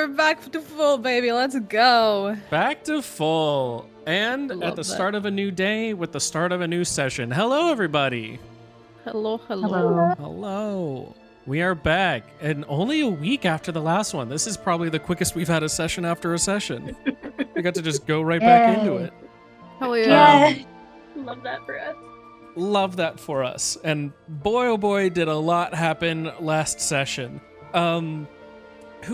we're back to full, baby. Let's go. Back to full. And Love at the that. start of a new day with the start of a new session. Hello, everybody. Hello. Hello. We are back, and only a week after the last one. This is probably the quickest we've had a session after a session. We got to just go right back into it. Hell yeah. Love that for us. Love that for us. And boy, oh boy, did a lot happen last session. Who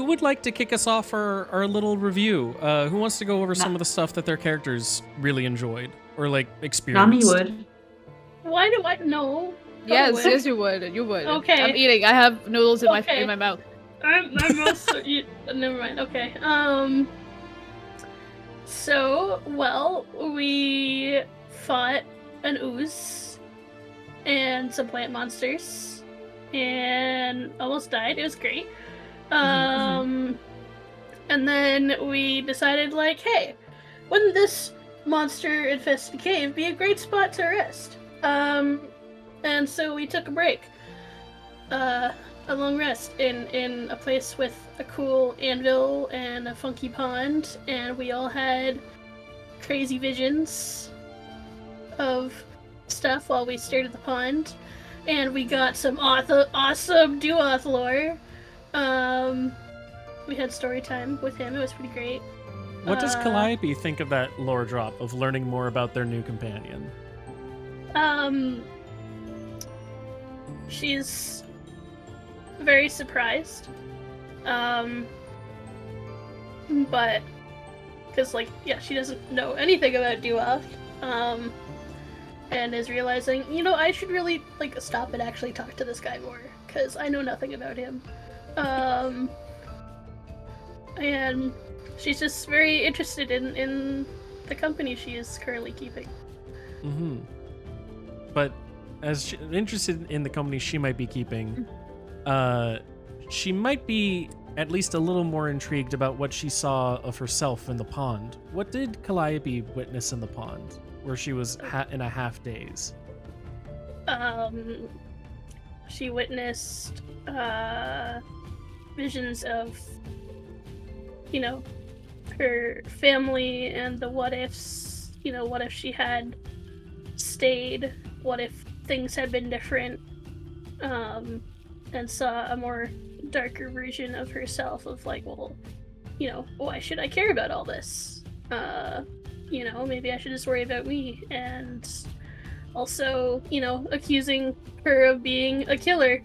would like to kick us off for our little review? Who wants to go over some of the stuff that their characters really enjoyed or like experienced? Nami would. Why do I know? Yes, you would. You would. Okay. I'm eating. I have noodles in Okay. my mouth. I'm also. Never mind. Okay. So, well, we fought an ooze and some plant monsters and almost died. It was great. And then we decided, like, hey, wouldn't this monster-infested cave be a great spot to rest? And so we took a break. A long rest in a place with a cool anvil and a funky pond, and we all had crazy visions of stuff while we stared at the pond, and we got some awesome Duoth lore. We had story time with him. It was pretty great. What does Calliope think of that lore drop of learning more about their new companion? She's very surprised. But because, like, yeah, she doesn't know anything about Duoth. And is realizing, I should really, like, stop and actually talk to this guy more, because I know nothing about him. And she's just very interested in the company she is currently keeping. Mm-hmm. But as interested in the company she might be keeping, she might be at least a little more intrigued about what she saw of herself in the pond. What did Calliope witness in the pond, where she was in a half daze? She witnessed visions of, her family and the what ifs. What if she had stayed? What if things had been different? And saw a more darker version of herself of, like, well, why should I care about all this? Maybe I should just worry about me. And also, accusing her of being a killer,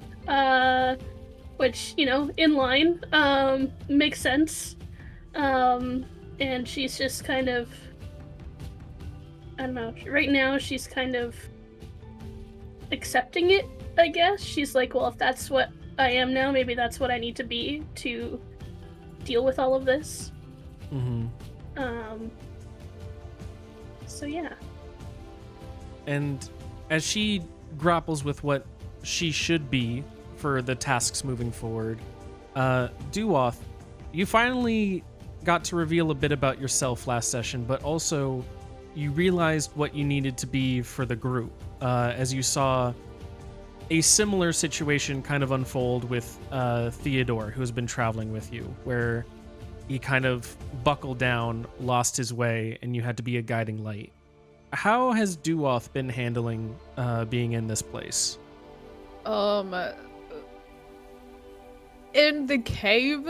which, in line, makes sense. And she's just kind of, I don't know, right now she's kind of accepting it, I guess. She's like, well, if that's what I am now, maybe that's what I need to be to deal with all of this. Mm-hmm. So yeah. And as she grapples with what she should be for the tasks moving forward, Duoth, you finally got to reveal a bit about yourself last session, but also you realized what you needed to be for the group, as you saw a similar situation kind of unfold with Theodore, who has been traveling with you, where he kind of buckled down, lost his way, and you had to be a guiding light. How has Duoth been handling being in this place? In the cave,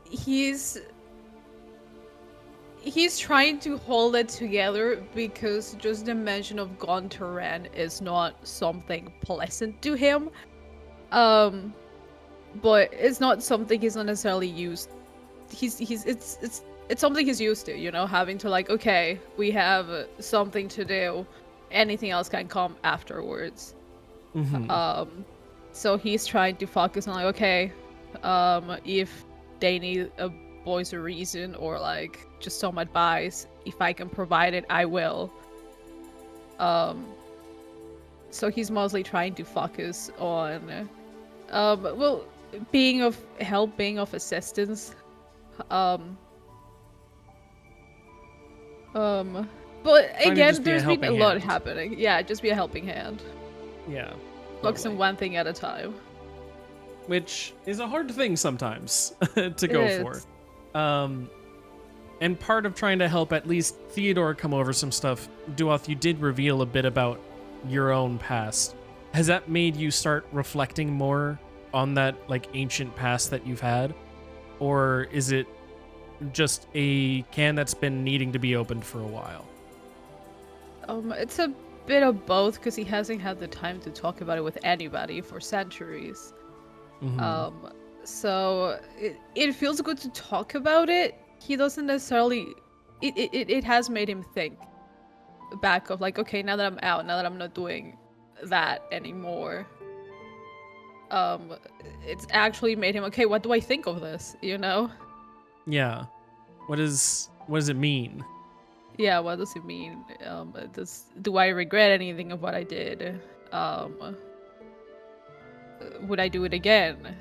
he's trying to hold it together because just the mention of Gontaran is not something pleasant to him. But it's not something he's not necessarily used. It's something he's used to, having to, like, okay, we have something to do. Anything else can come afterwards. Mm-hmm. So he's trying to focus on, like, okay, if they need a voice a reason or, like, just some advice, if I can provide it, I will. So he's mostly trying to focus on, being of help, being of assistance. But again, there's been a lot happening. Yeah, just be a helping hand. Yeah. Focus on one thing at a time. which is a hard thing sometimes to go It for. is. And part of trying to help at least Theodore come over some stuff, Duoth, you did reveal a bit about your own past. Has that made you start reflecting more on that like ancient past that you've had? Or is it just a can that's been needing to be opened for a while? It's a bit of both because he hasn't had the time to talk about it with anybody for centuries. Mm-hmm. So it feels good to talk about it. He doesn't necessarily. It has made him think back of like, okay, now that I'm out, now that I'm not doing that anymore. It's actually made him okay. What do I think of this? You know? Yeah. What does it mean? Yeah. What does it mean? Do I regret anything of what I did? Would I do it again?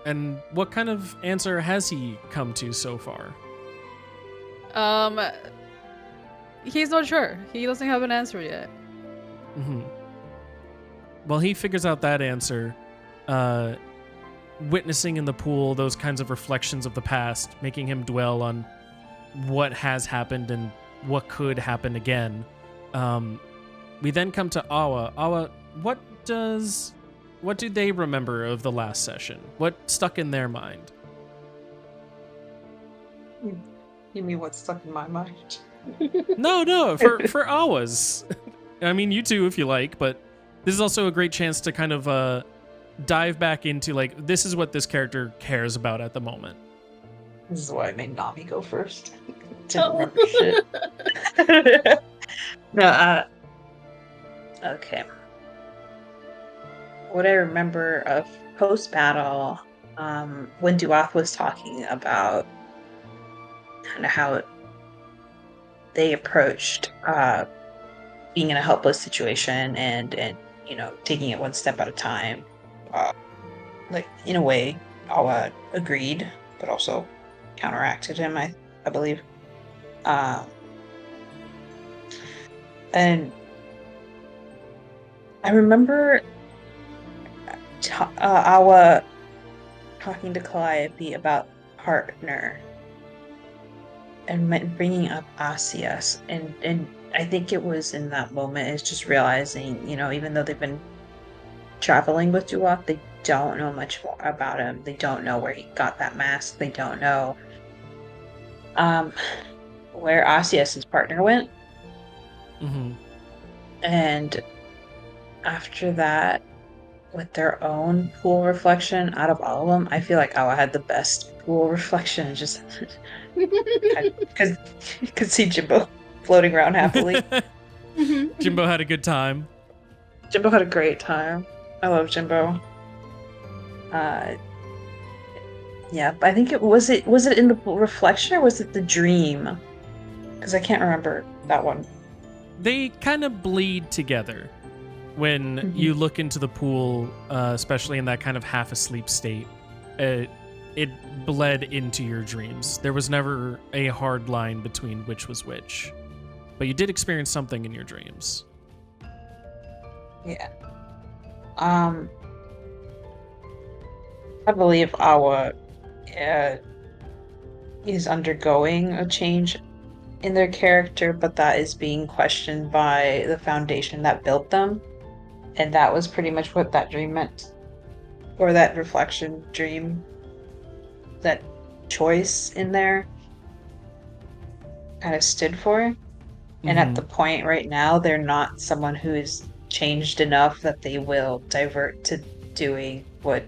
And what kind of answer has he come to so far? He's not sure. He doesn't have an answer yet. Mm-hmm. Well, he figures out that answer, witnessing in the pool those kinds of reflections of the past, making him dwell on what has happened and what could happen again. We then come to Awa. Awa, what do they remember of the last session? What stuck in their mind? You mean what's stuck in my mind? No, for Awa's. I mean, you too, if you like, but this is also a great chance to kind of dive back into, like, this is what this character cares about at the moment. This is why I made Nami go first. Oh. Didn't remember shit. No, okay. What I remember of post-battle, when Duath was talking about kind of how they approached being in a helpless situation and taking it one step at a time. Like, in a way, Awa agreed, but also counteracted him, I believe. And I remember Awa talking to Calliope about partner and bringing up Asias, and I think it was in that moment is just realizing, even though they've been traveling with Duwak, they don't know much more about him. They don't know where he got that mask. They don't know where Asias' partner went. Mm-hmm. And after that, with their own pool reflection, out of all of them, I feel like Awa had the best pool reflection. Just could see Jimbo floating around happily. Jimbo had a good time. Jimbo had a great time. I love Jimbo. Yeah, I think was it in the reflection or was it the dream? Because I can't remember that one. They kind of bleed together when you look into the pool, especially in that kind of half asleep state. It bled into your dreams. There was never a hard line between which was which, but you did experience something in your dreams. Yeah. I believe Awa is undergoing a change in their character, but that is being questioned by the foundation that built them. And that was pretty much what that dream meant. Or that reflection dream, that choice in there kind of stood for. And at the point right now, they're not someone who is changed enough that they will divert to doing what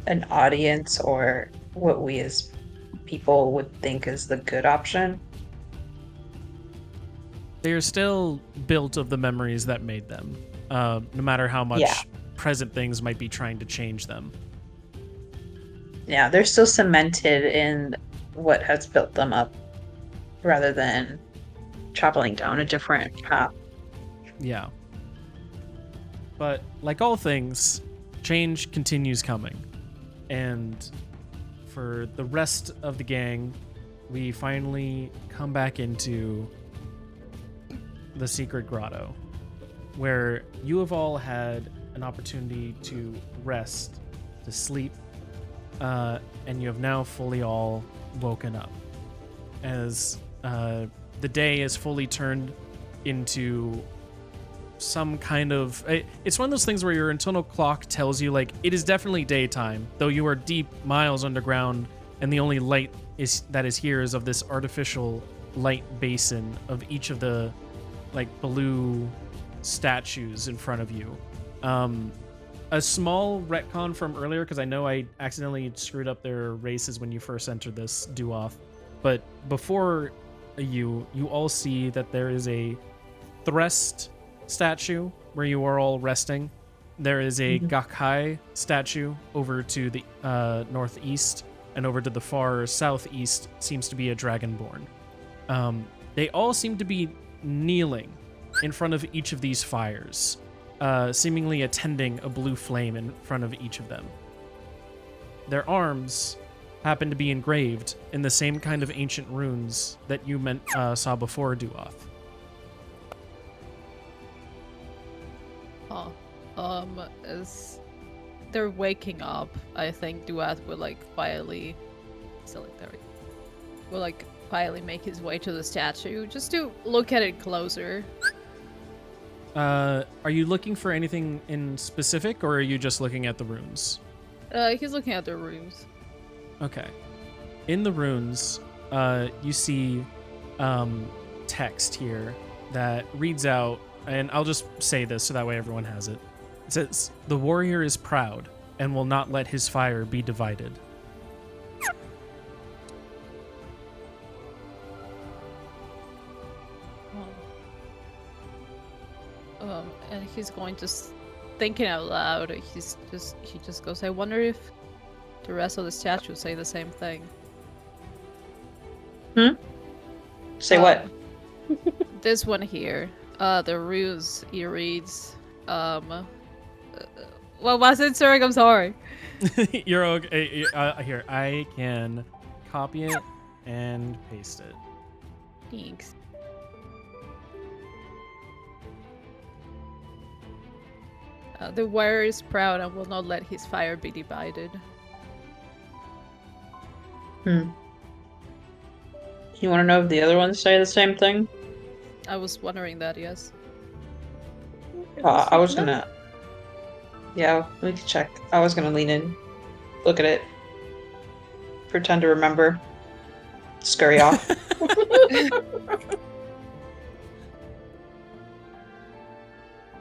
an audience or what we as people would think is the good option. They are still built of the memories that made them, no matter how much present things might be trying to change them. Yeah, they're still cemented in what has built them up rather than traveling down a different path. Yeah. But like all things, change continues coming. And for the rest of the gang, we finally come back into the secret grotto, where you have all had an opportunity to rest, to sleep, and you have now fully all woken up. As the day is fully turned into some kind of... It's one of those things where your internal clock tells you, like, it is definitely daytime, though you are deep miles underground, and the only light that is here is of this artificial light basin of each of the, like, blue statues in front of you. A small retcon from earlier, because I know I accidentally screwed up their races when you first entered this Duoth, but before you all see that there is a Threst statue where you are all resting. There is a Gakai statue over to the northeast, and over to the far southeast seems to be a Dragonborn. They all seem to be kneeling in front of each of these fires, seemingly attending a blue flame in front of each of them. Their arms happen to be engraved in the same kind of ancient runes that you saw before Duoth. As they're waking up, I think Duath will quietly make his way to the statue just to look at it closer. Are you looking for anything in specific, or are you just looking at the runes? He's looking at the runes. Okay. In the runes, you see text here that reads out, and I'll just say this so that way everyone has it. It says, "The warrior is proud and will not let his fire be divided." And he's going to thinking out loud. He just goes, "I wonder if the rest of the statues say the same thing." Say what? This one here, the ruse he reads, what was it, Zurg? I'm sorry. You're okay. Here, I can copy it and paste it. Thanks. The warrior is proud and will not let his fire be divided. You want to know if the other ones say the same thing? I was wondering that, yes. I was gonna... Yeah, we can check. I was gonna lean in, look at it, pretend to remember, scurry off.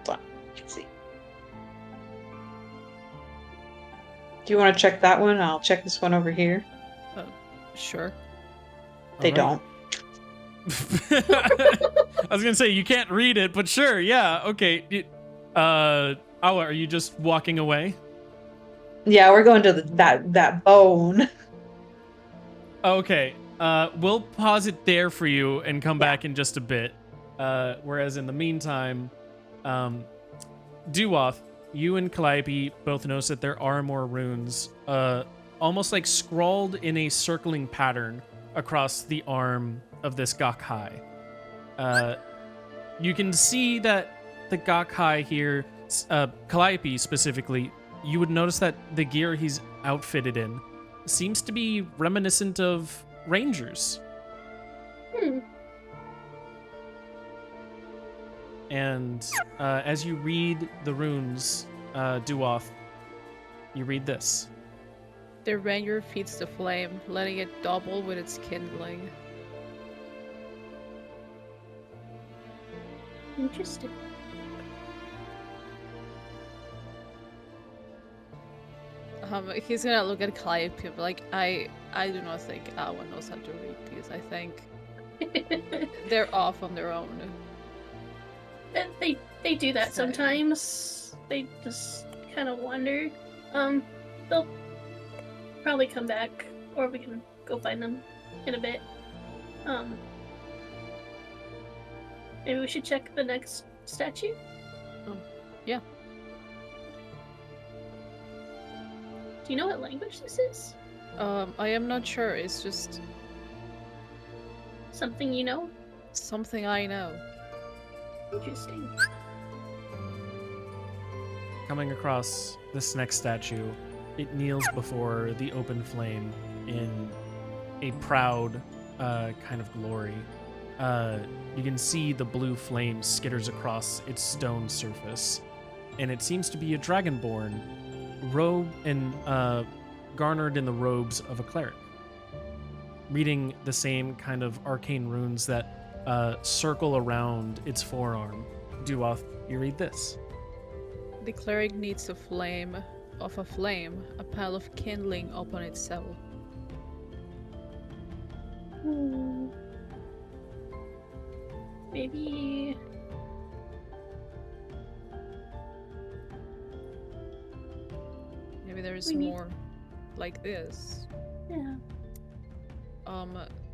Let's see. Do you want to check that one? I'll check this one over here. Sure. They don't. I was gonna say you can't read it, but sure, yeah, okay. Are you just walking away? Yeah, we're going to that bone. Okay. We'll pause it there for you and come back in just a bit. Whereas in the meantime, Duoth, you and Calliope both notice that there are more runes, almost like scrawled in a circling pattern across the arm of this Gakai. You can see that the Gakai here, Calliope specifically, you would notice that the gear he's outfitted in seems to be reminiscent of Rangers. And as you read the runes, Duoth, you read this. The ranger feeds the flame, letting it double with its kindling. Interesting. He's gonna look at Calliope and be like, I do not think Awa knows how to read these. I think they're off on their own. They do that Same. sometimes. They just kind of wander. They'll probably come back, or we can go find them in a bit. Maybe we should check the next statue? Yeah. Do you know what language this is? I am not sure. It's just Something you know? something I know. Interesting. coming across this next statue, it kneels before the open flame in a proud kind of glory. You can see the blue flame skitters across its stone surface, and it seems to be a dragonborn, robed and garnered in the robes of a cleric, reading the same kind of arcane runes that circle around its forearm. Duoth, you read this. The cleric needs a flame, a pile of kindling upon itself. Maybe. Maybe there's We need- more like this. Yeah.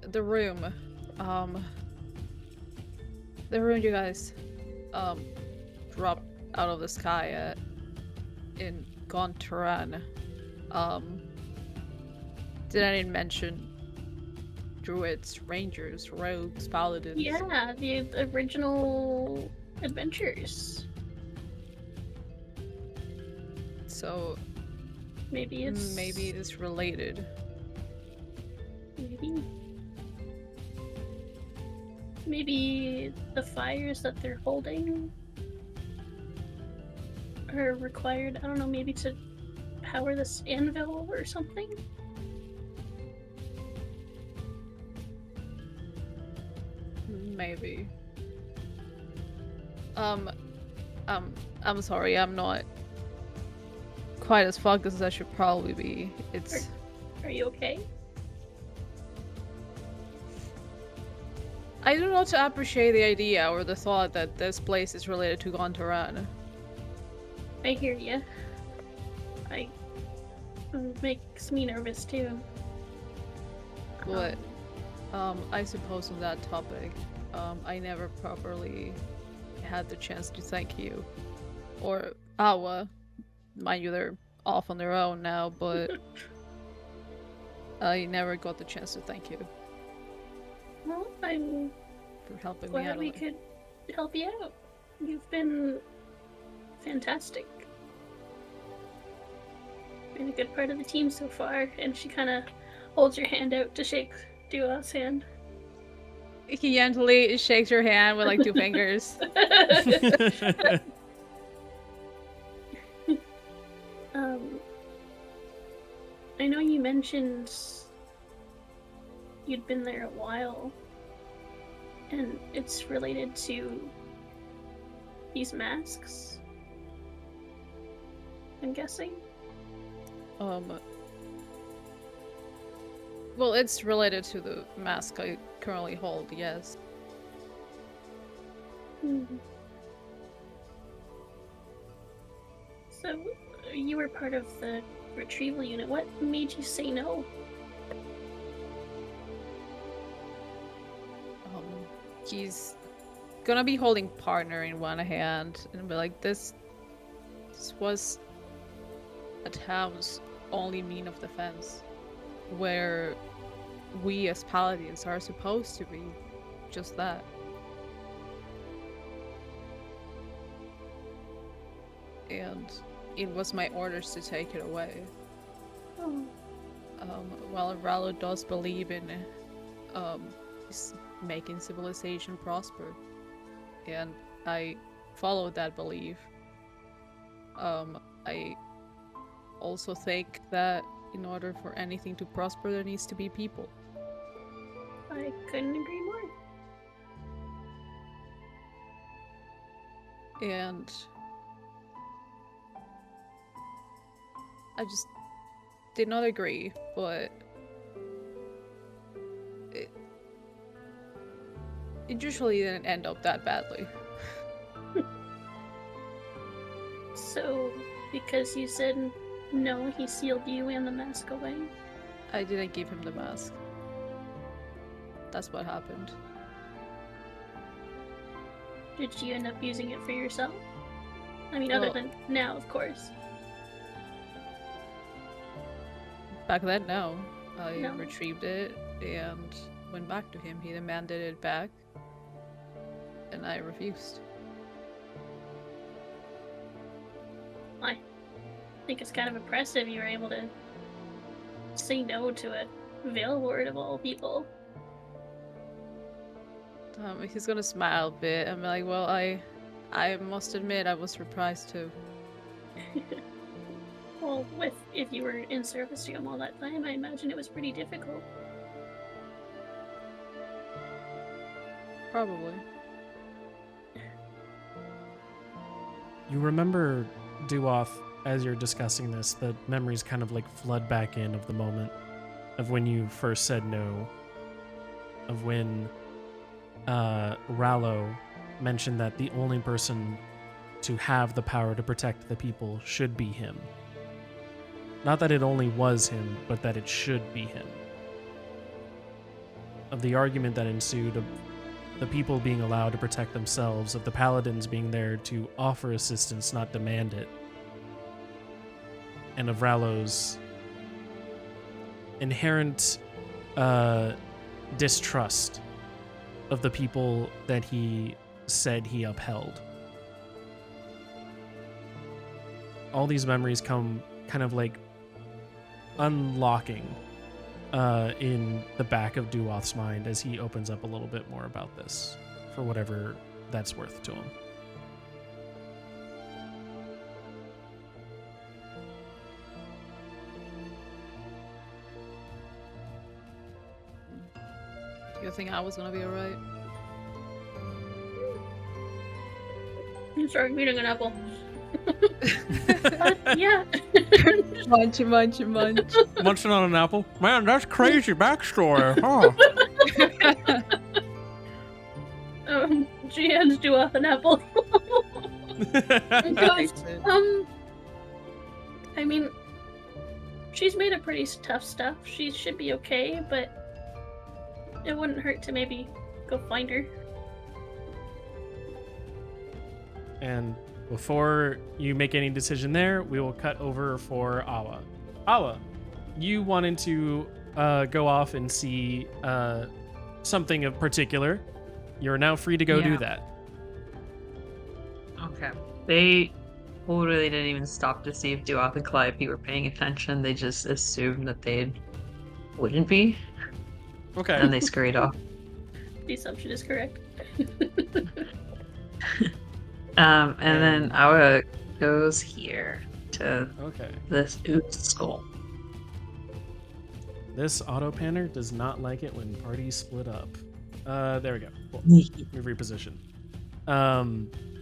The room. The room you guys dropped out of the sky at in Gontaran. Did anyone mention druids, rangers, rogues, paladins? Yeah, the original adventures. So Maybe it's. maybe it's related. Maybe. Maybe the fires that they're holding are required, I don't know, maybe to power this anvil or something? Maybe. I'm sorry, I'm not quite as focused as I should probably be. It's Are you okay? I do not appreciate the idea or the thought that this place is related to Gontaran. I hear you. It makes me nervous too. But I suppose on that topic, I never properly had the chance to thank you. Or Awa. Mind you, they're off on their own now, but I never got the chance to thank you Well, I'm for helping me glad out. we could help you out. You've been fantastic. Been a good part of the team so far, and she kind of holds your hand out to shake Dua's hand. He gently shakes your hand with like 2 fingers. I know you mentioned you'd been there a while, and it's related to these masks, I'm guessing? Well, it's related to the mask I currently hold, yes. So, you were part of the retrieval unit. What made you say no? He's gonna be holding partner in one hand and be like, this was a town's only mean of defense, where we as paladins are supposed to be just that. And it was my orders to take it away. Oh, While Rallo does believe in making civilization prosper, and I followed that belief. I also think that in order for anything to prosper, there needs to be people. I couldn't agree more. And I just did not agree, but it usually didn't end up that badly. So, because you said no, he sealed you and the mask away? I didn't give him the mask. That's what happened. Did you end up using it for yourself? I mean, other Well- than now, of course. Back then, no. I No. retrieved it and went back to him. He demanded it back, and I refused. I think it's kind of impressive you were able to say no to a Veil Ward of all people. He's gonna smile a bit and be like, well, I must admit I was surprised too. Well, if you were in service to him all that time, I imagine it was pretty difficult. Probably. You remember, Duoth, as you're discussing this, the memories kind of like flood back in of the moment of when you first said no, of when Rallo mentioned that the only person to have the power to protect the people should be him. Not that it only was him, but that it should be him. Of the argument that ensued, of the people being allowed to protect themselves, of the paladins being there to offer assistance, not demand it, and of Rallo's inherent distrust of the people that he said he upheld. All these memories come kind of like unlocking in the back of Duoth's mind as he opens up a little bit more about this, for whatever that's worth to him. Do you think I was gonna be alright? I'm sorry, I'm eating an apple. Yeah. Munch, munch, munch. Munching on an apple? Man, that's crazy backstory, huh? She hands you off an apple. And goes, I mean, she's made of pretty tough stuff. She should be okay, but it wouldn't hurt to maybe go find her. And before you make any decision there, we will cut over for Awa. Awa, you wanted to go off and see something of particular. You're now free to go do that. Okay. They literally didn't even stop to see if Duoth and Calliope were paying attention. They just assumed that they wouldn't be. Okay. And they scurried off. The assumption is correct. And then Awa goes here to this ooze skull. This auto panner does not like it when parties split up. There we go. Cool. We've repositioned.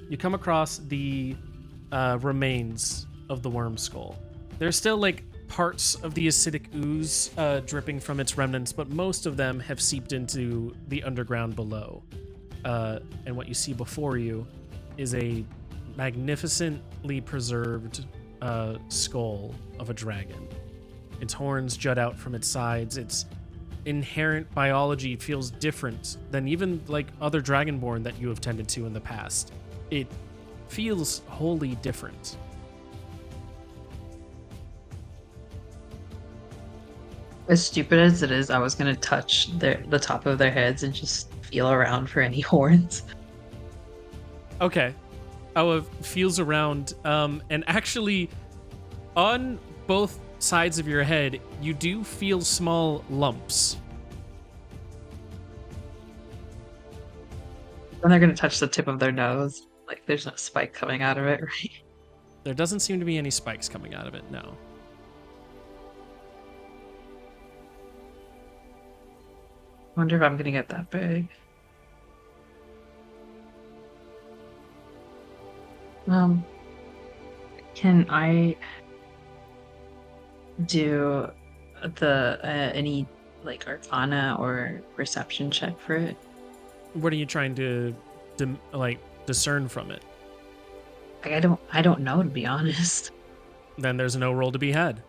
You come across the remains of the worm skull. There's still like parts of the acidic ooze dripping from its remnants, but most of them have seeped into the underground below. And what you see before you is a magnificently preserved skull of a dragon. Its horns jut out from its sides. Its inherent biology feels different than even like other dragonborn that you have tended to in the past. It feels wholly different. As stupid as it is, I was gonna touch the top of their heads and just feel around for any horns. Okay. Awa feels around, and actually, on both sides of your head, you do feel small lumps. And they're gonna touch the tip of their nose. Like there's no spike coming out of it, right? There doesn't seem to be any spikes coming out of it, no. Wonder if I'm gonna get that big. Can I do the any like Arcana or Perception check for it? What are you trying to discern from it? Like I don't know, to be honest. Then there's no roll to be had.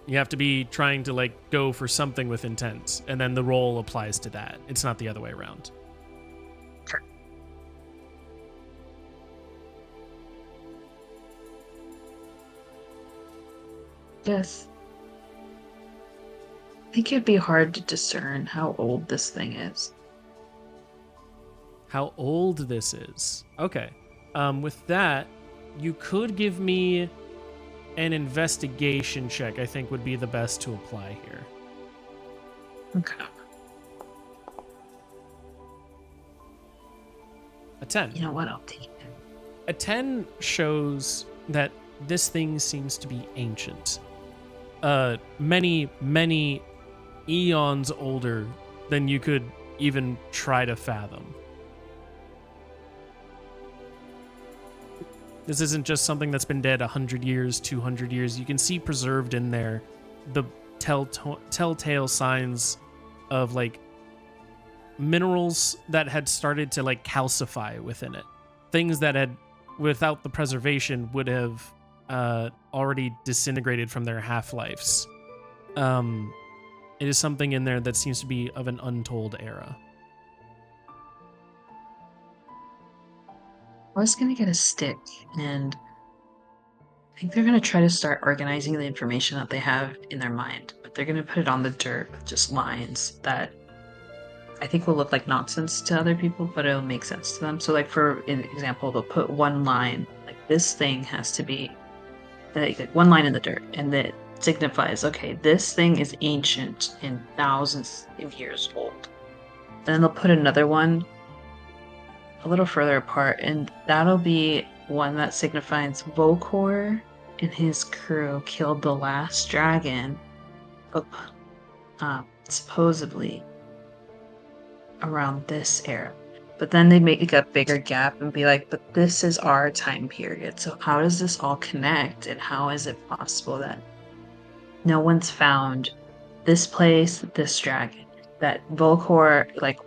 You have to be trying to like go for something with intent, and then the roll applies to that. It's not the other way around. Yes. I think it'd be hard to discern how old this thing is. How old this is. Okay. With that, you could give me an investigation check, I think, would be the best to apply here. Okay. A 10. You know what? I'll take it. A 10 shows that this thing seems to be ancient. Many, many eons older than you could even try to fathom. This isn't just something that's been dead 100 years, 200 years. You can see preserved in there the telltale signs of like minerals that had started to like calcify within it. Things that had, without the preservation, would have already disintegrated from their half-lives. It is something in there that seems to be of an untold era. I was gonna get a stick, and I think they're gonna try to start organizing the information that they have in their mind, but they're gonna put it on the dirt with just lines that I think will look like nonsense to other people, but it'll make sense to them. So, like for example, they'll put one line like this thing has to be like one line in the dirt, and that signifies okay, this thing is ancient and thousands of years old. Then they'll put another one a little further apart, and that'll be one that signifies Volkor and his crew killed the last dragon, supposedly around this era. But then they make a bigger gap and be like, but this is our time period. So how does this all connect? And how is it possible that no one's found this place, this dragon? That Volkor, like,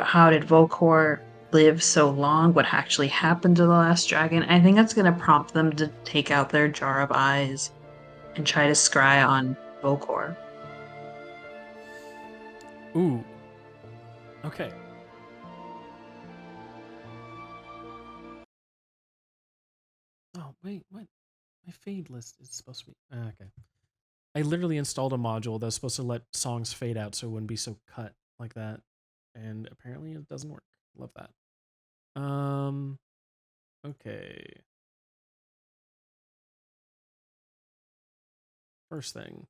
how did Volkor live so long? What actually happened to the last dragon? I think that's going to prompt them to take out their jar of eyes and try to scry on Volkor. Ooh. Okay. Oh, wait, what? My fade list is supposed to be... okay. I literally installed a module that's supposed to let songs fade out so it wouldn't be so cut like that. And apparently it doesn't work. Love that. Okay. First thing.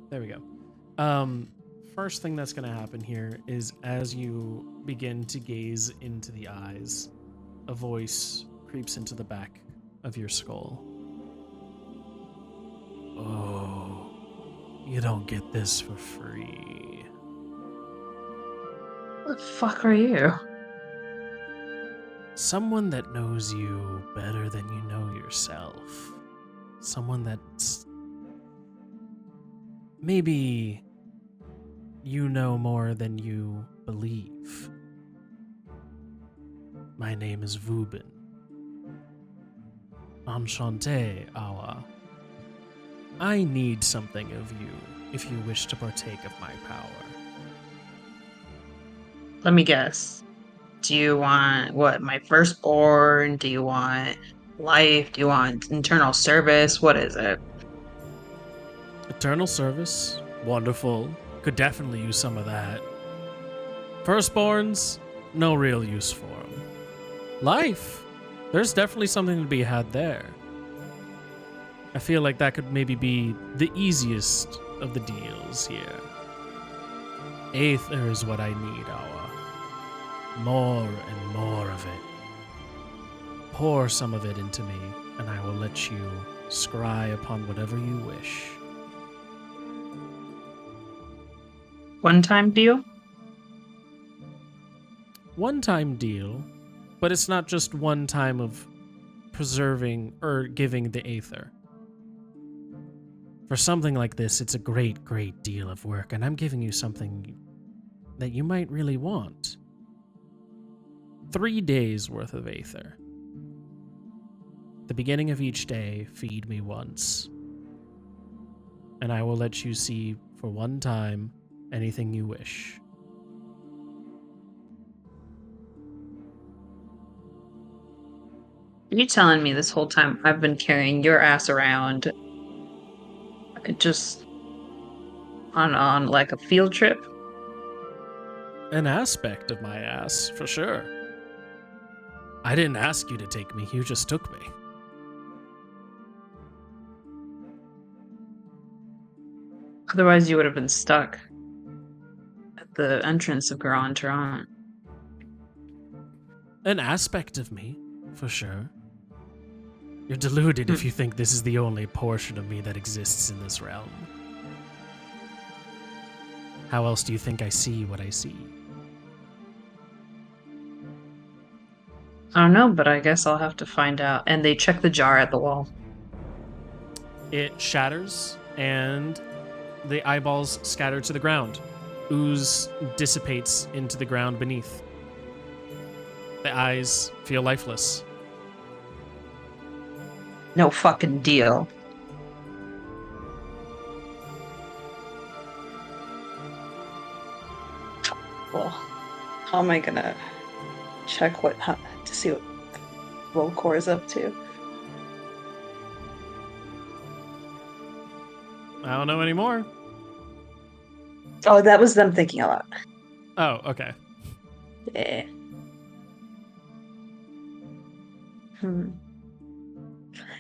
There we go. First thing that's going to happen here is as you begin to gaze into the eyes, a voice creeps into the back of your skull. Oh, you don't get this for free. Who the fuck are you? Someone that knows you better than you know yourself. Someone that's... maybe you know more than you believe. My name is Vubin. Enchanté, Awa. I need something of you if you wish to partake of my power. Let me guess. Do you want what? My firstborn? Do you want life? Do you want internal service? What is it? Eternal service, wonderful. Could definitely use some of that. Firstborns, no real use for them. Life, there's definitely something to be had there. I feel like that could maybe be the easiest of the deals here. Aether is what I need, Awa. More and more of it. Pour some of it into me, and I will let you scry upon whatever you wish. One-time deal? One-time deal, but it's not just one time of preserving or giving the Aether. For something like this, it's a great, great deal of work, and I'm giving you something that you might really want. 3 days worth of Aether. The beginning of each day, feed me once. And I will let you see, for one time, anything you wish. Are you telling me this whole time I've been carrying your ass around Just on like a field trip. An aspect of my ass, for sure. I didn't ask you to take me, you just took me. Otherwise, you would have been stuck at the entrance of Grand Tarant. An aspect of me, for sure. You're deluded if you think this is the only portion of me that exists in this realm. How else do you think I see what I see? I don't know, but I guess I'll have to find out. And they check the jar at the wall. It shatters, and the eyeballs scatter to the ground. Ooze dissipates into the ground beneath. The eyes feel lifeless. No fucking deal. Well, how am I gonna check to see what Volcor is up to? I don't know anymore. Oh, that was them thinking a lot. Oh, okay. Yeah.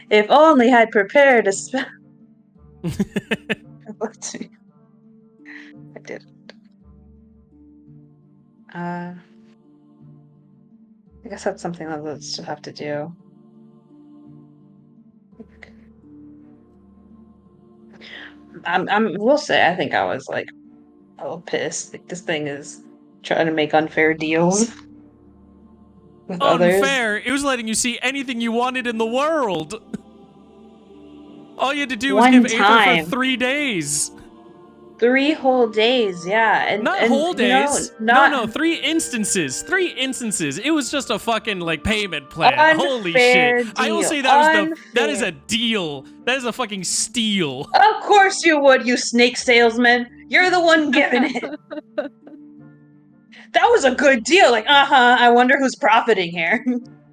If only I'd prepared a spell. Let's see. I didn't. I guess that's something that let's just have to do. We'll say I think I was like a little pissed. Like this thing is trying to make unfair deals with others. Unfair? It was letting you see anything you wanted in the world. All you had to do was give Aether for 3 days. 3 whole days, yeah. And not whole days. No, 3 instances. 3 instances. It was just a fucking like payment plan. Holy shit. Deal. I will say that is a deal. That is a fucking steal. Of course you would, you snake salesman. You're the one giving it. That was a good deal. Like, I wonder who's profiting here.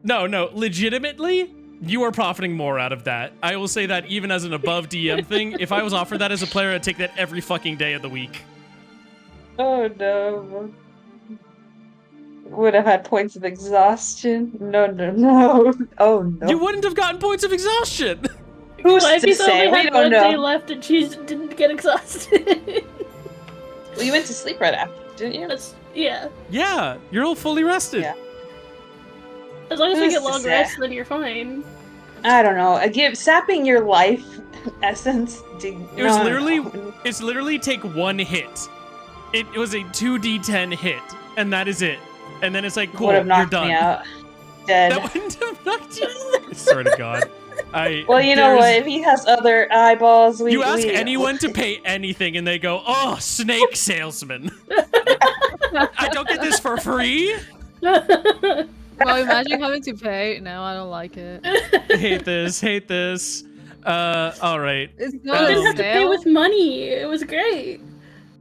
No, legitimately, you are profiting more out of that. I will say that even as an above DM thing, if I was offered that as a player, I'd take that every fucking day of the week. Oh no. Would have had points of exhaustion. No. Oh no. You wouldn't have gotten points of exhaustion. Who's Well, if to you say? only We had don't one know. day left and she didn't get exhausted. Well, you went to sleep right after, didn't you? Yeah. Yeah, you're all fully rested. Yeah. As long as you Who's get to long say? rest, then you're fine. I don't know. Sapping your life essence. It's literally take 1 hit. It was a 2d10 hit, and that is it. And then it's like, cool, would have you're knocked done. me out. Dead. That wouldn't have knocked you. I swear to God. Well, you know what? If he has other eyeballs, You ask anyone to pay anything, and they go, "Oh, snake salesman." I don't get this for free. Well, imagine having to pay. No, I don't like it. Hate this. All right. It's You not didn't a have to pay sale. with money. It was great.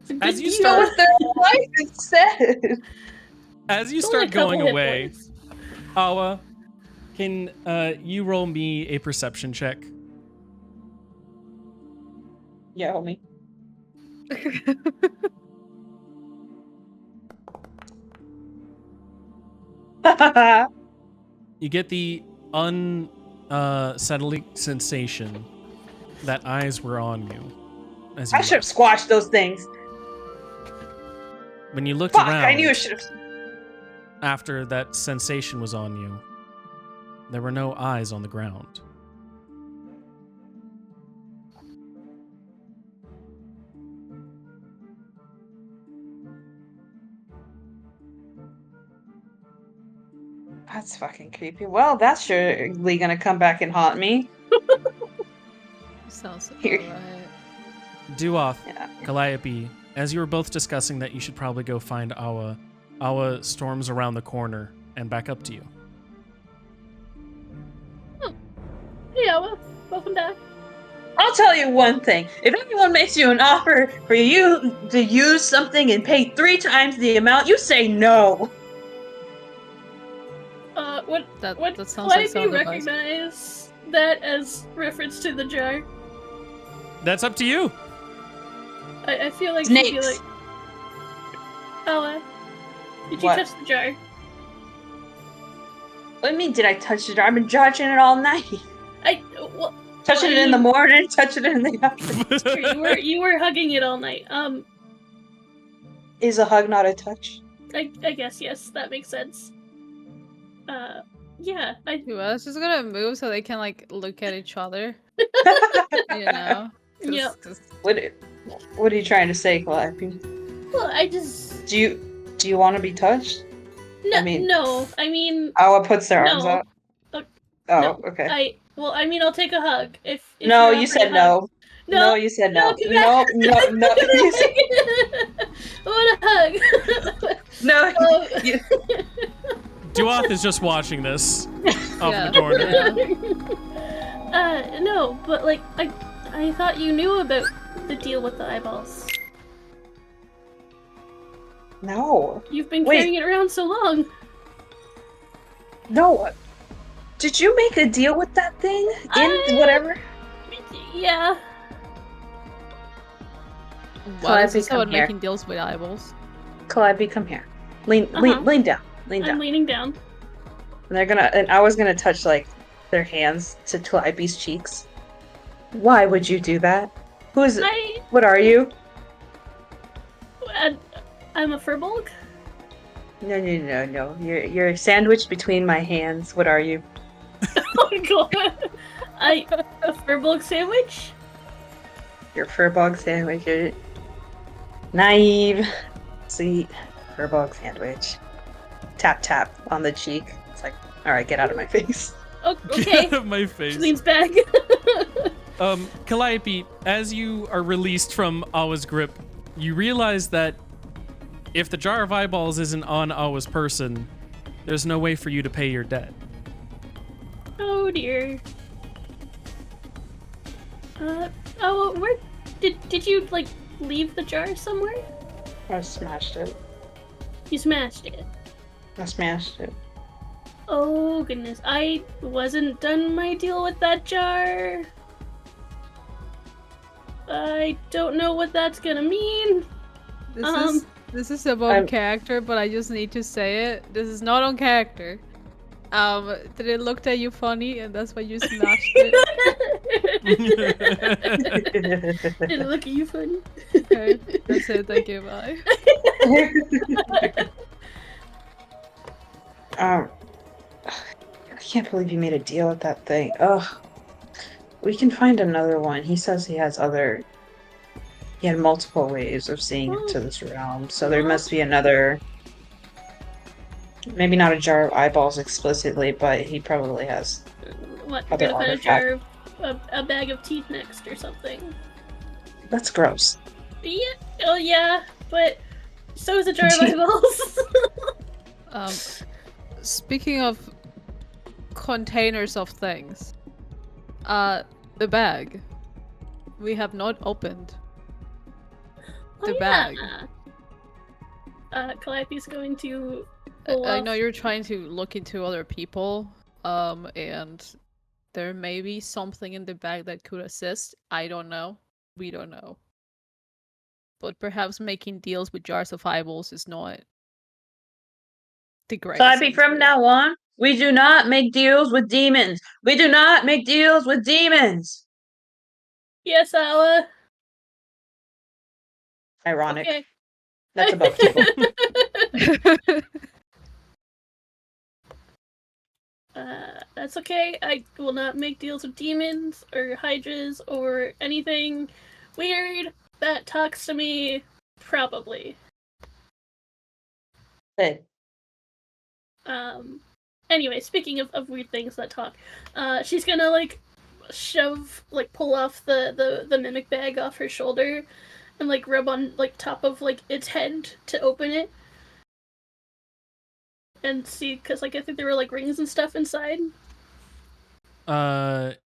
It's a good As you deal. start- with their life instead. As you It's only start a couple going hit away, points. Awa, can you roll me a perception check? Yeah, homie. You get the unsettling sensation that eyes were on you. As you I should have left. squashed those things. When you looked Fuck, around, I knew I should have. after that sensation was on you, there were no eyes on the ground. That's fucking creepy. Well, that's surely gonna come back and haunt me. Sounds about Here. right. Duoth, Yeah. Calliope, as you were both discussing that you should probably go find Awa, Awa storms around the corner and back up to you. Yeah, well, welcome back. I'll tell you one thing. If anyone makes you an offer for you to use something and pay 3 times the amount, you say no. What That sounds why like do you sound advice. recognize that as reference to the jar? That's up to you. I feel like she'd be Snakes. like, Ella, did you What? touch the jar? What do you mean, did I touch it? I've been touching it all night. Well, Touching it in the morning, touching it in the afternoon. it's true. You were hugging it all night. Is a hug not a touch? I guess yes, that makes sense. Yeah, Who else is gonna move so they can like look at each other? You know? Yeah. What are you trying to say, Calliope? Well, I just Do you want to be touched? no. I mean- No, I mean Awa puts their arms No. out. Oh, Oh, no. okay. I mean, I'll take a hug if No, you're you offering said a hug. no. No, No, you said no. come No, back. no, no. You said- I want a hug. no. Oh. you- Duoth is just watching this off Yeah. in the corner. Yeah. No, but like I thought you knew about the deal with the eyeballs. No. You've been Wait. carrying it around so long. No. Did you make a deal with that thing? In whatever? Yeah. Why is Calliope, this come about here. making deals with eyeballs? Calliope, come here. Lean Uh-huh. lean down. Lean I'm down. leaning down. And I was gonna touch like their hands to Calliope's cheeks. Why would you do that? What are you? I'm a furbolg. No. You're sandwiched between my hands. What are you? Oh my god. A furbolg sandwich? Your furbog sandwich. You're naive, sweet furbog sandwich. Tap tap on the cheek. It's like, all right, get out of my face. Oh, Get okay. out of my She face. leans back. Calliope, as you are released from Awa's grip, you realize that if the jar of eyeballs isn't on Awa's person, there's no way for you to pay your debt. Oh dear. Where did you like leave the jar somewhere? I smashed it. You smashed it. I smashed it. Oh goodness, I wasn't done my deal with that jar. I don't know what that's gonna mean. This is about character, but I just need to say it. This is not on character. Did it look at you funny and that's why you smashed it? Did it look at you funny? Okay, that's it, thank you, bye. I can't believe you made a deal with that thing. Ugh. We can find another one. He says he has other. He had multiple ways of seeing into this realm, so there must be another. Maybe not a jar of eyeballs explicitly, but he probably has. What? Other Gonna find a artifact. jar of a bag of teeth next or something. That's gross. Yeah. Oh yeah, but so is a jar of eyeballs. Speaking of containers of things, the bag. We have not opened the bag. Calliope's going to. I know you're trying to look into other people, and there may be something in the bag that could assist. I don't know. We don't know. But perhaps making deals with jars of eyeballs is not the greatest. Calliope, from now on, we do not make deals with demons. We do not make deals with demons. Yes, Ala. Ironic. Okay. That's above table. That's okay. I will not make deals with demons or hydras or anything weird that talks to me. Probably. Good. Anyway, speaking of weird things that talk, she's gonna like pull off the mimic bag off her shoulder and like rub on like top of like its head to open it and see, because like I think there were like rings and stuff inside.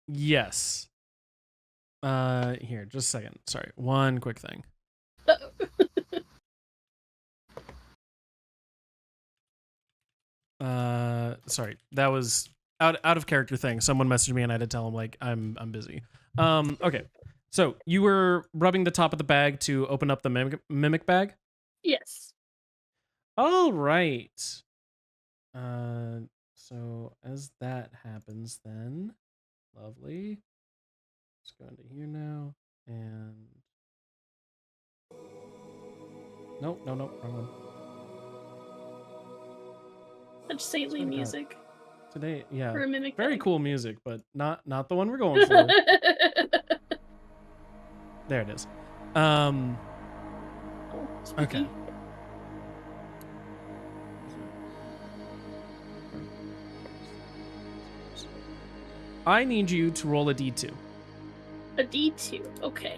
Yes. Here, just a second. Sorry, one quick thing. Sorry, that was out of character thing. Someone messaged me and I had to tell him like I'm busy. Okay. So you were rubbing the top of the bag to open up the mimic bag? Yes. All right. So as that happens then, lovely. Let's go into here now, and nope, wrong one. Such saintly Swear to God. music. Today, yeah, For a mimic very bag. cool music, but not the one we're going for. There it is. Oh, spooky. Okay. I need you to roll a d2. A D2. Okay.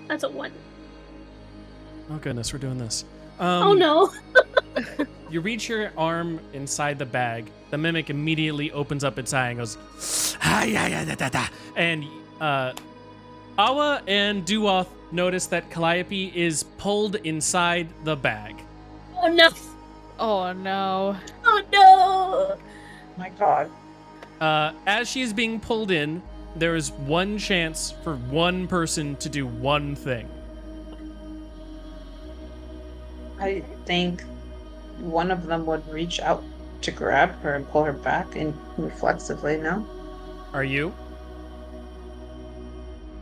That's a 1. Oh goodness, we're doing this. Oh no. You reach your arm inside the bag. The mimic immediately opens up its eye and goes, "Ah, yeah, yeah, da, da, da." And Awa and Duoth notice that Calliope is pulled inside the bag. Oh no. Oh no. Oh no. My God. As she is being pulled in, there is one chance for one person to do one thing. I think one of them would reach out to grab her and pull her back and reflexively, no? Are you?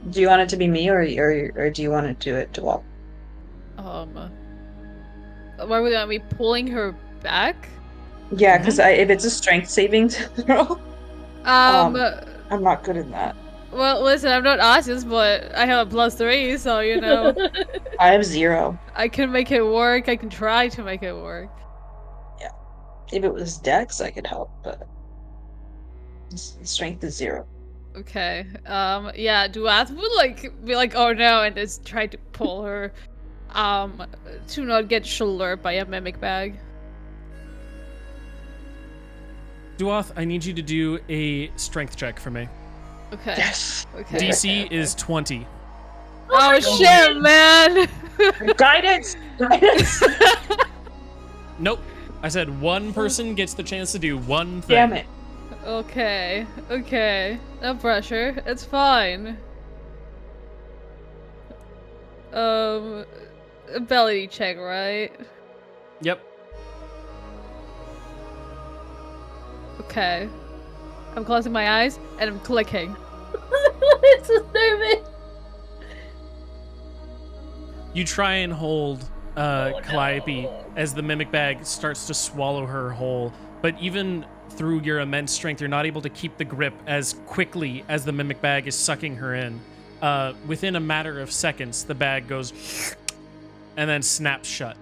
Do you want it to be me or do you want to do it to Walt? Why would I be pulling her back? Yeah, because if it's a strength saving throw, I'm not good at that. Well, listen, I'm not Artist, but I have a +3, so you know, I have 0. I can make it work. I can try to make it work. Yeah. If it was Dex, I could help, but strength is 0. Okay. Yeah, Duath would be like, oh no, and just try to pull her, to not get slurped by a mimic bag. Duoth, I need you to do a strength check for me. Okay. Yes. Okay. DC is 20. Oh shit, man! Guidance! Guidance! Nope. I said one person gets the chance to do one thing. Damn it. Okay. Okay. No pressure. It's fine. Ability check, right? Yep. Okay. I'm closing my eyes and I'm clicking. It's so nervous. You try and hold Calliope as the mimic bag starts to swallow her whole, but even through your immense strength, you're not able to keep the grip as quickly as the mimic bag is sucking her in. Within a matter of seconds, the bag goes and then snaps shut.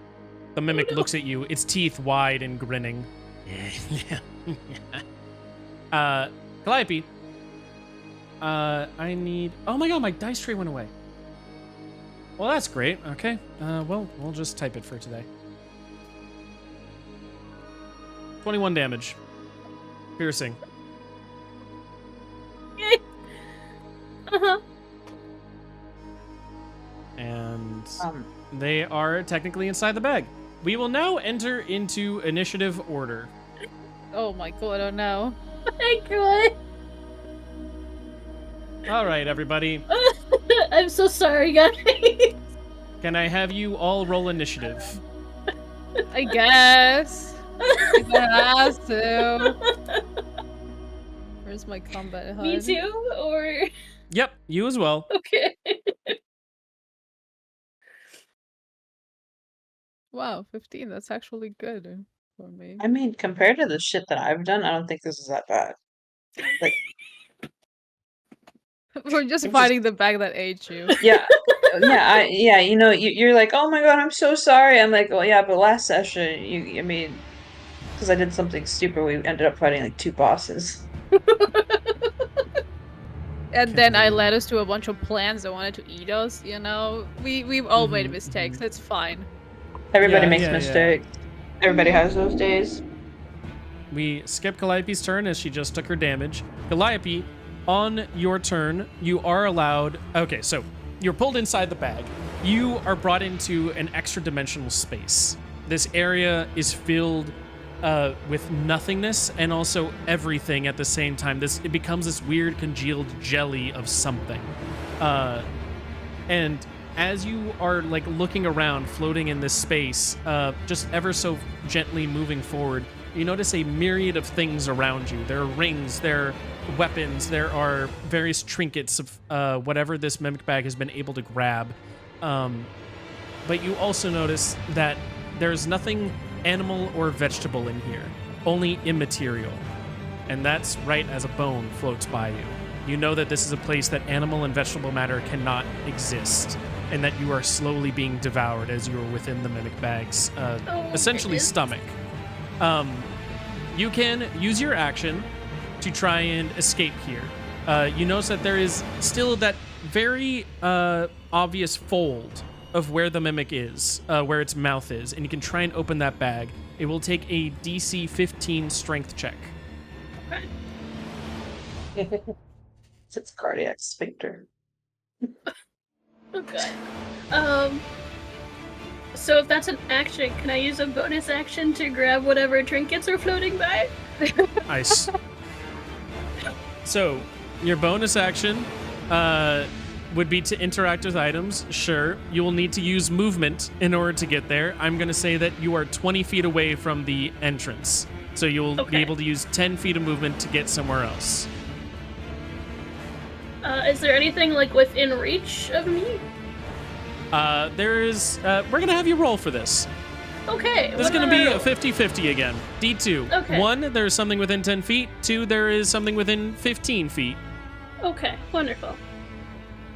The mimic looks at you, its teeth wide and grinning. Calliope, I need... Oh my god, my dice tray went away. Well, that's great. Okay. Well, we'll just type it for today. 21 damage. Piercing. Uh-huh. And they are technically inside the bag. We will now enter into initiative order. Oh my god, oh no. My God. All right, everybody. I'm so sorry, guys. Can I have you all roll initiative? I guess. If I has to. Where's my combat HUD? Me too, or Yep, you as well. okay. Wow, 15. That's actually good for me. I mean, compared to the shit that I've done, I don't think this is that bad. Like, We're just I'm fighting the bag that ate you. yeah, you know, you're like, oh my god, I'm so sorry. I'm like, well, yeah, but last session, I mean, because I did something stupid, we ended up fighting like 2 bosses. And then I led us to a bunch of plants that wanted to eat us, you know? We've all made Mhm, mistakes, it's fine. Everybody Yeah, makes yeah, yeah. mistakes. Everybody has those days. We skip Calliope's turn as she just took her damage. Calliope, on your turn, you are allowed... Okay, so you're pulled inside the bag. You are brought into an extra dimensional space. This area is filled with nothingness and also everything at the same time. It becomes this weird congealed jelly of something. And as you are like looking around, floating in this space, just ever so gently moving forward, you notice a myriad of things around you. There are rings, there are weapons, there are various trinkets of whatever this mimic bag has been able to grab. But you also notice that there's nothing animal or vegetable in here, only immaterial. And that's right as a bone floats by you. You know that this is a place that animal and vegetable matter cannot exist, and that you are slowly being devoured as you are within the mimic bag's essentially goodness. stomach. You can use your action to try and escape here. You notice that there is still that very obvious fold of where the mimic is, where its mouth is, and you can try and open that bag. It will take a DC 15 strength check. It's cardiac sphincter. Okay. So if that's an action, can I use a bonus action to grab whatever trinkets are floating by? Nice. So, your bonus action would be to interact with items. Sure. You will need to use movement in order to get there. I'm going to say that you are 20 feet away from the entrance. So you'll be Okay. able to use 10 feet of movement to get somewhere else. Is there anything like within reach of me? We're going to have you roll for this. Okay. There's going to be a 50-50 again. D2. Okay. 1, there's something within 10 feet. 2, there is something within 15 feet. Okay, wonderful.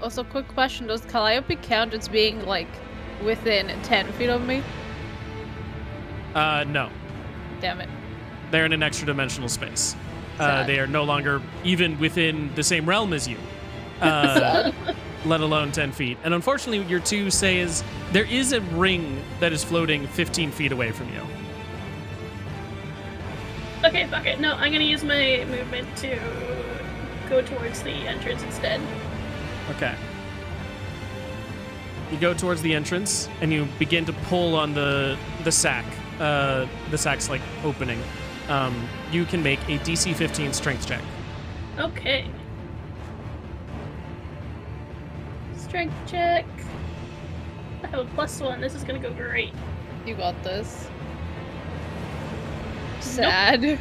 Also, quick question: does Calliope count as being like within 10 feet of me? No. Damn it. They're in an extra dimensional space. Sad. They are no longer even within the same realm as you, let alone 10 feet. And unfortunately, your 2 says there is a ring that is floating 15 feet away from you. Okay, fuck it. No, I'm gonna use my movement to go towards the entrance instead. Okay. You go towards the entrance, and you begin to pull on the sack. The sack's like opening. You can make a DC 15 strength check. Okay. Strength check. I have a +1. This is gonna go great. You got this. Sad.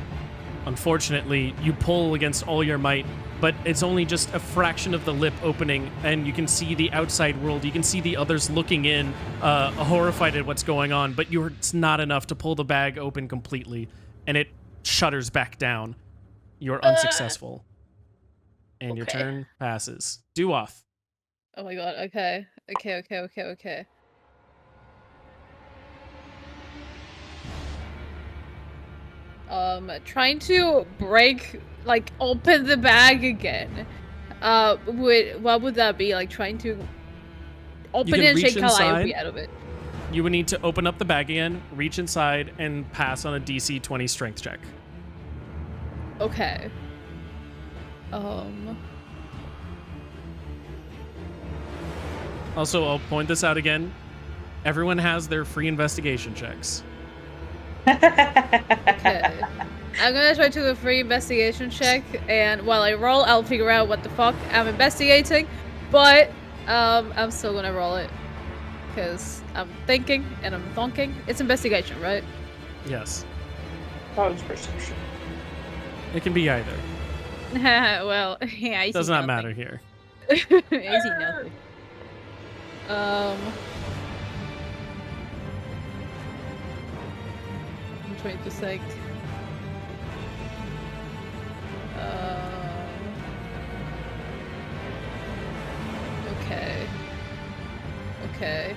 Unfortunately, you pull against all your might, but it's only just a fraction of the lip opening, and you can see the outside world. You can see the others looking in, horrified at what's going on, but it's not enough to pull the bag open completely, and it shudders back down. You're unsuccessful. And your Okay. turn passes. Duoth. Oh my god, okay. Okay. Trying to break, like, open the bag again. What would that be? Like, trying to open can it and reach shake Calliope inside. out of it. You would need to open up the bag again, reach inside, and pass on a DC 20 strength check. Okay. Also, I'll point this out again. Everyone has their free investigation checks. Okay. I'm gonna try to do a free investigation check, and while I roll, I'll figure out what the fuck I'm investigating. But I'm still gonna roll it because I'm thinking and I'm thonking. It's investigation, right? Yes. That was perception. It can be either. Well, yeah, I see Does not nothing. matter here. I see nothing. I'm trying to think. Okay. Okay.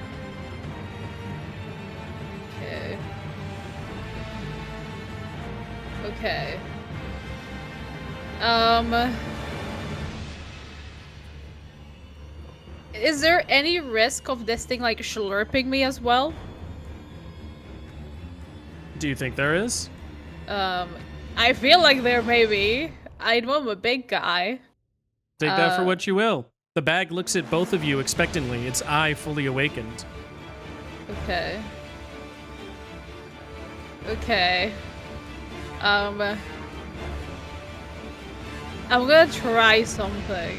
Okay. Okay. Is there any risk of this thing like slurping me as well? Do you think there is? I feel like there may be. I know I'm a big guy. Take that for what you will. The bag looks at both of you expectantly, its eye fully awakened. Okay. Okay. I'm gonna try something.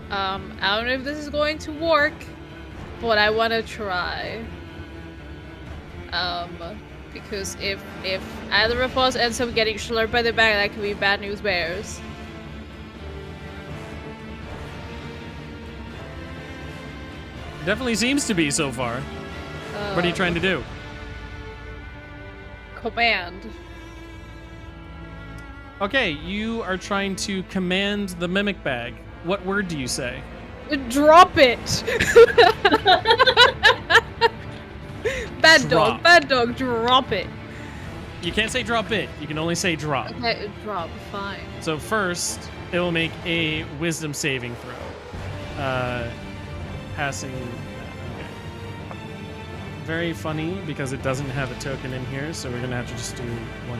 I don't know if this is going to work, but I wanna try. Because if either of us ends up getting slurped by the bag, that could be bad news bears. Definitely seems to be so far. What are you trying to do? Command. Okay, you are trying to command the mimic bag. What word do you say? Drop it! Drop. Bad dog, drop it. You can't say drop it. You can only say drop. Okay, drop, fine. So first, it will make a wisdom saving throw. Passing. Okay. Very funny because it doesn't have a token in here, so we're gonna have to just do one.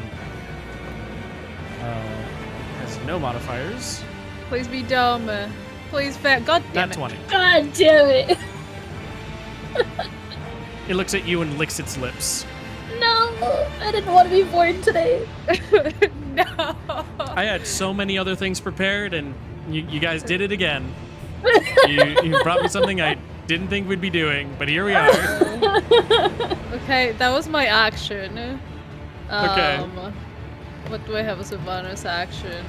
Has no modifiers. Please be dumb. Please, fat. God damn Not it. 20. God damn it! It looks at you and licks its lips. No, I didn't want to be born today. No. I had so many other things prepared, and you guys did it again. You brought me something I didn't think we'd be doing, but here we are. Okay, that was my action. Okay. What do I have as a bonus action?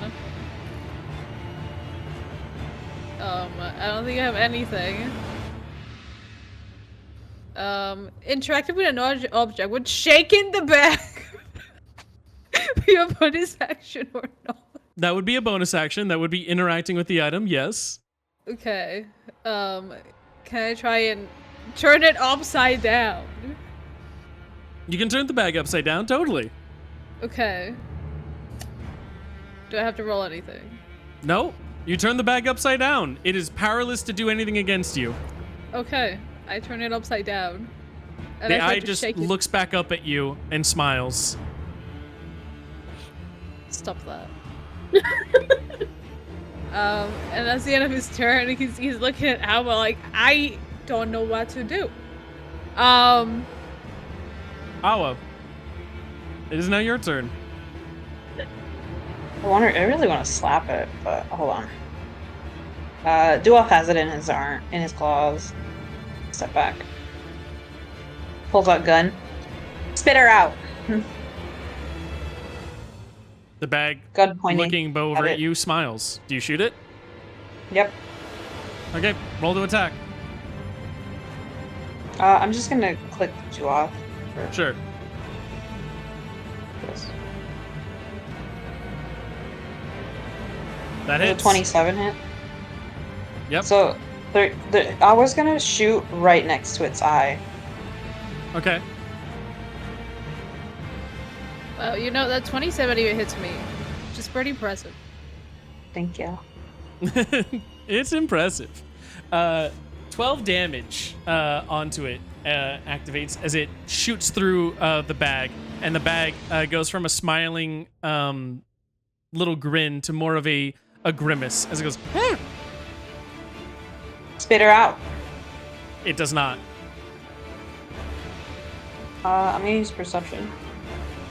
I don't think I have anything. Interacting with an object. Would shaking the bag be a bonus action or not? That would be a bonus action. That would be interacting with the item, yes. Okay. Can I try and turn it upside down? You can turn the bag upside down, totally. Okay. Do I have to roll anything? No, you turn the bag upside down. It is powerless to do anything against you. Okay. I turn it upside down. And The I try eye to just shake it. looks back up at you and smiles. Stop that. And that's the end of his turn. He's looking at Alba like, I don't know what to do. Awa, it is now your turn. I really want to slap it, but hold on. Duoff has it in his arm, in his claws. Step back. Pulls out gun. Spit her out. The bag, Gun pointing. looking over at at it. you, smiles. Do you shoot it? Yep. Okay, roll to attack. I'm just gonna click Duoff for Sure. this. That There's a hits. 27 hit. Yep. So I was gonna shoot right next to its eye. Okay. Well, you know, that 27 even hits me. Which is pretty impressive. Thank you. It's impressive. 12 damage onto it activates as it shoots through the bag, and the bag goes from a smiling little grin to more of a grimace as it goes. Spit her out. It does not. I'm gonna use perception.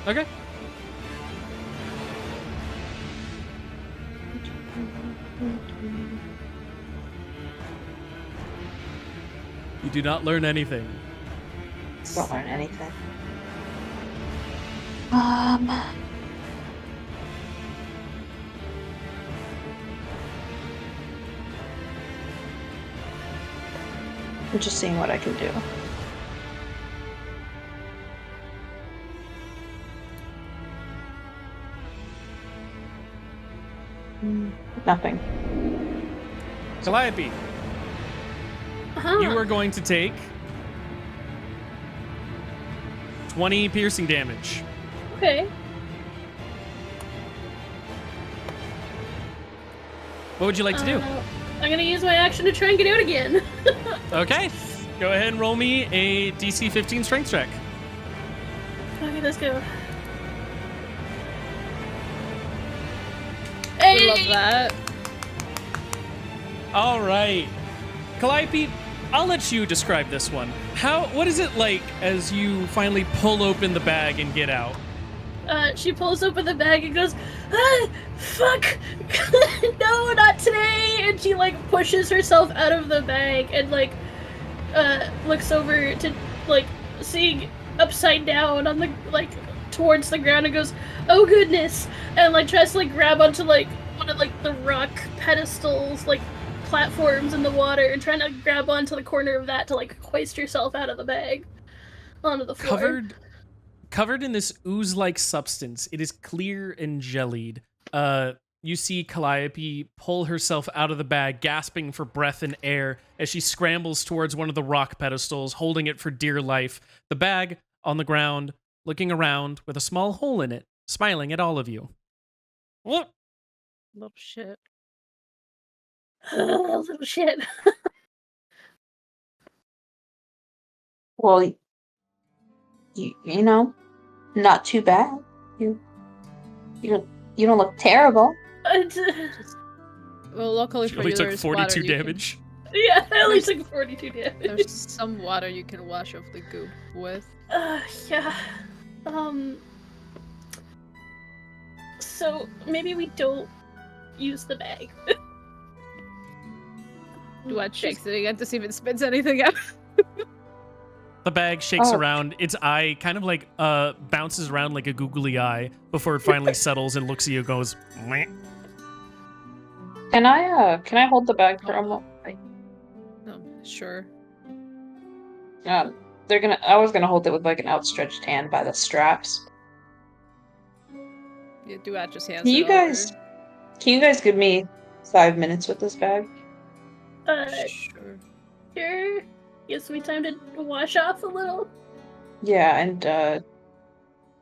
Okay. You do not learn anything. Don't learn anything. I'm just seeing what I can do. Nothing. Calliope, you are going to take 20 piercing damage. Okay. What would you like to do? I'm gonna use my action to try and get out again. Okay. Go ahead and roll me a DC 15 strength check. Okay, let's go. We Hey! love that. All right. Calliope, I'll let you describe this one. What is it like as you finally pull open the bag and get out? she pulls open the bag and goes, ah, fuck! No, not today! And she, like, pushes herself out of the bag and, like, looks over to, like, seeing upside down on the, like, towards the ground and goes, oh goodness! And, like, tries to, like, grab onto, like, one of, like, the rock pedestals, like, platforms in the water and trying to grab onto the corner of that to, like, hoist herself out of the bag onto the floor. Covered in this ooze-like substance. It is clear and jellied. You see Calliope pull herself out of the bag, gasping for breath and air as she scrambles towards one of the rock pedestals, holding it for dear life. The bag on the ground, looking around with a small hole in it, smiling at all of you. What? Little shit. Little shit. Well, you know, not too bad. You you don't look terrible. Well, luckily She for only you, took there's 42 water damage. Yeah, I only took 42 damage. There's some water you can wash off the goop with. Yeah. So maybe we don't use the bag. Duat shakes it again to see if it spits anything out. The bag shakes Oh. around. Its eye kind of like bounces around like a googly eye before it finally settles and looks at you and goes, meh. Can I hold the bag for a moment? Sure. I was gonna hold it with like an outstretched hand by the straps. Yeah, Duat just hands Can you it guys give me 5 minutes with this bag? over. Sure. Sure. Gives me time to wash off a little. Yeah, and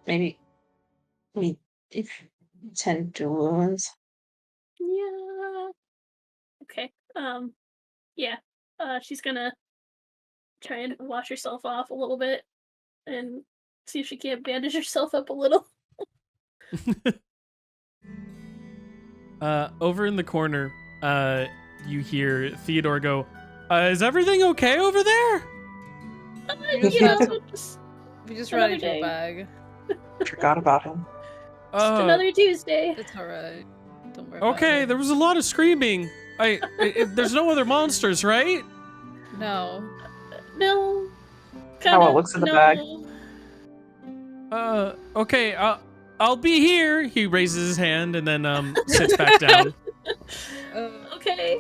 maybe if tend to wounds. Yeah. Okay. Yeah. She's gonna try and wash herself off a little bit and see if she can't bandage herself up a little. Over in the corner, you hear Theodore go, is everything okay over there? You know, We just another ran into day. a bag. Forgot about him. Just another Tuesday. It's alright. Don't worry about Okay, it. there was a lot of screaming. There's no other monsters, right? No. No. How it looks in the bag. Okay, I'll be here. He raises his hand and then sits back down. Okay.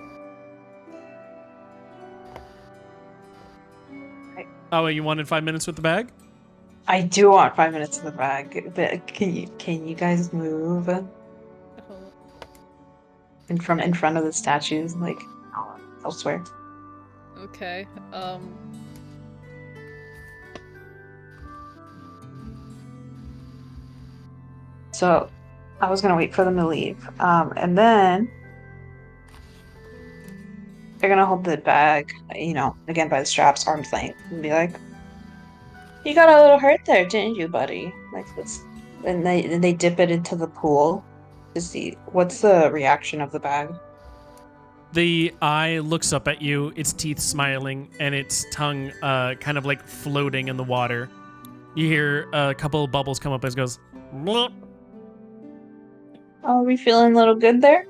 Oh, wait, you wanted 5 minutes with the bag? I do want 5 minutes in the bag, but can you guys move in front of the statues, like elsewhere? Okay. So I was gonna wait for them to leave, and then they're gonna hold the bag, again by the straps, arm's length, and be like, "You got a little hurt there, didn't you, buddy?" Like this, and they dip it into the pool to see what's the reaction of the bag. The eye looks up at you, its teeth smiling, and its tongue kind of like floating in the water. You hear a couple of bubbles come up as it goes, blop, Oh, are we feeling a little good there?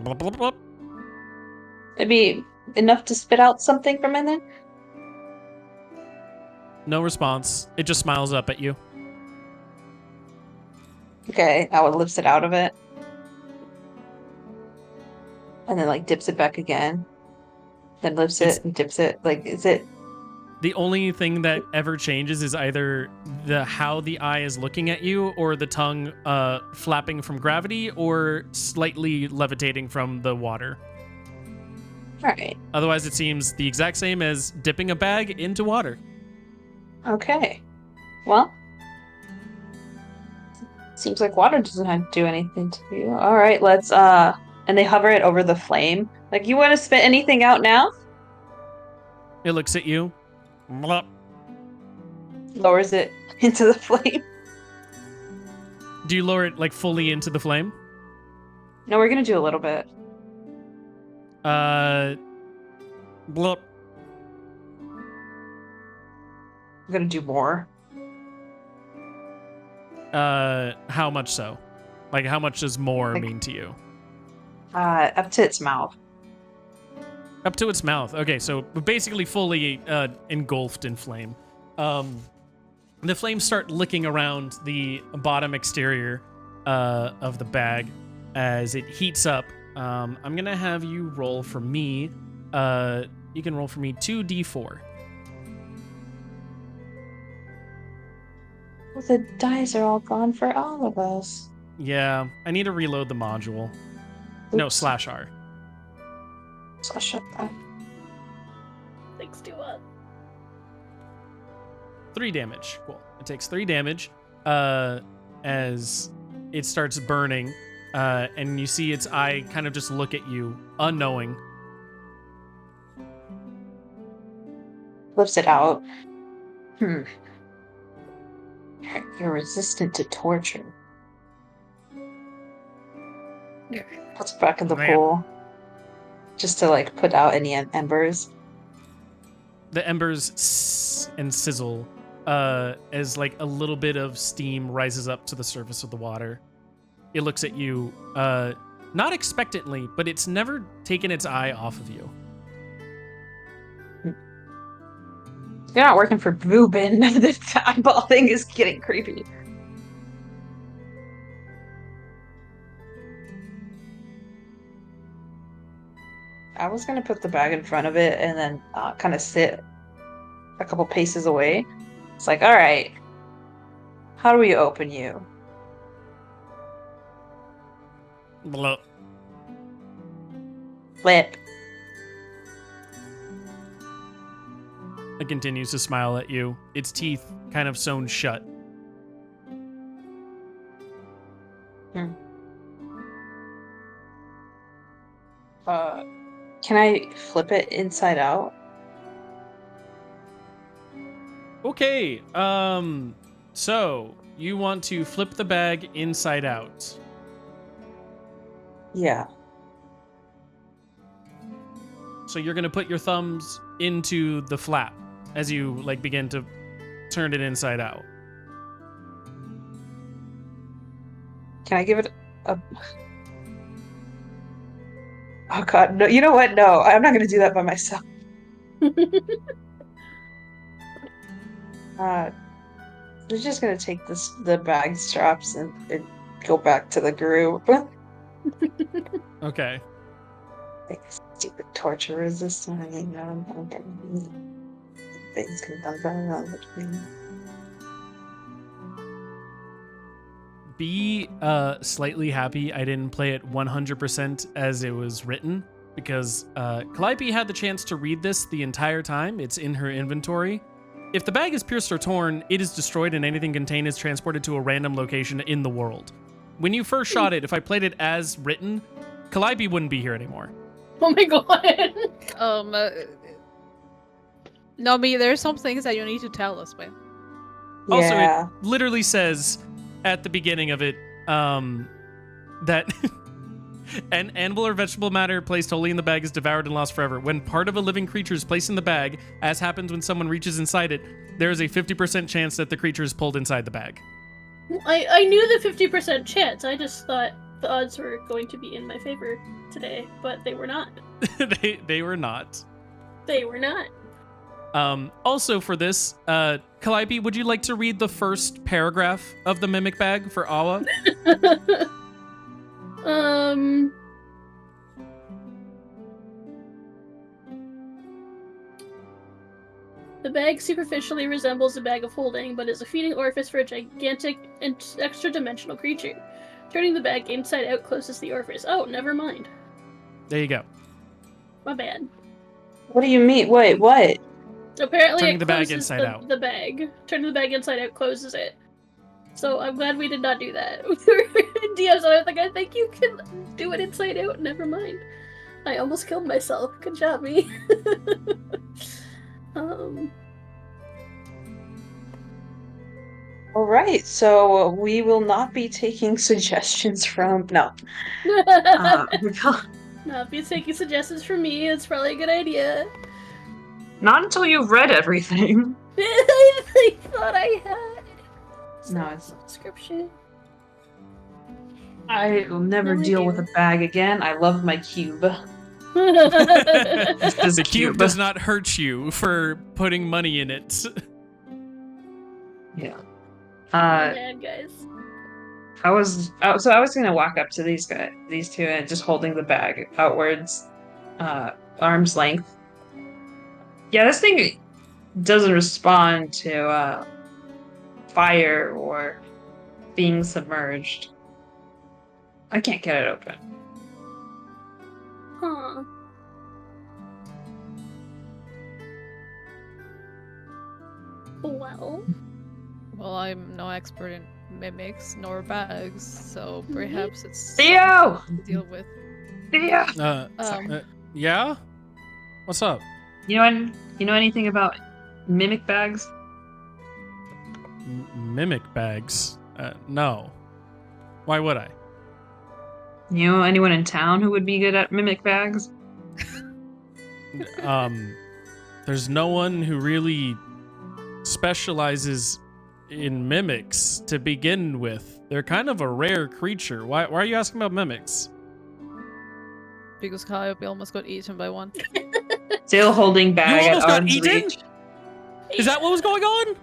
blop, blop, blop. Maybe enough to spit out something from in there? No response. It just smiles up at you. Okay, now it lifts it out of it. And then like dips it back again. Then lifts it and dips it. Like, is it? The only thing that ever changes is either how the eye is looking at you, or the tongue flapping from gravity, or slightly levitating from the water. Alright. Otherwise, it seems the exact same as dipping a bag into water. Okay. Well, seems like water doesn't have to do anything to you. Alright, let's and they hover it over the flame. Like, you want to spit anything out now? It looks at you. Blop. Lowers it into the flame. Do you lower it like fully into the flame? No, we're gonna do a little bit. Blop. We're gonna do more. How much so? Like, how much does more Like- mean to you? Up to its mouth. Up to its mouth. Okay, so basically fully engulfed in flame. The flames start licking around the bottom exterior of the bag as it heats up. I'm going to have you roll for me. You can roll for me 2d4. Well, the dice are all gone for all of us. Yeah, I need to reload the module. No, Oops. /R. So shut that. Thanks to what? 3 damage. Cool. It takes 3 damage as it starts burning, and you see its eye kind of just look at you, unknowing. Flips it out. You're resistant to torture. Puts it back in the Man. pool. Just to like put out any embers. The embers and sizzle as like a little bit of steam rises up to the surface of the water. It looks at you, not expectantly, but it's never taken its eye off of you. You're not working for Boobin. The eyeball thing is getting creepy. I was gonna put the bag in front of it and then kind of sit a couple paces away. It's like, all right, how do we open you? Blah. Flip. It continues to smile at you, its teeth kind of sewn shut. Can I flip it inside out? Okay, so you want to flip the bag inside out. Yeah. So you're gonna put your thumbs into the flap as you like begin to turn it inside out. Can I give it a... Oh god, no. You know what? No, I'm not gonna do that by myself. We're just gonna take the bag straps and go back to the group. Okay. Like stupid torture resistant. Things can done. Be slightly happy I didn't play it 100% as it was written, because Calliope had the chance to read this the entire time. It's in her inventory. If the bag is pierced or torn, it is destroyed and anything contained is transported to a random location in the world. When you first shot it, if I played it as written, Calliope wouldn't be here anymore. Oh my god. Nomi, there's some things that you need to tell us, man. Also, Yeah. it literally says at the beginning of it that an animal or vegetable matter placed wholly in the bag is devoured and lost forever. When part of a living creature is placed in the bag, as happens when someone reaches inside it, there is a 50% chance that the creature is pulled inside the bag. I knew the 50% chance. I just thought the odds were going to be in my favor today, but they were not. They were not. They were not. Also for this, Calliope, would you like to read the first paragraph of the mimic bag for Awa? The bag superficially resembles a bag of holding, but is a feeding orifice for a gigantic and extra-dimensional creature. Turning the bag inside out closes the orifice. Oh, never mind. There you go. My bad. What do you mean? Wait, what? Apparently Turning it the bag closes inside out. the bag. Turning the bag inside out closes it. So I'm glad we did not do that. DMs, I was like, I think you can do it inside out. Never mind. I almost killed myself. Good job, me. All right, so we will not be taking suggestions from no. Not be taking suggestions from me. It's probably a good idea. Not until you've read everything. I thought I had. No, it's. Description. I will never No, I deal with do. a bag again. I love my cube. Yeah, This The cube does not hurt you for putting money in it. Yeah. guys. I was gonna walk up to these two, and just holding the bag outwards, arm's length. Yeah, this thing doesn't respond to fire or being submerged. I can't get it open. Huh. Well, Well, I'm no expert in mimics nor bags, so perhaps it's Theo! something to deal with. Theo! Yeah? What's up? You know anything about mimic bags? Mimic bags? No. Why would I? You know anyone in town who would be good at mimic bags? There's no one who really specializes in mimics to begin with. They're kind of a rare creature. Why are you asking about mimics? Because Calliope almost got eaten by one. Still holding bag You at almost got arm's eaten? reach. Is that what was going on?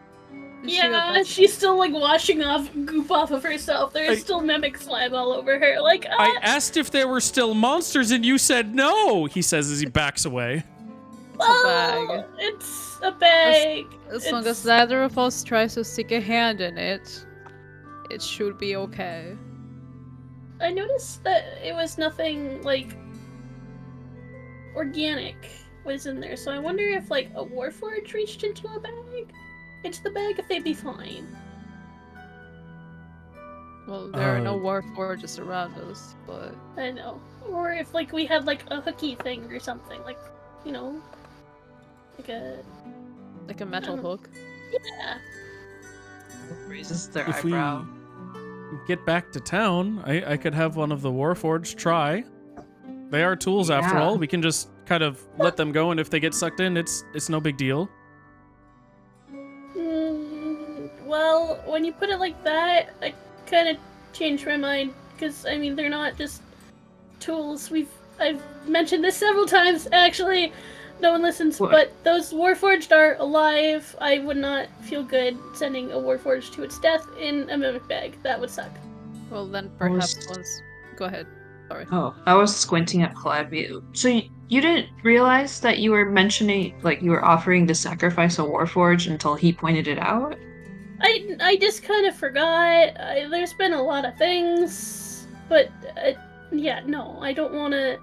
yeah, she's still like washing off goop off of herself. There is still mimic slime all over her. Like, I asked if there were still monsters and you said no, he says as he backs away. It's a bag. It's a bag. As long as neither of us tries to stick a hand in it, it should be okay. I noticed that it was nothing like organic was in there, so I wonder if like a warforged reached into a bag. Into the bag if they'd be fine. Well, there are no warforges around us, but I know. Or if like we had like a hooky thing or something, like, you know, like a metal hook. Yeah. Raises their If eyebrow. we get back to town, I could have one of the Warforged try. They are tools after Yeah. all. We can just kind of let them go, and if they get sucked in, it's no big deal. Well, when you put it like that, I kind of changed my mind because I mean they're not just tools. I've mentioned this several times actually. No one listens, What? but those Warforged are alive. I would not feel good sending a Warforged to its death in a mimic bag. That would suck. Well, then I was- perhaps once. Go ahead. Sorry. Oh, I was squinting at Calliope. So you didn't realize that you were mentioning, like, you were offering to sacrifice a warforged until he pointed it out? I just kind of forgot. There's been a lot of things, but yeah, no, I don't want to.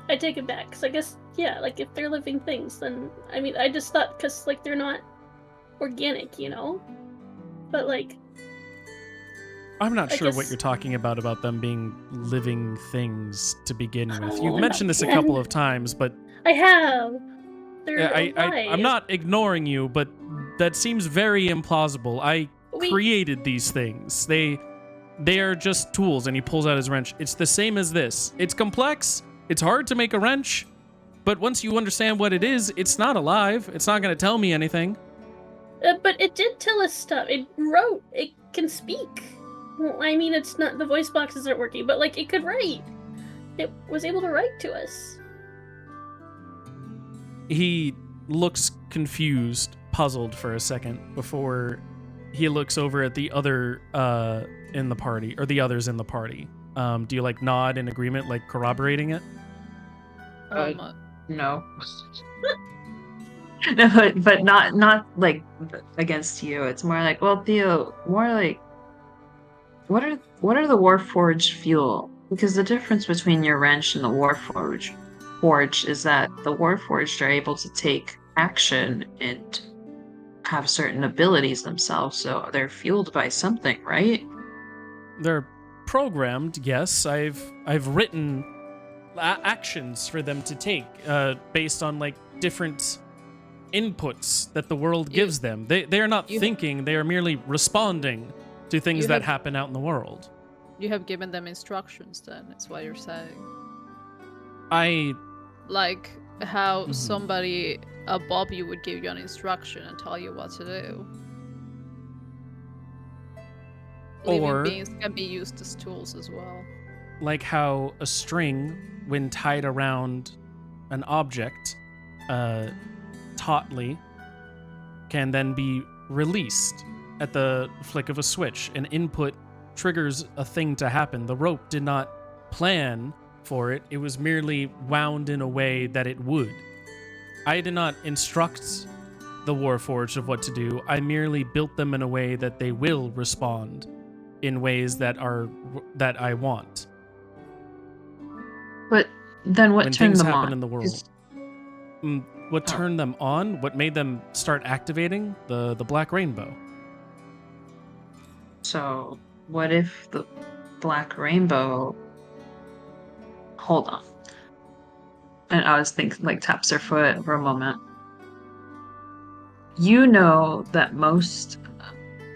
I take it back, because I guess, yeah, like, if they're living things, then, I mean, I just thought, because, like, they're not organic, you know? But, like... I'm not I sure what guess- you're talking about them being living things to begin with. Oh, You've mentioned this a again. couple of times, but I have! They're I'm alive. not ignoring you, but that seems very implausible. I We- created these things. They are just tools, and he pulls out his wrench. It's the same as this. It's complex. It's hard to make a wrench, but once you understand what it is, it's not alive. It's not going to tell me anything. But it did tell us stuff. It wrote. It can speak. Well, I mean, it's not... The voice boxes aren't working, but, like, it could write. It was able to write to us. He looks confused, puzzled for a second before he looks over at the other in the party, or the others in the party. Do you like nod in agreement, like corroborating it? No. No, but not like against you. It's more like, well, Theo, more like, what are the Warforged fuel? Because the difference between your wrench and the Warforged is that the Warforged are able to take action and have certain abilities themselves, so they're fueled by something, right? They're programmed, yes. I've written actions for them to take based on like different inputs that the world gives them. They are not thinking, they are merely responding to things that happen out in the world. You have given them instructions then, is what you're saying. Like how somebody above you would give you an instruction and tell you what to do. living Or- beings can be used as tools as well. Like how a string, when tied around an object, tautly, can then be released at the flick of a switch. An input triggers a thing to happen. The rope did not plan for it. It was merely wound in a way that it would. I did not instruct the Warforged of what to do. I merely built them in a way that they will respond in ways that I want. But then what When turned things them happen on? in the world. Is- What Oh. turned them on? What made them start activating the black rainbow? So, what if the Black Rainbow... Hold on. And I was thinking, like, taps her foot for a moment. You know that most...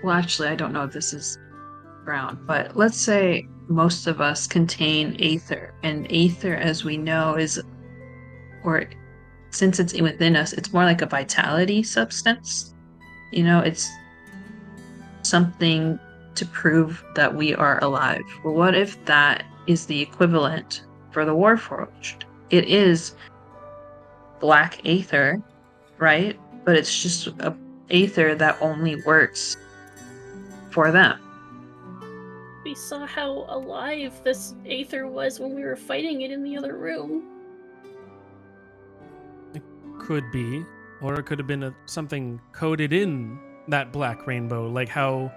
Well, actually, I don't know if this is ground, but let's say most of us contain aether. And aether, as we know, is... Or since it's within us, it's more like a vitality substance. You know, it's something to prove that we are alive. Well, what if that is the equivalent for the Warforged? It is black aether, right? But it's just a aether that only works for them. We saw how alive this aether was when we were fighting it in the other room. Could be, or it could have been something coded in that black rainbow, like how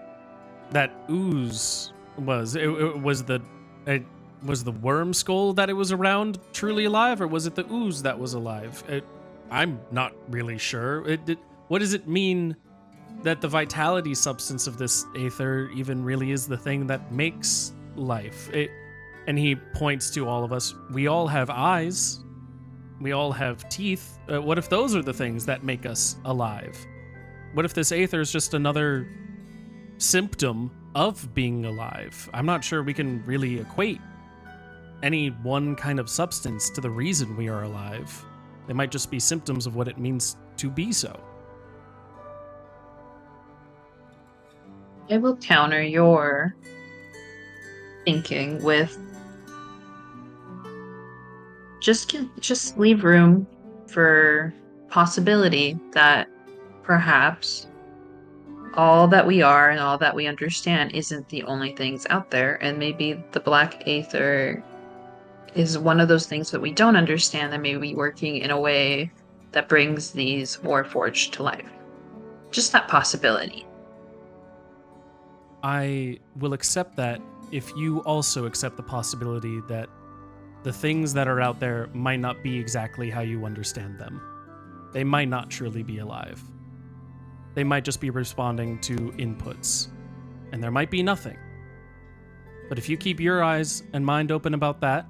that ooze was. Was the worm skull that it was around truly alive, or was it the ooze that was alive? I'm not really sure. What does it mean that the vitality substance of this aether even really is the thing that makes life? And he points to all of us. We all have eyes. We all have teeth. What if those are the things that make us alive? What if this aether is just another symptom of being alive? I'm not sure we can really equate any one kind of substance to the reason we are alive. They might just be symptoms of what it means to be so. I will counter your thinking with just leave room for possibility that perhaps all that we are and all that we understand isn't the only things out there, and maybe the black aether is one of those things that we don't understand that may be working in a way that brings these Warforged to life. Just that possibility. I will accept that if you also accept the possibility that the things that are out there might not be exactly how you understand them. They might not truly be alive. They might just be responding to inputs. And there might be nothing. But if you keep your eyes and mind open about that,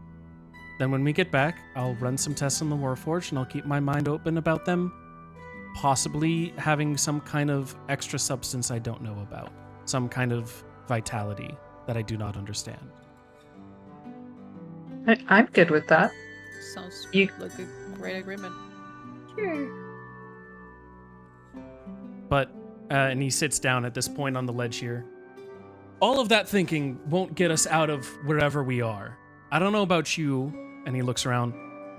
then when we get back, I'll run some tests on the Warforged and I'll keep my mind open about them possibly having some kind of extra substance I don't know about. Some kind of vitality that I do not understand. I'm good with that. Sounds You- like a great agreement. Sure. But, and he sits down at this point on the ledge here. All of that thinking won't get us out of wherever we are. I don't know about you, and he looks around.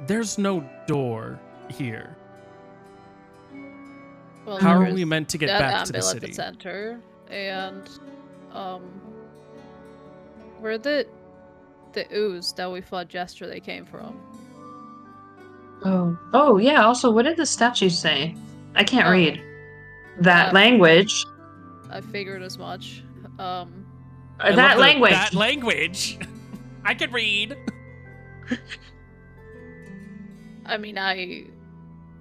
There's no door here. Well, How are there's we meant to get that back to the ambil at city? the center, and where the ooze that we fought yesterday came from. Oh yeah. Also, what did the statues say? I can't Oh. read that Uh, language. I figured as much. I That love language. That language. I can read. I mean,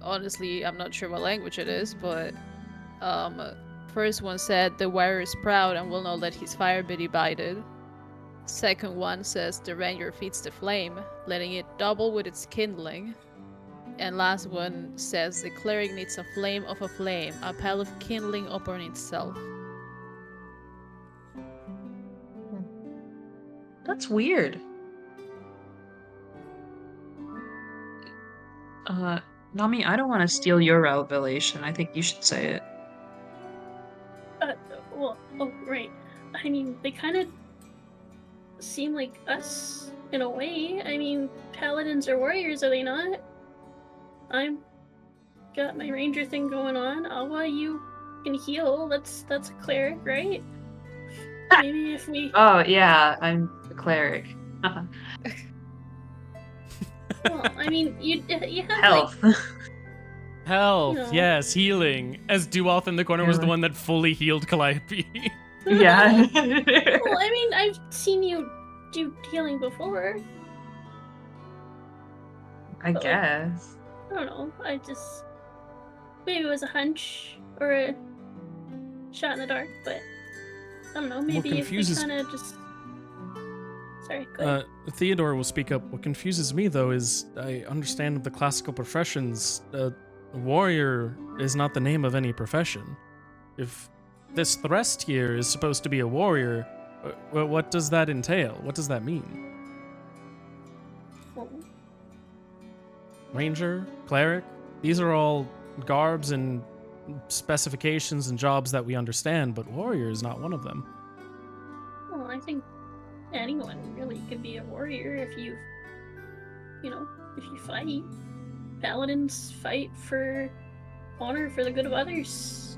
honestly, I'm not sure what language it is, but first one said the warrior is proud and will not let his fire be divided. Second one says the ranger feeds the flame, letting it double with its kindling. And last one says the cleric needs a flame of a flame, a pile of kindling upon itself. That's weird. Nami, I don't want to steal your revelation. I think you should say it. Well, oh, right. I mean, they kind of seem like us in a way. I mean, paladins are warriors, are they not? I'm got my ranger thing going on. Awa, you can heal. That's a cleric, right? Maybe if we. Oh yeah, I'm the cleric. Well, I mean, you have Health. Health, You know. yes, healing. As Duoth in the corner was the Healing. one that fully healed Calliope. Yeah. Well, I mean, I've seen you do healing before. I But, like, guess. I don't know. I just maybe it was a hunch or a shot in the dark, but I don't know. Maybe if we confuses- kind of just. Sorry, go ahead. Theodore will speak up. What confuses me, though, is I understand the classical professions. Warrior is not the name of any profession. If this Threst here is supposed to be a warrior, what does that entail? What does that mean? Well, Ranger? Cleric? These are all garbs and specifications and jobs that we understand, but warrior is not one of them. well, I think anyone really could be a warrior if you fight. Paladins fight for honor for the good of others.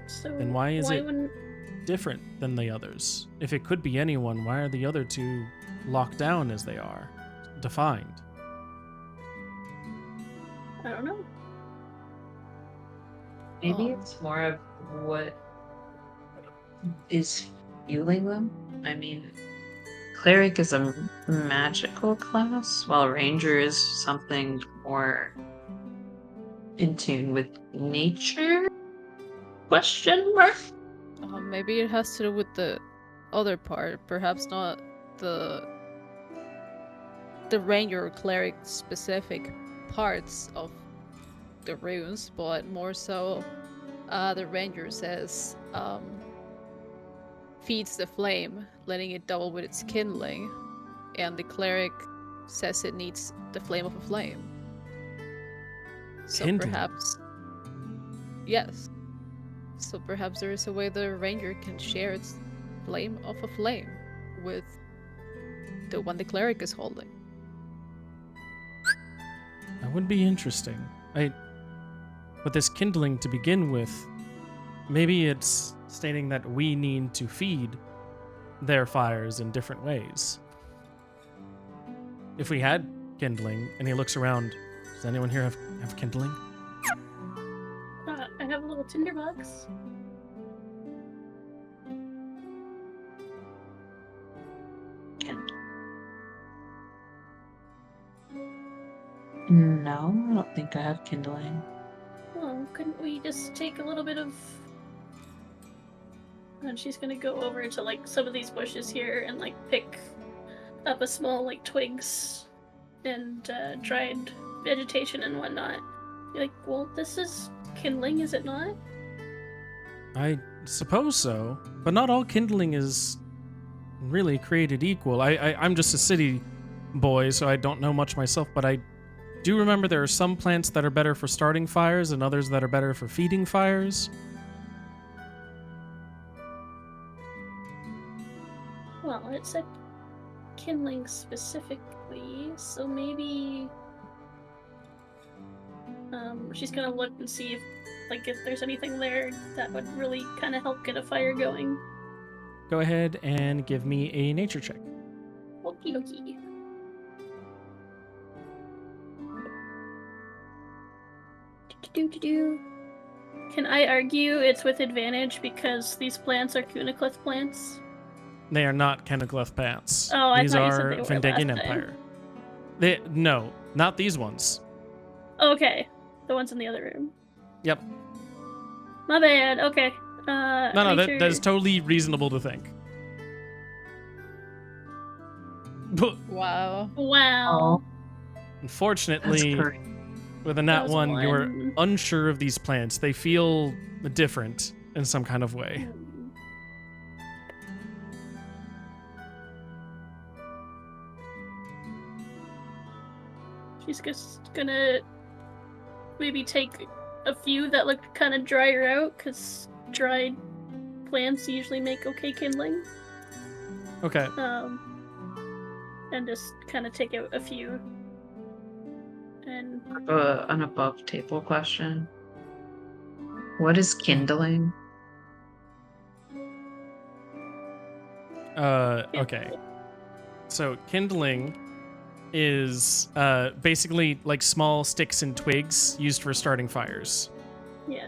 So Then why is it wouldn't different than the others? If it could be anyone, why are the other two locked down as they are? Defined. I don't know. Maybe Oh. it's more of what is fueling them. I mean, cleric is a magical class, while ranger is something more in tune with nature? Question mark? Maybe it has to do with the other part. Perhaps not the ranger or cleric specific parts of the runes, but more so the ranger says feeds the flame, letting it double with its kindling, and the cleric says it needs the flame of a flame. So Kindling? perhaps yes. So perhaps there is a way the ranger can share its flame of a flame with the one the cleric is holding. That would be interesting. But this kindling to begin with, maybe it's stating that we need to feed their fires in different ways. If we had kindling, and he looks around, does anyone here have kindling? I have a little tinderbox. No, I don't think I have kindling. Well, couldn't we just take a little bit of... And she's gonna go over to, like, some of these bushes here and, like, pick up a small, like, twigs and dried vegetation and whatnot. Be like, well, this is kindling, is it not? I suppose so, but not all kindling is really created equal. I'm just a city boy, so I don't know much myself, but I do remember there are some plants that are better for starting fires and others that are better for feeding fires. Well, it said kindling specifically, so maybe... she's gonna look and see if there's anything there that would really kind of help get a fire going. Go ahead and give me a nature check. Okie dokie. Do. Can I argue it's with advantage because these plants are Kuniklyth plants? They are not Kennegleth plants. Oh, I These thought you said are they were Vendegan last time. Empire. No, not these ones. Okay, the ones in the other room. Yep. My bad. Okay. No, that is totally reasonable to think. Wow. Wow. That's Unfortunately, correct. with a That nat was one, you're one. unsure of these plants. They feel different in some kind of way. She's just gonna maybe take a few that look kind of drier out, because dried plants usually make okay kindling. Okay. And just kind of take a few. And An above table question. What is kindling? Okay. So kindling is basically like small sticks and twigs used for starting fires. yeah.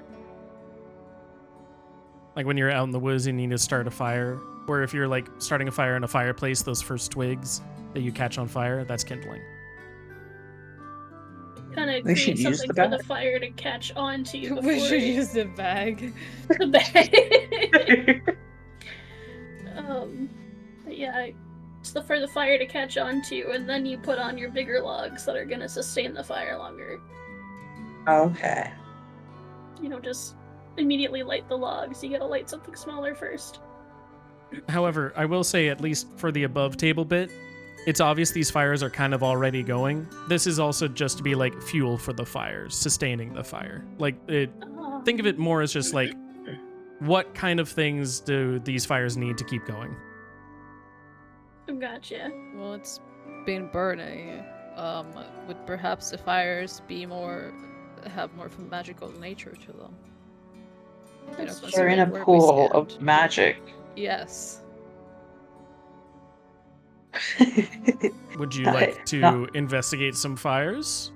Like when you're out in the woods and you need to start a fire, or if you're like starting a fire in a fireplace, those first twigs that you catch on fire, that's kindling. Kind of We should create use something the for the bag. fire to catch on to before We should it- use the bag. the bag. But yeah, it's for the fire to catch on to, and then you put on your bigger logs that are gonna sustain the fire longer. Okay. You don't just immediately light the logs. You gotta light something smaller first. However, I will say, at least for the above table bit, it's obvious these fires are kind of already going. This is also just to be like fuel for the fires, sustaining the fire. Like, think of it more as just like, what kind of things do these fires need to keep going? Gotcha. Well, it's been burning. Would perhaps the fires have more of a magical nature to them? You know, That's They're in a considering where we pool of stand. magic. Yes. Would you Not- like to not- investigate some fires?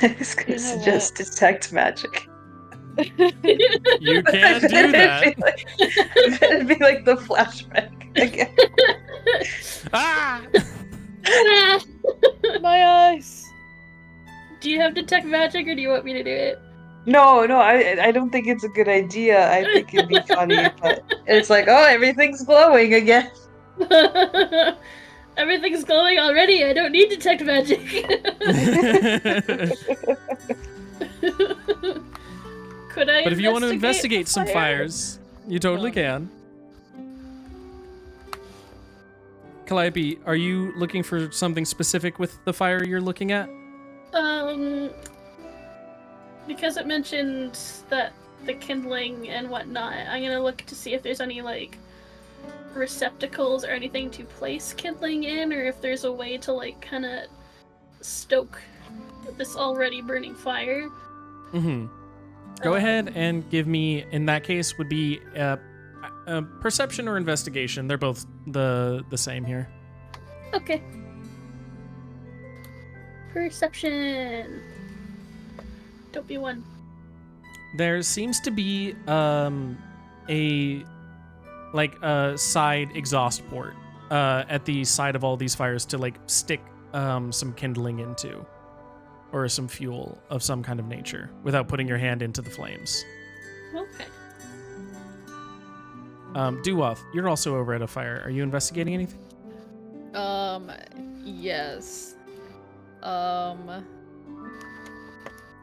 I was gonna You know suggest detect magic. You can do that. It'd be like the flashback again. Ah! My eyes. Do you have detect magic, or do you want me to do it? No, I don't think it's a good idea. I think it'd be funny, but it's like, oh, everything's glowing again. Everything's glowing already. I don't need detect magic. Could I? But if you want to investigate investigate some fire? fires, you totally can. Calliope, are you looking for something specific with the fire you're looking at? Because it mentioned that the kindling and whatnot, I'm gonna look to see if there's any like receptacles or anything to place kindling in, or if there's a way to like kind of stoke this already burning fire. Mm-hmm. Go ahead and give me, in that case, would be a perception or investigation. They're both the same here. Okay. Perception. Don't be one. There seems to be a side exhaust port at the side of all these fires to like stick some kindling into, or some fuel of some kind of nature without putting your hand into the flames. Okay. Duoth, you're also over at a fire. Are you investigating anything? Yes. I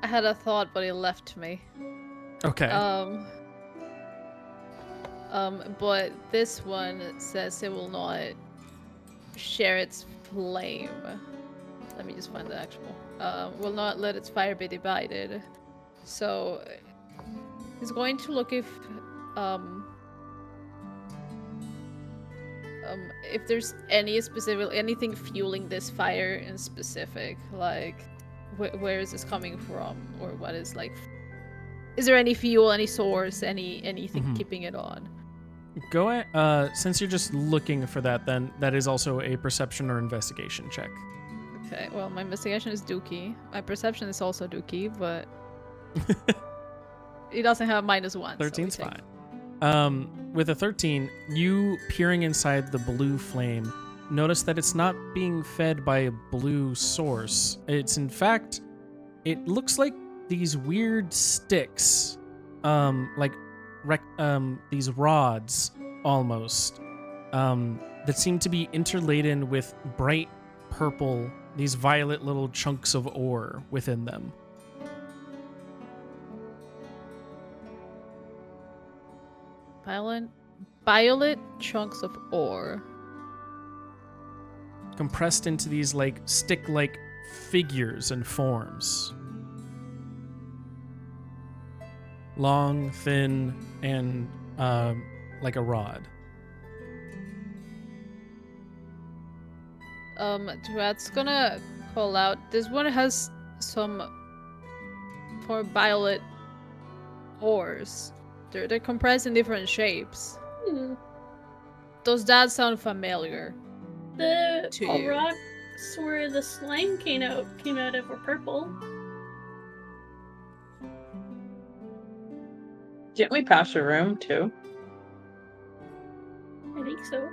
had a thought, but it left me. Okay. But this one says it will not share its flame. Let me just find the actual. Will not let its fire be divided. So, he's going to look if there's anything fueling this fire in specific, like where is this coming from, or what is like, is there any fuel, any source, anything keeping it on? Go ahead. Since you're just looking for that, then that is also a perception or investigation check. Okay, well, my investigation is dookie. My perception is also dookie, but he doesn't have -1. 13's so we fine. With a 13, you peering inside the blue flame, notice that it's not being fed by a blue source. It's in fact, it looks like these weird sticks, these rods almost, that seem to be interladen with bright purple, these violet little chunks of ore within them. Violet chunks of ore. Compressed into these like stick-like figures and forms. Long, thin, and like a rod. Duet's gonna call out. This one has some more violet ores. They're compressed in different shapes. Hmm. Does that sound familiar? The To you. rocks where the slime came out of were purple. Didn't we pass a room too? I think so.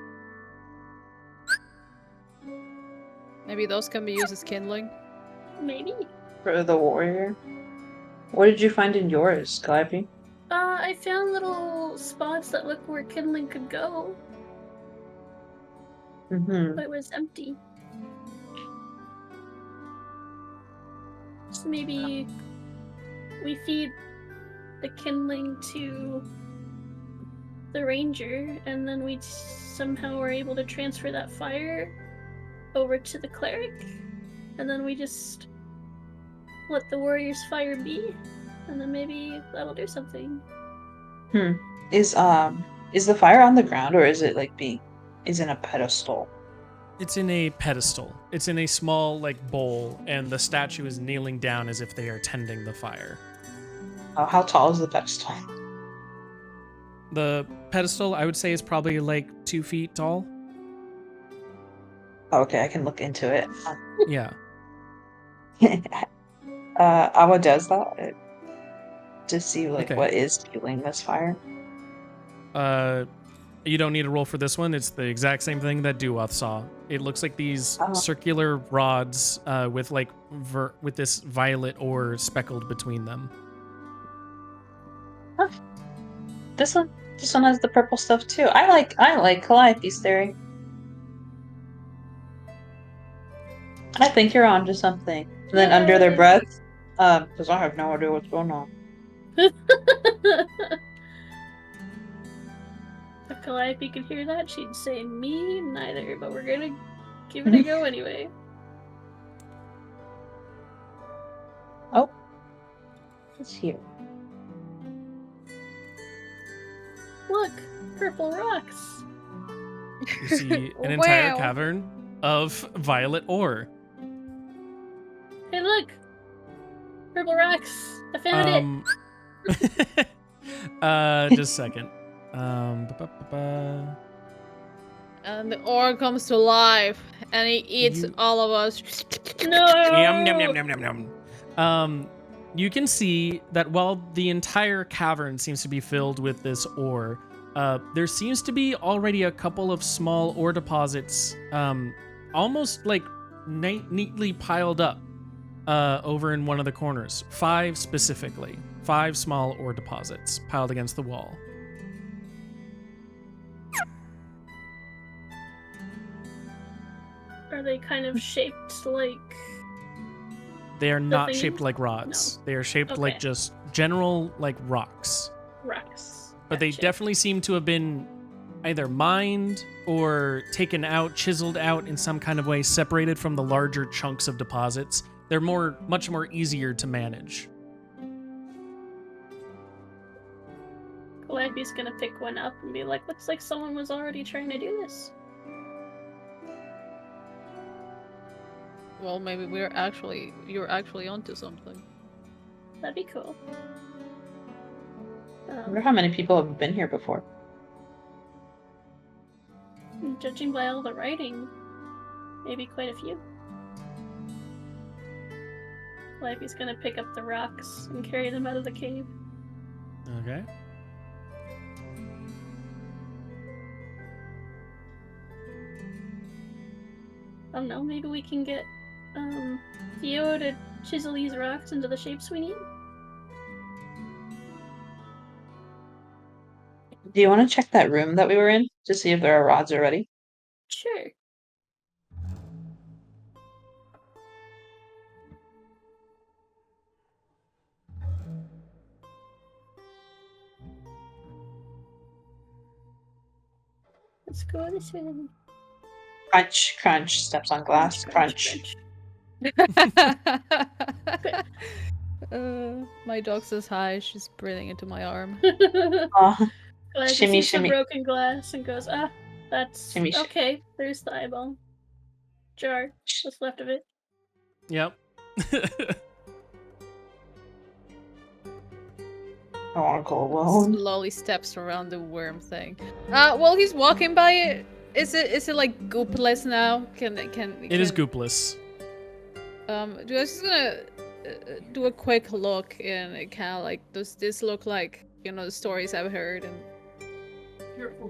Maybe those can be used as kindling. Maybe. For the warrior? What did you find in yours, Calliope? I found little spots that look where kindling could go, Mm-hmm. but it was empty. So maybe we feed the kindling to the ranger, and then we somehow are able to transfer that fire over to the cleric, and then we just let the warrior's fire be, and then maybe that'll do something. Is the fire on the ground, or is it is in a pedestal? It's in a pedestal. It's in a small like bowl, and the statue is kneeling down as if they are tending the fire. How tall is the pedestal? The pedestal, I would say, is probably like 2 feet tall. Okay, I can look into it. Yeah. Awa does that to see Okay. what is fueling this fire. You don't need to roll for this one. It's the exact same thing that Duoth saw. It looks like these Oh. circular rods with like with this violet ore speckled between them. This one has the purple stuff too. I like Calliope's theory. I think you're onto something. And then under their Yay. breath, because I have no idea what's going on. If Calliope could hear that, she'd say, me neither, but we're gonna give it a go anyway. Oh, it's here. Look, purple rocks. You see an entire Wow. cavern of violet ore. Hey, look, purple rocks. I found it. Just a second. Ba-ba-ba-ba. And the ore comes to life, and he eats You- all of us. No. Yum, yum, yum, yum, yum, yum. You can see that while the entire cavern seems to be filled with this ore, there seems to be already a couple of small ore deposits, almost like neatly piled up over in one of the corners. 5 specifically. 5 small ore deposits piled against the wall. Are they kind of shaped like... They are not Nothing? shaped like rods. No. They are shaped like Okay. just general like rocks. rocks? But they Gotcha. definitely seem to have been either mined or taken out, chiseled out in some kind of way, separated from the larger chunks of deposits. They're much more easier to manage. Calliope's gonna pick one up and be like, looks like someone was already trying to do this. Well, maybe you're actually onto something. That'd be cool. I wonder how many people have been here before. Judging by all the writing, maybe quite a few. Calliope's gonna pick up the rocks and carry them out of the cave. Okay. I don't know, maybe we can get Theo to chisel these rocks into the shapes we need? Do you want to check that room that we were in to see if there are rods already? Sure. Let's go this way. Crunch, crunch, steps on glass, crunch. My dog says hi. She's breathing into my arm. Aw. Glad he Shimmy, sees the shimmy. broken glass and goes, that's Shimmy, okay. There's the eyeball jar. What's left of it? Yep. I want to go alone. Slowly steps around the worm thing. While he's walking by it, is it like goopless now? It is goopless. Just gonna do a quick look and kind of like, does this look like, you know, the stories I've heard and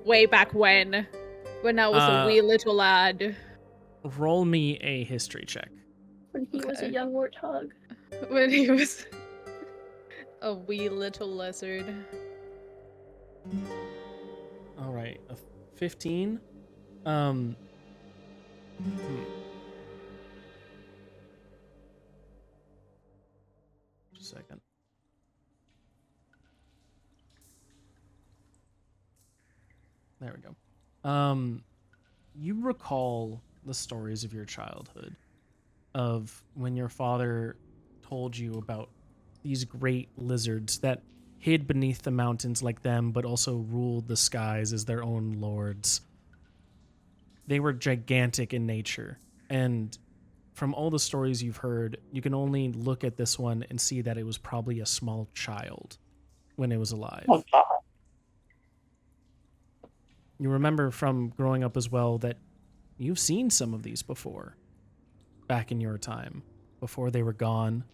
way back when I was a wee little lad. Roll me a history check. When he was a Okay. young warthog. When he was a wee little lizard. All right, a 15. Just a second. There we go. You recall the stories of your childhood, of when your father told you about these great lizards that hid beneath the mountains like them, but also ruled the skies as their own lords. They were gigantic in nature, and from all the stories you've heard, you can only look at this one and see that it was probably a small child when it was alive. Oh, God. You remember from growing up as well that you've seen some of these before, back in your time, before they were gone,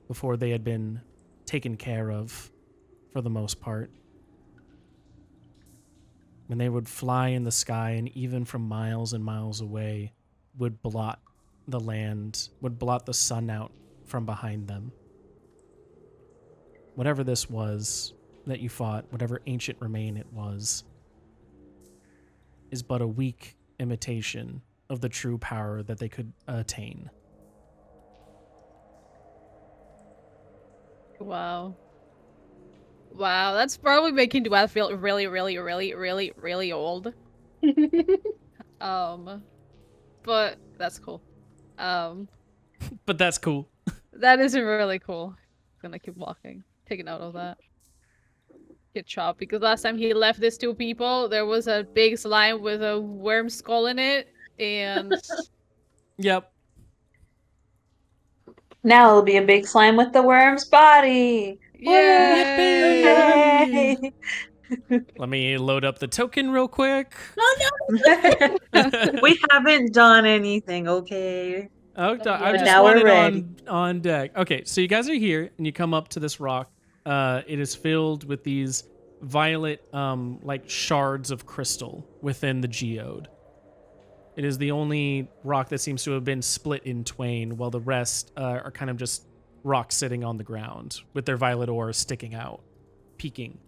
before they had been taken care of, for the most part. When they would fly in the sky and even from miles and miles away would blot the land, would blot the sun out from behind them. Whatever this was that you fought, whatever ancient remain it was, is but a weak imitation of the true power that they could attain. Wow. Wow, that's probably making Duat feel really, really, really, really, really old. But that's cool. But that's cool. That is really cool. Gonna keep walking. Taking note of that. Get chopped because last time he left these two people, there was a big slime with a worm skull in it, and Yep. Now it'll be a big slime with the worm's body. yay! Yay! Let me load up the token real quick. We haven't done anything, okay? Oh, I But just now want we're it ready. on deck. Okay, so you guys are here, and you come up to this rock. It is filled with these violet, like shards of crystal within the geode. It is the only rock that seems to have been split in twain, while the rest are kind of just rocks sitting on the ground with their violet ore sticking out, peeking.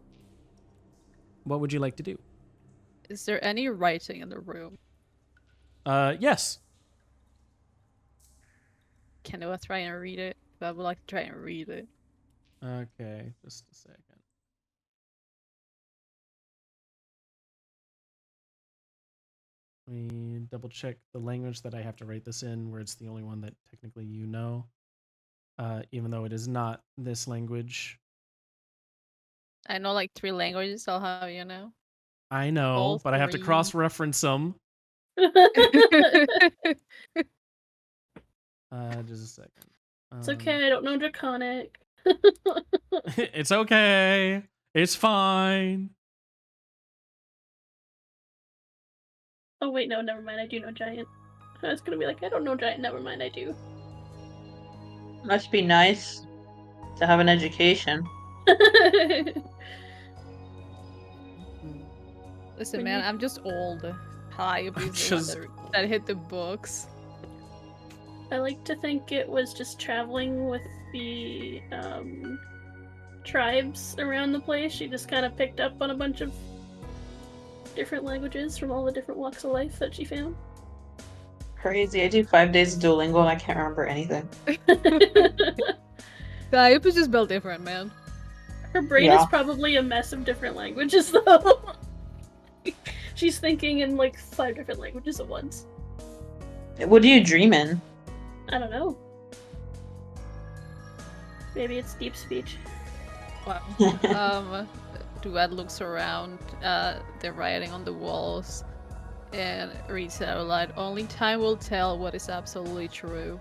What would you like to do? Is there any writing in the room? Yes. Can I try and read it? I would like to try and read it. Okay, just a second. Let me double check the language that I have to write this in, where it's the only one that technically you know, even though it is not this language. I know like 3 languages, I'll have you know. I know, All but I have to 3. cross-reference them. Just a second. It's okay, I don't know Draconic. It's okay. It's fine. Oh wait, no, never mind, I do know Giant. I was gonna be like, I don't know Giant, never mind, I do. Must be nice to have an education. Listen, man, I'm just old. Hi, Just- that hit the books. I like to think it was just traveling with the tribes around the place. She just kind of picked up on a bunch of different languages from all the different walks of life that she found. Crazy. I do 5 days of Duolingo and I can't remember anything. It was just built different, man. Her brain Yeah. is probably a mess of different languages, though. She's thinking in like 5 different languages at once. What do you dream in? I don't know. Maybe it's deep speech. Wow. Duet looks around the writing on the walls and reads out loud, "Only time will tell what is absolutely true."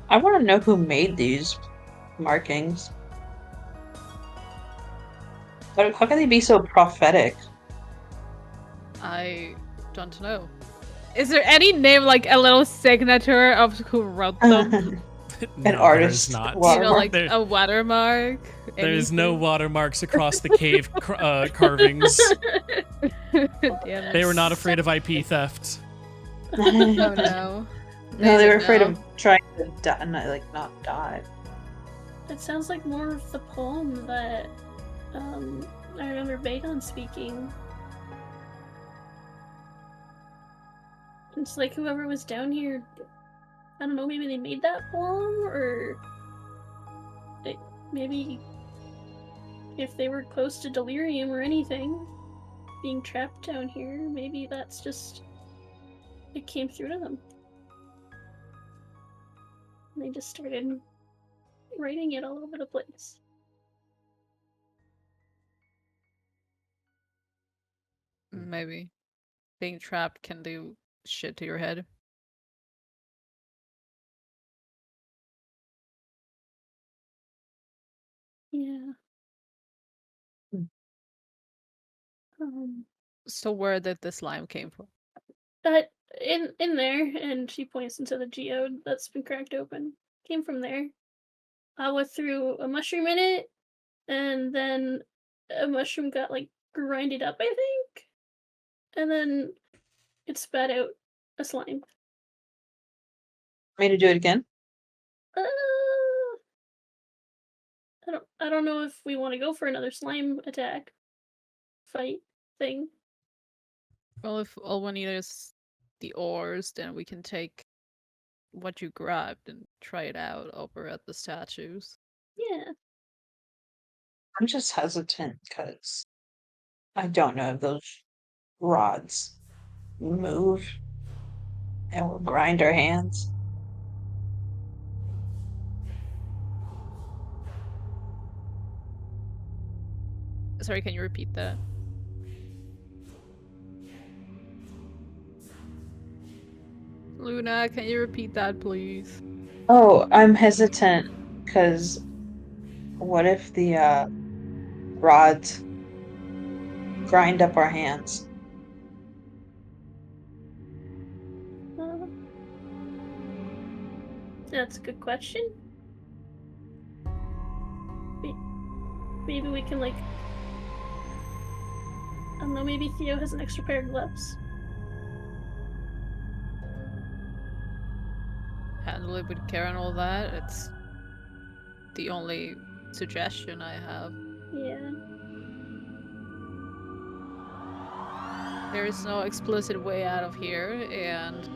I want to know who made these markings. How can they be so prophetic? I don't know. Is there any name, like a little signature of who wrote them? An No, there artist is not. You know, like There- a watermark? There is no anything? watermarks across the cave carvings. Damn it. They were not afraid of IP theft. Oh no. No, they were didn't afraid know. of trying to die, not die. It sounds like more of the poem that I remember Bagon speaking. It's like whoever was down here, I don't know, maybe they made that poem, or maybe if they were close to delirium or anything, being trapped down here, maybe that's just, it came through to them. And they just started writing it all over the place. Maybe. Being trapped can do shit to your head. Yeah. Hmm. So where did the slime came from? But in there, and she points into the geode that's been cracked open. Came from there. I went through a mushroom in it, and then a mushroom got like grinded up, I think, and then it spat out a slime. Me to do it again? Uh, I don't know if we want to go for another slime attack fight thing. Well, if all we need is the ores, then we can take what you grabbed and try it out over at the statues. Yeah. I'm just hesitant because I don't know if those rods move and will grind our hands. Sorry, can you repeat that? Luna, can you repeat that, please? Oh, I'm hesitant because what if the rods grind up our hands? Uh, that's a good question. Maybe we can, like, I don't know, maybe Theo has an extra pair of gloves. Handle it with care and all that. It's the only suggestion I have. Yeah. There is no explicit way out of here, and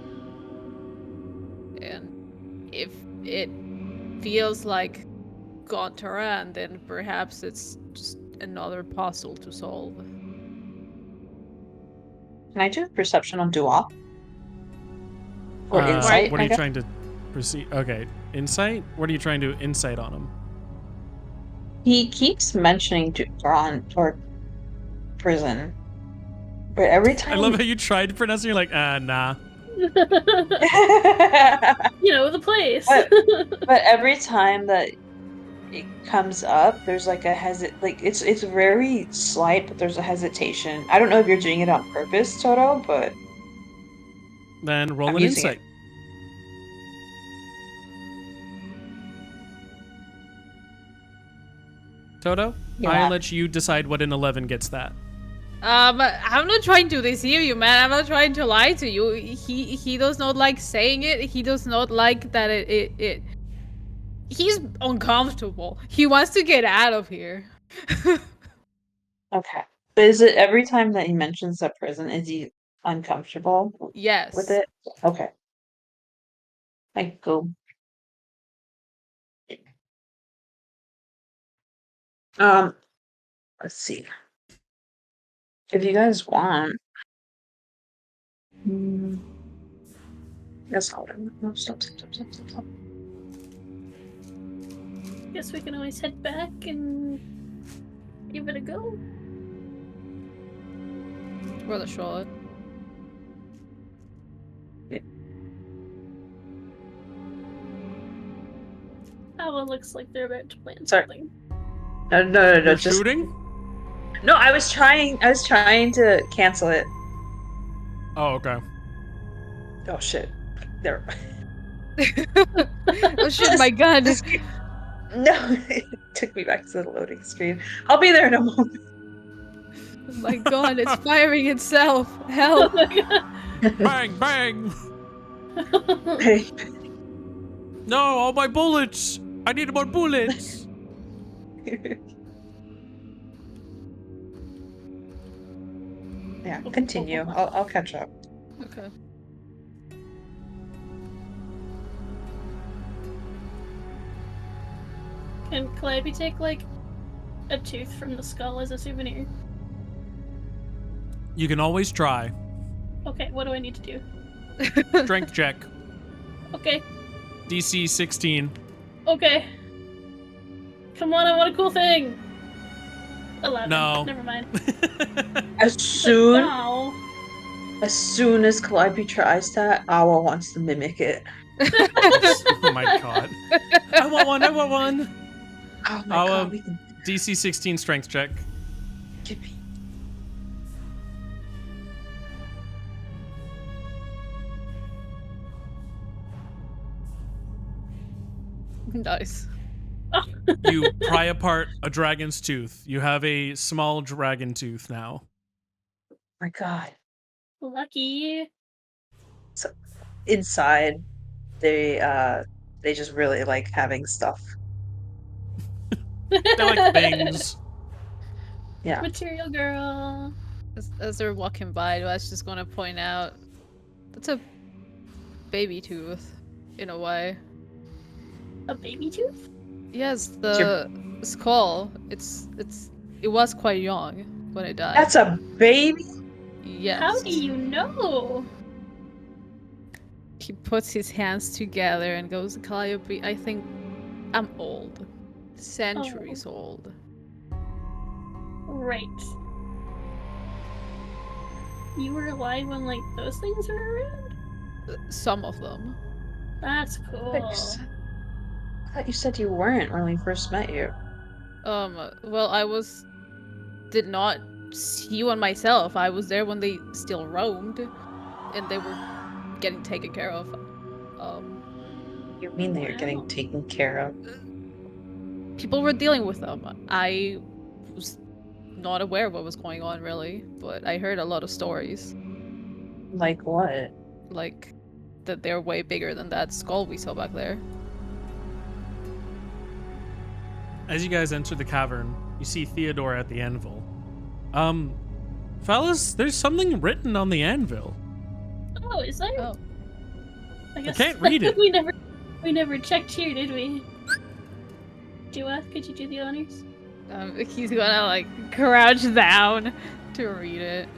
if it feels like Gontaran, then perhaps it's just another puzzle to solve. Can I do perception on Duop? Or insight? What are I you guess? trying to proceed? Okay, insight. What are you trying to insight on him? He keeps mentioning Dron or prison, but every I time love how you tried to pronounce it. You're like, nah. You know, the place. but every time that it comes up, there's like a it's very slight, but there's a hesitation. I don't know if you're doing it on purpose, Toto, but Then roll I'm an using it. insight. Toto, Yeah. I'll let you decide what an 11 gets that. I'm not trying to deceive you, man. I'm not trying to lie to you. He does not like saying it. He does not like that it. He's uncomfortable. He wants to get out of here. Okay. But is it every time that he mentions that prison, is he uncomfortable Yes. with it? Okay. Like go. Let's see. If you guys want. That's all. No, stop. Guess we can always head back and give it a go. Worth a shot. Owl looks like they're about to plan Sorry. something. No. You're Just shooting? no. I was trying to cancel it. Oh, okay. Oh shit! There. Oh shit, my gun! This- No, it took me back to the loading screen. I'll be there in a moment. Oh my god, it's firing itself! Oh Help! my god. Bang, bang! Hey, No, all my bullets! I need more bullets! yeah, continue. I'll catch up. Okay. Can Calliope take, like, a tooth from the skull as a souvenir? You can always try. Okay, what do I need to do? Strength check. Okay, DC 16. okay. Come on, I want a cool thing! 11. No. Never mind. As But soon now... as soon as Calliope tries that, Awa wants to mimic it. Oh my god. I want one, I want one! Oh my Awa, god, we can DC 16 strength check. give me. Nice. You pry apart a dragon's tooth. You have a small dragon tooth now. My god. Lucky. So inside, they just really like having stuff. They're like things. Yeah. Material girl. As they're walking by, I was just gonna point out that's a baby tooth, in a way. A baby tooth? Yes, the skull. It was quite young when it died. That's a baby? Yes. How do you know? He puts his hands together and goes, Calliope, I think I'm old. Centuries old. Right. You were alive when, like, those things were around? Some of them. That's cool. I thought you said you weren't when we first met you. Well, did not see one myself. I was there when they still roamed, and they were getting taken care of. You mean they are getting taken care of? People were dealing with them. I was not aware of what was going on, really, but I heard a lot of stories. Like what? Like, that they're way bigger than that skull we saw back there. As you guys enter the cavern, you see Theodore at the anvil. Fellas, there's something written on the anvil. Oh, is there? Oh. I guess can't read it. we never checked here, did we? Dua, could you do the honors? He's gonna, like, crouch down to read it.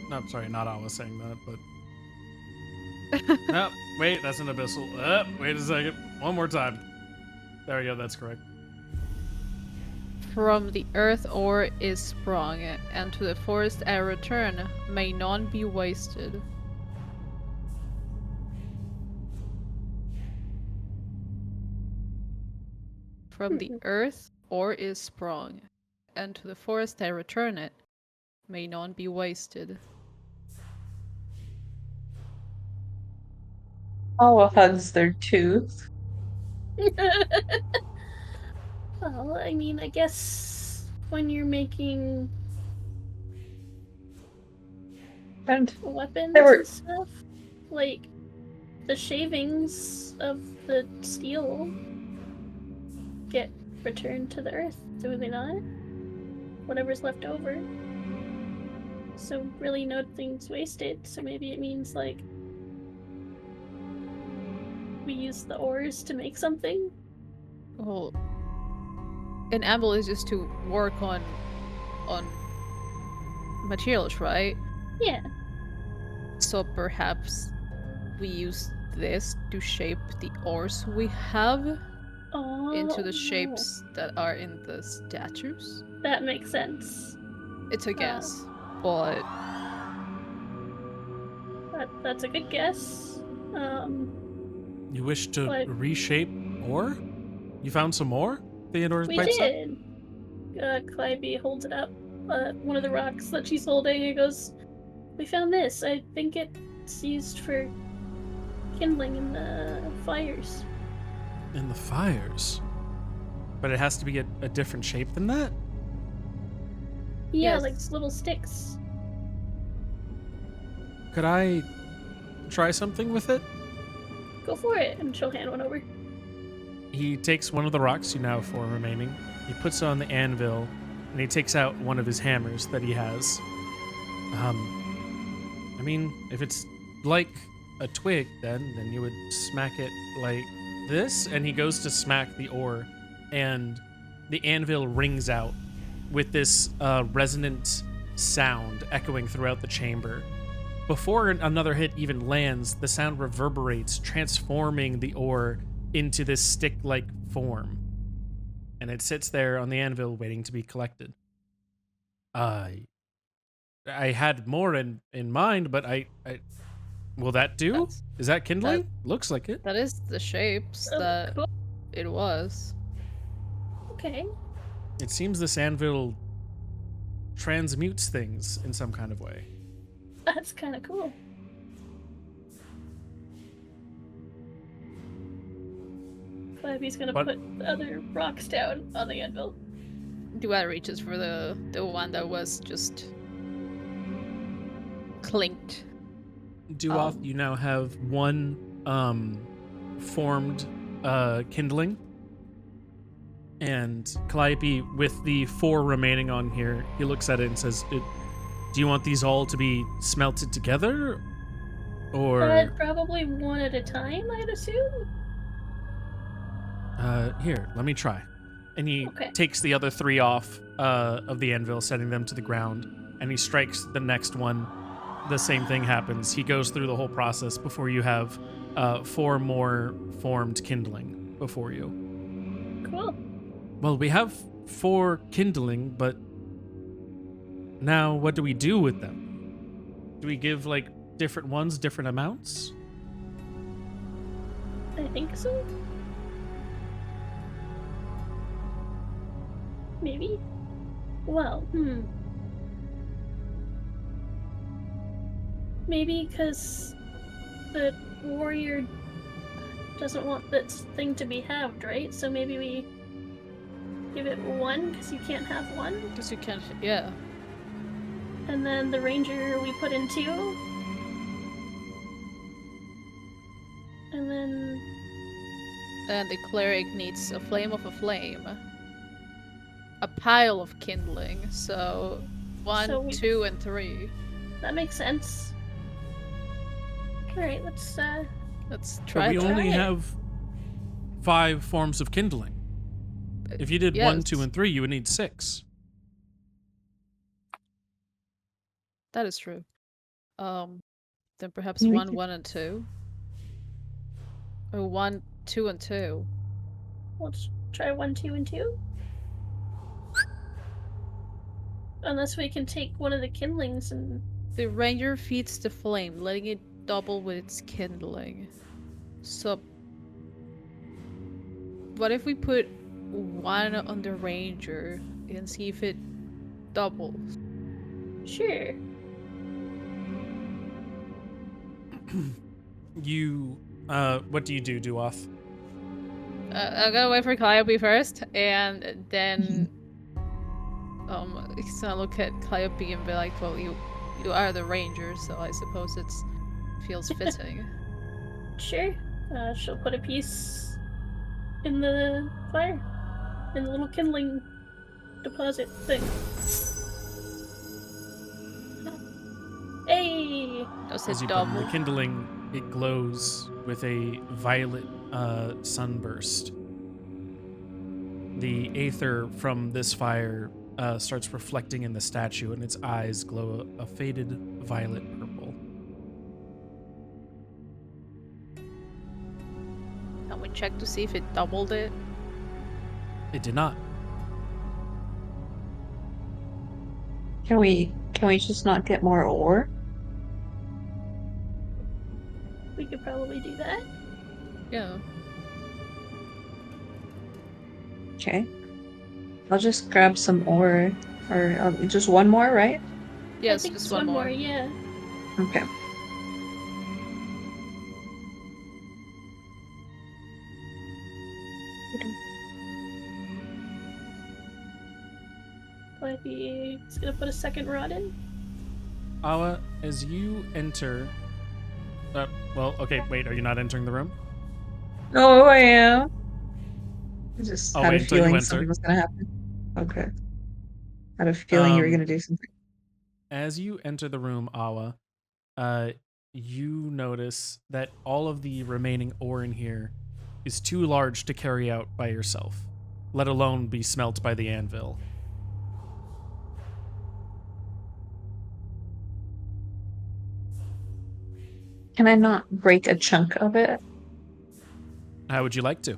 No, sorry, not I was saying that, but... No, wait, that's an abyssal. Wait a second. One more time. There we go, that's correct. From the earth ore is sprung, and to the forest a return may none be wasted. From the earth ore is sprung, and to the forest I return it, may none be wasted. Awa hugs their tooth. Well, I mean, I guess when you're making And weapons They were- and stuff, like the shavings of the steel get returned to the earth, do they not? Whatever's left over. So really nothing's wasted, so maybe it means like we use the ores to make something? Well, an amble is just to work on materials, right? Yeah. So perhaps we use this to shape the ores we have Oh, into the shapes that are in the statues. that makes sense. It's a guess, but That's a good guess. You wish to What? reshape ore? You found some more? Theodore We pipes up. did. Calliope holds it up. One of the rocks that she's holding. It goes. We found this. I think it's used for kindling in the fires. In the fires. But it has to be a different shape than that? Yeah, Yes. like little sticks. Could I try something with it? Go for it. And she'll hand one over. He takes one of the rocks, you now have 4 remaining. He puts it on the anvil, and he takes out one of his hammers that he has. I mean, if it's like a twig, then you would smack it like this, and he goes to smack the ore, and the anvil rings out with this resonant sound echoing throughout the chamber. Before another hit even lands, the sound reverberates, transforming the ore into this stick-like form. And it sits there on the anvil waiting to be collected. I had more in mind, but I will that do? That's- Is that kindling? Looks like it. that is the shapes Oh, that cool. it was. Okay. It seems this anvil transmutes things in some kind of way. That's kind of cool. Calliope's gonna What? put the other rocks down on the anvil. Duet reaches for the one that was just clinked. Duoth, you now have 1 formed kindling. And Calliope, with the 4 remaining on here, he looks at it and says, do you want these all to be smelted together? Or, But probably one at a time, I'd assume. here, let me try. And he Okay. takes the other 3 off of the anvil, setting them to the ground, and he strikes the next one. The same thing happens. He goes through the whole process before you have 4 more formed kindling before you. Cool. Well, we have 4 kindling, but now what do we do with them? Do we give, like, different ones different amounts? I think so. Maybe. Well, Maybe because the warrior doesn't want this thing to be halved, right? So maybe we give it 1 because you can't have 1. Because you can't, yeah. And then the ranger we put in 2. And then And the cleric needs a flame of a flame. A pile of kindling. So 1, So we- 2, and 3. that makes sense. Alright, let's Let's But try we that. only it. have 5 forms of kindling. If you did 1, 2, Yes. and 3, you would need 6. That is true. Then perhaps Maybe we 1, could- 1, and 2. Or 1, 2, and 2. let's try 1, 2, and 2. Unless we can take one of the kindlings and The ranger feeds the flame, letting it double with its kindling. So, what if we put 1 on the ranger and see if it doubles? sure. You, what do you do, Duoth? I'm gonna wait for Calliope first, and then he's gonna look at Calliope and be like, "Well, you are the ranger, so I suppose it feels fitting." Sure. She'll put a piece in the fire. In the little kindling deposit thing. Hey! Does As it you put in double? the kindling, it glows with a violet sunburst. The aether from this fire starts reflecting in the statue, and its eyes glow a faded violet purple. check to see if it doubled it? It did not. Can we just not get more ore? We could probably do that. Yeah. Okay. I'll just grab some ore. Or just one more, right? Yes, I think just it's one more. yeah. Okay. Calliope is gonna put a second rod in. Awa, as you enter. Well, okay, wait, are you not entering the room? Oh, I am. I just I'll had a wait until you feeling enter. something was gonna happen. Okay. Had a feeling you were Um, gonna do something. As you enter the room, Awa, you notice that all of the remaining ore in here is too large to carry out by yourself, let alone be smelt by the anvil. Can I not break a chunk of it? How would you like to?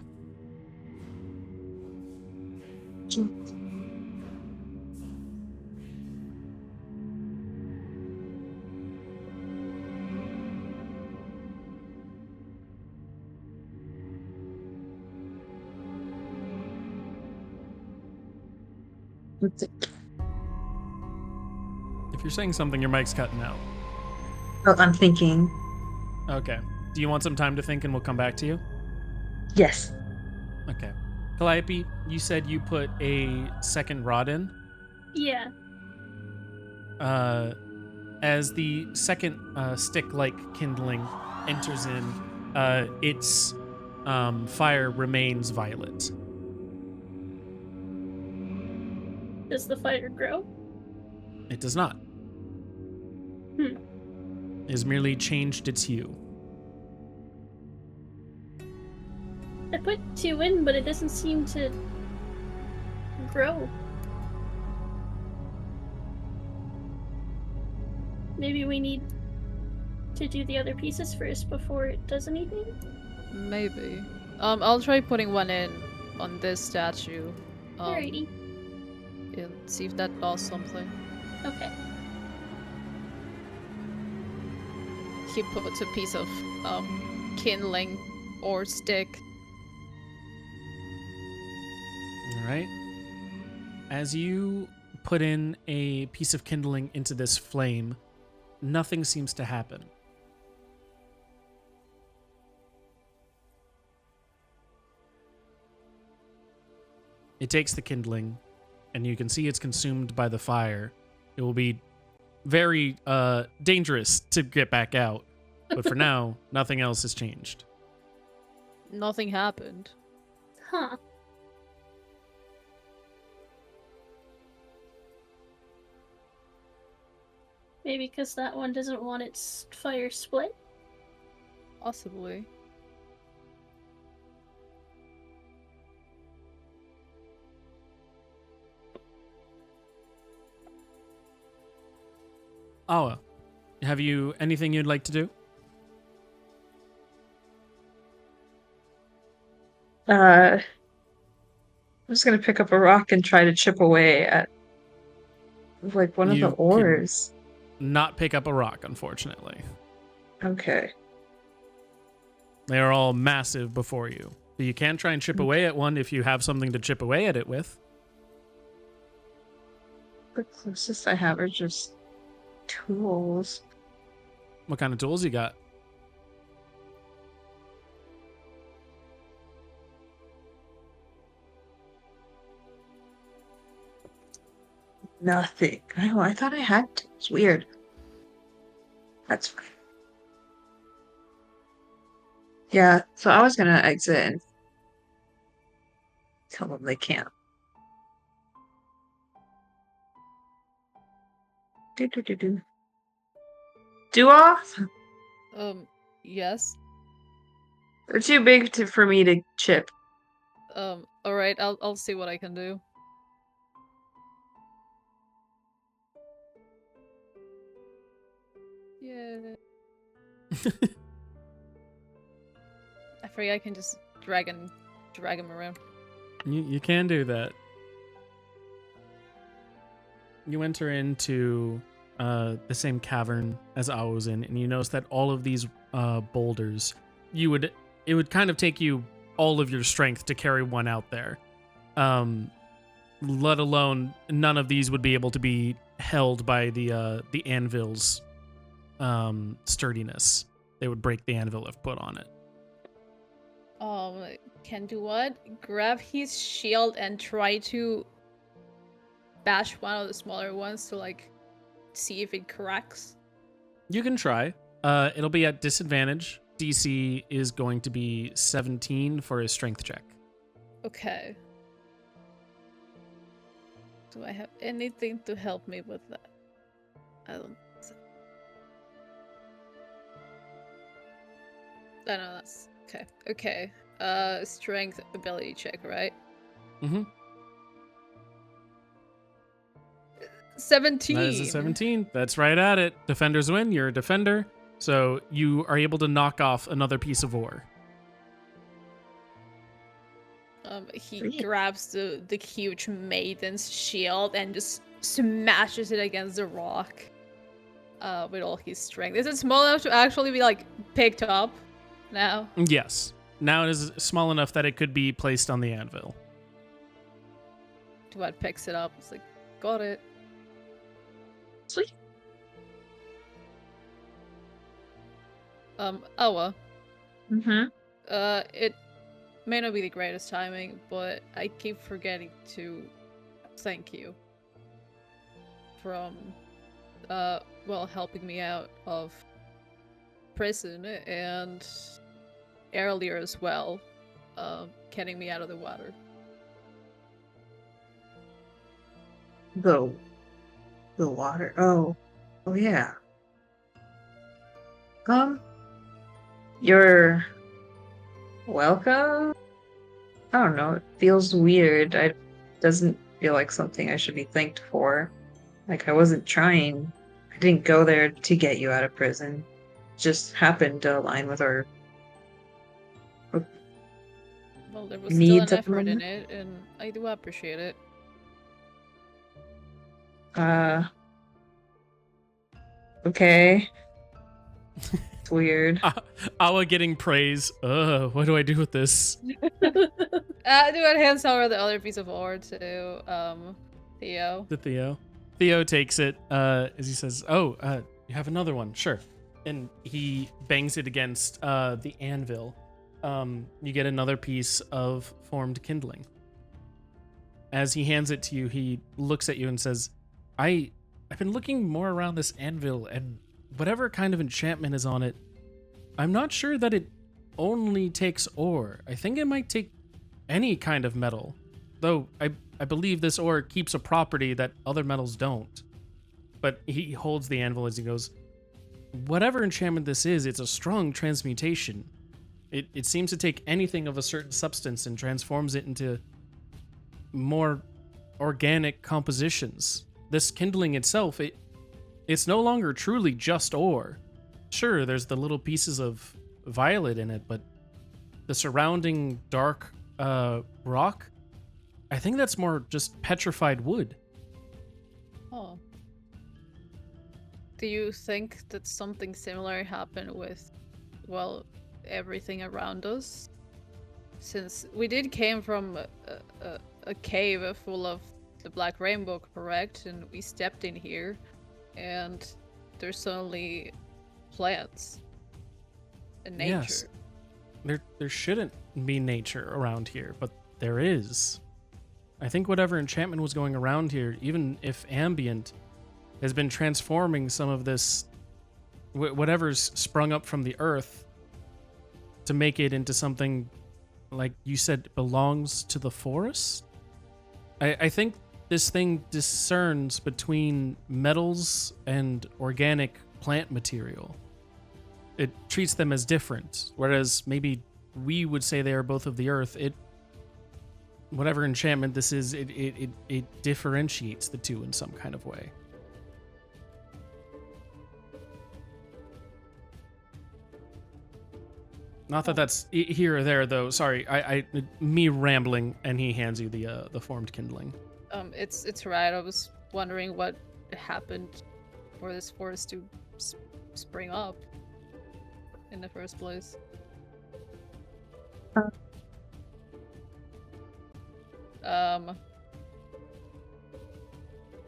If you're saying something, your mic's cutting out. Oh, I'm thinking. Okay. Do you want some time to think and we'll come back to you? Yes. Okay. Calliope, you said you put a second rod in. Yeah. As the second stick-like kindling enters in, its fire remains violet. Does the fire grow? It does not. Hmm. It has merely changed its hue. I put 2 in, but it doesn't seem to grow. Maybe we need to do the other pieces first before it does anything? Maybe. I'll try putting one in on this statue. Alrighty. And see if that does something. Okay. He puts a piece of kindling or stick. All right. As you put in a piece of kindling into this flame, nothing seems to happen. It takes the kindling, and you can see it's consumed by the fire. It will be very dangerous to get back out, but for now, nothing else has changed. Nothing happened. Huh. Maybe because that one doesn't want its fire split? Possibly. Awa, have you anything you'd like to do? I'm just gonna pick up a rock and try to chip away at like one of the You ores. Not pick up a rock, unfortunately. Okay. They are all massive before you. But you can try and chip away at one if you have something to chip away at it with. The closest I have are just tools. What kind of tools you got? Nothing. I thought I had to. It's weird. That's fine. Yeah, so I was gonna exit and tell them they can't. Do. Do off? Yes. They're too big for me to chip. Alright, I'll see what I can do. Yeah. I figure I can just dragon maroon. You can do that. You enter into the same cavern as I was in, and you notice that all of these boulders, it would kind of take you all of your strength to carry one out there. Let alone none of these would be able to be held by the anvil's sturdiness. They would break the anvil if put on it. Can do what? Grab his shield and try to bash one of the smaller ones to like see if it cracks. You can try. It'll be at disadvantage. DC is going to be 17 for a strength check. Okay. Do I have anything to help me with that? I don't. I know that's okay. Okay. Strength ability check, right? Mm-hmm. 17. That is a 17. That's right at it. Defenders win. You're a defender. So you are able to knock off another piece of ore. He Sweet. grabs the huge maiden's shield and just smashes it against the rock with all his strength. Is it small enough to actually be like picked up now? Yes. Now it is small enough that it could be placed on the anvil. Duet picks it up. It's like, got it. Sweet. Owa. Mm-hmm. It may not be the greatest timing, but I keep forgetting to thank you from, helping me out of prison and earlier as well, getting me out of the water. The water. Oh yeah. You're welcome. I don't know. It feels weird. It doesn't feel like something I should be thanked for. Like I wasn't trying. I didn't go there to get you out of prison. Just happened to align with our Well, there was still needs an at the effort in moment. it, and I do appreciate it. Ah, Okay. It's weird. Awa getting praise. What do I do with this? Duet hands over the other piece of ore to Theo. To Theo. Theo takes it as he says, "Oh, you have another one, sure." And he bangs it against the anvil. You get another piece of formed kindling. As he hands it to you, he looks at you and says, I've been looking more around this anvil, and whatever kind of enchantment is on it, I'm not sure that it only takes ore. I think it might take any kind of metal. Though I believe this ore keeps a property that other metals don't. But he holds the anvil as he goes, whatever enchantment this is, it's a strong transmutation. It seems to take anything of a certain substance and transforms it into more organic compositions. This kindling itself, it's no longer truly just ore. Sure, there's the little pieces of violet in it, but the surrounding dark rock, I think that's more just petrified wood. Oh. Do you think that something similar happened with, well, everything around us? Since we did came from a cave full of the Black Rainbow, correct? And we stepped in here, and there's suddenly plants and nature. Yes. There shouldn't be nature around here, but there is. I think whatever enchantment was going around here, even if ambient, has been transforming some of this, whatever's sprung up from the earth, to make it into something, like you said, belongs to the forest? I think this thing discerns between metals and organic plant material. It treats them as different, whereas maybe we would say they are both of the earth. Whatever enchantment this is, it differentiates the two in some kind of way. Not that that's here or there, though. Sorry, me rambling, and he hands you the formed kindling. It's right. I was wondering what happened for this forest to spring up in the first place.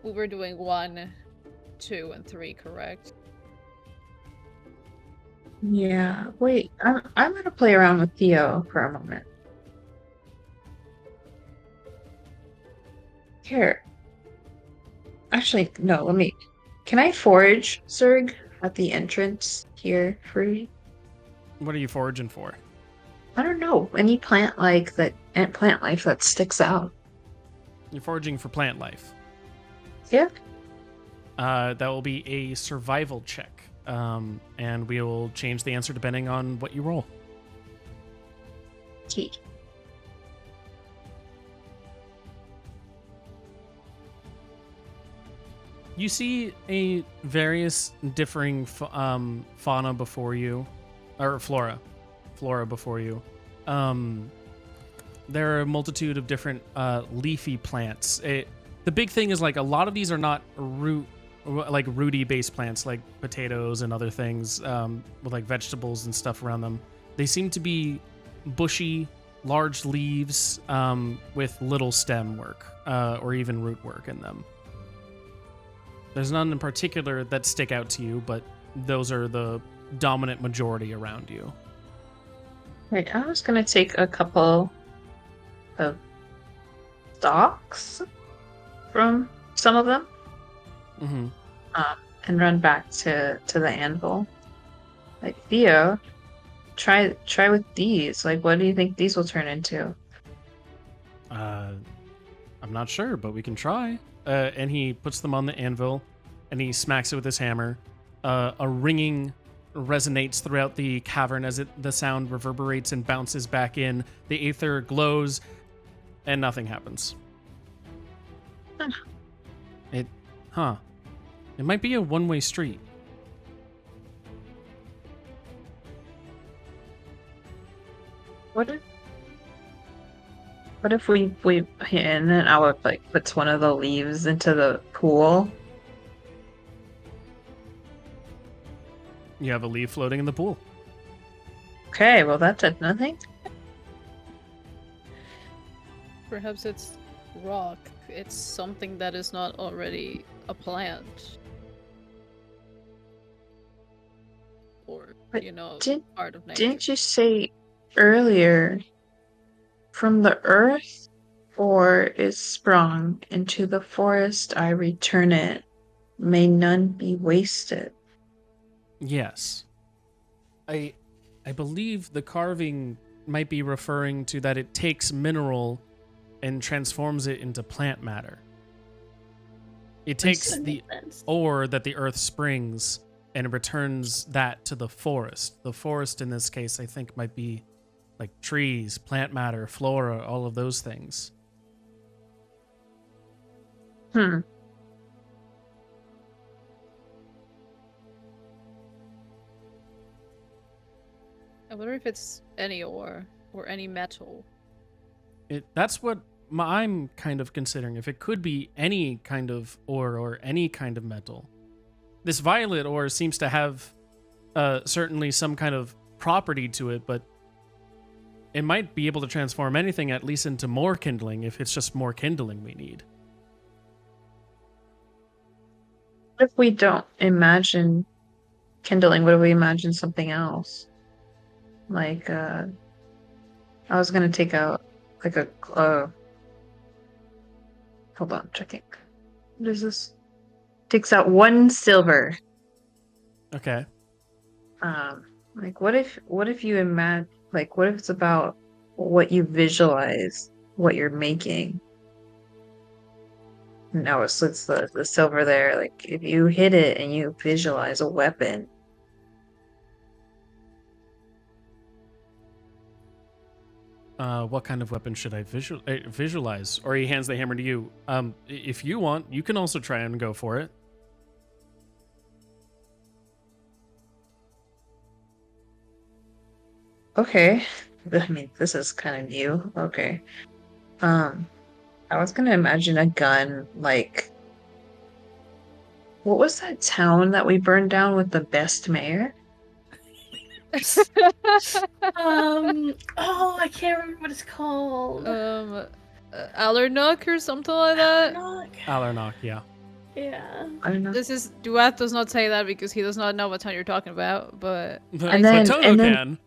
We were doing 1, 2, and 3, correct? Yeah. Wait, I'm gonna play around with Theo for a moment. Here. Actually, no, let me. Can I forage, Zurg, at the entrance here for you? What are you foraging for? I don't know. Any plant like that plant life that sticks out. You're foraging for plant life. Yeah. That will be a survival check. And we will change the answer depending on what you roll. Key. You see a various differing fauna before you, or flora before you. There are a multitude of different leafy plants. The big thing is like a lot of these are not rooty based plants like potatoes and other things with like vegetables and stuff around them. They seem to be bushy, large leaves with little stem work or even root work in them. There's none in particular that stick out to you, but those are the dominant majority around you. Right, I was gonna take a couple of stalks from some of them, Mm-hmm. and run back to the anvil. Like, Theo, try with these. Like, what do you think these will turn into? I'm not sure, but we can try. And he puts them on the anvil, and he smacks it with his hammer. A ringing resonates throughout the cavern as the sound reverberates and bounces back in. The aether glows, and nothing happens. It might be a one-way street. What if we and then I would like puts one of the leaves into the pool? You have a leaf floating in the pool. Okay, well that did nothing. Perhaps it's rock. It's something that is not already a plant. Or, But part of nature. Didn't you say earlier from the earth or is sprung into the forest I return it, may none be wasted. Yes. I believe the carving might be referring to that it takes mineral and transforms it into plant matter. It takes the ore that the earth springs and returns that to the forest. The forest in this case, I think, might be like trees, plant matter, flora, all of those things. I wonder if it's any ore or any metal. That's what I'm kind of considering. If it could be any kind of ore or any kind of metal. This violet ore seems to have certainly some kind of property to it, but it might be able to transform anything at least into more kindling if it's just more kindling we need. What if we don't imagine kindling? What if we imagine something else? Like, I was gonna take out like a hold on, checking. What is this? Takes out 1 silver. Okay. Like what if you imagine, like what if it's about what you visualize, what you're making? No, it's the silver there. Like if you hit it and you visualize a weapon. What kind of weapon should I visualize? Or he hands the hammer to you. If you want, you can also try and go for it. Okay. I mean, this is kind of new. Okay. I was gonna imagine a gun like what was that town that we burned down with the best mayor? Oh, I can't remember what it's called. Alernuk or something like that. Knock. Alarnock, yeah. Yeah. I don't know. This is Duat does not say that because he does not know what town you're talking about, but And But then- Toto and then- can.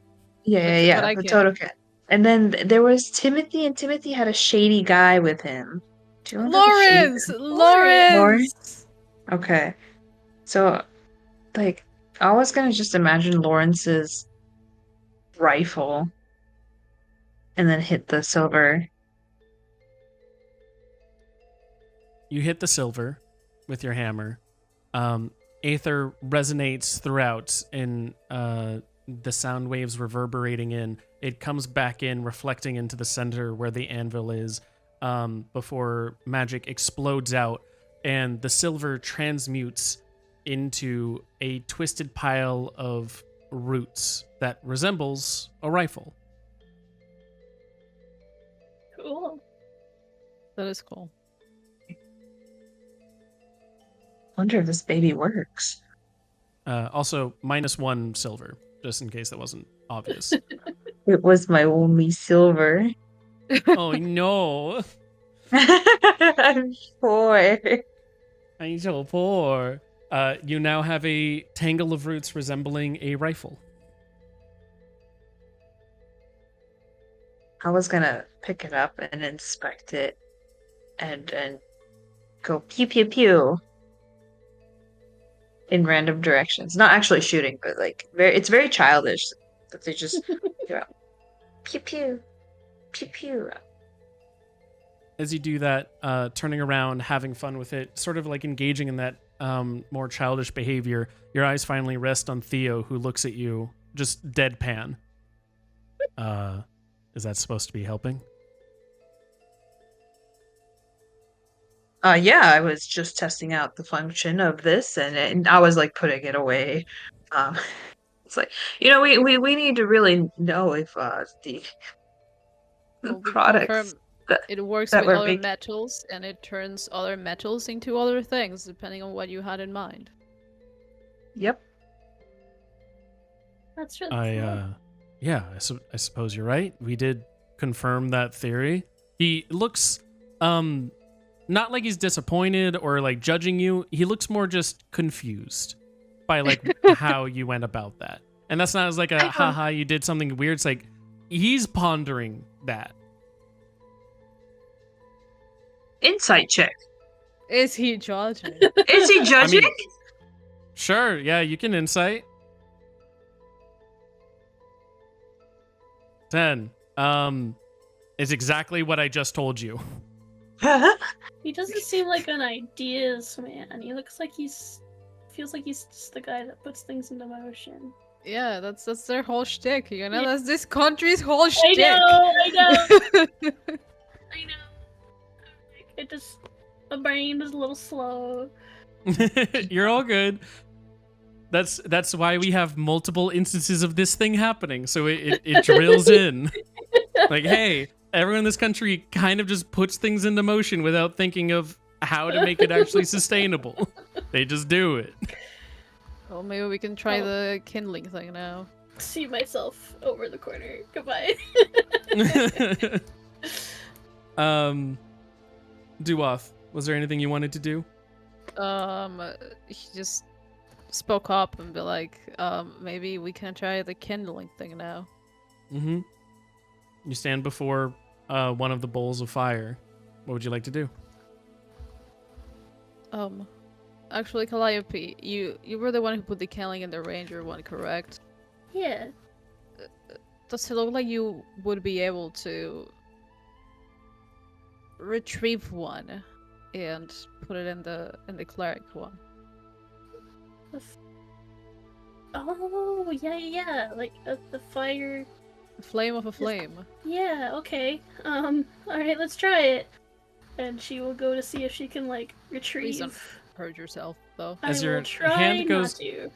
but I the can. Toto Cat. And then there was Timothy, and Timothy had a shady guy with him. Do you remember the shady Lawrence! guy? Lawrence! Okay. So, like, I was gonna just imagine Lawrence's rifle and then hit the silver. You hit the silver with your hammer. Aether resonates throughout in the sound waves reverberating in. It comes back in, reflecting into the center where the anvil is, before magic explodes out, and the silver transmutes into a twisted pile of roots that resembles a rifle. Cool. That is cool. Wonder if this baby works. Also, -1 silver, just in case that wasn't obvious. It was my only silver. Oh no, I'm poor. I'm so poor. You now have a tangle of roots resembling a rifle. I was gonna pick it up and inspect it and go pew pew pew in random directions. Not actually shooting, but like it's very childish that they just go pew pew pew pew. As you do that, turning around, having fun with it, sort of like engaging in that more childish behavior, your eyes finally rest on Theo, who looks at you, just deadpan. Is that supposed to be helping? Yeah, I was just testing out the function of this, and I was like putting it away. It's like we need to really know if the Well, we products confirm that it works that with were other big. metals, and it turns other metals into other things, depending on what you had in mind. Yep. That's really cool. Yeah, I suppose you're right. We did confirm that theory. He looks, not like he's disappointed or like judging you. He looks more just confused by like how you went about that. And that's not as like a haha, you did something weird. It's like he's pondering that. Insight check. Is he judging? Is he judging? Sure, yeah, you can insight. 10. It's exactly what I just told you. He doesn't seem like an ideas man. He looks like feels like he's just the guy that puts things into motion. Yeah, that's their whole shtick, you know? Yeah. That's this country's whole I shtick. know. I know. It just the brain is a little slow. You're all good. That's why we have multiple instances of this thing happening. So it drills in. Like, hey, everyone in this country kind of just puts things into motion without thinking of how to make it actually sustainable. They just do it. Well, maybe we can try the kindling thing now. See myself over the corner. Goodbye. Duoth, was there anything you wanted to do? He just spoke up and be like, maybe we can try the kindling thing now. Mm-hmm. You stand before one of the bowls of fire. What would you like to do? Actually, Calliope, you were the one who put the kindling in the ranger one, correct? Yeah. Does it look like you would be able to retrieve one and put it in the cleric one? Oh, yeah. Like the fire. Flame of a flame. Yeah, okay. Alright, let's try it. And she will go to see if she can, like, retrieve. Please don't hurt yourself, though. I As your will try hand goes- not to.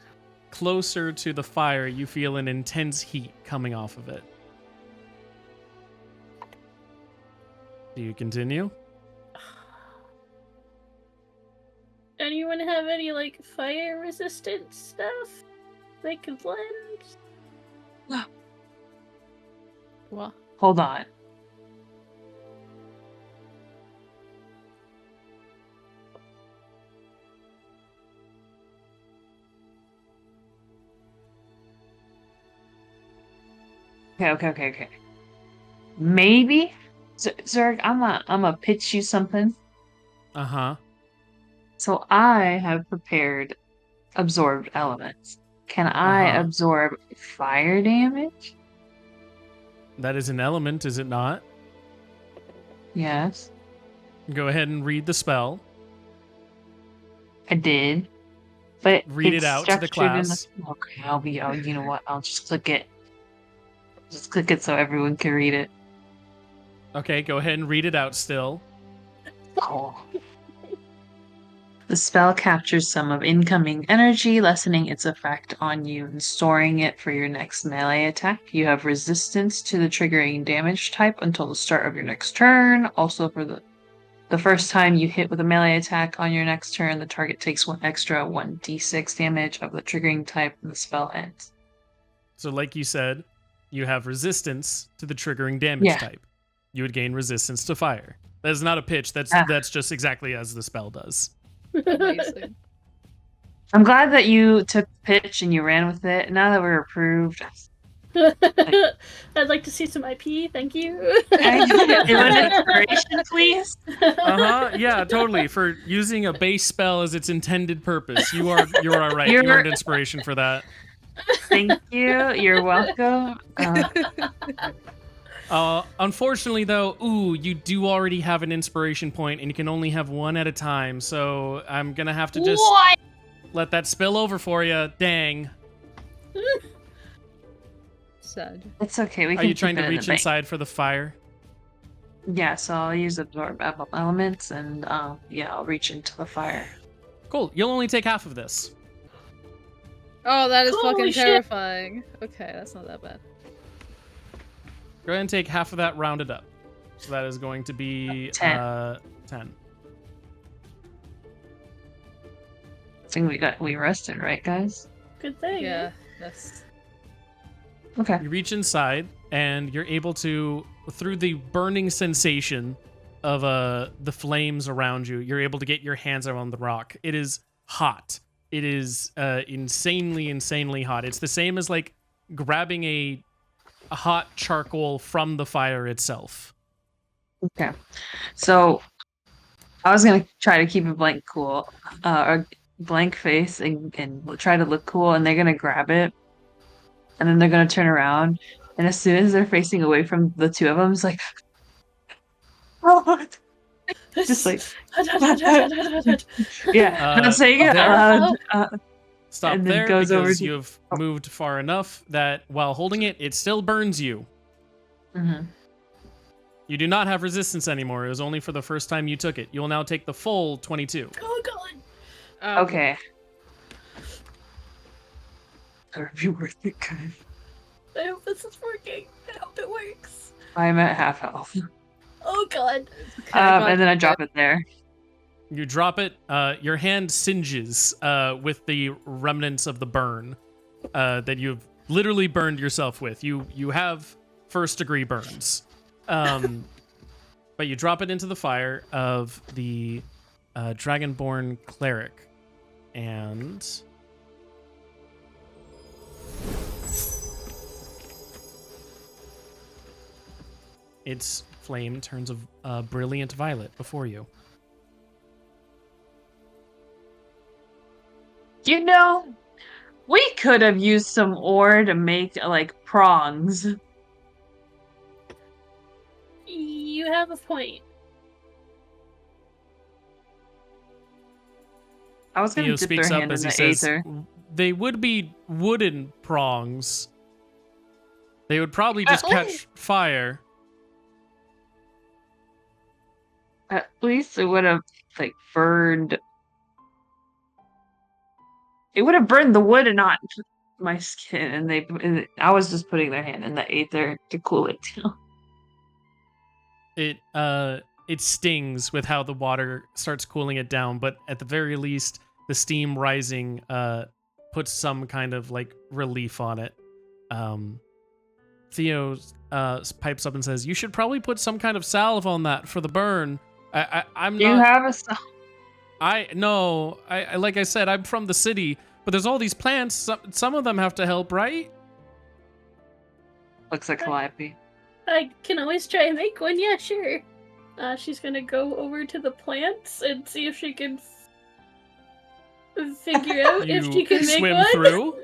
closer to the fire, you feel an intense heat coming off of it. Do you continue? Anyone have any like fire resistant stuff they could lend? What? Hold on. Okay. Maybe, Zurg, I'm a pitch you something. Uh-huh. So I have prepared absorbed elements. Can I Uh-huh. absorb fire damage? That is an element, is it not? Yes, Go ahead and read the spell. I did. But Read it's it out to the structured in class. Okay, you know what? I'll just click it. Just click it so everyone can read it. Okay, go ahead and read it out still. Cool. The spell captures some of incoming energy, lessening its effect on you and storing it for your next melee attack. You have resistance to the triggering damage type until the start of your next turn. Also, for the first time you hit with a melee attack on your next turn, the target takes 1d6 damage of the triggering type and the spell ends. So like you said, you have resistance to the triggering damage Yeah. type. You would gain resistance to fire. That is not a pitch. That's Ah. that's just exactly as the spell does. Amazing. I'm glad that you took the pitch and you ran with it. Now that we're approved, I'd like to see some IP, thank you. an inspiration, please. Uh-huh. Yeah, totally. For using a base spell as its intended purpose. You are all right. You You're- earned inspiration for that. Thank you. You're welcome. Unfortunately, though, you do already have an inspiration point, and you can only have one at a time. So I'm gonna have to just let that spill over for you. Dang. Sad. It's okay. We Are can you trying keep to it in reach the bank. inside for the fire? Yeah, so I'll use absorb elements, and I'll reach into the fire. Cool. You'll only take half of this. Oh, that is Holy fucking shit. terrifying. Okay, that's not that bad. Go ahead and take half of that rounded up. So that is going to be 10. 10. I think we rested, right, guys? Good thing. Yeah, that's Okay. You reach inside, and you're able to, through the burning sensation of the flames around you, you're able to get your hands around the rock. It is hot. It is insanely hot. It's the same as like grabbing a hot charcoal from the fire itself. Okay. So I was gonna try to keep a blank face and try to look cool, and they're gonna grab it, and then they're gonna turn around, and as soon as they're facing away from the two of them, it's like, oh, just like, yeah, not saying it there- loud. Stop And then there goes over because to- you've moved far enough that while holding it, it still burns you. Mhm. You do not have resistance anymore. It was only for the first time you took it. You will now take the full 22. Oh god. Okay. Are you worth it, guys? I hope this is working. I hope it works. I'm at half health. Oh god. And then I drop it there. You drop it. Your hand singes with the remnants of the burn that you've literally burned yourself with. You have first-degree burns. But you drop it into the fire of the Dragonborn cleric. And its flame turns a brilliant violet before you. You know, we could have used some ore to make like prongs. You have a point. I was gonna Theo dip their speaks up hand as in he the says, aether. they would be wooden prongs. They would probably just catch fire. At least it would have like burned It would have burned the wood and not my skin. And I was just putting their hand in the aether to cool it down. It stings with how the water starts cooling it down, but at the very least, the steam rising puts some kind of like relief on it. Theo pipes up and says, "You should probably put some kind of salve on that for the burn." I'm You not. have a salve? I like I said, I'm from the city, but there's all these plants. Some of them have to help, right? Looks like Calliope. I can always try and make one. Yeah, sure. She's gonna go over to the plants and see if she can figure out if she can make swim one. through.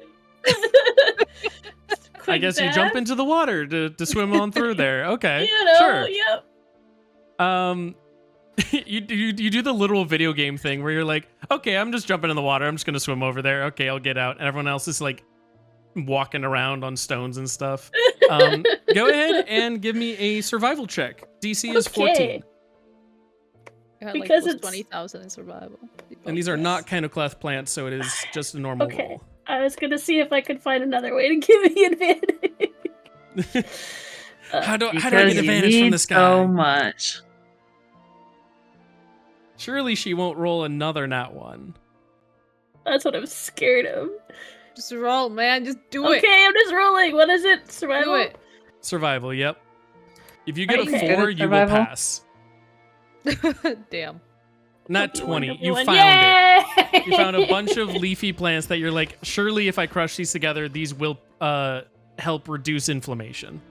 I Quick guess you bath. jump into the water to swim on through there. Okay, You know, sure. yep. You do the little video game thing where you're like, okay, I'm just jumping in the water. I'm just gonna swim over there. Okay, I'll get out. And everyone else is like walking around on stones and stuff. Go ahead and give me a survival check. DC is 14. I had Because like it's- 20,000 in survival. And these are not Kinocleth plants, so it is just a normal Okay. roll. I was gonna see if I could find another way to give me advantage. How do I Because get you advantage from need this guy? so much. Surely she won't roll another nat one. That's what I'm scared of. Just roll, man. Just do it. Okay, I'm just rolling. What is it? Do Survival? it. Survival, yep. If you get Are a you good 4, at you will survival? pass. Damn. Not Hope 20. won, You hope found won. it. You found a bunch of leafy plants that you're like, surely if I crush these together, these will help reduce inflammation.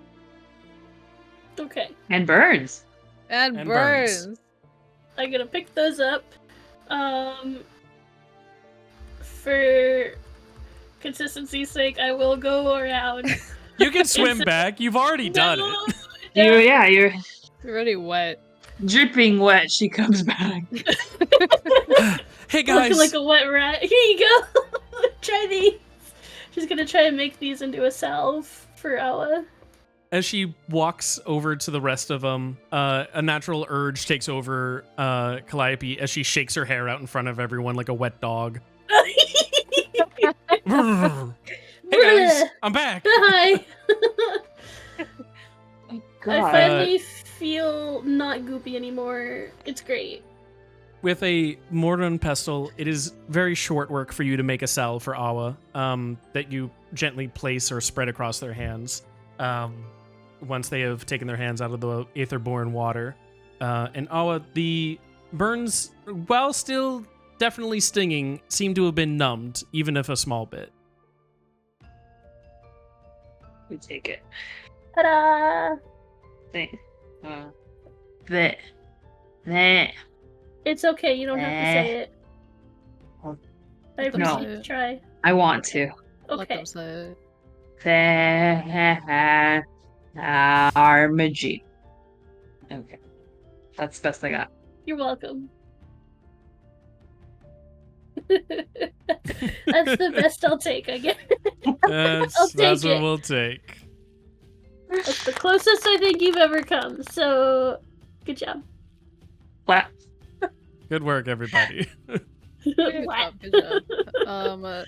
Okay, And burns. And, And burns. burns. I'm gonna pick those up. For consistency's sake, I will go around. You can swim back. You've already done No, it. no. You're You're already wet. dripping wet. She comes back. Hey guys. Looking like a wet rat. Here you go. Try these. She's gonna try and make these into a salve for Awa. As she walks over to the rest of them, a natural urge takes over Calliope as she shakes her hair out in front of everyone like a wet dog. Hey guys, I'm back. Hi. I God. finally feel not goopy anymore. It's great. With a mortar and pestle, it is very short work for you to make a salve for Awa that you gently place or spread across their hands once they have taken their hands out of the aether-borne water. And Awa, the burns, while still definitely stinging, seem to have been numbed, even if a small bit. We take it. Ta-da! There. There. It's okay. You don't have to say it. Oh, I them appreciate say the it. try. I want to. Let Okay. them say it. There. Armagy. Okay. That's the best I got. You're welcome. That's the best I'll take, I guess. I'll take That's what it. we'll take. That's the closest I think you've ever come. So, good job. Flat. Good work, everybody. Good What? job, good job.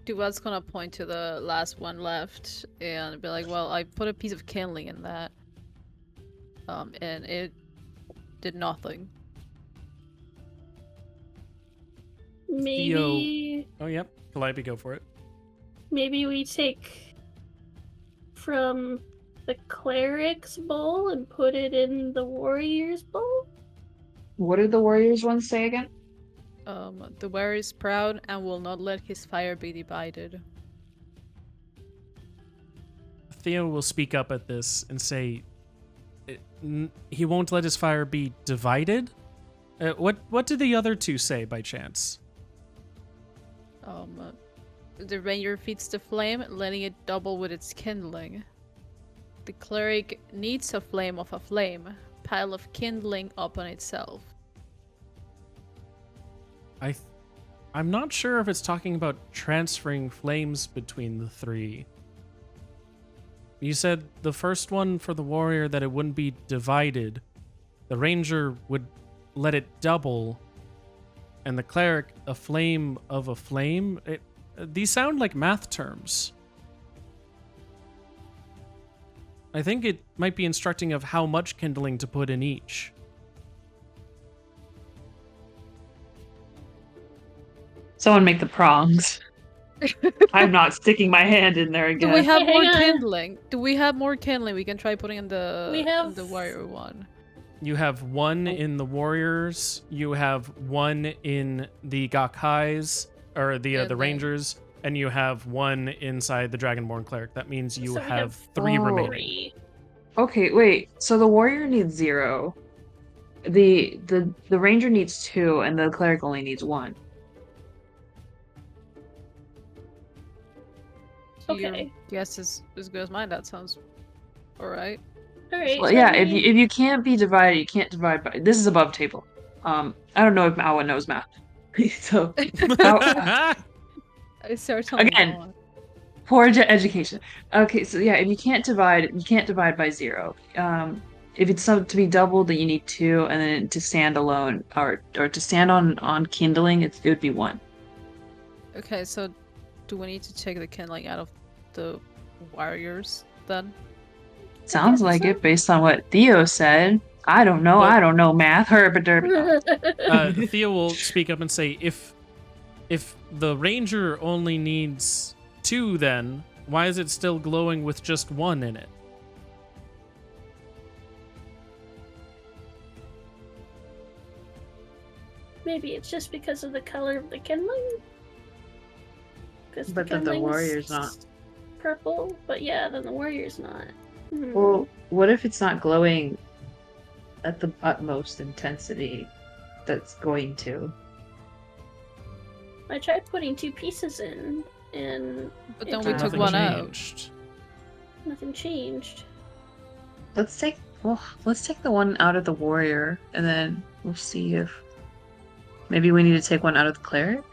Duet's gonna point to the last one left and be like, well, I put a piece of kindling in that. And it did nothing. Maybe Oh, yep. Calliope, go for it. maybe we take from the cleric's bowl and put it in the warrior's bowl. What did the Warriors ones say again? The warrior is proud and will not let his fire be divided. Theo will speak up at this and say, he won't let his fire be divided? What did the other two say by chance? The ranger feeds the flame, letting it double with its kindling. The cleric needs a flame of a flame, pile of kindling upon itself. I'm not sure if it's talking about transferring flames between the three. You said the first one for the warrior that it wouldn't be divided. The ranger would let it double. and the cleric a flame of a flame. These sound like math terms. I think it might be instructing of how much kindling to put in each. Someone make the prongs. I'm not sticking my hand in there Do again. we have Hey, more hang on. kindling? Do we have more kindling? We can try putting in the We have- in the warrior one. You have one in the warriors. You have one in the Gakkais, or the Kindling. rangers, and you have one inside the dragonborn cleric. That means you So we have have 3 Oh. remaining. 3. Okay, wait. So the warrior needs 0. The ranger needs 2, and the cleric only needs 1. Okay. Your guess is as good as mine. That sounds alright. Alright. Well, so yeah. I If mean, you can't be divided, you can't divide by. This is above table. I don't know if Awa knows math. So I certainly Again. don't. poor education. Okay, so yeah, if you can't divide by 0. If it's to be doubled, then you need 2, and then to stand alone or to stand on kindling, it would be 1. Okay, so do we need to take the kindling out of the warriors then? Sounds guess like so. it based on what Theo said. I don't know. But- I don't know math. Derby. Theo will speak up and say, if the ranger only needs 2, then why is it still glowing with just 1 in it? Maybe it's just because of the color of the kindling. Because But then the warrior's not. purple. But yeah, then the warrior's not. Hmm. Well, what if it's not glowing at the utmost intensity that's going to? I tried putting 2 pieces in, and But It then we does. took Nothing one out. changed. nothing changed. Let's take the one out of the warrior, and then we'll see if maybe we need to take one out of the cleric.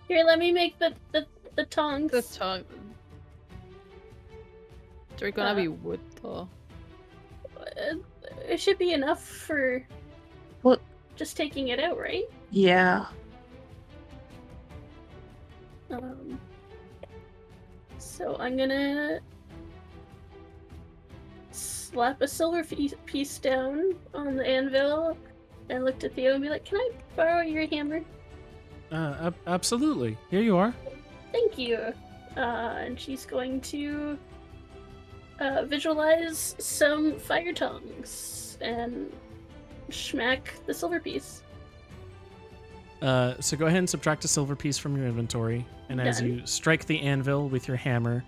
Here, let me make the tongs. The tongue. They're gonna be wood though. It should be enough for Well- just taking it out, right? Yeah. So I'm gonna slap a silver piece down on the anvil and look to Theo and be like, "Can I borrow your hammer? Absolutely. Here you are. Thank you." And she's going to visualize some fire tongues and smack the silver piece. So go ahead and subtract a silver piece from your inventory, and as Done. you strike the anvil with your hammer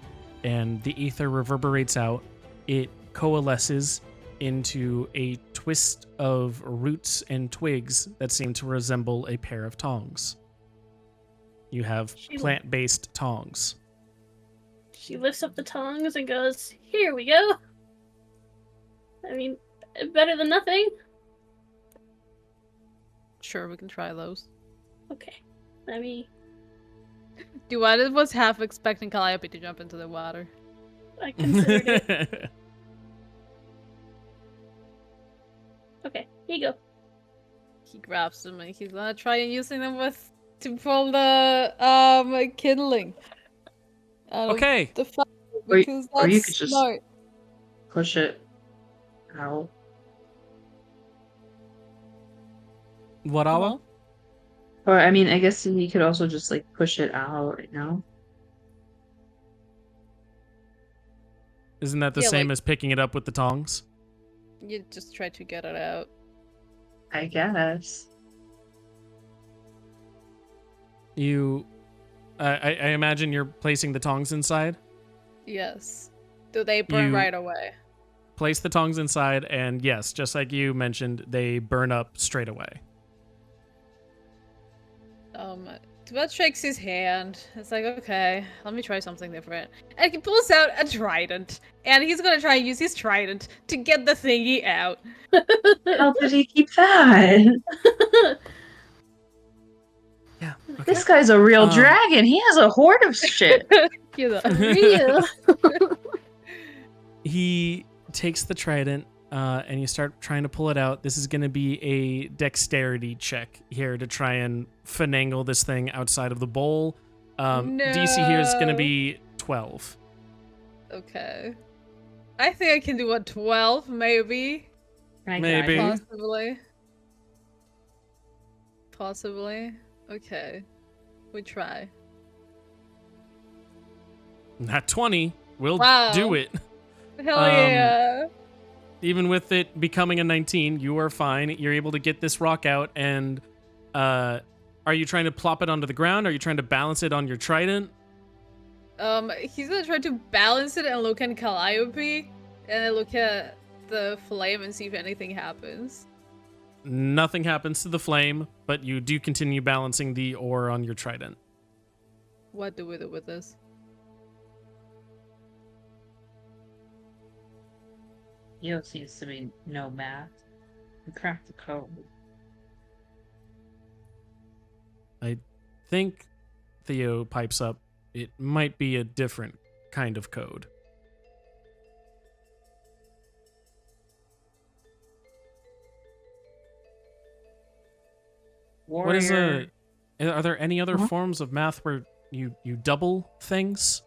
and the ether reverberates out, it coalesces into a twist of roots and twigs that seem to resemble a pair of tongs. You have She- plant-based tongs. She lifts up the tongs and goes, "Here we go." I mean, better than nothing. Sure, we can try those. Okay, let me. I was half expecting Calliope to jump into the water. I considered it. Okay, here you go. He grabs them and he's gonna try and using them to pull the kindling. Out of Okay. The fire, Or you- because or you that's could just- smart. Push it out. What, Awa? Or I mean, I guess you could also just like push it out right now. Isn't that the Yeah, same like- as picking it up with the tongs? You just try to get it out. I guess. You, I imagine you're placing the tongs inside. Yes. Do they burn You- right away? Place the tongs inside, and yes, just like you mentioned, they burn up straight away. Tibet shakes his hand. It's like, okay, let me try something different. And he pulls out a trident. And he's gonna try and use his trident to get the thingy out. How did he keep that? Yeah. Okay. This guy's a real Um, dragon. He has a hoard of shit. You know. Real. he takes the trident and you start trying to pull it out. This is going to be a dexterity check here to try and finagle this thing outside of the bowl. DC here is going to No. be 12. Okay. I think I can do a 12, maybe. Can I Maybe. guide you? Possibly. Possibly. Okay. We try. Not 20. We'll Wow. do it. Hell Um, yeah. Even with it becoming a 19, you are fine. You're able to get this rock out, and are you trying to plop it onto the ground? Are you trying to balance it on your trident? He's gonna try to balance it and look at Calliope, and then look at the flame and see if anything happens. Nothing happens to the flame, but you do continue balancing the ore on your trident. What do we do with this? Yo seems to be no math. We cracked the code. I think Theo pipes up. It might be a different kind of code. Warrior. What is are there any other Uh-huh. forms of math where you double things?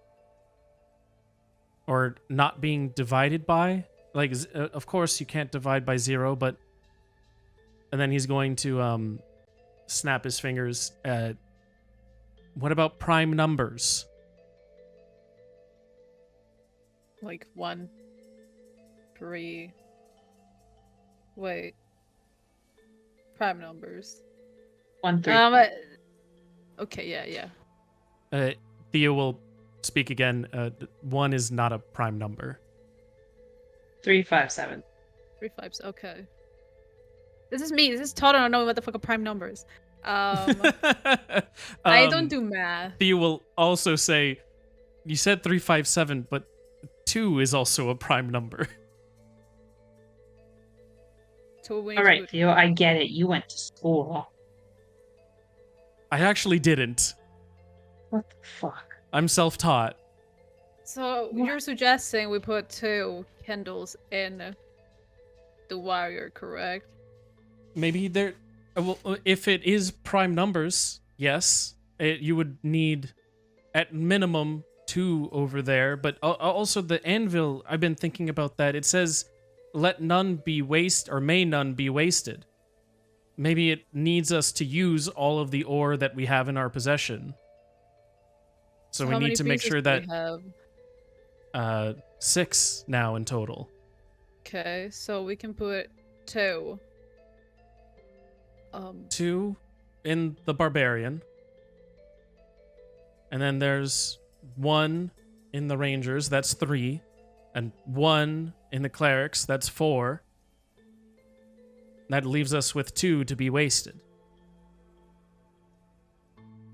Or not being divided by? Like, of course you can't divide by 0, but... And then he's going to snap his fingers at... What about prime numbers? Like 1, 3. Wait. Prime numbers. 1, 3. Okay, yeah. Theo will speak again. 1 is not a prime number. 3, 5, 7. 3 5s. Okay. This is me. This is Todd. I don't know what the fuck are prime numbers. I don't do math. Theo will also say, you said 357, but 2 is also a prime number. So we need All to right, do- Theo, I get it. You went to school. I actually didn't. What the fuck? I'm self-taught. So What? you're suggesting we put 2 candles in the warrior, correct? Maybe there... Well, if it is prime numbers, yes. You would need, at minimum, 2 over there. But also the anvil, I've been thinking about that. It says, let none be waste, or may none be wasted. Maybe it needs us to use all of the ore that we have in our possession. So we how need many to make pieces sure do we that have? 6 now in total. Okay, so we can put 2. 2 in the barbarian. And then there's 1 in the rangers, that's 3. And 1 in the clerics, that's 4. That leaves us with 2 to be wasted.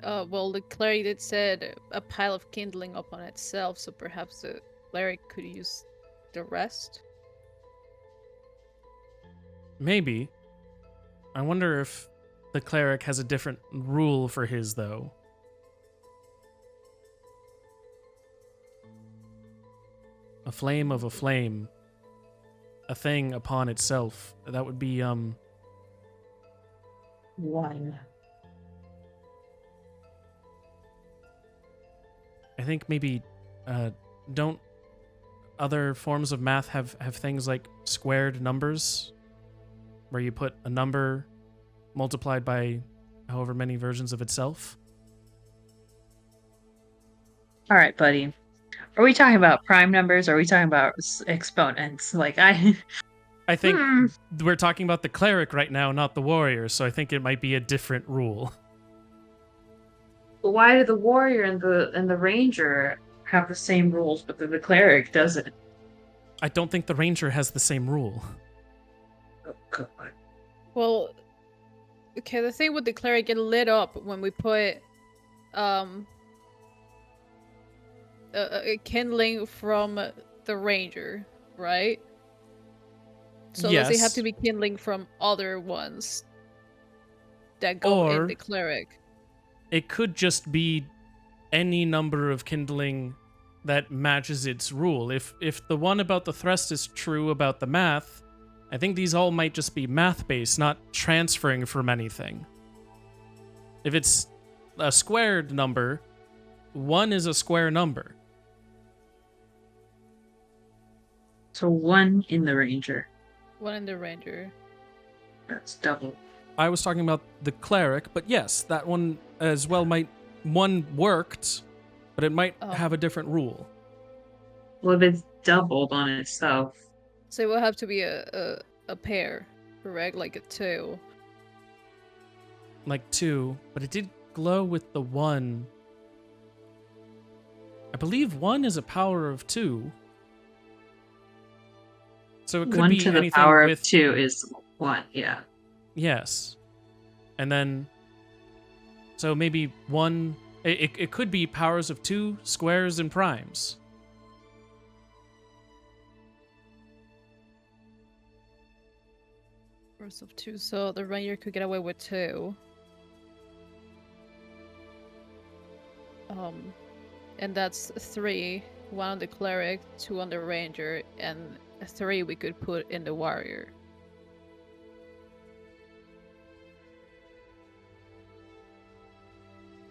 Well, the cleric did said a pile of kindling upon itself, so perhaps the cleric could use the rest. Maybe. I wonder if the cleric has a different rule for his, though. A flame of a flame. A thing upon itself. That would be, 1. I think maybe, don't other forms of math have things like squared numbers? Where you put a number multiplied by however many versions of itself? All right, buddy. Are we talking about prime numbers or are we talking about exponents? Like, I think we're talking about the cleric right now, not the warrior, so I think it might be a different rule. Why do the warrior and the ranger have the same rules, but the cleric doesn't? I don't think the ranger has the same rule. Oh, God. Well, okay, the thing with the cleric, it lit up when we put a kindling from the ranger, right? So does it have Yes. to be kindling from other ones that go in Or- the cleric? It could just be any number of kindling that matches its rule. If the one about the thrust is true about the math, I think these all might just be math-based, not transferring from anything. If it's a squared number, 1 is a square number. So 1 in the ranger. 1 in the ranger. That's double. I was talking about the cleric, but yes, that one as well might... One worked, but it might have a different rule. Well, if it's doubled on itself. So it will have to be a pair, correct? Like a 2. Like 2, but it did glow with the 1. I believe 1 is a power of 2. So it could 1 be to the anything power with... of 2 is 1, yeah. Yes. And then... So maybe 1... It could be powers of 2, squares, and primes. Powers of 2, so the ranger could get away with 2. And that's 3. 1 on the cleric, 2 on the ranger, and 3 we could put in the warrior.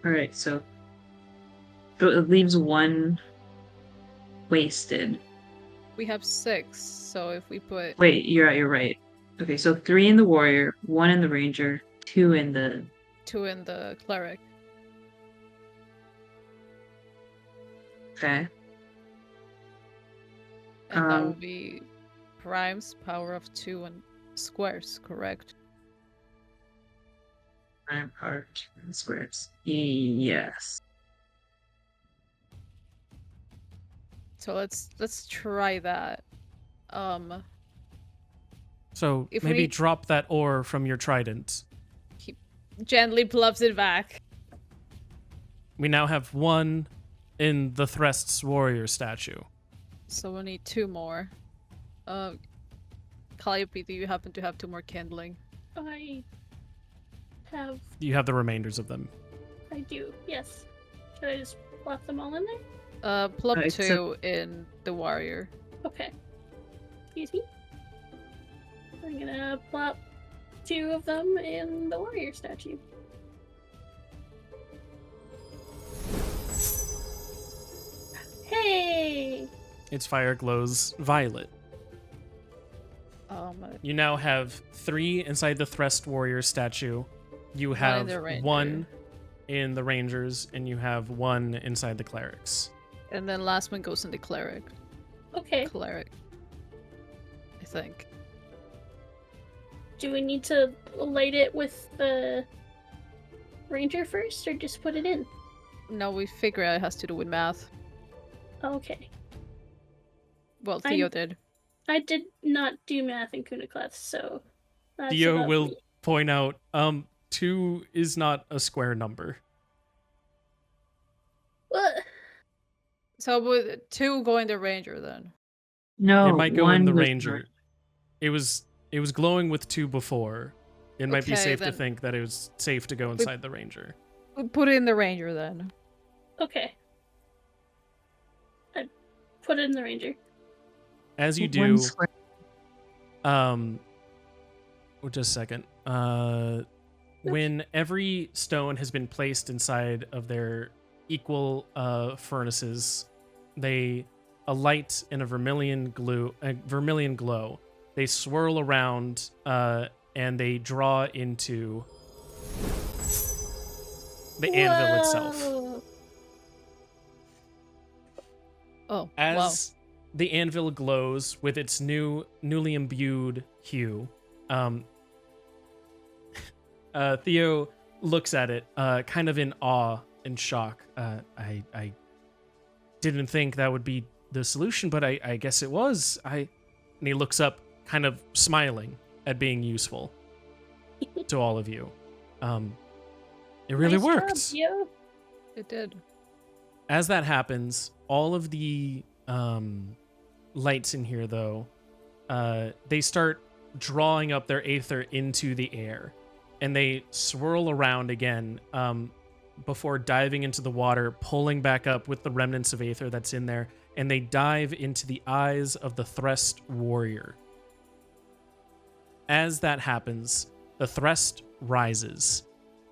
Alright, so it leaves 1 wasted. We have 6, so if we put... Wait, you're right. Okay, so 3 in the warrior, 1 in the ranger, 2 in the... 2 in the cleric. Okay. And that will be primes, power of 2, and squares, correct? Prime part and squares. Yes. So let's try that. So If maybe we- drop that ore from your trident. He gently plops it back. We now have 1 in the Threst's warrior statue. So we need 2 more. Calliope, do you happen to have 2 more kindling? I have. You have the remainders of them. I do. Yes. Should I just plop them all in there? Plop Right, 2 so- in the warrior. Okay. Excuse me. I'm gonna plop 2 of them in the warrior statue. Hey! Its fire glows violet. Um, You now have 3 inside the Threst warrior statue. You One in have the ranger. 1 in the rangers, and you have 1 inside the clerics. and then last one goes in the cleric. Okay. Cleric. I think. Do we need to light it with the ranger first, or just put it in? No, we figure out it has to do with math. Okay. Well, I'm- Theo did. I did not do math in Kunaklev, so that's Theo above will me. point out, 2 is not a square number. What? So would 2 go in the ranger then? No, It might go in 1 the was ranger. It was glowing with 2 before. It might be Okay, safe to then- think that it was safe to go inside the ranger. We put it in the ranger then. Okay. I put it in the ranger. As you 1 do, square. just a second. When every stone has been placed inside of their equal furnaces, they alight in a vermilion glow. They swirl around and they draw into the anvil itself. Whoa. Oh, As the anvil glows with its newly imbued hue, Theo looks at it, kind of in awe and shock. I didn't think that would be the solution, but I guess it was. And he looks up, kind of smiling at being useful to all of you. It really Nice worked. job, Theo. It did. As that happens, all of the lights in here, though, they start drawing up their aether into the air, and they swirl around again. before diving into the water, pulling back up with the remnants of Aether that's in there, and they dive into the eyes of the Threst warrior. As that happens, the Threst rises.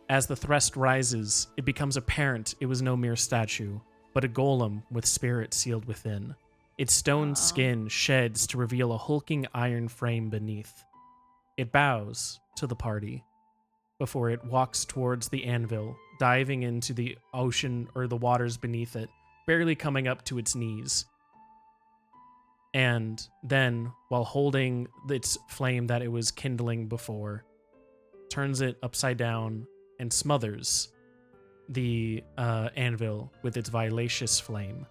As the Threst rises, it becomes apparent it was no mere statue, but a golem with spirit sealed within. Its stone skin sheds to reveal a hulking iron frame beneath. It bows to the party before it walks towards the anvil, diving into the ocean or the waters beneath it, barely coming up to its knees. And then, while holding its flame that it was kindling before, turns it upside down and smothers the anvil with its violacious flame.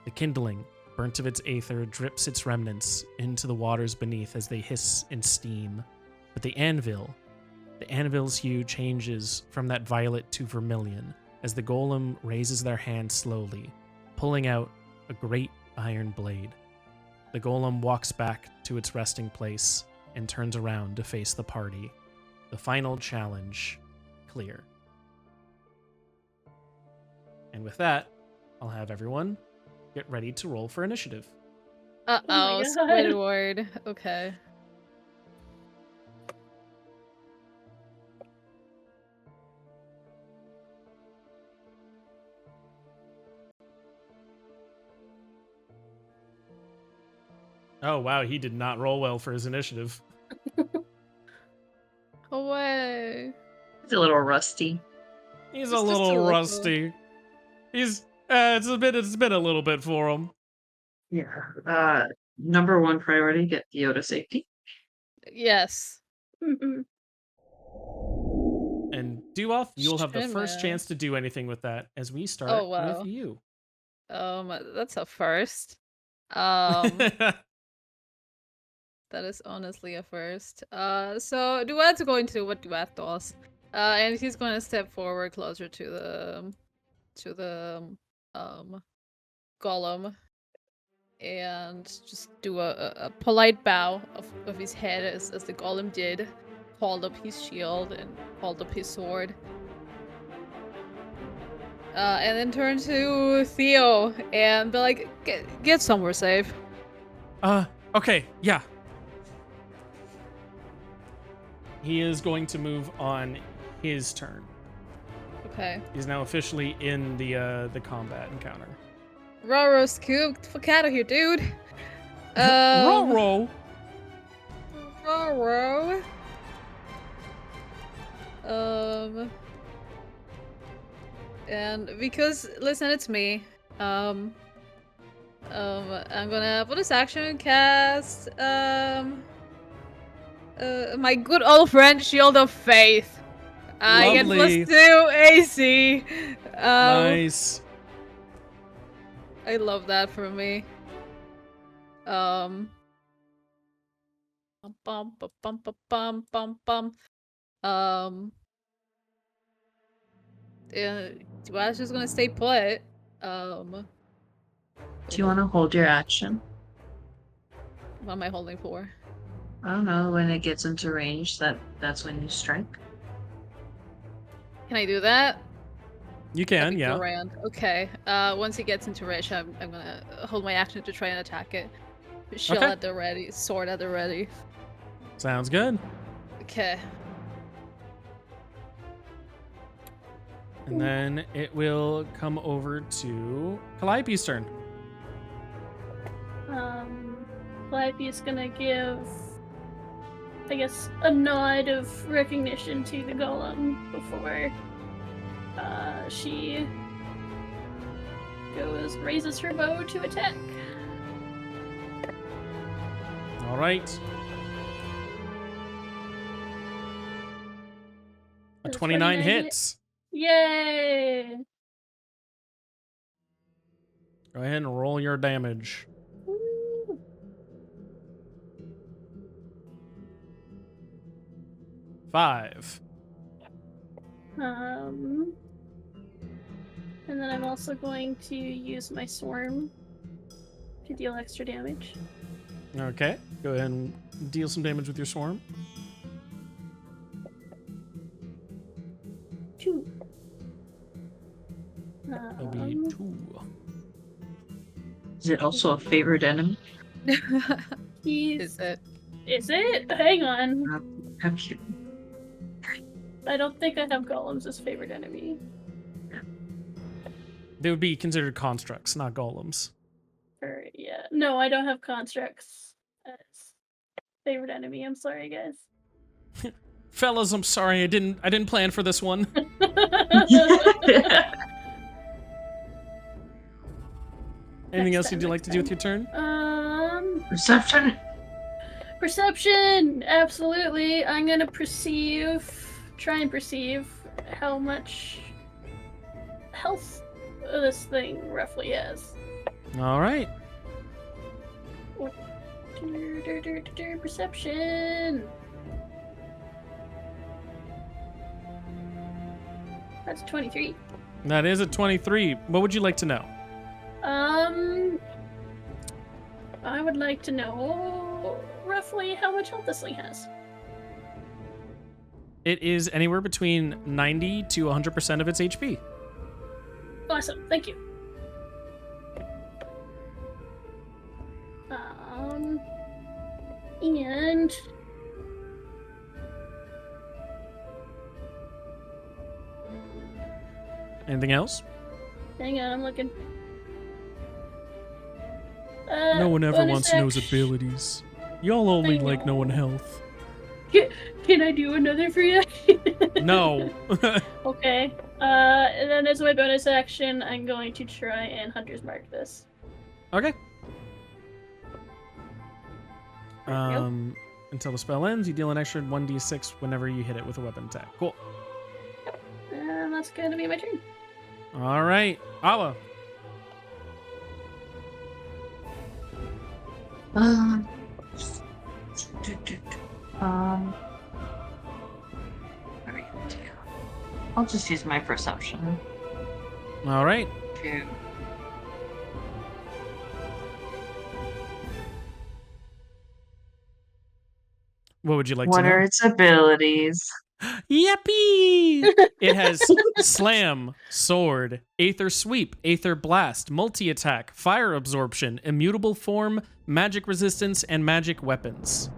The kindling, burnt of its aether, drips its remnants into the waters beneath as they hiss and steam. But the anvil's hue changes from that violet to vermilion as the golem raises their hand slowly, pulling out a great iron blade. The golem walks back to its resting place and turns around to face the party. The final challenge clear. And with that, I'll have everyone get ready to roll for initiative. Oh Uh-oh, my God. Squidward. Okay. Oh, wow, he did not roll well for his initiative. Away. It's a little rusty. He's It's a just little a little. rusty. He's it's been a little bit for him. Yeah. Number one priority, get Yoda safety. Yes. Mhm. And Duoth, you'll have the first Shimmer. chance to do anything with that as we start Oh, wow. with you. That's a first. That is honestly a first. So Duet's going to do what Duet does. And he's going to step forward closer to the golem and just do a polite bow of his head as the golem did, hold up his shield and hold up his sword. And then turn to Theo and be like, get somewhere safe. Okay, yeah. He is going to move on his turn. Okay. He's now officially in the combat encounter. Roro, Scoop, get the fuck out of here, dude. Roro. Roro. And because, listen, it's me. I'm gonna bonus action cast my good old friend Shield of Faith. I get Lovely. +2 AC. Nice. I love that for me. Bum bum bum bum bum bum bum. Dua's just gonna stay put. Do you want to hold your action? What am I holding for? I don't know. When it gets into range, that's when you strike. Can I do that? You can, That'd be yeah. grand. Okay. Once it gets into range, I'm gonna hold my action to try and attack it. Shield Okay. at the ready, sword at the ready. Sounds good. Okay. And then it will come over to Calliope's turn. Calliope is gonna give, I guess, a nod of recognition to the golem before she raises her bow to attack. All right. A 29 hits. Yay! Go ahead and roll your damage. Woo. 5. And then I'm also going to use my swarm to deal extra damage. Okay. Go ahead and deal some damage with your swarm. 2. That'll be 2. Is it also a favorite enemy? He's... Is it? Is it? Hang on. How cute. I don't think I have golems as favorite enemy. They would be considered constructs, not golems. Or, yeah. No, I don't have constructs as favorite enemy. I'm sorry, guys. Fellas, I'm sorry, I didn't plan for this one. Anything else you'd like to do with your turn? Perception. Perception, absolutely. I'm gonna try and perceive how much health this thing roughly has. All right. Perception. That's 23. That is a 23. What would you like to know? I would like to know roughly how much health this thing has. It is anywhere between 90 to 100% of its HP. Awesome, thank you. And Anything else? hang on, I'm looking. No one ever bonus wants knows action. abilities. Y'all only I like know. knowing health. Can I do another for you? No. Okay. And then as my bonus action, I'm going to try and Hunter's Mark this. Okay. There we go. Until the spell ends, you deal an extra 1d6 whenever you hit it with a weapon attack. Cool. And that's gonna be my turn. All right, Ala. Um, I'll just use my perception All right. to. What would you like What to know? are its abilities? Yippee! It has Slam, Sword, Aether Sweep, Aether Blast, Multi-Attack, Fire Absorption, Immutable Form, Magic Resistance, and Magic Weapons.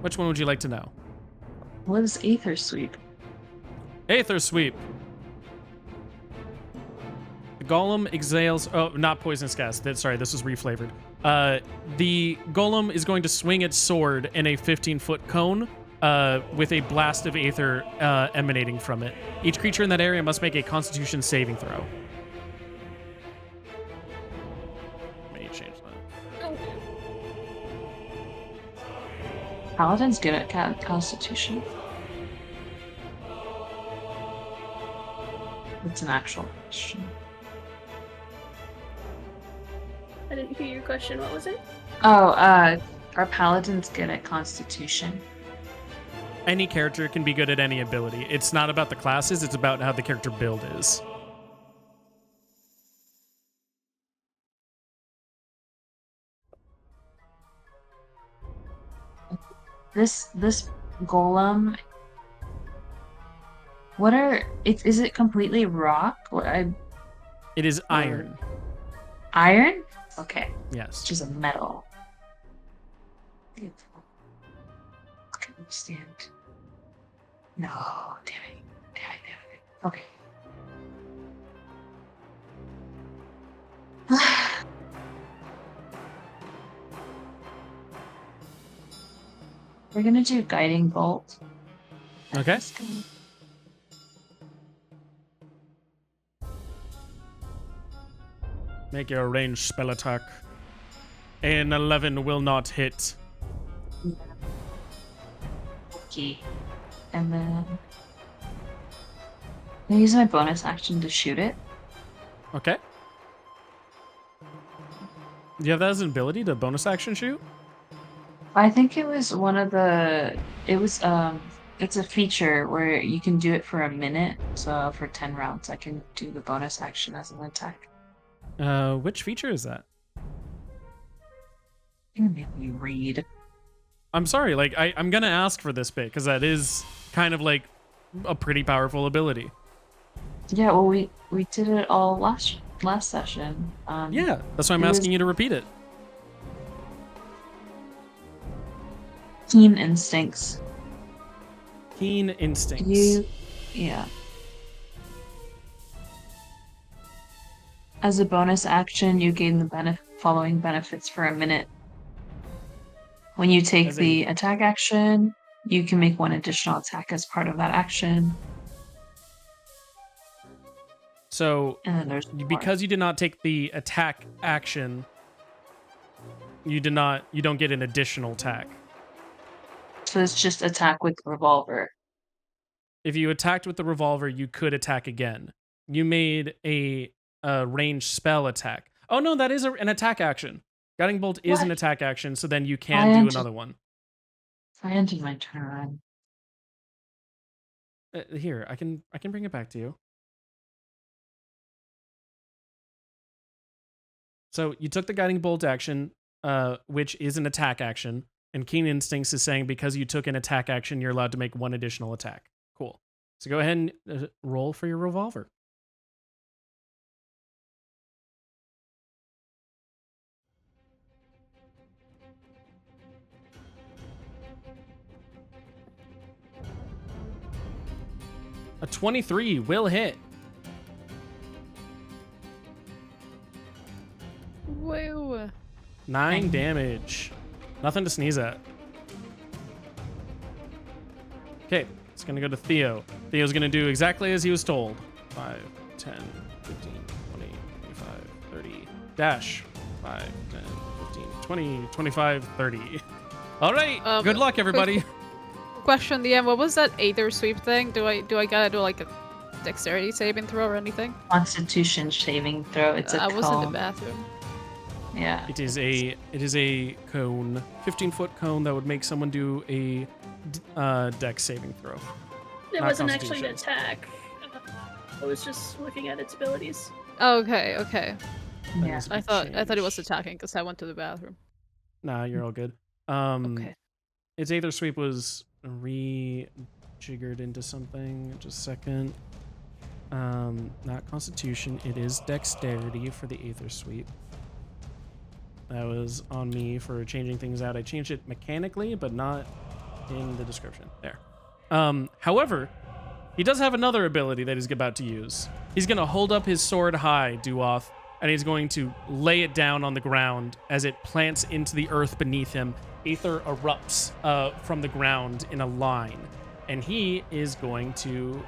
Which one would you like to know? What is Aether Sweep? Aether Sweep. The Golem exhales... Oh, not Poisonous Gas. Sorry, this was reflavored. The Golem is going to swing its sword in a 15-foot cone with a blast of Aether emanating from it. Each creature in that area must make a Constitution saving throw. Let me change that. Paladin's good at Constitution. It's an actual question. I didn't hear your question. What was it? Oh, are Paladins good at Constitution? Any character can be good at any ability. It's not about the classes, it's about how the character build is. This golem. Is it completely rock? It is iron. Iron? Okay. Yes. Which is a metal. I can understand. No, damn it. Okay. We're gonna do guiding bolt. Okay. Make your ranged spell attack. An 11 will not hit. Okay. And then I use my bonus action to shoot it. Okay. Do you have that as an ability to bonus action shoot? I think it was one of the. It's a feature where you can do it for a minute. So for 10 rounds, I can do the bonus action as an attack. Which feature is that? You're gonna make me read. I'm sorry, like, I'm gonna ask for this bit, because that is kind of like a pretty powerful ability. Yeah, well, we did it all last session. Yeah, that's why I'm it was asking you to repeat it. keen instincts. Keen instincts. Yeah. As a bonus action, you gain the following benefits for a minute. When you take As a the attack action, you can make one additional attack as part of that action. so And then there's more. because you did not take the attack action, you don't get an additional attack. So it's just attack with revolver. If you attacked with the revolver, you could attack again. You made a ranged spell attack. Oh no, that is an attack action. Guiding bolt is an What? attack action, so then you can do another one. I ended my turn. Here, I can bring it back to you. So you took the guiding bolt action, which is an attack action, and Keen Instincts is saying because you took an attack action, you're allowed to make one additional attack. Cool. So go ahead and roll for your revolver. A 23 will hit. Woo. 9 damage. Nothing to sneeze at. Okay, it's going to go to Theo. Theo's going to do exactly as he was told. 5, 10, 15, 20, 25, 30. Dash. 5, 10, 15, 20, 25, 30. All right. Good luck, everybody. Question, DM, what was that Aether sweep thing? Do I gotta do like a dexterity saving throw or anything? Constitution saving throw. It's a I was in the cone. bathroom. Yeah. It is a cone, 15-foot cone that would make someone do a dex saving throw. It Not wasn't actually an Constitution. attack. I was just looking at its abilities. Okay. That Yeah. needs to be I thought it was changed. attacking because I went to the bathroom. Nah, you're all good. Okay. Its Aether Sweep was re-jiggered into something. Just a second. Not Constitution. It is Dexterity for the Aether Sweep. That was on me for changing things out. I changed it mechanically, but not in the description. There. However, he does have another ability that he's about to use. He's going to hold up his sword high, Duoth, and he's going to lay it down on the ground as it plants into the earth beneath him. Aether erupts from the ground in a line, and he is going to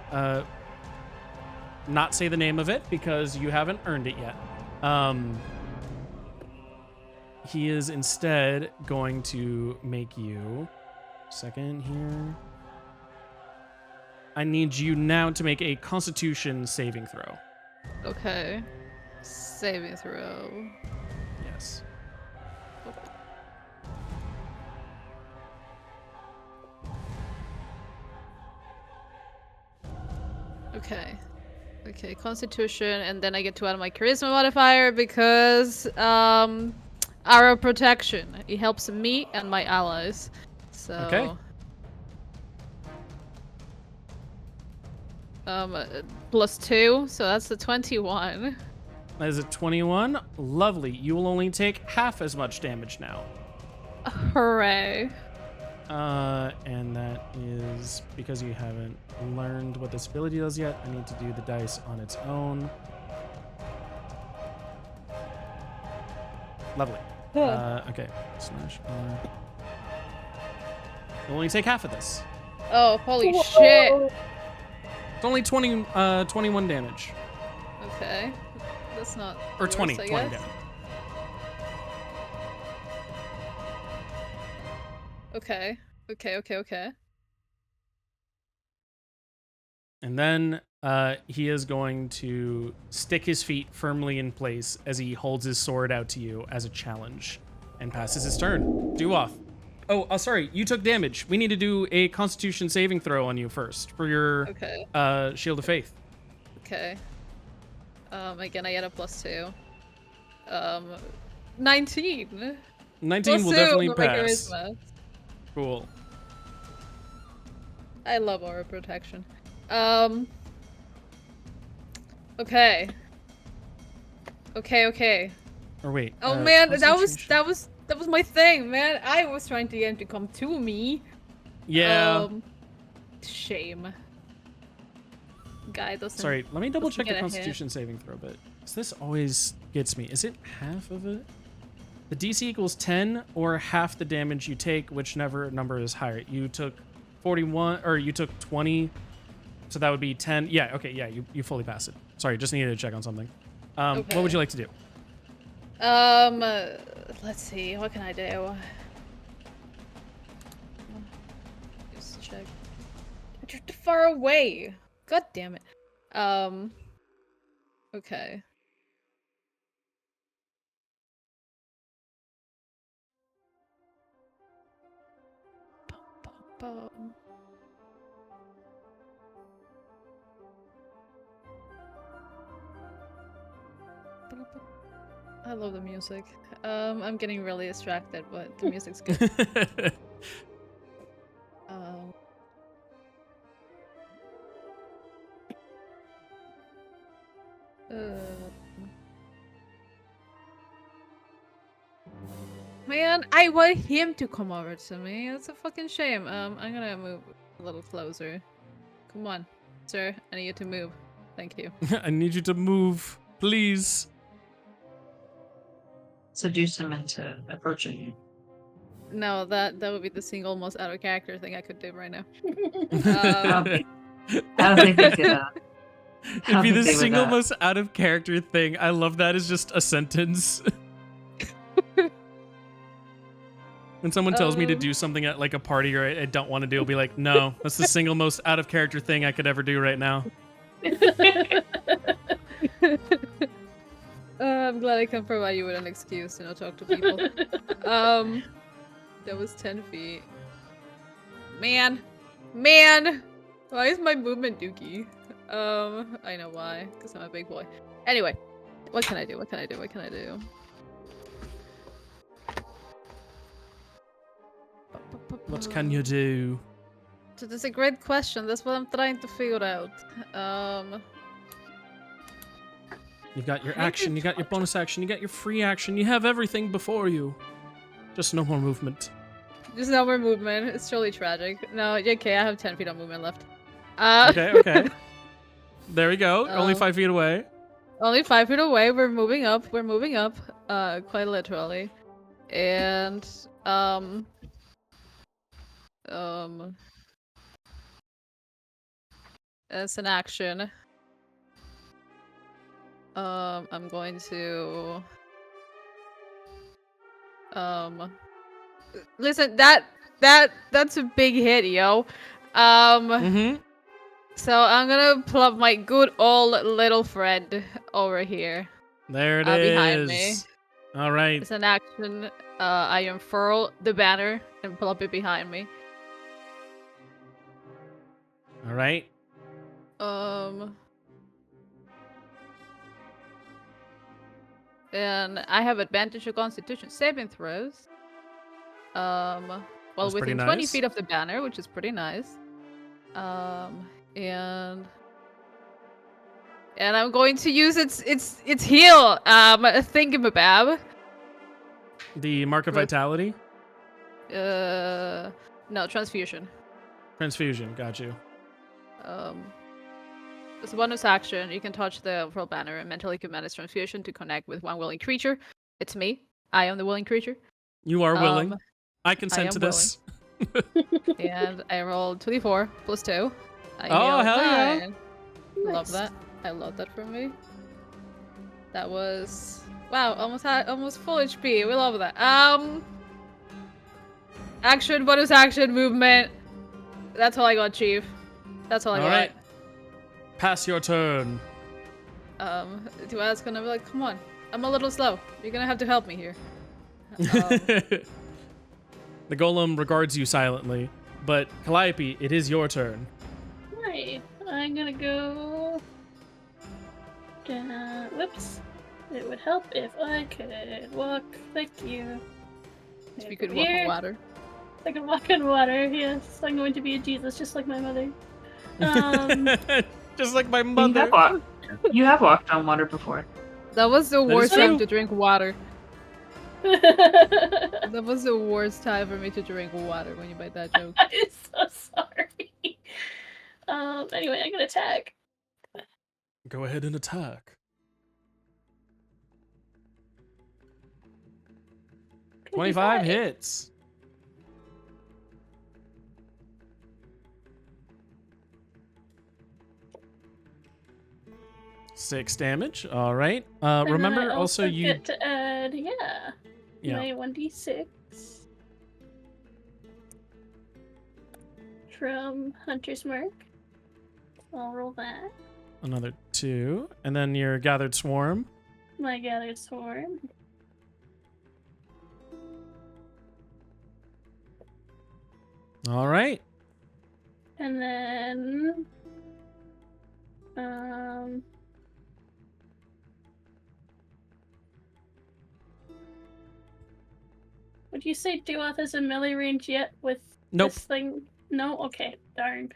not say the name of it because you haven't earned it yet. He is instead going to make you... Second here. I need you now to make a Constitution saving throw. Okay. Saving throw. Yes. Okay. Okay, Constitution, and then I get to add my Charisma modifier because Arrow Protection. It helps me and my allies. So Okay. +2, so that's the 21. That is a 21. Lovely. You will only take half as much damage now. Hooray. And that is because you haven't learned what this ability does yet. I need to do the dice on its own. Lovely. Okay. Slash R. You'll only take half of this. Oh, holy shit. It's only 21 damage. Okay. That's not Or worse, 20. I 20 guess. damage. Okay. Okay. And then he is going to stick his feet firmly in place as he holds his sword out to you as a challenge and passes his turn. Duoth. Oh, sorry. You took damage. We need to do a Constitution saving throw on you first for your Okay. Shield of Faith. Okay. Again, I get a +2. 19. 19 will +2 definitely for my pass. charisma. Cool. I love aura protection. Okay. Okay. Or wait. Oh man, that concentration. was my thing, man. I was trying to get him to come to me. Yeah. Shame. Guy doesn't. Sorry, let me double check the get a hit. Constitution saving throw bit. 'Cause this always gets me. Is it half of it? The DC equals 10 or half the damage you take, whichever number is higher. You took 41, or you took 20, so that would be 10. Yeah, okay, yeah, you fully pass it. Sorry, just needed to check on something. Okay. What would you like to do? Let's see. What can I do? Just check. You're too far away. God damn it. Okay. Bum. I love the music. I'm getting really distracted, but the music's good. Man, I want him to come over to me. That's a fucking shame. I'm gonna move a little closer. Come on, sir. I need you to move. Thank you. I need you to move, please. Seduce him into approaching you. No, that would be the single most out of character thing I could do right now. I don't think they could. It'd be the single most out of character thing. I love that as just a sentence. When someone tells me to do something at like a party or I don't want to do, I'll be like, no, that's the single most out of character thing I could ever do right now. I'm glad I can provide you with an excuse to not talk to people. That was 10 feet. Man! Why is my movement dookie? I know why, because I'm a big boy. Anyway, what can I do? What can I do? What can you do? So that's a great question. That's what I'm trying to figure out. You've got your action, you got your bonus action, you got your free action, you have everything before you. Just no more movement. Just no more movement. It's truly tragic. No, okay, I have 10 feet of movement left. Okay. There we go. Only 5 feet away. Only 5 feet away. We're moving up. Quite literally. And, as an action, I'm going to, listen, that's a big hit, yo. So I'm gonna plop my good old little friend over here. There it is. Behind me. All right. It's an action. I unfurl the banner and plop it behind me. All right. And I have advantage of Constitution saving throws. Well, That's within pretty 20 nice. feet of the banner, which is pretty nice. And I'm going to use its heal thingamabab. The Mark of Vitality? No, transfusion. Transfusion, got you. As a bonus action, you can touch the overall banner and mentally command its transfusion to connect with one willing creature. It's me. I am the willing creature. You are willing. I consent to this. And I rolled 2d4 plus 2. I hell yeah. Nice. Love that. I love that from me. That was wow, almost full HP. We love that. Action, bonus action, movement. That's all I got, Chief. That's all I got. Alright. Pass your turn. Duad's gonna be like, come on. I'm a little slow. You're gonna have to help me here. The golem regards you silently, but Calliope, it is your turn. Right. I'm gonna go down. Whoops. It would help if I could walk. Thank you. If you could walk on water. I can walk on water, yes. I'm going to be a Jesus just like my mother. Just like my mother. You have walked on water before. That was the is worst time true. to drink water. That was the worst time for me to drink water when you made that joke. I'm so sorry. Anyway, I can attack. Go ahead and attack. Can I do 25 that? hits. Six damage. All right. And then Remember I also you. get to add, Yeah. my 1d6 from Hunter's Mark. I'll roll that. Another 2. And then your gathered swarm. My gathered swarm. All right. And then would you say Duoth is in melee range yet with Nope. this thing? No? Okay, darn.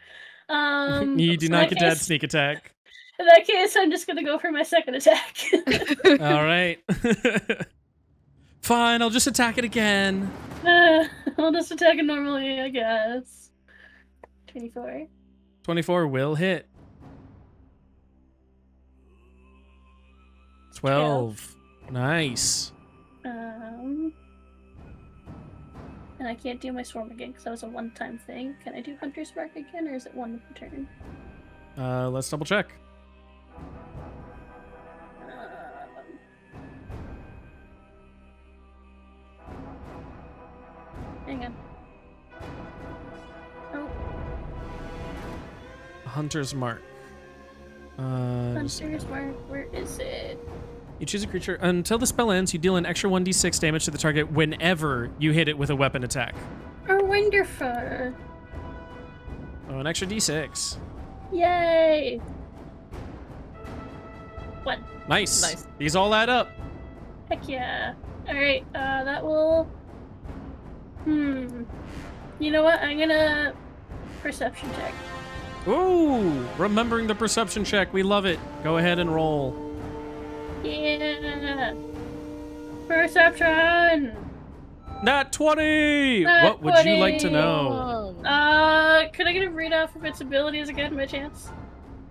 You do so not in get to add case- sneak attack. In that case, I'm just gonna go for my second attack. All right. Fine, I'll just attack it again. I'll just attack it normally, I guess. 24. 24 will hit. 12. Nice. And I can't do my swarm again because that was a one-time thing. Can I do Hunter's Mark again, or is it one per turn? Let's double check. Hang on. Oh, Hunter's Mark. Hunter's Mark, where is it? You choose a creature. Until the spell ends, you deal an extra 1d6 damage to the target whenever you hit it with a weapon attack. Oh, wonderful! Oh, an extra d6. Yay! What? Nice. Nice. These all add up. Heck yeah. Alright, that will... You know what? I'm gonna... Perception check. Ooh, remembering the perception check. We love it. Go ahead and roll. Yeah! Perception! Nat 20! Nat What would you like to 20. know? Could I get a read off of its abilities again by chance?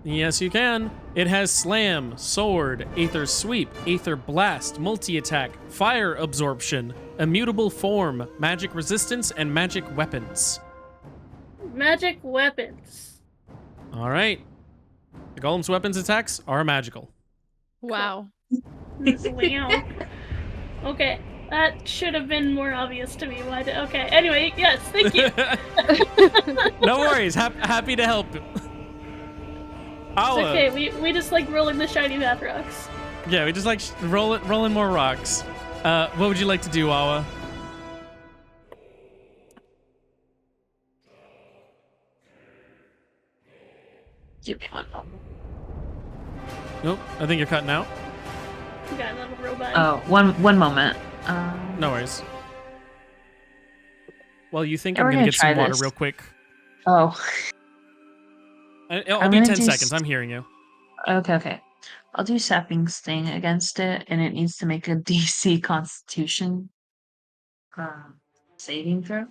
Yes, you can. It has Slam, Sword, Aether Sweep, Aether Blast, Multi-Attack, Fire Absorption, Immutable Form, Magic Resistance, and Magic Weapons. Magic weapons. All right. The Golem's weapons attacks are magical. Wow. Wow. Okay, that should have been more obvious to me. Okay, anyway, yes, thank you. No worries. Happy to help. It's okay, we just like rolling the shiny math rocks. Yeah, we just like rolling more rocks. What would you like to do, Awa? Give me one moment. Nope, I think you're cutting out. You got a little robot. Oh, one moment. No worries. Well, you think Yeah, I'm we're gonna gonna get some try water this. real quick? Oh, I'll I'm be gonna 10 do seconds. I'm hearing you. okay. I'll do Sapping Sting against it, and it needs to make a DC Constitution saving throw.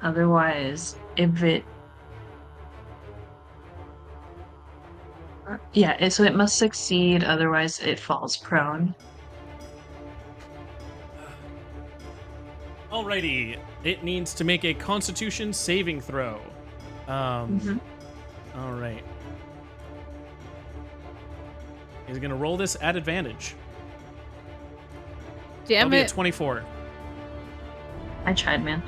Otherwise, if it so it must succeed, otherwise it falls prone. Alrighty. It needs to make a Constitution saving throw. All right. He's gonna roll this at advantage. That'll Damn be a it. 24. I tried, man.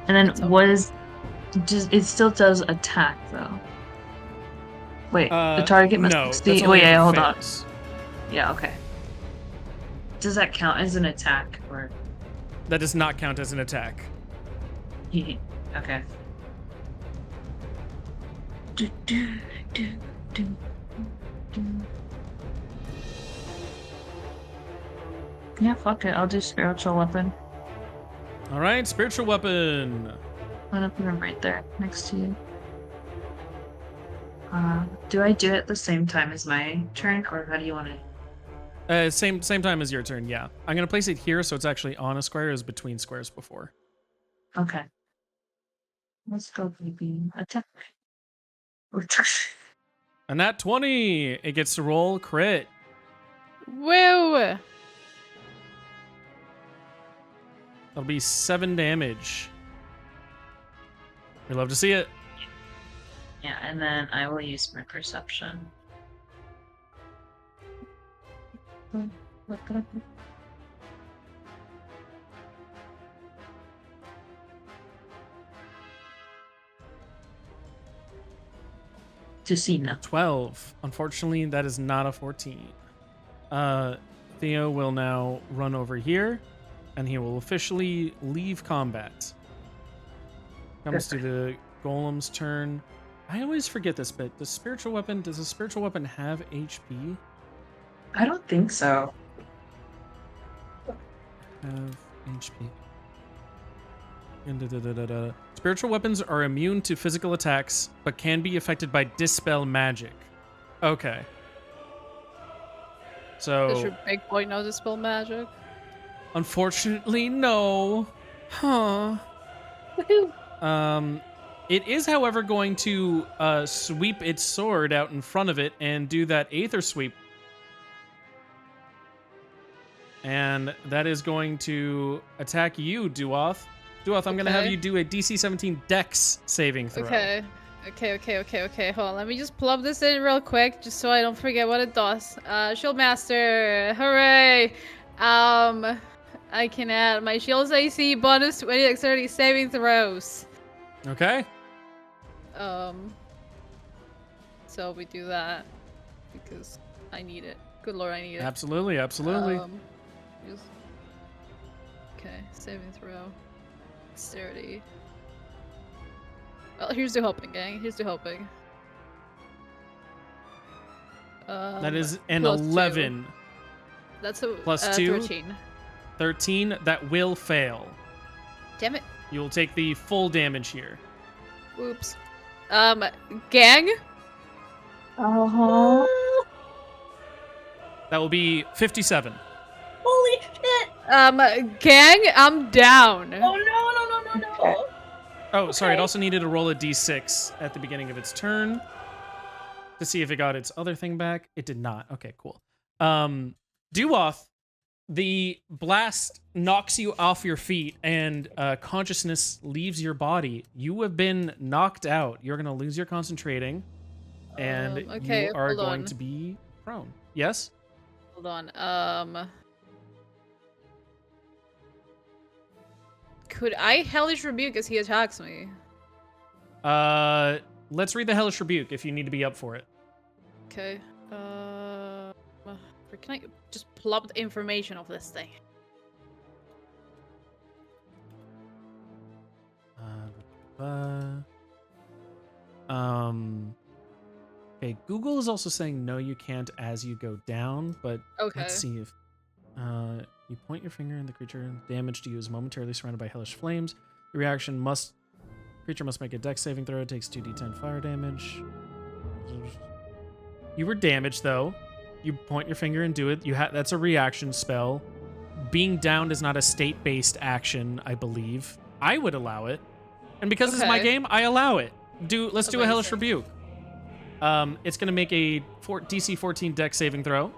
And then It's okay. it still does attack though. Wait, the target must no, succeed. that's only if it Hold on. fails. Yeah, okay. Does that count as an attack or? That does not count as an attack. Okay. Yeah, fuck it. I'll do spiritual weapon. All right, spiritual weapon. I'm gonna put him right there next to you. Do I do it the same time as my turn, or how do you want to? Same time as your turn. Yeah, I'm gonna place it here so it's actually on a square, as between squares before. Okay. Let's go, baby. Attack. And that 20, it gets to roll crit. Woo! That'll be 7 damage. We love to see it. Yeah, and then I will use my perception. To see now. 12. Unfortunately, that is not a 14. Theo will now run over here, and he will officially leave combat. Comes to the golem's turn. I always forget this bit. Does a spiritual weapon have HP? I don't think so. Have HP. Spiritual weapons are immune to physical attacks, but can be affected by dispel magic. Okay. Does So, your big boy know dispel magic? unfortunately, no. Huh. Woohoo! It is, however, going to sweep its sword out in front of it and do that aether sweep. And that is going to attack you, Duoth. Duoth, I'm going to have Okay. you do a DC 17 Dex saving throw. Okay. Hold on. Let me just plug this in real quick, just so I don't forget what it does. Shield Master. Hooray! I can add my shield's AC bonus to any dexterity saving throws. Okay. So we do that because I need it. Good lord, I need it. Absolutely. Just- Okay, saving throw. Dexterity. Well, here's the hoping, gang. Here's the hoping. That is an plus 2. 11. That's a Plus 2? 13. 13. That will fail. Damn it. You will take the full damage here. Oops. Gang? Uh-huh. That will be 57. Holy shit! Gang, I'm down. Oh no. Okay. Oh, sorry. It Okay. also needed to roll a d6 at the beginning of its turn to see if it got its other thing back. It did not. Okay, cool. Duoth, the blast knocks you off your feet and consciousness leaves your body. You have been knocked out. You're going to lose your concentrating, and Okay, you are hold going on. to be prone. Yes? Hold on. Could I Hellish Rebuke as he attacks me? Let's read the Hellish Rebuke if you need to be up for it. Okay. Can I just plop the information of this thing? Okay, Google is also saying no, you can't as you go down, but Okay. let's see if you point your finger and the creature damage to you is momentarily surrounded by hellish flames. The creature must make a dex saving throw. It takes 2d10 fire damage. You were damaged though. You point your finger and do it. That's a reaction spell. Being downed is not a state-based action, I believe. I would allow it. And because this is my Okay. game, I allow it. Let's do a Hellish Amazing. Rebuke. It's going to make a DC 14 dex saving throw.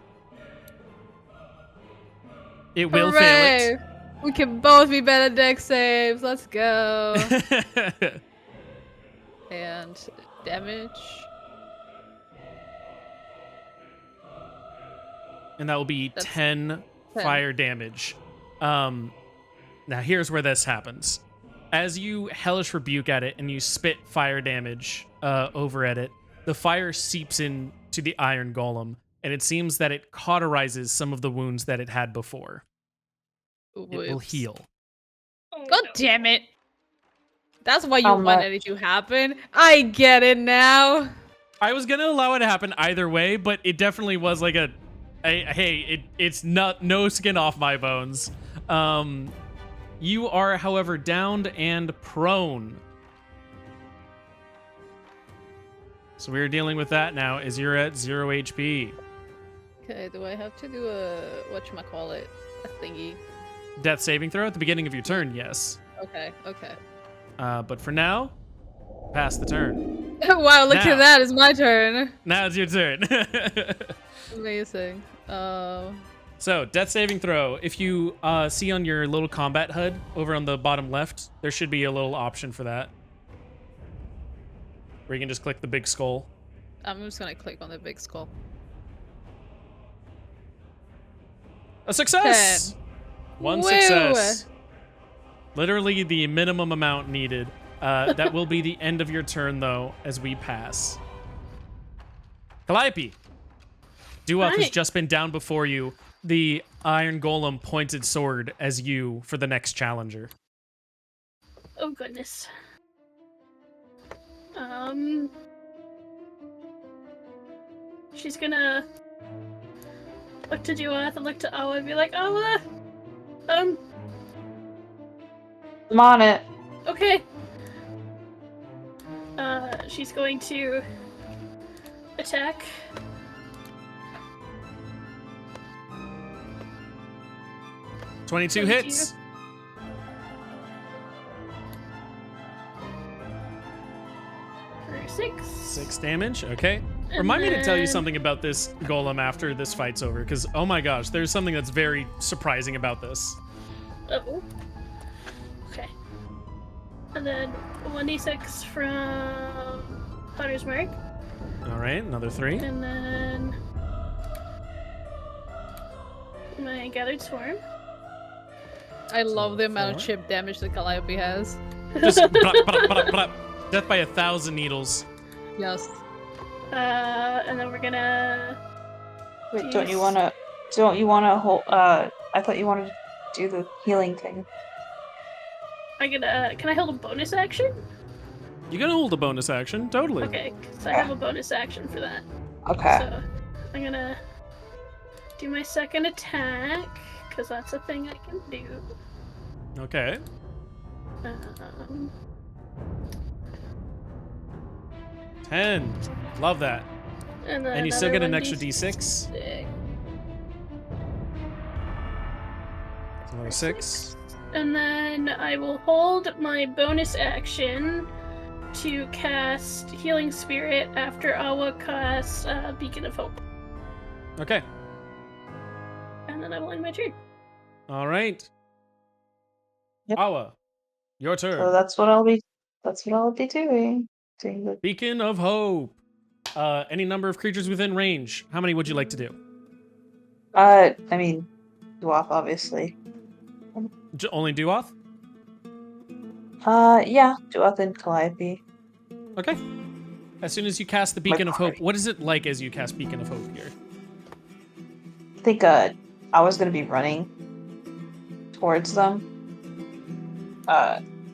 It will Hooray! We can both be better deck saves. Let's go. fail it. And damage. And that will be That's 10 10. fire damage. Now here's where this happens. As you Hellish Rebuke at it and you spit fire damage over at it, the fire seeps into the Iron Golem, and it seems that it cauterizes some of the wounds that it had before. It will Whoops. heal. Oh, God no. damn it. That's why you How wanted it to happen. I get it now. I was gonna allow it to happen either way, but it definitely was like it's not no skin off my bones. You are, however, downed and prone. So we're dealing with that now as you're at 0 HP. Okay, do I have to do a whatchamacallit? A thingy? Death saving throw at the beginning of your turn, yes. Okay. But for now, pass the turn. Wow, look Now. at that, it's my turn. Now it's your turn. Amazing. So, death saving throw. If you see on your little combat HUD over on the bottom left, there should be a little option for that. Where you can just click the big skull. I'm just gonna click on the big skull. A success! 10. One Woo! success. Literally the minimum amount needed. That will be the end of your turn, though, as we pass. Calliope. Duoth has Hi. just been down before you. The Iron Golem pointed sword as you for the next challenger. Oh goodness. She's gonna look to Duoth and look to Awa and be like, Awa, I'm on it. okay. She's going to attack. Twenty-two 22. hits. For 6. 6 damage. Okay. And Remind me to tell you then- something about this golem after this fight's over, because oh my gosh, there's something that's very surprising about this. Oh. Okay. And then 1d6 from Hunter's Mark. All right, another 3. And then my Gathered Swarm. I love the amount of 4. chip damage that Calliope has. Just blap, blap, blap, blap. Death by 1,000 needles. Yes. And then we're gonna. Wait, don't you Jeez. wanna? Don't you wanna hold? I thought you wanted to do the healing thing. I'm gonna. Can I hold a bonus action? You can hold a bonus action, totally. Okay, because I have a bonus action for that. Okay. So I'm gonna do my second attack because that's a thing I can do. Okay. Um, 10. Love that. and then And you still get an another extra d6. 1d6. Another 6. And then I will hold my bonus action to cast Healing Spirit after Awa casts Beacon of Hope. Okay. And then I will end my turn. All right. Yep. Awa, your turn. So that's what I'll be. That's what I'll be doing. Doing the. Beacon of Hope. Any number of creatures within range. How many would you like to do? I mean, dwarf obviously. Only Duoth? Yeah, dwarf and Calliope. Okay. As soon as you cast the Beacon of Hope, party. what is it like as you cast Beacon of Hope here? I think I was gonna be running towards them.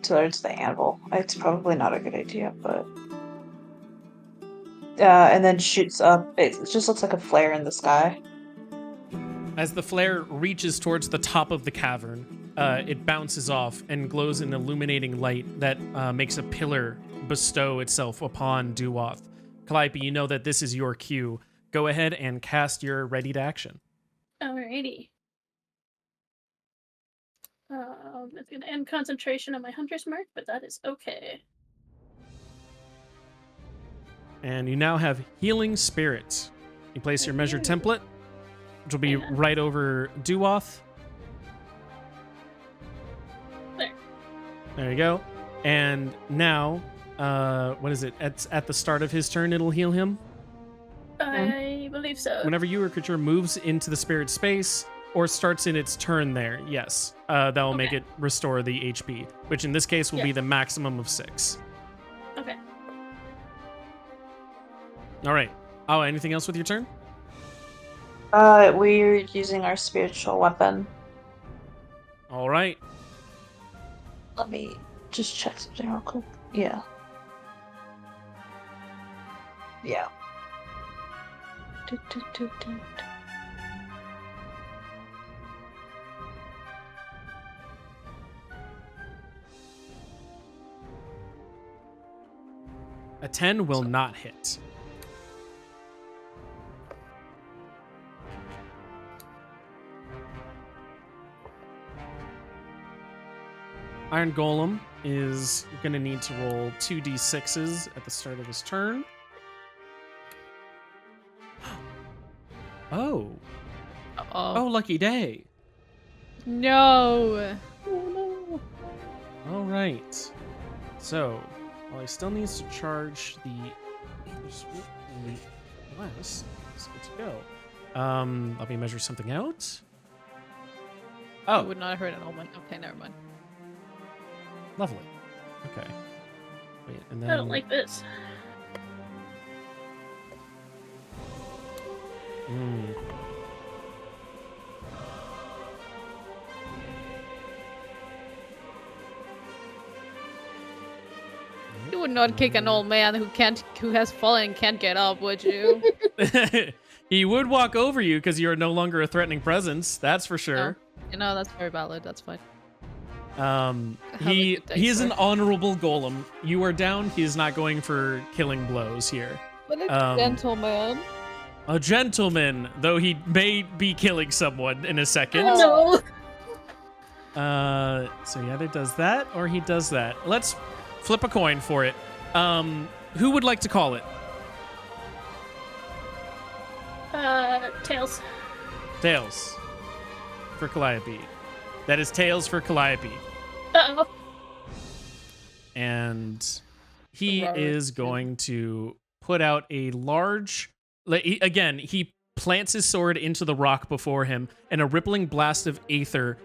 Towards the anvil. It's probably not a good idea, but and then shoots up. It just looks like a flare in the sky. As the flare reaches towards the top of the cavern, it bounces off and glows an illuminating light that makes a pillar bestow itself upon Duoth. Calliope, you know that this is your cue. Go ahead and cast your ready to action. Alrighty. It's gonna end concentration on my Hunter's Mark, but that is okay. And you now have Healing Spirit. You place your measured template, which will be Yeah. right over Duoth. There. There you go. And now, what is it? At the start of his turn, it'll heal him. I believe so. Whenever you or creature moves into the spirit space or starts in its turn there, yes, that will make Okay. it restore the HP, which in this case will be Yes. the maximum of 6. Okay. All right. Oh, anything else with your turn? We're using our spiritual weapon. All right. Let me just check something real quick. Yeah. Yeah. Do, do, do, do, do. A 10 will not hit. Iron Golem is going to need to roll 2d6s at the start of his turn. Oh. Oh, lucky day. No. All right. So, while he still needs to charge the less, it's good to go. Let me measure something out. I Oh, would not have heard an omen. Okay, never mind. lovely. Okay. Wait, and then I don't like this. Mm. You would not kick an old man who has fallen and can't get up, would you? He would walk over you because you're no longer a threatening presence. That's for sure. No. You know, that's very valid. That's fine. He good day, is an sir. honorable golem. You are down. He is not going for killing blows here. But a gentleman. A gentleman, though he may be killing someone in a second. No. So he either does that or he does that. Let's flip a coin for it. Who would like to call it? Tails. Tails for Calliope. That is Tails for Calliope. Uh-oh. And he Robert. is going to put out a large... He plants his sword into the rock before him, and a rippling blast of aether,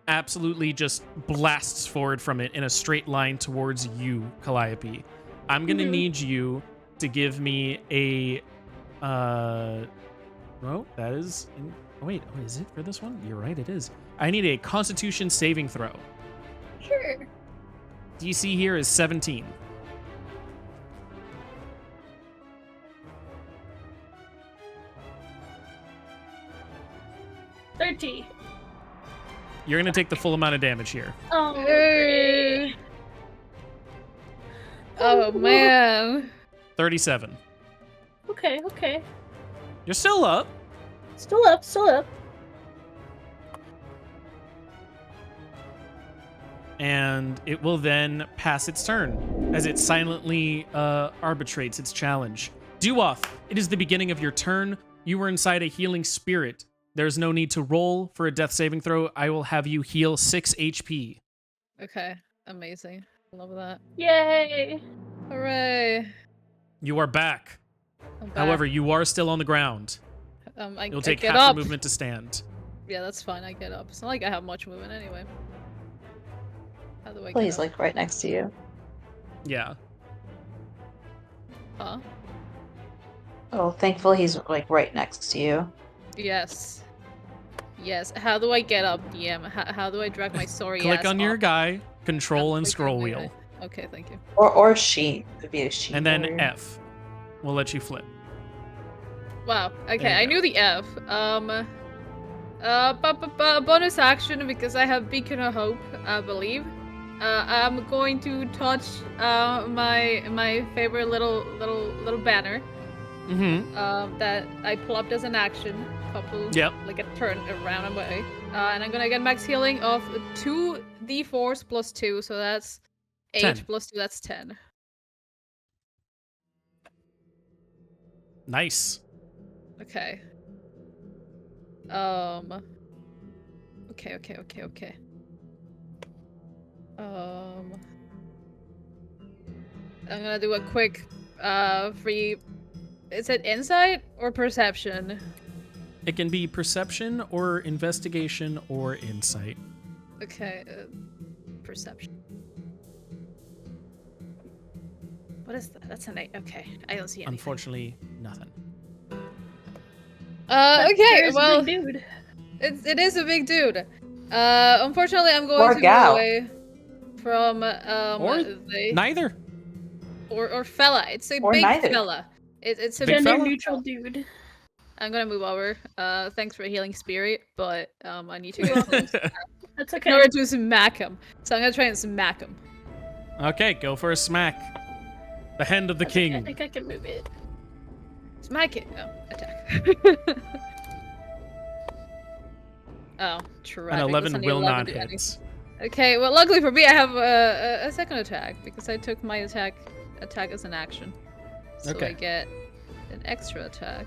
absolutely just blasts forward from it in a straight line towards you, Calliope. I'm going to need you to give me a... that is... is it for this one? You're right, it is. I need a Constitution saving throw. Sure. DC here is 17. $30. You're going to take the full amount of damage here. Oh, Hey. Oh man. 37. Okay. You're still up. Still up. And it will then pass its turn as it silently arbitrates its challenge. Duoth, it is the beginning of your turn. You were inside a healing spirit. There's no need to roll for a death saving throw. I will have you heal 6 HP. Okay. Amazing. Love that. Yay. Hooray. You are back. I'm back. However, you are still on the ground. You'll take get half up. your movement to stand. Yeah, that's fine. I get up. It's not like I have much movement anyway. How do I Well, get he's up? like right next to you. Yeah. Huh? Oh, thankfully he's like right next to you. Yes. Yes. How do I get up, DM? How do I drag my sorry Click ass on your up? guy, control and Click on scroll my wheel. guy. Okay, thank you. Or she. Could be a she. And then warrior. F. We'll let you flip. Wow. Okay, There you I go. knew the F. Bonus action because I have Beacon of Hope, I believe. I'm going to touch my favorite little banner. Mm-hmm. That I plopped as an action. Yep. Like a turn around and away. And I'm gonna get max healing of 2d4s plus 2, so that's 8 10. plus 2, that's 10. Nice. Okay. Okay. I'm gonna do a quick free. Is it insight or perception? It can be perception or investigation or insight. Okay, perception. What is that? That's an 8. Okay, I don't see anything. Unfortunately, nothing. Okay, There's a well, big dude. it is a big dude. Unfortunately, I'm going Or to gal. move away from Or the neither. or fella. It's a Or big neither. fella. It's a Big Gender fella? neutral dude. I'm gonna move over. Thanks for healing spirit, but I need to get close That's in okay. order to smack him. So I'm gonna try and smack him. Okay, go for a smack. The hand of the I king. think I can move it. Smack it. Oh, attack. Oh, true. An 11 will not hit. Okay, well, luckily for me, I have a second attack because I took my attack as an action. So Okay. I get an extra attack,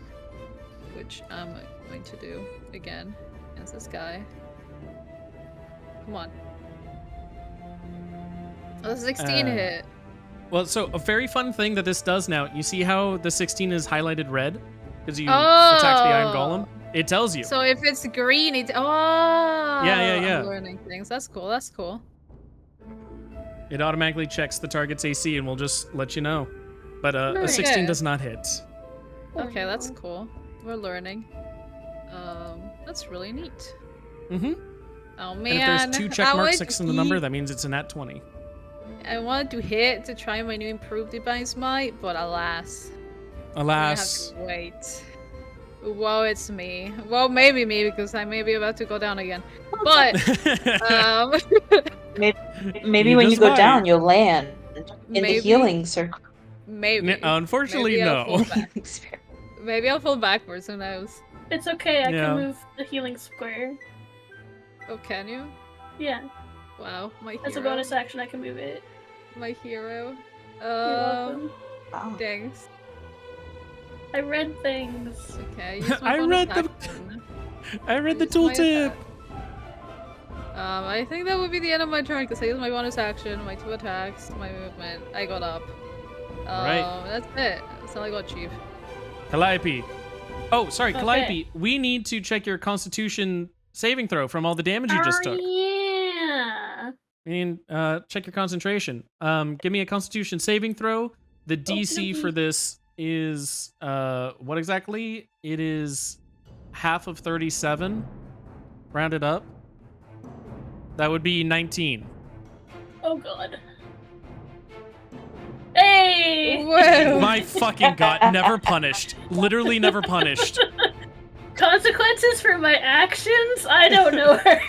which I'm going to do again against this guy. Come on. Oh, 16 hit. Well, so a very fun thing that this does now, you see how the 16 is highlighted red? Because you attacked the Iron Golem? It tells you. So if it's green, it's... Oh! Yeah. I'm learning things. That's cool. It automatically checks the target's AC and will just let you know. But a Nice. 16 does not hit. Okay, that's cool. We're learning. That's really neat. Mm-hmm. Oh man. And if there's 2 check mark wanted 6 to in the number, hit- that means it's a nat 20. I wanted to hit to try my new improved Divine Smite, but alas. Alas. I have to wait. Whoa, it's me. Well, maybe me, because I may be about to go down again. But, Maybe You when you just go might. down, you'll land in the Maybe. healing circle. maybe. Unfortunately, Maybe I'll no. fall back. Maybe I'll fall backwards, who knows? It's okay, I Yeah. can move the healing square. Oh, can you? Yeah, Wow, my hero. as a bonus action, I can move it. My hero. You're welcome. Wow. Thanks. I read things. Okay, use my I bonus read the- action. I read the Use my tooltip. attack. I think that would be the end of my turn because I used my bonus action, my 2 attacks, my movement. I got up. Right. That's it. That's all I got, Chief. Calliope. Oh, sorry, Okay. Calliope. We need to check your Constitution saving throw from all the damage you just took. Yeah. I mean, check your concentration. Give me a Constitution saving throw. The DC for this is what exactly? It is half of 37, rounded up. That would be 19. Oh god. Hey! Whoa! My fucking god, never punished. Literally never punished. Consequences for my actions? I don't know her.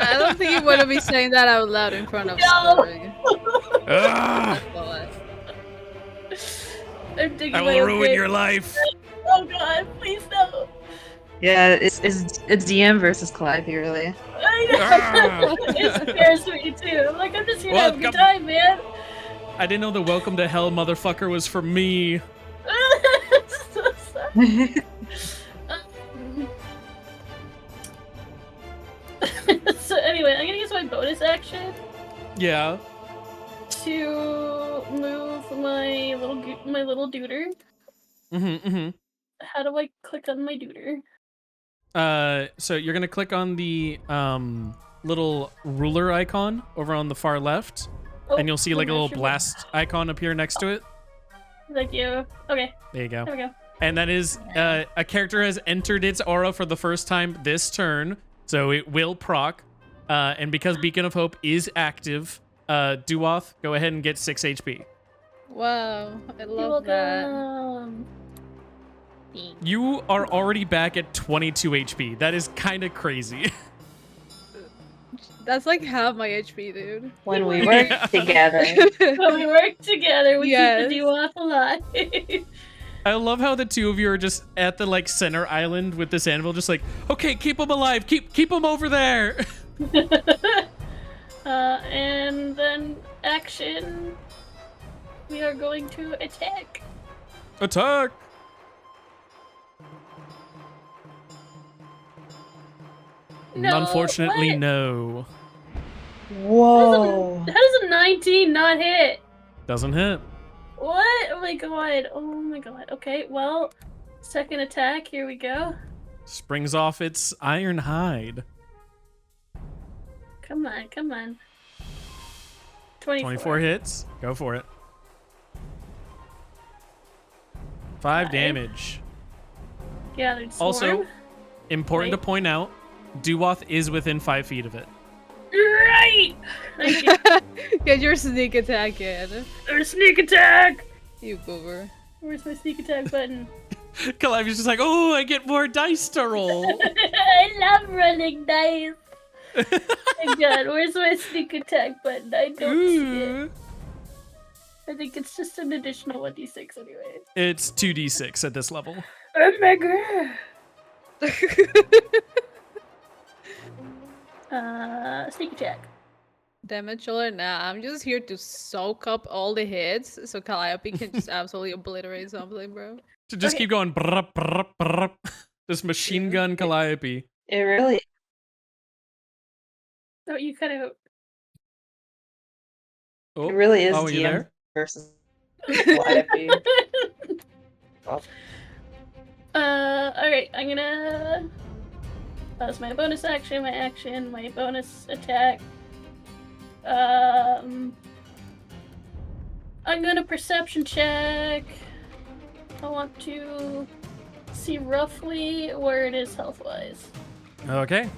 I don't think you want to be saying that out loud in front of No. Zurg. Ugh, That's all I'm digging I my will own ruin grave. your life. Oh god, please no. Yeah, it's DM versus Calliope, really. I know. It scares me too. I'm like, I'm just here to have a good Welcome. time, man. I didn't know the welcome to hell motherfucker was for me. So sad. So anyway, I'm gonna use my bonus action Yeah. to move my little duder. Mm-hmm. How do I click on my duder? So you're gonna click on the little ruler icon over on the far left, Oh, and you'll see like a little measurement. blast icon appear next to it. Thank you. Okay, There you go. there we go. And that is a character has entered its aura for the first time this turn, so it will proc. And because Beacon of Hope is active, Duoth, go ahead and get 6 HP. Wow, I You're love that. welcome. You are already back at 22 HP. That is kind of crazy. That's like half my HP, dude. When we work together. When we work together, we Yes. keep the Duoth alive. I love how the two of you are just at the like center island with this anvil, just like, okay, keep him alive, keep him over there. And then action. We are going to attack. Attack! No, Unfortunately, what? no. Whoa. How does a 19 not hit? Doesn't hit. What? Oh my god. Oh my god. Okay, well, second attack. Here we go. Springs off its iron hide. Come on, come on. 24. 24 hits. Go for it. 5 Five. damage. Gathered swarm. Also, important to Right. point out, Duoth is within 5 feet of it. Right! Thank you. Get your sneak attack in. Or sneak attack! You goober. Where's my sneak attack button? Calliope's just like, oh, I get more dice to roll. I love running dice. My god, where's my sneak attack button? I don't see it. Ooh. I think it's just an additional 1d6 anyway. It's 2d6 at this level. Oh my god! Sneak attack. damage or nah, I'm just here to soak up all the hits so Calliope can just absolutely obliterate something, bro. To just Okay. keep going. Brrr, brrr, brrr. Just machine Yeah. gun Calliope. It really Oh, you cut out. Oh, it really is are you DM there? versus Calliope. Well, Alright, I'm gonna pause my bonus action, my bonus attack. I'm gonna perception check. I want to see roughly where it is health-wise. Okay.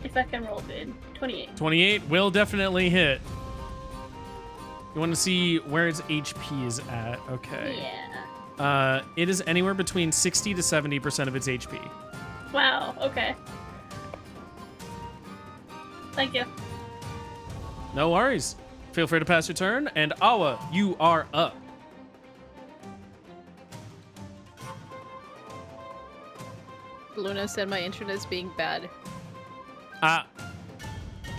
If I can roll good. 28. 28 will definitely hit. You want to see where its HP is at. Okay. Yeah. It is anywhere between 60 to 70% of its HP. Wow, okay. Thank you. No worries. Feel free to pass your turn. And Awa, you are up. Luna said my internet's being bad. Ah,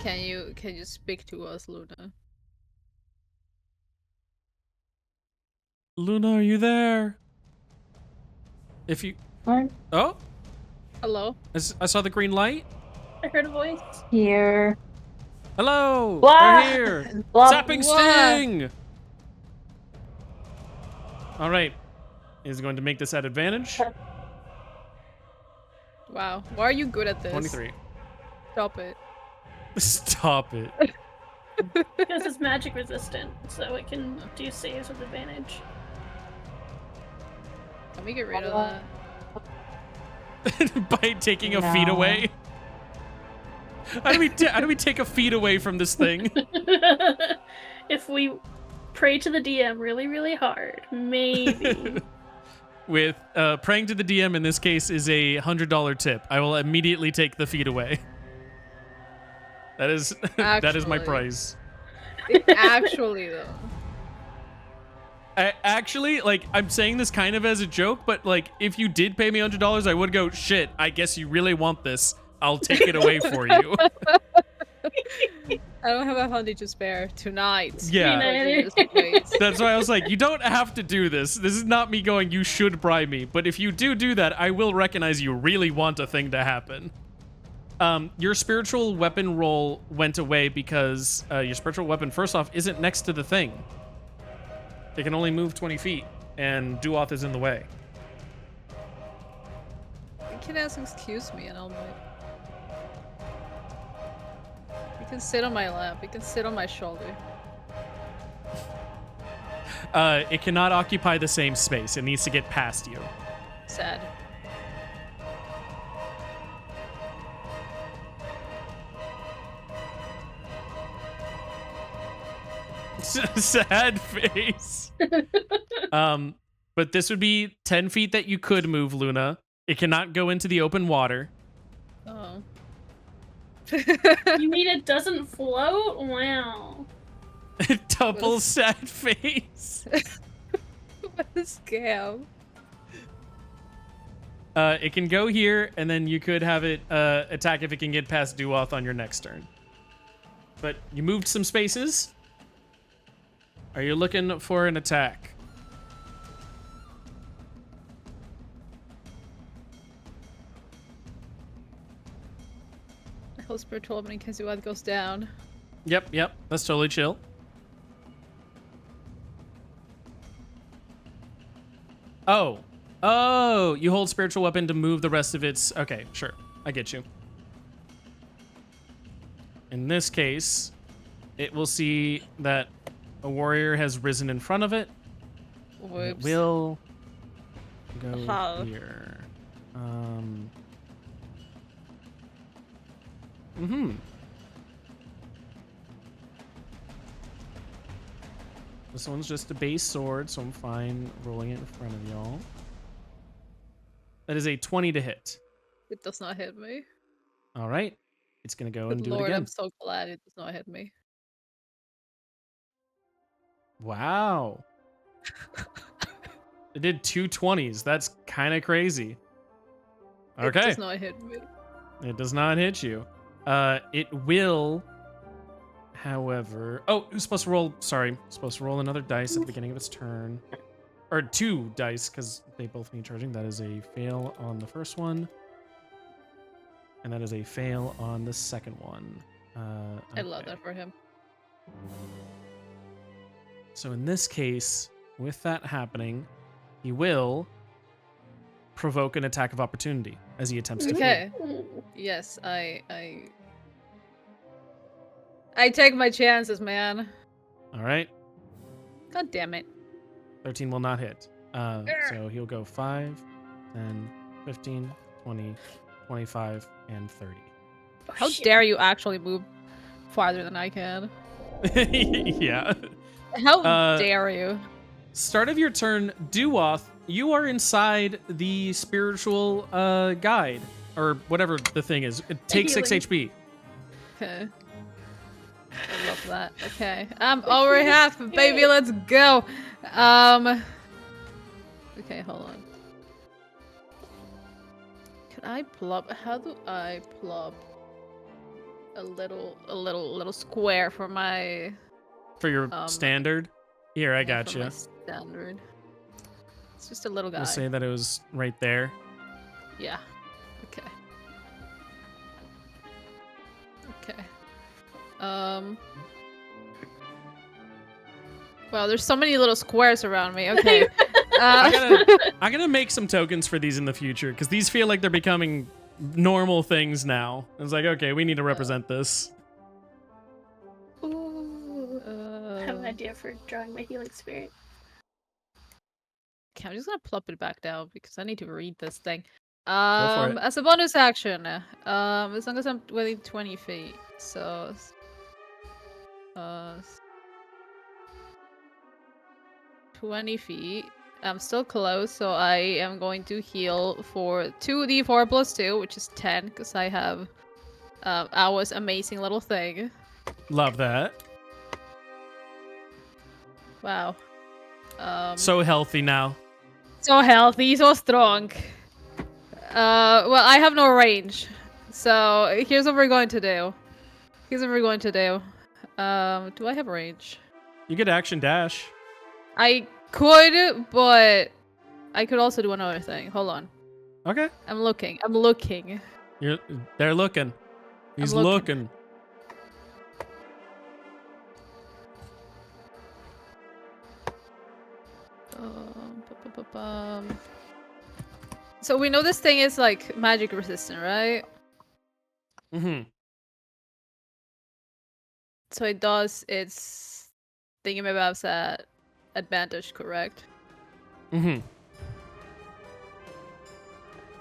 Can you speak to us, Luna? Luna, are you there? If you... Oh, Hello? I saw the green light. I heard a voice. here. Hello, Blah! we're here. Blah. Zapping Blah. Sting! All right. Is going to make this at advantage. Wow. Why are you good at this? 23. Stop it. Stop it. Because it's magic resistant, so it can do saves with advantage. Let me get rid of that. By taking a feet No. away. How do we take a feet away from this thing? If we pray to the DM really, really hard, maybe. With praying to the DM in this case is a $100 tip. I will immediately take the feet away. That is that is my Actually. price. Actually, though. Actually, like, I'm saying this kind of as a joke, but like, if you did pay me $100, I would go, shit, I guess you really want this. I'll take it away for you. I don't have a honey to spare tonight. Yeah. Reunited. Just wait. That's why I was like, you don't have to do this. This is not me going, you should bribe me. But if you do that, I will recognize you really want a thing to happen. Your spiritual weapon roll went away because your spiritual weapon, first off, isn't next to the thing. It can only move 20 feet, and Duoth is in the way. You can ask excuse me and I'll like... You can sit on my lap. You can sit on my shoulder. It cannot occupy the same space. It needs to get past you. Sad. Sad face. But this would be 10 feet that you could move, Luna. It cannot go into the open water. Oh. You mean it doesn't float? Wow. Double sad face. What a scam. It can go here, and then you could have it attack if it can get past Duoth on your next turn. But you moved some spaces. Are you looking for an attack? I hope spiritual opening can see what goes down. Yep. That's totally chill. Oh, you hold spiritual weapon to move the rest of its... Okay, sure. I get you. In this case, it will see that a warrior has risen in front of it. And it Whoops. will go How? here. This one's just a base sword, so I'm fine rolling it in front of y'all. That is a 20 to hit. It does not hit me. All right. It's going to go and Good do lord, it again. I'm so glad it does not hit me. Wow. It did 2 20s. That's kind of crazy. It Okay. does not hit me. It does not hit you. It will, however... Oh, it was supposed to roll... Sorry. Supposed to roll another dice at the beginning of its turn. Or 2 dice, because they both need charging. That is a fail on the first one. And that is a fail on the second one. I love Okay. that for him. So in this case, with that happening, he will provoke an attack of opportunity as he attempts to flee. Okay. Yes, I take my chances, man. All right. God damn it. 13 will not hit. So he'll go 5, 10, 15, 20, 25, and 30. How dare you actually move farther than I can? Yeah. How dare you? Start of your turn, Duoth, you are inside the spiritual guide, or whatever the thing is. It takes 6 HP. Okay. I love that. Okay. I'm over half, baby. Let's go. Okay, hold on. Can I plop? How do I plop a little square for my For your standard? Here, I for got my you. standard? It's just a little guy. We'll say that it was right there. Yeah. Okay. Okay. Well, there's so many little squares around me. Okay. I'm gonna make some tokens for these in the future because these feel like they're becoming normal things now. It's like, okay, we need to represent this. Ooh. I have an idea for drawing my healing spirit. Okay, I'm just gonna plop it back down because I need to read this thing. for it. As a bonus action, as long as I'm within 20 feet, so 20 feet. I'm still close, so I am going to heal for 2d4 plus 2, which is 10, because I have our amazing little thing. Love that. Wow. So healthy now. So healthy, so strong. Well, I have no range, so here's what we're going to do. Do I have range? You get action dash. I could, but I could also do another thing. Hold on. Okay. I'm looking. They're looking. He's I'm looking. So we know this thing is like magic resistant, right? Mm-hmm. So it does its thingamabobs at advantage, correct? Mm-hmm.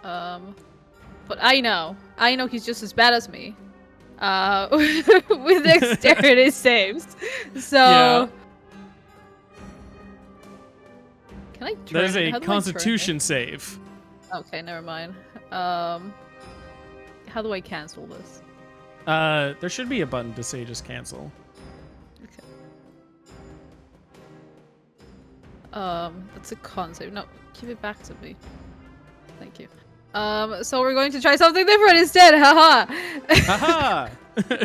But I know he's just as bad as me. With dexterity saves. So Yeah. can I There's turn it? a How do I turn it? constitution save. Okay, never mind. How do I cancel this? There should be a button to say just cancel. Okay. That's a con save. No, give it back to me. Thank you. So we're going to try something different instead. Haha. Haha!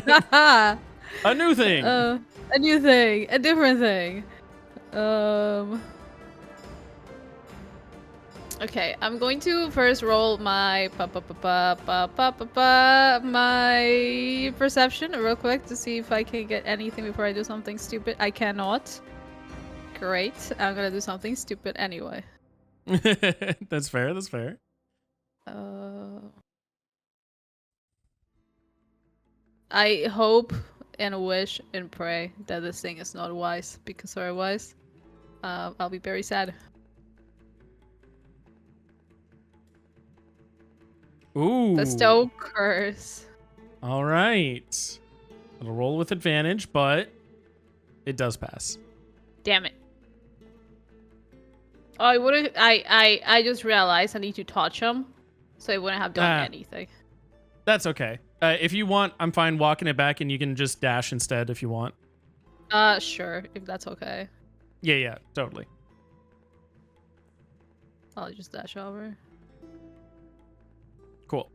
Haha. A new thing. A new thing, a different thing. Okay, I'm going to first roll my my perception real quick to see if I can get anything before I do something stupid. I cannot. Great. I'm gonna do something stupid anyway. That's fair. That's fair. I hope and wish and pray that this thing is not wise, because otherwise, I'll be very sad. Ooh. Bestow curse. All right. It'll roll with advantage, but it does pass. Damn it. Oh, I wouldn't. I just realized I need to touch him, so I wouldn't have done anything. That's okay. If you want, I'm fine walking it back, and you can just dash instead if you want. Sure, if that's okay. Yeah, totally. I'll just dash over. Cool.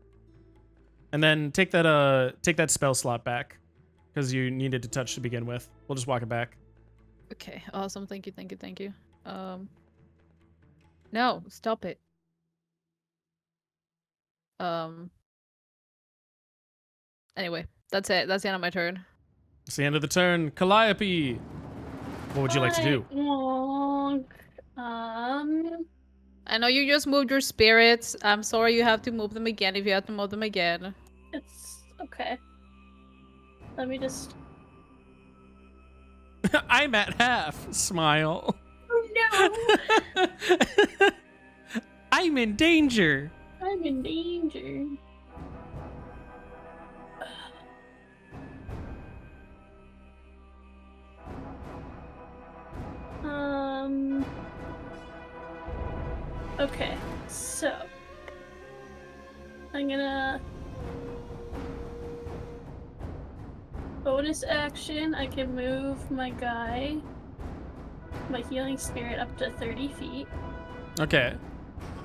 And then take that spell slot back, because you needed to touch to begin with. We'll just walk it back. Okay, awesome. Thank you. No, stop it. Anyway, that's it. That's the end of my turn. It's the end of the turn. Calliope, what would you like to do? I know you just moved your spirits. I'm sorry you have to move them again if you have to move them again. It's okay. Let me just. I'm at half. Smile. Oh no! I'm in danger. I'm in danger. Okay, so I'm gonna bonus action. I can move my guy, my healing spirit, up to 30 feet. Okay.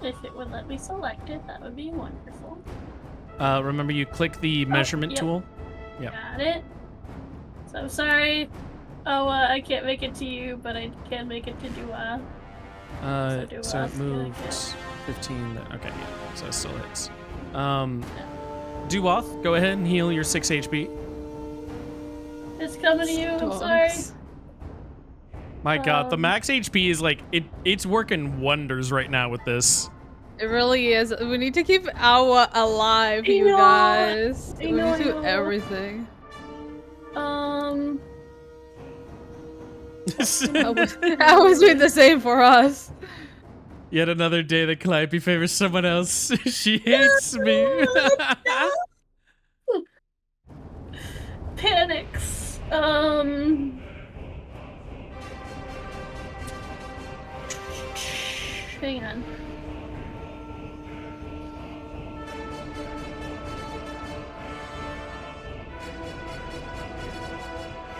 If it would let me select it, that would be wonderful. Remember you click the measurement tool. Yep. Got it. So I'm sorry. Oh, I can't make it to you, but I can make it to Dua. So it moved 15. Okay, yeah. So it still hits. Duoth, go ahead and heal your 6 HP. It's coming to you. I'm sorry. My God, the max HP is like it's working wonders right now with this. It really is. We need to keep Awa alive, you guys. We need to do everything. I was doing the same for us. Yet another day that Calliope favors someone else. She hates me. Panics. Hang on.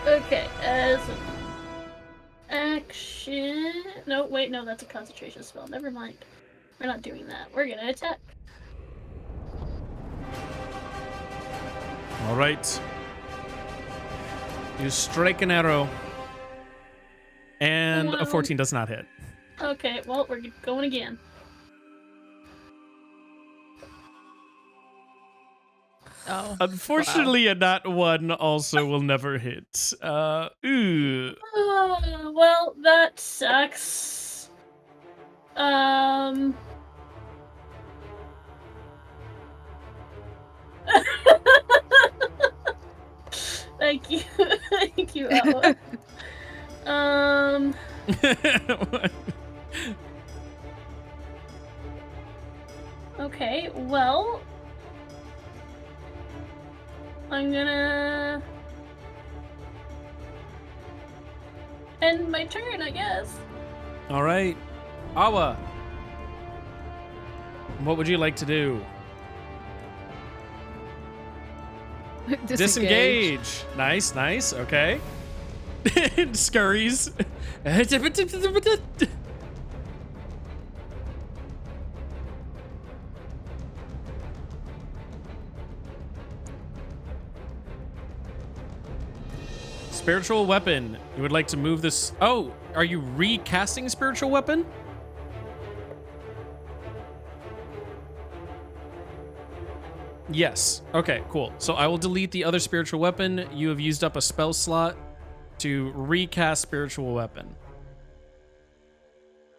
Okay, as an action. No, wait, no, that's a concentration spell. Never mind. We're not doing that. We're gonna attack. All right. You strike an arrow. And a 14 does not hit. Okay, well, we're going again. Oh. Unfortunately, a nat 1 also will never hit. Ooh. Well, that sucks. Thank you. Thank you, Ella. Okay, well, I'm gonna end my turn, I guess. All right. Awa, what would you like to do? Disengage. Nice, nice. Okay. Scurries. Spiritual weapon. You would like to move this. Oh, are you recasting spiritual weapon? Yes. Okay, cool. So I will delete the other spiritual weapon. You have used up a spell slot to recast spiritual weapon.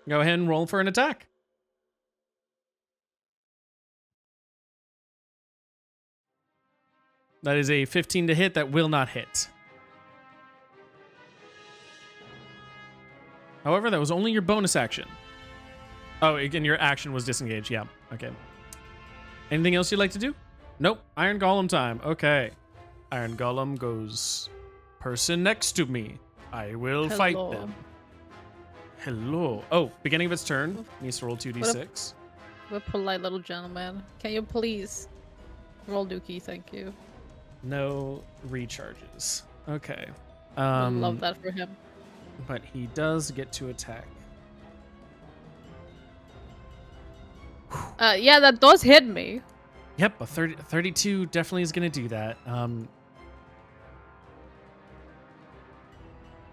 Go ahead and roll for an attack. That is a 15 to hit. That will not hit. However, that was only your bonus action. Oh, again, your action was disengage. Yeah. Okay. Anything else you'd like to do? Nope. Iron Golem time. Okay. Iron Golem goes. Person next to me. I will fight them. Hello. Oh, beginning of its turn. Needs to roll 2d6. What a polite little gentleman. Can you please roll Dookie? Thank you. No recharges. Okay. I love that for him. But he does get to attack. Yeah, that does hit me. Yep, a 32 definitely is going to do that.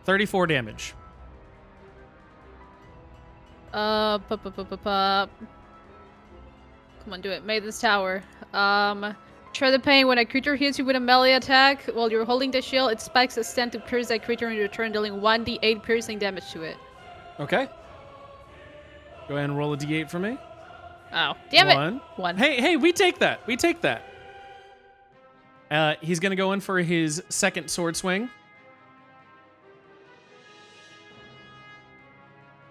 34 damage. Come on, do it. Maiden's Tower. Try the pain when a creature hits you with a melee attack while you're holding the shield. Its spikes extend to pierce that creature in return, dealing 1d8 piercing damage to it. Okay. Go ahead and roll a d8 for me. Oh, damn it! 1. Hey, we take that. We take that. He's gonna go in for his second sword swing.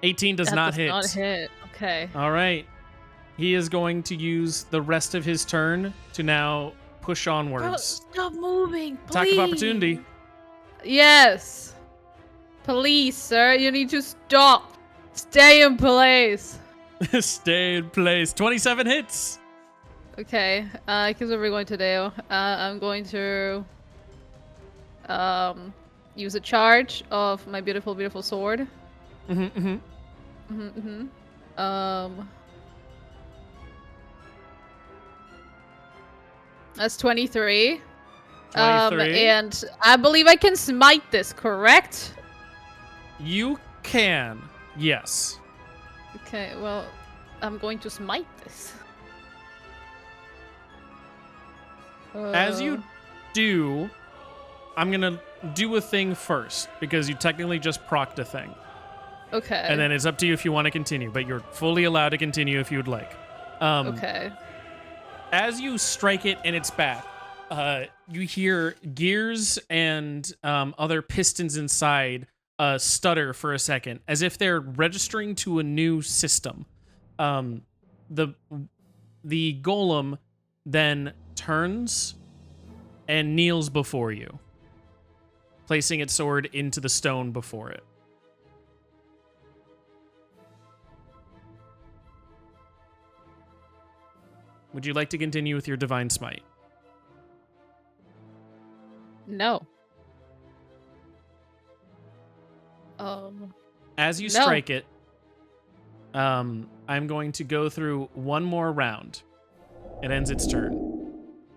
18 does not hit. Not hit. Okay. All right. He is going to use the rest of his turn to now push Bro, onwards. stop moving, please. Attack of opportunity. Yes. Please, sir, you need to stop. Stay in place. Stay in place. 27 hits. Okay, here's what we're going to do. I'm going to use a charge of my beautiful, beautiful sword. That's 23. 23. And I believe I can smite this, correct? You can. Yes. Okay, well, I'm going to smite this. As you do, I'm going to do a thing first because you technically just procced a thing. Okay. And then it's up to you if you want to continue, but you're fully allowed to continue if you'd like. Okay. As you strike it in its back, you hear gears and other pistons inside stutter for a second, as if they're registering to a new system. The golem then turns and kneels before you, placing its sword into the stone before it. Would you like to continue with your Divine Smite? No. As you No. strike it, I'm going to go through one more round. It ends its turn.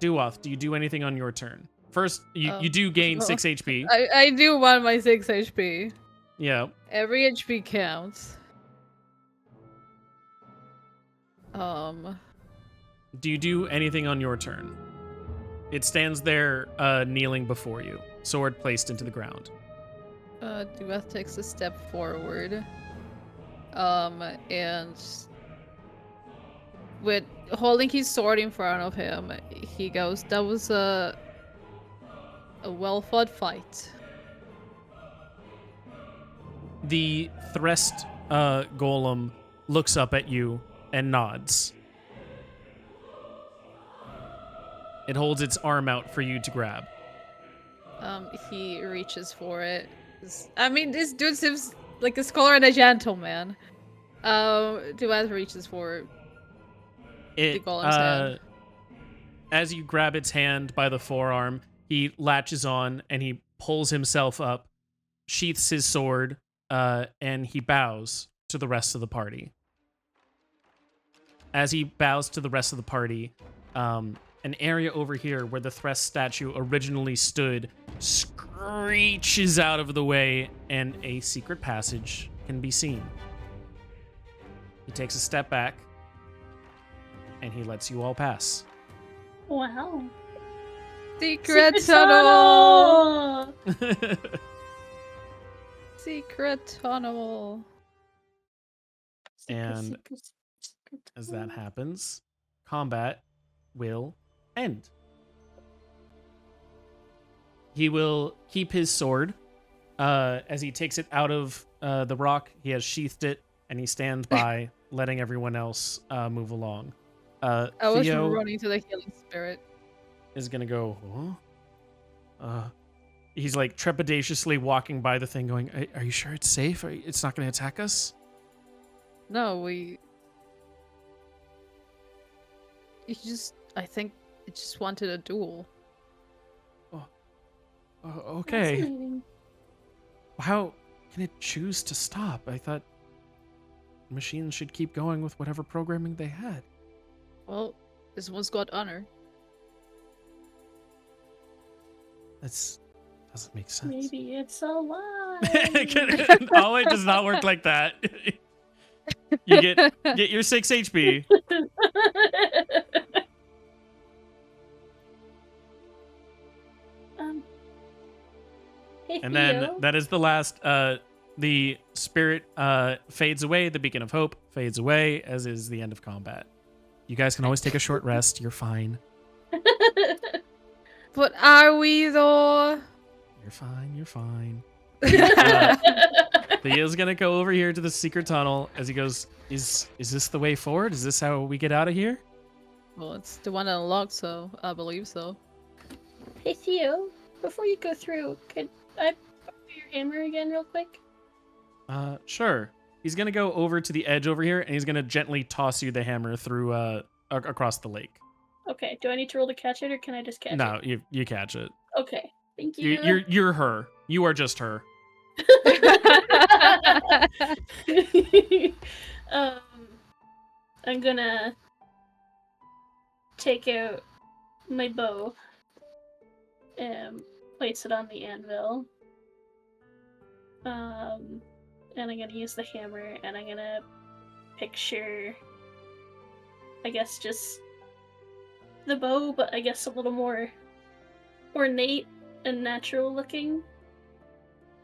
Duoth, do you do anything on your turn? First, you do gain 6 HP. I do want my 6 HP. Yeah. Every HP counts. Do you do anything on your turn? It stands there kneeling before you, sword placed into the ground. Dueth takes a step forward. And with holding his sword in front of him, he goes, "That was a well-fought fight." The Threst golem looks up at you and nods. It holds its arm out for you to grab. He reaches for it. I mean, this dude seems like a scholar and a gentleman. Dueth reaches for the golem's hand. As you grab its hand by the forearm, he latches on and he pulls himself up, sheaths his sword, and he bows to the rest of the party. As he bows to the rest of the party, an area over here where the Threst statue originally stood screeches out of the way, and a secret passage can be seen. He takes a step back, and he lets you all pass. Wow. Secret tunnel! Secret tunnel. And as that happens, combat will end. He will keep his sword. As he takes it out of the rock, he has sheathed it, and he stands by, letting everyone else move along. I was Theo running to the healing spirit. is gonna go, huh? He's like trepidatiously walking by the thing, going, Are you sure it's safe? It's not gonna attack us? No, I think it just wanted a duel. Okay. Fascinating. How can it choose to stop? I thought machines should keep going with whatever programming they had. Well, This one's got honor. That's doesn't make sense. Maybe it's a lie. Oh, it does not work like that. You get your 6 HP. Hey, And then Theo. that is the last. The spirit fades away. The beacon of hope fades away, as is the end of combat. You guys can always take a short rest. You're fine. But are we though? You're fine. You're fine. Theo's gonna go over here to the secret tunnel as he goes. Is this the way forward? Is this how we get out of here? Well, it's the one unlocked, so I believe so. Hey, Theo. Before you go through, could I borrow your hammer again, real quick? Sure. He's gonna go over to the edge over here, and he's gonna gently toss you the hammer through across the lake. Okay. Do I need to roll to catch it, or can I just catch No, you catch it. it? Okay. Thank you. You're her. You are just her. I'm gonna take out my bow and place it on the anvil. And I'm gonna use the hammer, and I'm gonna picture, I guess, just the bow, but I guess a little more ornate and natural looking.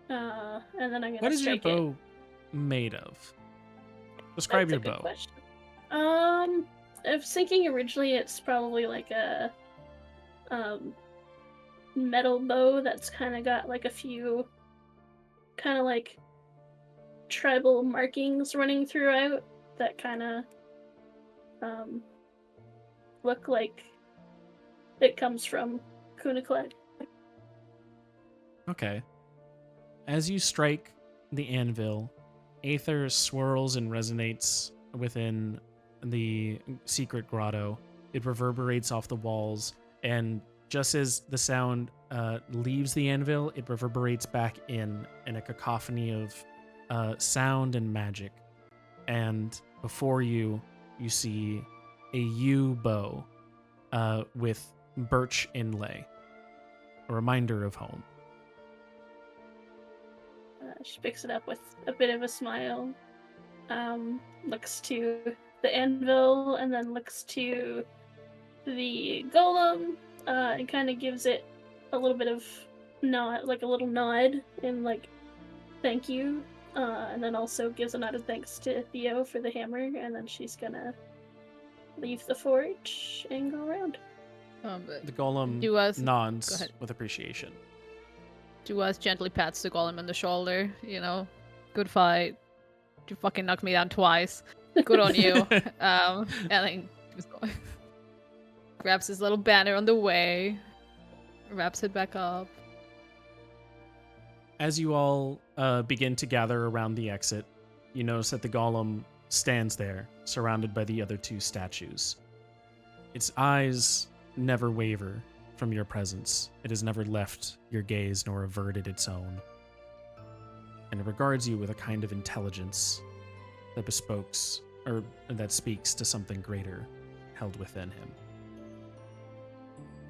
And then I'm gonna What is your strike it. bow made of? Describe That's your a good bow. question. I was thinking originally it's probably like a metal bow that's kind of got like a few kind of like tribal markings running throughout that kind of look like it comes from Kunaklet. Okay. As you strike the anvil, aether swirls and resonates within the secret grotto. It reverberates off the walls, and just as the sound leaves the anvil, it reverberates back in a cacophony of sound and magic. And before you, you see a yew bow with birch inlay, a reminder of home. She picks it up with a bit of a smile, looks to the anvil, and then looks to the golem, and kind of gives it a little bit of nod, like a little nod, and like, thank you, and then also gives a nod of thanks to Theo for the hammer, and then she's gonna leave the forge and go around. The golem Do us- go nods ahead. with appreciation. Duas gently pats the golem on the shoulder, good fight. You fucking knocked me down twice. Good on you. And then keeps going. Grabs his little banner on the way, wraps it back up. As you all begin to gather around the exit, you notice that the golem stands there, surrounded by the other 2 statues. Its eyes never waver from your presence. It has never left your gaze nor averted its own. And it regards you with a kind of intelligence that that speaks to something greater held within him.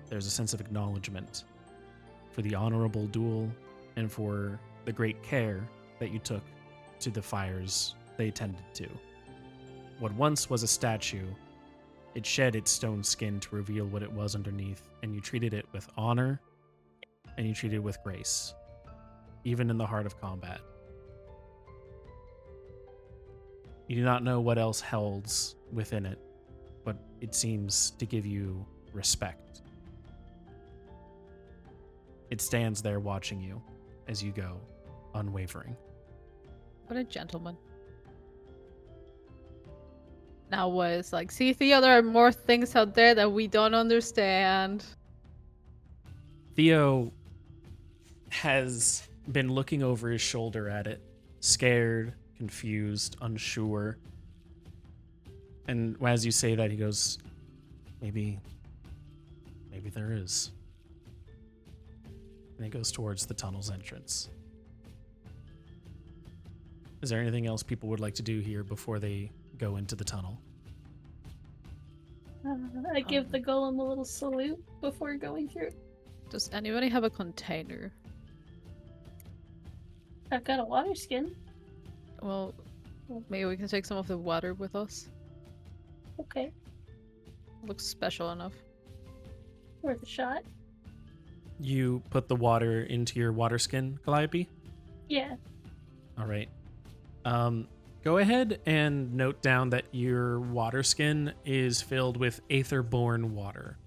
There's a sense of acknowledgement for the honorable duel and for the great care that you took to the fires they tended to. What once was a statue, it shed its stone skin to reveal what it was underneath, and you treated it with honor, and you treated it with grace, even in the heart of combat. You do not know what else holds within it, but it seems to give you respect. It stands there watching you as you go, unwavering. What a gentleman. Now was like, see, Theo, there are more things out there that we don't understand. Theo has been looking over his shoulder at it, scared, confused, unsure. And as you say that, he goes, maybe there is. And he goes towards the tunnel's entrance. Is there anything else people would like to do here before they go into the tunnel? I give the golem a little salute before going through. Does anybody have a container? I've got a water skin. Well, maybe we can take some of the water with us. Okay, Looks special enough. worth a shot. You put the water into your water skin, Calliope? Yeah. All right. Go ahead and note down that your water skin is filled with aetherborn water.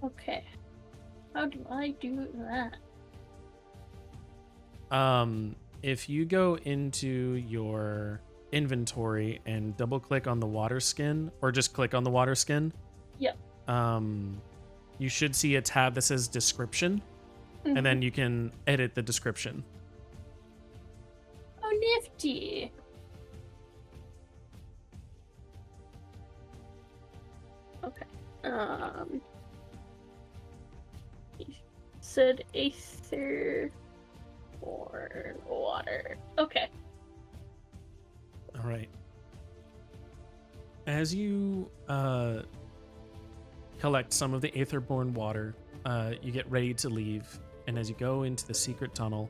Okay. How do I do that? If you go into your inventory and double click on the water skin, or just click on the water skin. Yep. You should see a tab that says description, and then you can edit the description. Oh, nifty. Okay. You said aether or water. Okay. All right. As you collect some of the aetherborn water, you get ready to leave, and as you go into the secret tunnel,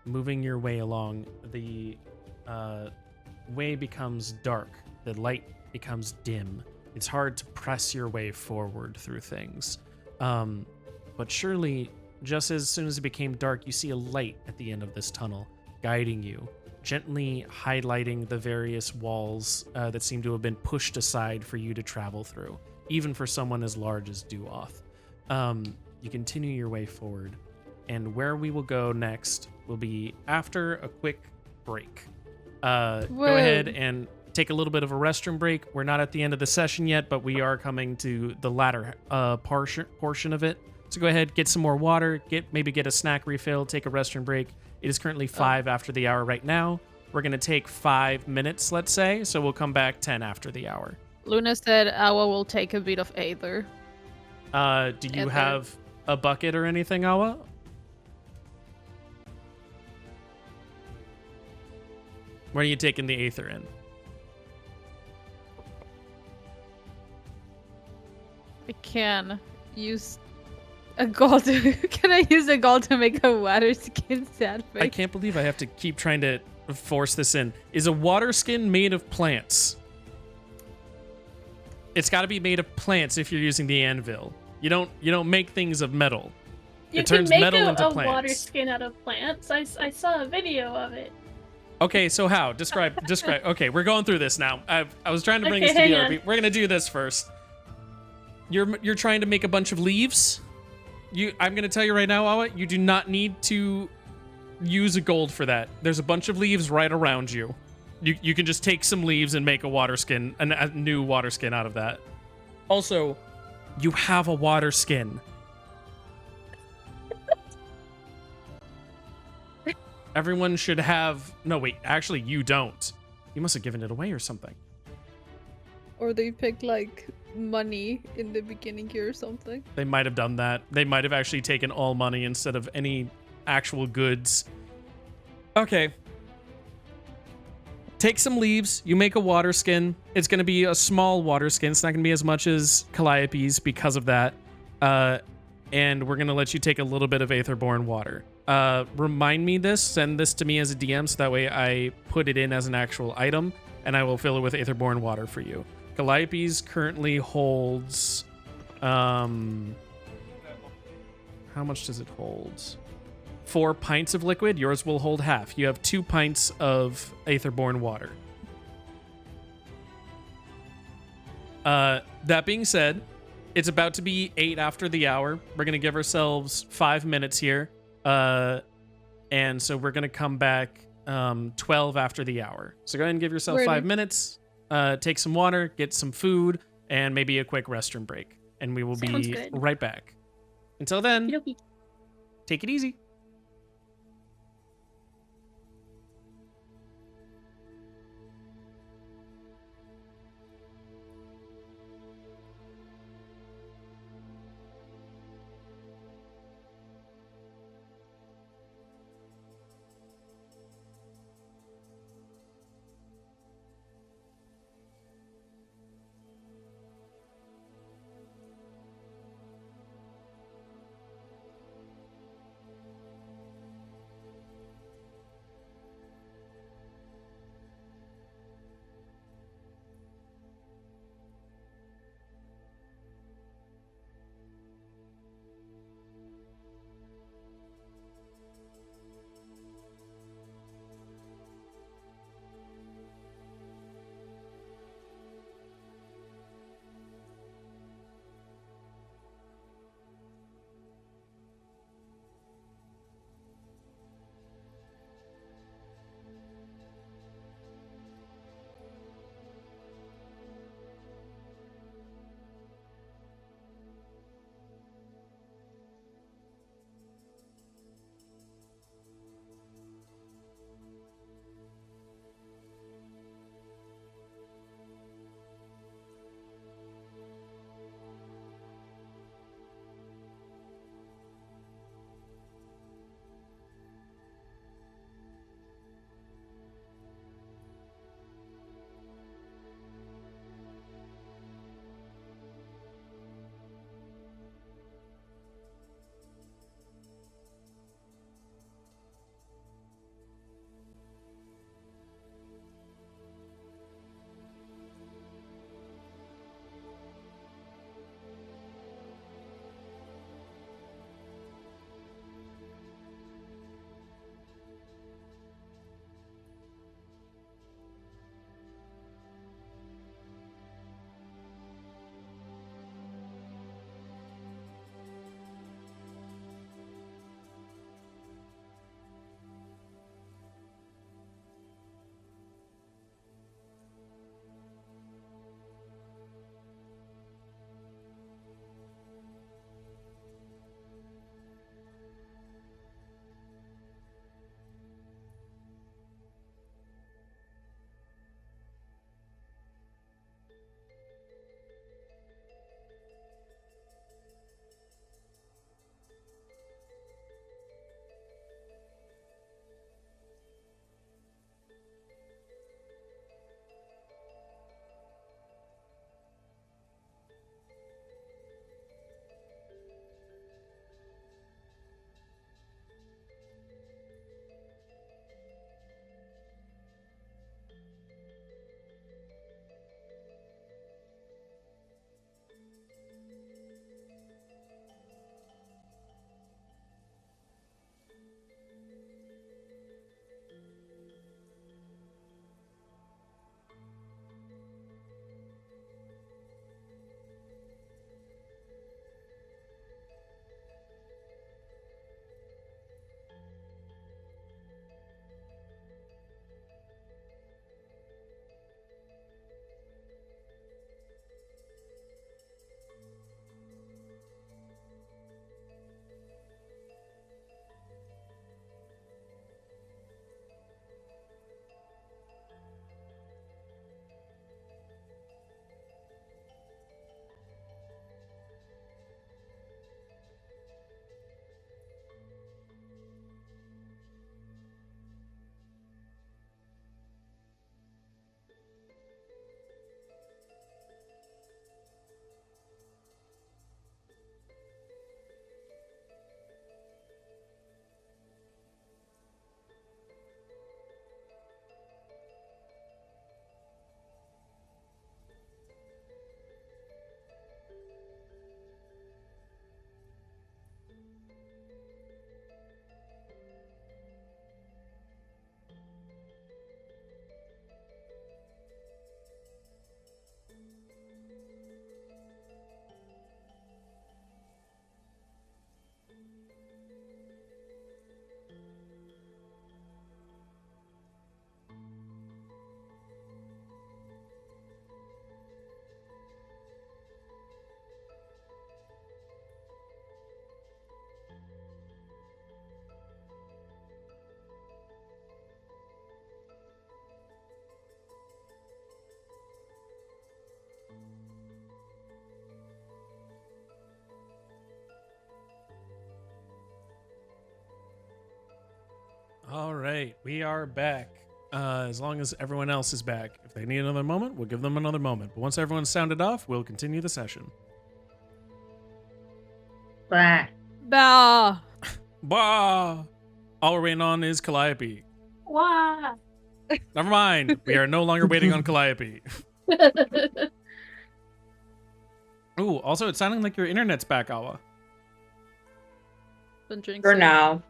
moving your way along, the way becomes dark. The light becomes dim. It's hard to press your way forward through things. But surely, just as soon as it became dark, you see a light at the end of this tunnel, guiding you, gently highlighting the various walls that seem to have been pushed aside for you to travel through, even for someone as large as Duoth. You continue your way forward, and where we will go next will be after a quick break. Go ahead and take a little bit of a restroom break. We're not at the end of the session yet, but we are coming to the latter portion of it. So go ahead, get some more water, maybe get a snack refill, take a restroom break. It is currently 5 after the hour right now. We're going to take 5 minutes, let's say, so we'll come back 10 after the hour. Luna said Awa will take a bit of Aether. Do you have a bucket or anything, Awa? Where are you taking the Aether in? I can use a gold. Can I use a gold to make a water skin sandwich? I can't believe I have to keep trying to force this in. Is a water skin made of plants? It's got to be made of plants if you're using the anvil. You don't make things of metal. You It turns can make metal into a plants. water skin out of plants. I saw a video of it. Okay, so how? Describe. Okay, we're going through this now. I was trying to bring Okay, this together. hang on. We're gonna do this first. You're trying to make a bunch of leaves. I'm gonna tell you right now, Awa, you do not need to use a gold for that. There's a bunch of leaves right around you. You can just take some leaves and make a water skin, a new water skin out of that. Also, you have a water skin. Everyone should have... No, wait. Actually, you don't. You must have given it away or something. Or they picked like money in the beginning here or something. They might have done that. They might have actually taken all money instead of any actual goods. Okay. Take some leaves. You make a water skin. It's going to be a small water skin. It's not going to be as much as Calliope's because of that. And we're going to let you take a little bit of Aetherborn water. Remind me this. Send this to me as a DM so that way I put it in as an actual item, and I will fill it with Aetherborn water for you. Calliope's currently holds... how much does it hold? 4 pints of liquid. Yours will hold half. You have 2 pints of Aetherborn water. That being said, it's about to be 8 after the hour. We're going to give ourselves 5 minutes here. And so we're going to come back 12 after the hour. So go ahead and give yourself 5 minutes. Take some water, get some food, and maybe a quick restroom break. And we will Sounds be good. right back. Until then, Okey-dokey. take it easy. All right, we are back. As long as everyone else is back. If they need another moment, we'll give them another moment. But once everyone's sounded off, we'll continue the session. Blah. Bah! Bah! All we're waiting on is Calliope. Wah! Never mind. We are no longer waiting on Calliope. Ooh, also, it's sounding like your internet's back, Awa. Don't jinx For it. now.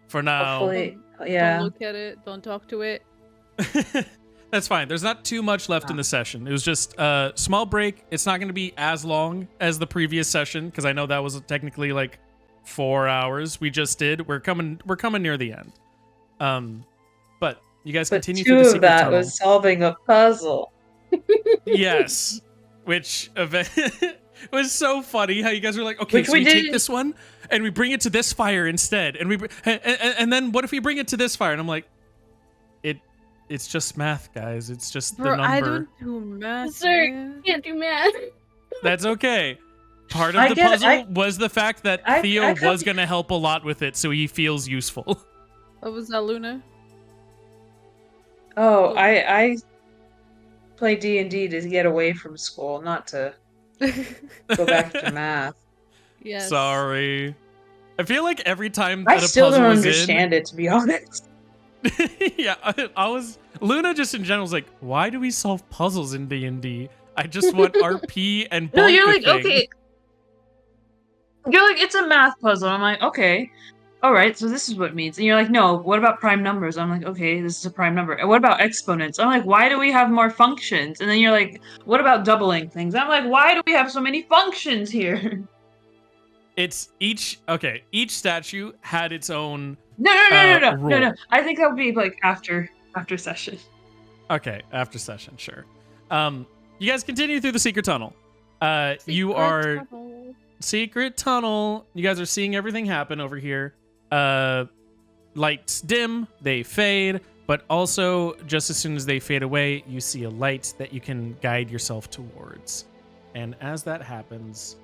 For now. Hopefully, Don't yeah. look at it. Don't talk to it. That's fine. There's not too much left in the session. It was just a small break. It's not going to be as long as the previous session because I know that was technically like 4 hours we just did. We're coming near the end. But you guys But continue two through the of secret that tunnel. was solving a puzzle. Yes, which event was so funny. How you guys were like, okay, Which so we we take didn't- this one and we bring it to this fire instead, and then what if we bring it to this fire? And I'm like, it's just math, guys. It's just the Bro, number. I don't do math. Zurg, man. can't do math. That's okay. Part of I the get it. puzzle was the fact that I Theo come- was going to help a lot with it, so he feels useful. What was that, Luna? Oh, I play D&D to get away from school, not to go back to math. Yes. Sorry. I feel like every time I that a still puzzle don't was understand it, to be honest. yeah, I was Luna just in general was like, why do we solve puzzles in D&D? I just want RP and No, bump you're the like, thing. okay. You're like, it's a math puzzle. I'm like, okay. All right, so this is what it means. And you're like, no, what about prime numbers? I'm like, okay, this is a prime number. And what about exponents? I'm like, why do we have more functions? And then you're like, what about doubling things? I'm like, why do we have so many functions here? It's each statue had its own. No. rule. I think that would be like after session. Okay, after session, sure. You guys continue through the secret tunnel. You Secret are tunnel. secret tunnel. You guys are seeing everything happen over here. Lights dim, they fade, but also just as soon as they fade away, you see a light that you can guide yourself towards. And as that happens,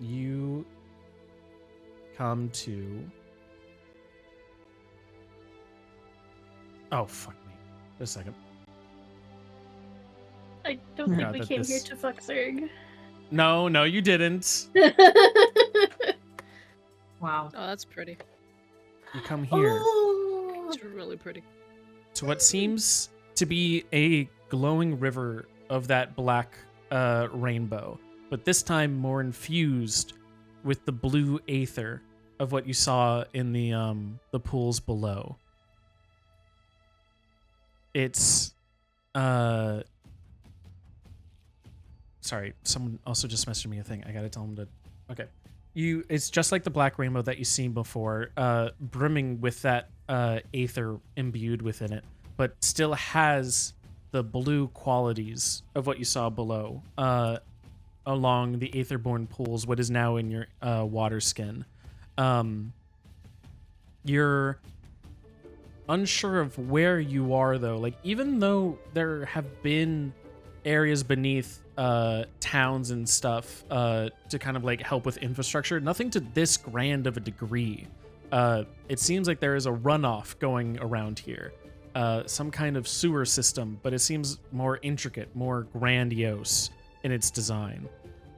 you come to. Oh, fuck me. Just a second. I don't Forgot think we that came this- here to fuck Zurg. No, you didn't. Wow. Oh, that's pretty. You come here Oh. It's really pretty. to what seems to be a glowing river of that black rainbow, but this time more infused with the blue aether of what you saw in the pools below. It's sorry, someone also just messaged me a thing. I gotta tell them to. Okay, it's just like the black rainbow that you've seen before, brimming with that aether imbued within it, but still has the blue qualities of what you saw below, along the aether-born pools. What is now in your water skin. You're unsure of where you are though. Like, even though there have been areas beneath towns and stuff to kind of like help with infrastructure, nothing to this grand of a degree. It seems like there is a runoff going around here, some kind of sewer system, but it seems more intricate, more grandiose in its design.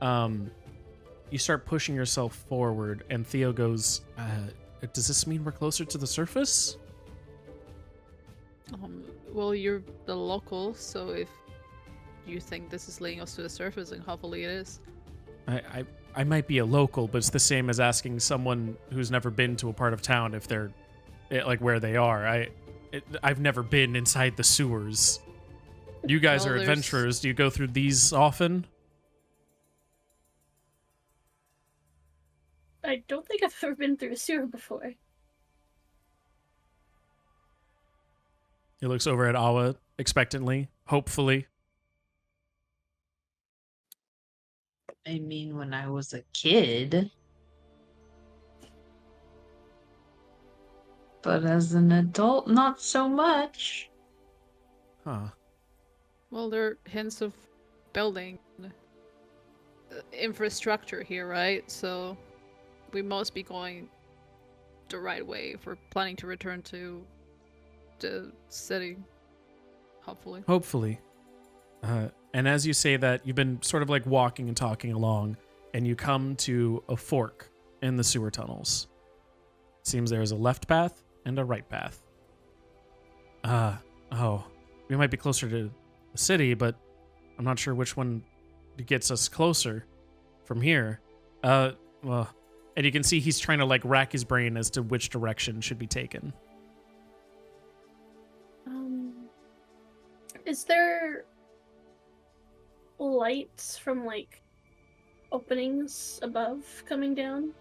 You start pushing yourself forward, and Theo goes, does this mean we're closer to the surface? Well, you're the local, so if you think this is leading us to the surface, then hopefully it is. I might be a local, but it's the same as asking someone who's never been to a part of town if they're like where they are. I've never been inside the sewers. You guys Well, are there's- adventurers. Do you go through these often? I don't think I've ever been through a sewer before. He looks over at Awa expectantly, hopefully. I mean, when I was a kid. But as an adult, not so much. Huh. Well, there are hints of building infrastructure here, right? So we must be going the right way if we're planning to return to the city. Hopefully. Hopefully. And as you say that, you've been sort of like walking and talking along, and you come to a fork in the sewer tunnels. Seems there is a left path and a right path. We might be closer to the city, but I'm not sure which one gets us closer from here. And you can see he's trying to like rack his brain as to which direction should be taken. Is there lights from like openings above coming down?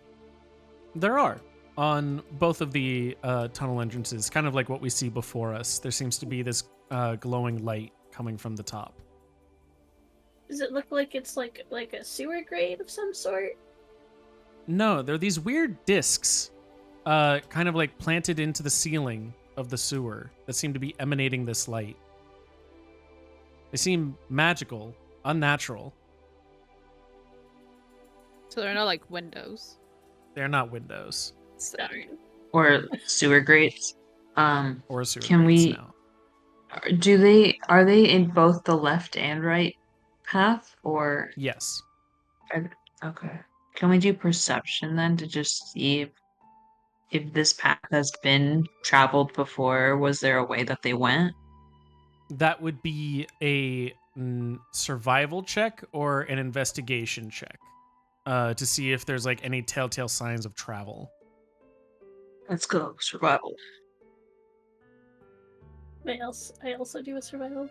There are on both of the tunnel entrances, kind of like what we see before us. There seems to be this glowing light coming from the top. Does it look like it's like a sewer grate of some sort? No, they're these weird discs, kind of like planted into the ceiling of the sewer that seem to be emanating this light. They seem magical, unnatural. So they're not like windows. They're not windows. Sorry. Or sewer grates. Or sewer Can grates we- now. Are they in both the left and right path, or Yes. okay? Can we do perception then to just see if this path has been traveled before? Was there a way that they went? That would be a survival check or an investigation check to see if there's like any telltale signs of travel. Let's go survival. I also do a survival.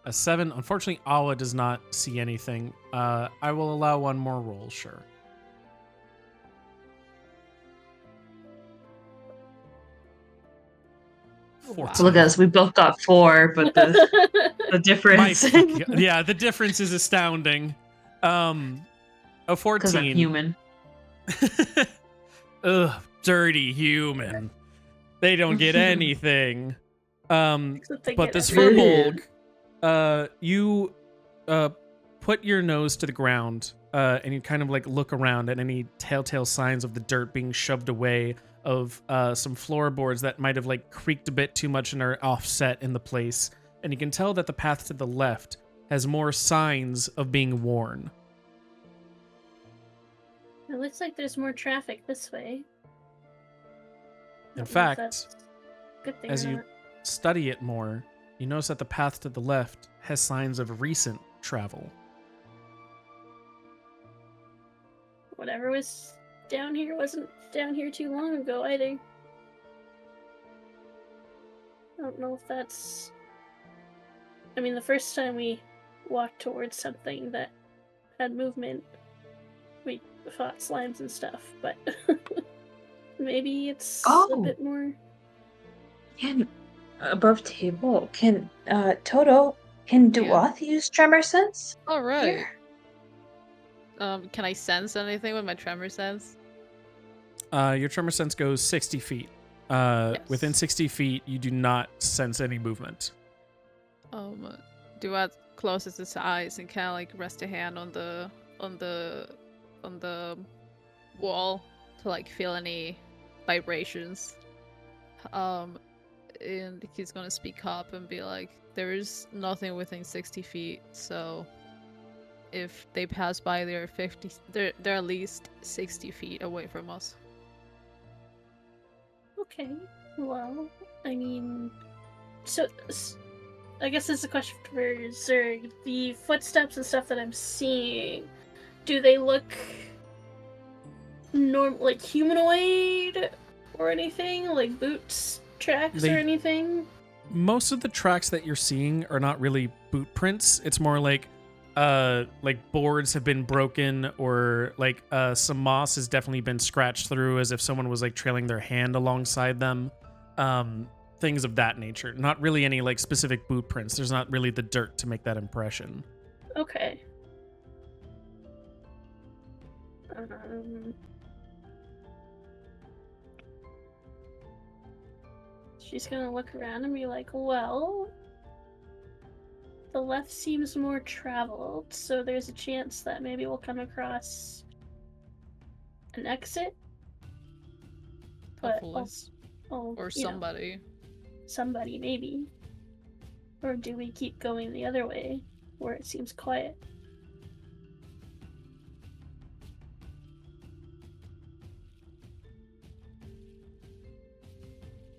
A 7. Unfortunately, Awa does not see anything. I will allow one more roll, sure. Wow. So look at us. We both got 4, but the difference Yeah, the difference is astounding. A because I'm 14. human. Ugh, dirty human. They don't get anything. Except they But get this everything. Furbolg, you put your nose to the ground and you kind of like look around at any telltale signs of the dirt being shoved away, of some floorboards that might have like creaked a bit too much and are offset in the place. And you can tell that the path to the left has more signs of being worn. It looks like there's more traffic this way. In Don't know if fact, that's a good thing as or you not. study it more, you notice that the path to the left has signs of recent travel. Whatever was down here wasn't down here too long ago either. I don't know if that's... I mean, the first time we walked towards something that had movement, we fought slimes and stuff, but maybe it's a Oh. bit more... Can above table, can Toto, can Duoth use tremor sense? All right. Here? Can I sense anything with my tremor sense? Your tremor sense goes 60 feet. Within 60 feet, you do not sense any movement. Duat closes his eyes and kind of like rest a hand on the wall to like feel any vibrations. And he's gonna speak up and be like, "There is nothing within 60 feet, so if they pass by, they're at least 60 feet away from us." Okay, well, I mean... So, I guess this is a question for Zurg. The footsteps and stuff that I'm seeing, do they look like humanoid or anything? Like boots, tracks, or anything? Most of the tracks that you're seeing are not really boot prints. It's more like boards have been broken, or like some moss has definitely been scratched through as if someone was like trailing their hand alongside them. Things of that nature. Not really any like specific boot prints. There's not really the dirt to make that impression. Okay. She's gonna look around and be like, well, the left seems more traveled, so there's a chance that maybe we'll come across an exit. but Hopefully. Or you know, somebody. somebody maybe. Or do we keep going the other way, where it seems quiet?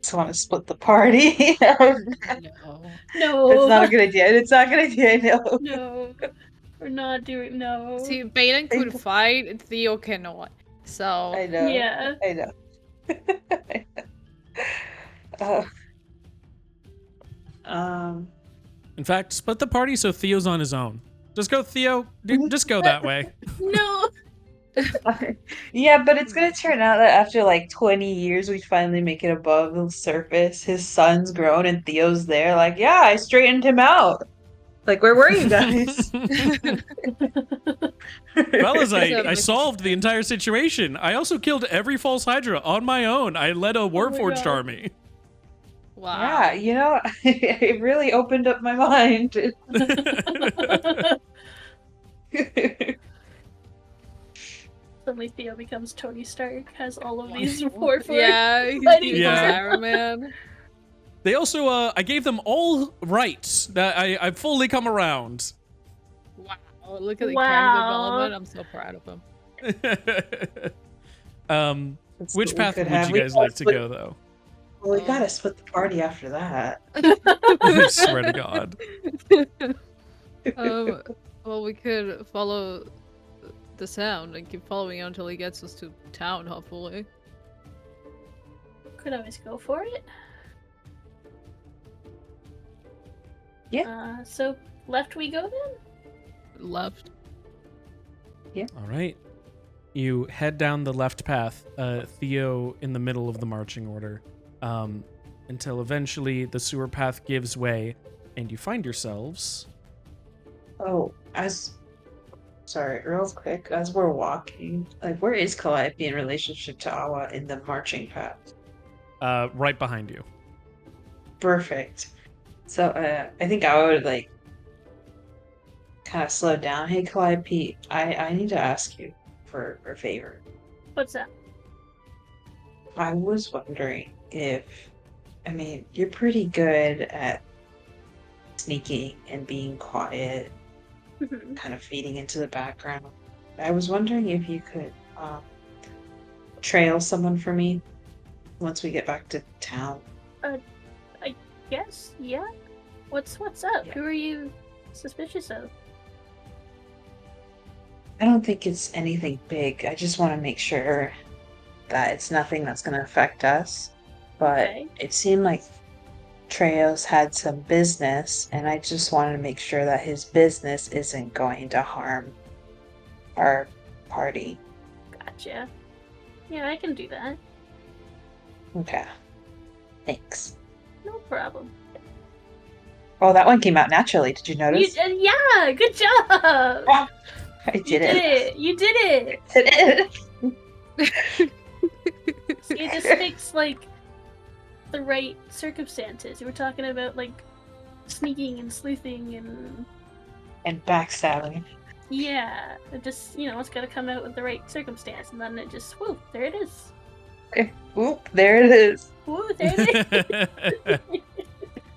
Just want to split the party. No, No. that's No, not a good idea. It's not a good idea. No. no, we're not doing no. See, Baden could fight, and Theo cannot. So I know. Yeah. I know. uh, um. In fact, split the party so Theo's on his own. Just go, Theo. Just go that way. No. Yeah, but it's gonna turn out that after like 20 years, we finally make it above the surface. His son's grown and Theo's there. Like, yeah, I straightened him out. Like, where were you guys? Fellas, I Except- solved the entire situation. I also killed every false Hydra on my own. I led a Warforged God. army. wow. Yeah, you know, it really opened up my mind. Suddenly Theo becomes Tony Stark, has all of these Warforged. Yeah, he fighting becomes Yeah. Iron Man. They also, I gave them all rights. That I've fully come around. Wow. Look at the Wow. character development. I'm so proud of him. That's Which what we path could would have. you We guys gotta like to split- go, though? Well, we gotta split the party after that. I swear to God. Well, we could follow the sound and keep following it until he gets us to town, hopefully. Could always go for it. Yeah. So left we go then? Left. All right. You head down the left path, Theo in the middle of the marching order, until eventually the sewer path gives way, and you find yourselves. Oh, sorry, real quick, as we're walking, like, where is Calliope in relationship to Awa in the marching path? Right behind you. Perfect. So, I think I would, like, kind of slow down. Hey, Calliope, I need to ask you for a favor. What's that? I was wondering if, I mean, you're pretty good at sneaking and being quiet, Mhm. kind of fading into the background. I was wondering if you could trail someone for me once we get back to town. Yes, yeah. What's up? Yeah. Who are you suspicious of? I don't think it's anything big. I just want to make sure that it's nothing that's going to affect us. But Okay. it seemed like Treos had some business, and I just wanted to make sure that his business isn't going to harm our party. Gotcha. Yeah, I can do that. Okay. Thanks. No problem. Oh, that one came out naturally. Did you notice? Yeah, good job. I You did did it. it. You did it. I did it. See, it just takes like the right circumstances. We're talking about like sneaking and sleuthing and And backstabbing. yeah, it just it's got to come out with the right circumstance, and then it just whoop, there it is. Oop, there it is. Whoa, there it is.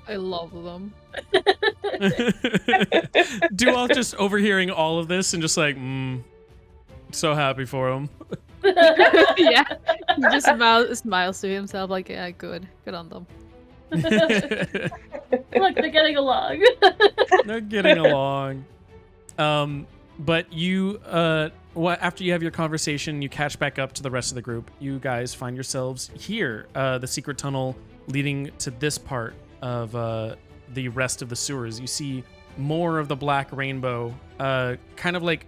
I love them. Duoth just overhearing all of this and just like, so happy for him. Yeah. He just smiles to himself like, yeah, good on them. Look, they're getting along. They're getting along. But you, after you have your conversation, you catch back up to the rest of the group. You guys find yourselves here, the secret tunnel leading to this part of the rest of the sewers. You see more of the black rainbow, kind of like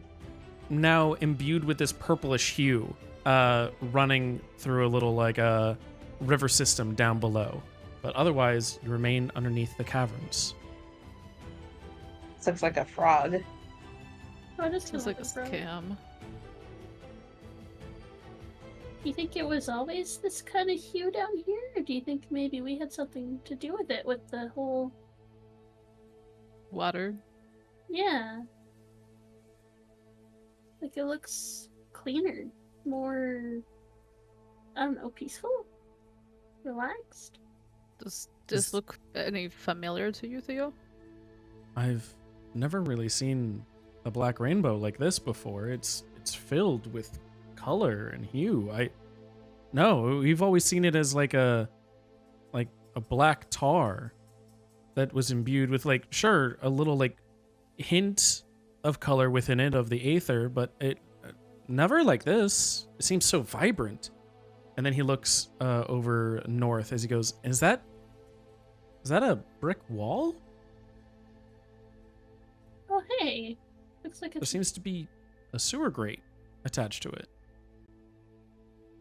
now imbued with this purplish hue, running through a little like a river system down below. But otherwise, you remain underneath the caverns. This looks like a frog. Oh, this Sounds feels like a frog. scam. Do you think it was always this kind of hue down here, or do you think maybe we had something to do with it, with the whole? Water. Yeah. Like it looks cleaner, more. I don't know, peaceful. Relaxed. Does this look any familiar to you, Theo? I've never really seen a black rainbow like this before. It's filled with color and hue. No, we've always seen it as like a black tar that was imbued with like sure a little like hint of color within it of the aether, but it never like this. It seems so vibrant. And then he looks over north as he goes, Is that a brick wall? Oh, hey. Looks like There it's seems to be a sewer grate attached to it.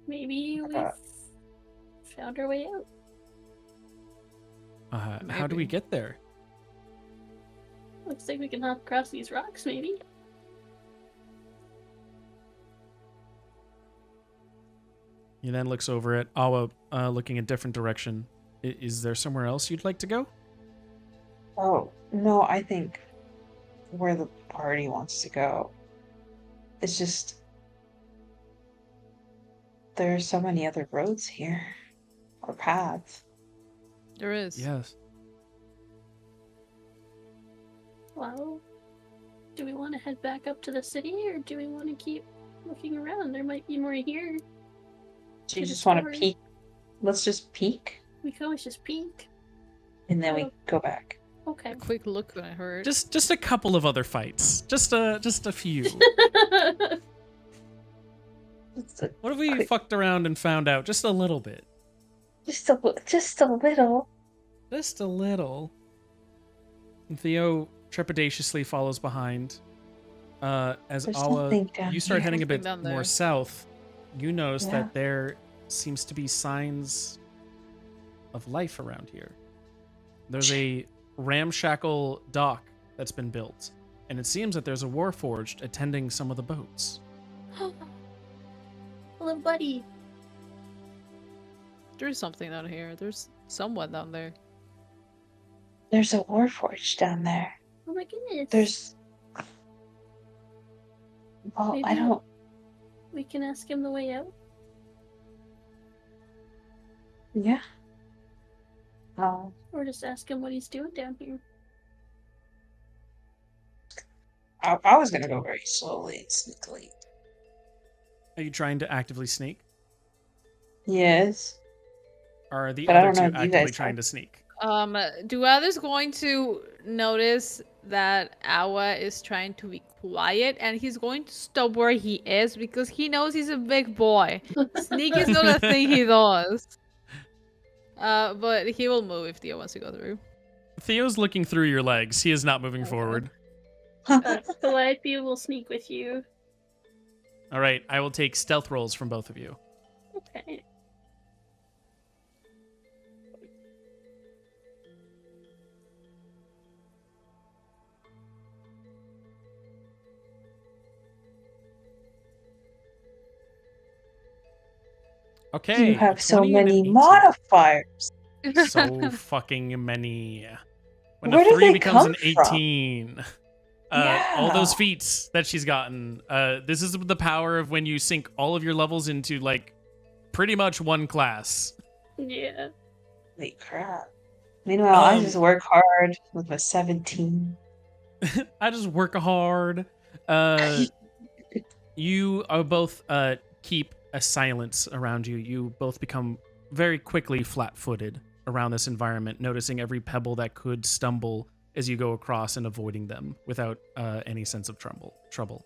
maybe we've found our way out. How do we Maybe. get there? Looks like we can hop across these rocks, maybe. He then looks over at Awa, looking a different direction. Is there somewhere else you'd like to go? Oh, no, I think where the party wants to go. It's just there are so many other roads here or paths. There is. Yes. Well, do we want to head back up to the city, or do we want to keep looking around? There might be more here. Do you To just want to discover. peek? Let's just peek We can always just peek. and then we Oh. go back. Okay. A quick look when I heard. Just a couple of other fights. Just a few. Just a, What if we Quick. fucked around and found out just a little bit? just a little. Just a little. And Theo trepidatiously follows behind. As There's Awa, something down you start here. heading a bit Something down more there. south. You notice Yeah. that there seems to be signs of life around here. There's a ramshackle dock that's been built, and it seems that there's a warforged attending some of the boats. Hello, buddy. There's something down here. There's someone down there. There's a warforged down there. Oh my goodness. There's. Well, I Maybe- don't. We can ask him the way out. Yeah. Oh, Or just ask him what he's doing down here. I was gonna go very slowly and sneakily. Are you trying to actively sneak? Yes. Or are the But I other don't know two if you actively guys trying are. to sneak? Duad is going to notice that Awa is trying to be quiet, and he's going to stop where he is because he knows he's a big boy. Sneak is not a thing he does. But he will move if Theo wants to go through. Theo's looking through your legs. He is not moving forward. Calliope will sneak with you. All right, I will take stealth rolls from both of you. Okay. Okay. You have a so 20 and an many 18. modifiers. So fucking many. When Where a did 3 they becomes come an from? 18. All those Yeah. feats that she's gotten. This is the power of when you sync all of your levels into like pretty much one class. Yeah. Holy crap. Meanwhile, I Um, just work hard with my 17. I just work hard. You are both keep a silence around you. You both become very quickly flat-footed around this environment, noticing every pebble that could stumble as you go across and avoiding them without any sense of trouble.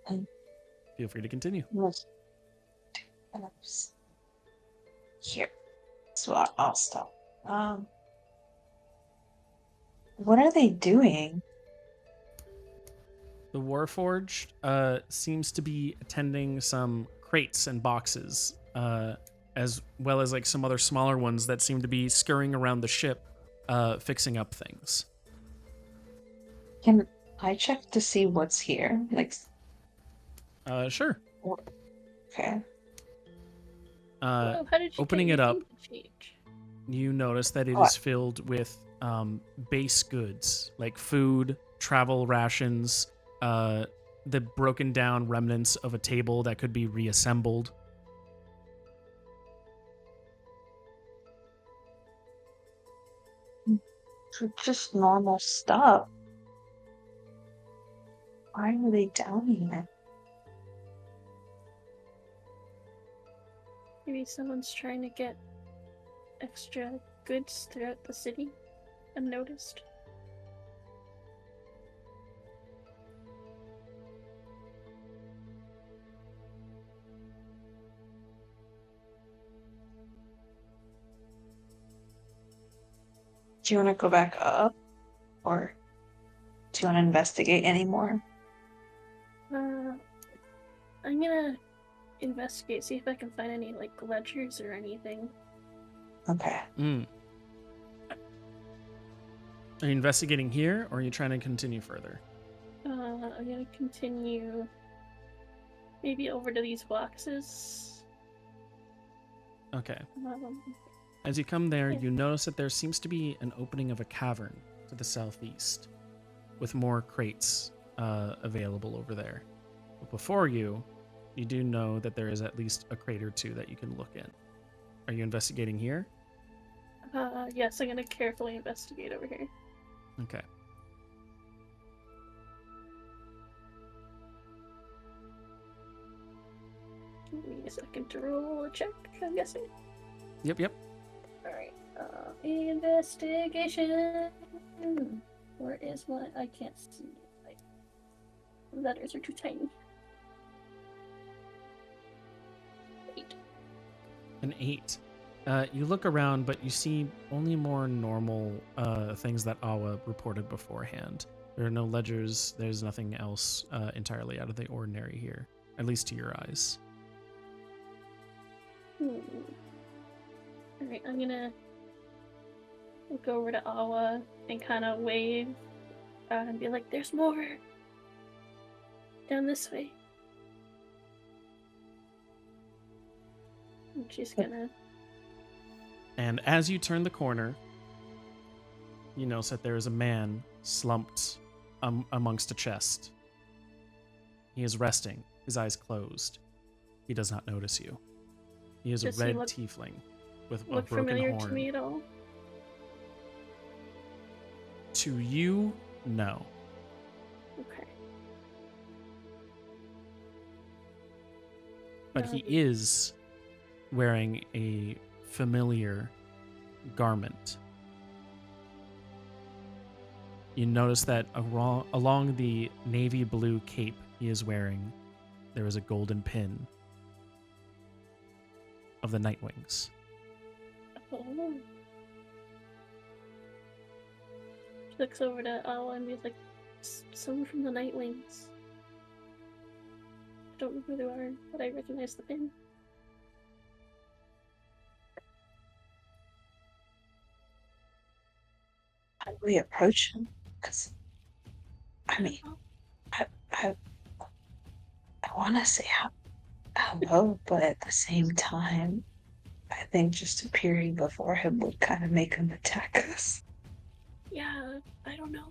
Um, Feel free to continue. Here. So I'll stop. What are they doing? The Warforged seems to be attending some crates and boxes, as well as like some other smaller ones that seem to be scurrying around the ship, fixing up things. Can I check to see what's here? Like, Sure. okay. Oh, how did you opening get it your up. thing to change? You notice that it Oh. is filled with base goods like food, travel rations, the broken down remnants of a table that could be reassembled, It's just normal stuff. Why are they downing it? Maybe someone's trying to get extra goods throughout the city unnoticed. Do you want to go back up? Or do you want to investigate anymore? I'm gonna investigate, see if I can find any, like, ledgers or anything. Okay. Are you investigating here, or are you trying to continue further? I'm gonna continue maybe over to these boxes. Okay. Um, As you come there, Yeah. you notice that there seems to be an opening of a cavern to the southeast, with more crates available over there. But before you, you do know that there is at least a crate or two that you can look in. Are you investigating here? yes, I'm gonna carefully investigate over here. Okay. Give me a second to roll a check, I'm guessing. Yep. Alright, investigation. Where is my? I can't see. My letters are too tiny. 8. An 8. You look around, but you see only more normal things that Awa reported beforehand. There are no ledgers. There's nothing else entirely out of the ordinary here, at least to your eyes. Alright, I'm gonna go over to Awa and kind of wave and be like, "There's more down this way." And she's gonna. And as you turn the corner, you notice that there is a man slumped amongst a chest. He is resting, his eyes closed. He does not notice you. He is Does a he red look- tiefling with a Look broken familiar horn. to me at all? To you, no. Okay. But he is wearing a familiar garment. You notice that along the navy blue cape he is wearing, there is a golden pin of the Nightwings. Oh. She looks over to Awa and be like, "Someone from the Nightwings. I don't know who they are, but I recognize the pin." How do we approach him? Because, I mean, I want to say hello, but at the same time, I think just appearing before him would kind of make him attack us. Yeah, I don't know.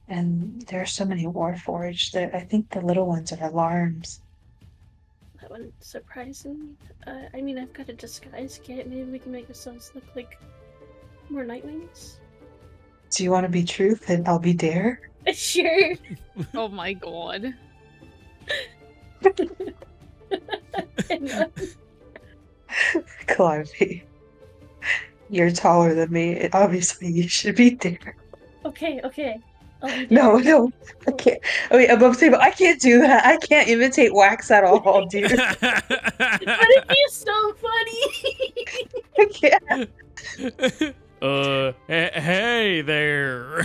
And there are so many Warforged that I think the little ones are alarms. That wouldn't surprise me. I mean, I've got a disguise kit. Maybe we can make ourselves look like more Nightwings. Do you want to be truth and I'll be dare? Sure. Oh my god. Climbing. You're taller than me. Obviously, you should be there. Okay. I'll be No, there. I can't. Okay, above table. I can't do that. I can't imitate Wax at all, dude. But it'd be so funny. I can't. Hey there.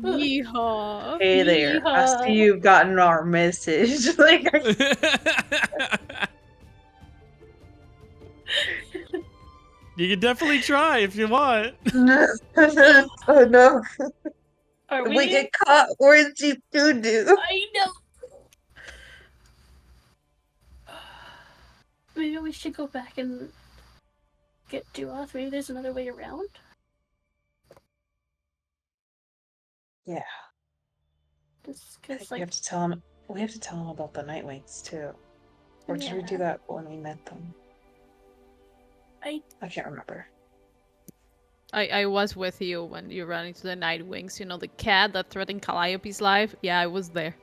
Yeehaw. Hey there. I Yeehaw. see you've gotten our message. Like, You can definitely try if you want. oh no. Are If we? we get caught, we're in deep doo-doo. I know. Maybe we should go back and get Duoth. Maybe there's another way around. Yeah. Just I think because, we have to tell him. We have to tell him about the Nightwings too. Or did we do Yeah. that when we met them? I I can't remember. I was with you when you ran into the Night Wings. You know, the cat that threatened Calliope's life? Yeah, I was there.